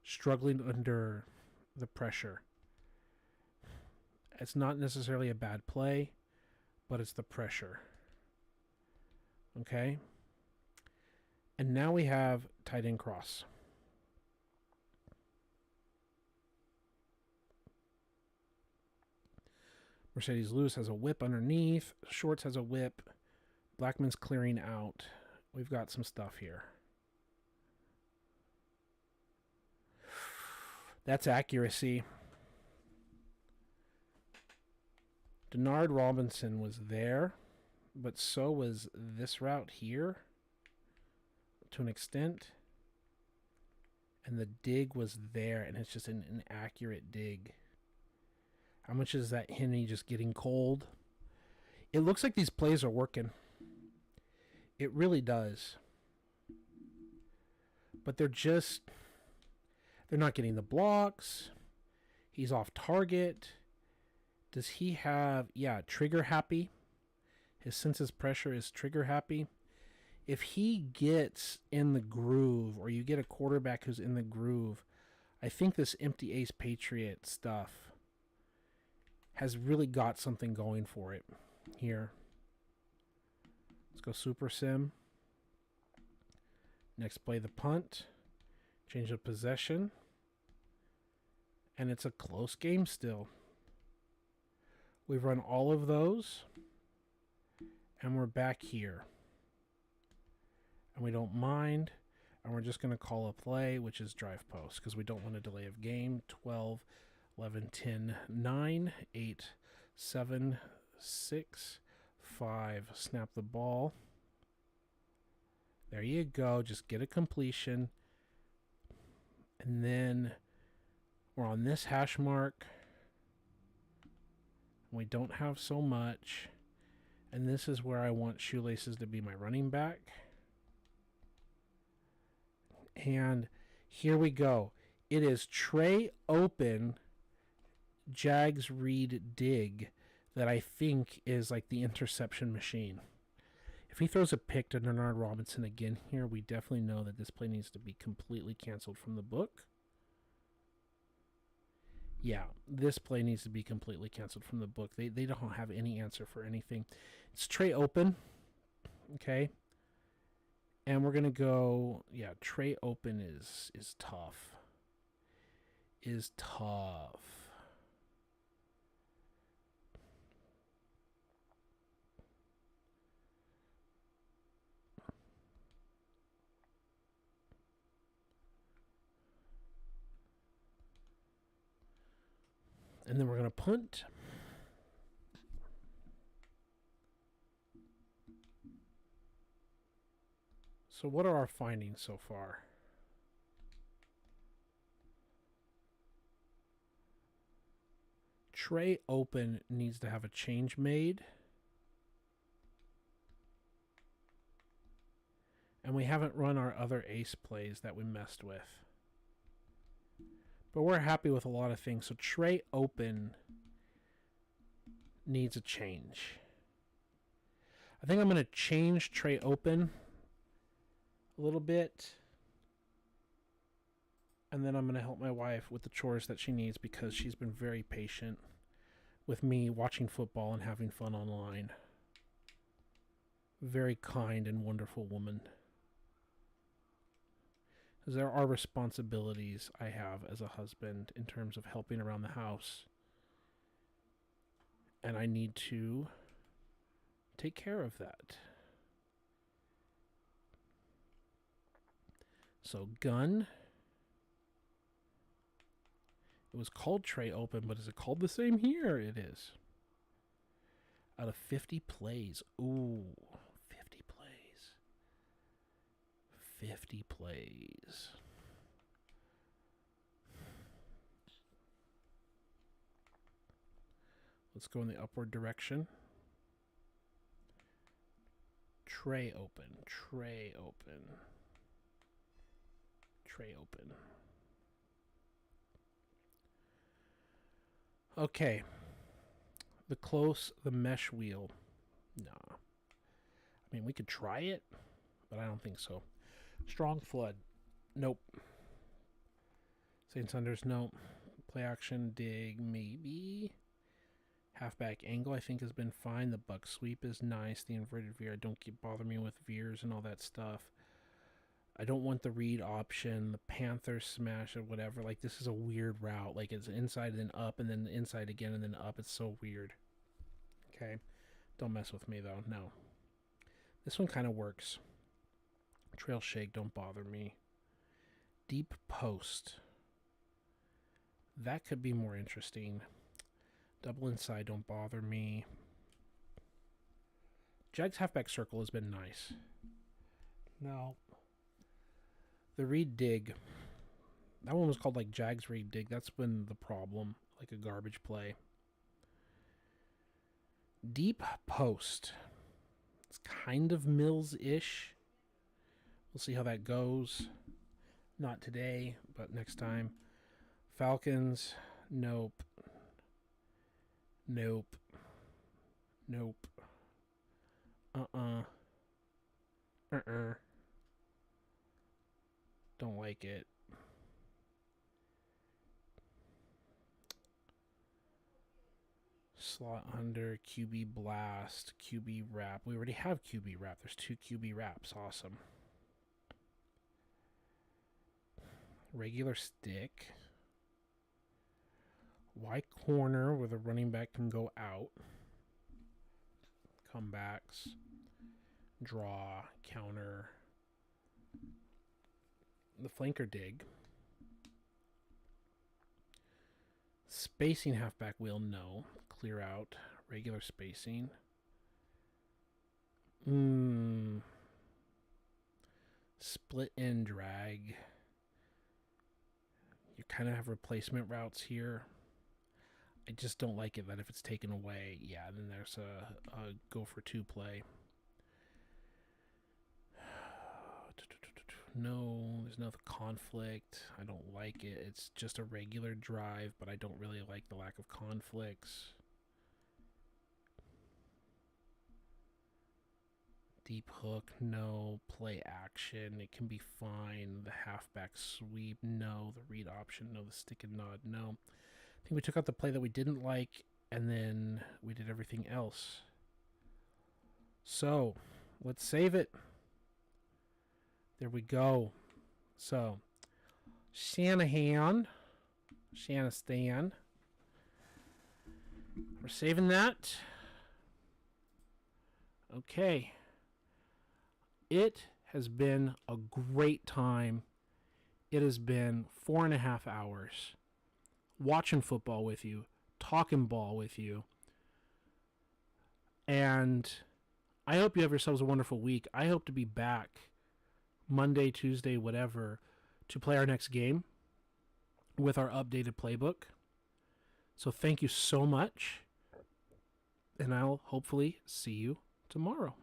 struggling under the pressure? It's not necessarily a bad play, but it's the pressure. Okay? And now we have tight end cross. Mercedes Lewis has a whip underneath. Shorts has a whip. Blackman's clearing out. We've got some stuff here. That's accuracy. Denard Robinson was there, but so was this route here to an extent. And the dig was there, and it's just an inaccurate dig. How much is that Henry just getting cold? It looks like these plays are working. It really does. But they're not getting the blocks. He's off target. Does he have, trigger happy? His senses pressure is trigger happy. If he gets in the groove, or you get a quarterback who's in the groove, I think this empty ace Patriot stuff has really got something going for it here. Let's go Super Sim. Next play the punt. Change of possession. And it's a close game still. We've run all of those. And we're back here. And we don't mind. And we're just going to call a play, which is drive post, because we don't want a delay of game. 12, 11, 10, 9, 8, 7, 6, 5. Snap the ball. There you go. Just get a completion. And then we're on this hash mark. We don't have so much. And this is where I want Shoelaces to be my running back. And here we go. It is Trey open Jags read dig that I think is like the interception machine. If he throws a pick to Denard Robinson again here, we definitely know that this play needs to be completely canceled from the book. Yeah, this play needs to be completely canceled from the book. They don't have any answer for anything. It's Trey open. Okay. And we're going to go, Trey open is tough. Is tough. And then we're going to punt. So what are our findings so far? Trey open needs to have a change made. And we haven't run our other ace plays that we messed with. But we're happy with a lot of things. So Trey open needs a change. I think I'm going to change Trey open a little bit. And then I'm going to help my wife with the chores that she needs because she's been very patient with me watching football and having fun online. Very kind and wonderful woman. Because there are responsibilities I have as a husband in terms of helping around the house. And I need to take care of that. So gun. It was called tray open, but is it called the same here? It is. Out of 50 plays. Ooh, 50 plays. 50 plays. Let's go in the upward direction. Tray open, tray open, tray open. Okay. The mesh wheel. Nah. I mean, we could try it, but I don't think so. Strong flood. Nope. Saints Unders, nope. Play action, dig, maybe. Halfback angle, I think, has been fine. The buck sweep is nice. The inverted veer, don't bother me with veers and all that stuff. I don't want the read option, the Panther smash or whatever. Like, this is a weird route. Like, it's inside and then up and then inside again and then up. It's so weird. Okay. Don't mess with me, though. No. This one kind of works. Trail shake, don't bother me. Deep post. That could be more interesting. Double inside, don't bother me. Jags halfback circle has been nice. No. The read dig. That one was called like Jags read dig. That's been the problem. Like a garbage play. Deep post. It's kind of Mills-ish. We'll see how that goes. Not today, but next time. Falcons. Nope. Nope. Nope. Don't like it. Slot under, QB blast, QB wrap. We already have QB wrap. There's 2 QB wraps. Awesome. Regular stick. Y corner where the running back can go out. Comebacks. Draw. Counter. The flanker dig. Spacing halfback wheel, no. Clear out. Regular spacing. Split and drag. You kind of have replacement routes here. I just don't like it that if it's taken away, yeah, then there's a go for 2 play. No, there's no conflict. I don't like it. It's just a regular drive, but I don't really like the lack of conflicts. Deep hook, no. Play action, it can be fine. The halfback sweep, no. The read option, no. The stick and nod, no. I think we took out the play that we didn't like, and then we did everything else. So, let's save it. There we go. So, Shanistan. We're saving that. Okay. It has been a great time. It has been 4.5 hours watching football with you, talking ball with you. And I hope you have yourselves a wonderful week. I hope to be back Monday, Tuesday, whatever, to play our next game with our updated playbook. So thank you so much. And I'll hopefully see you tomorrow.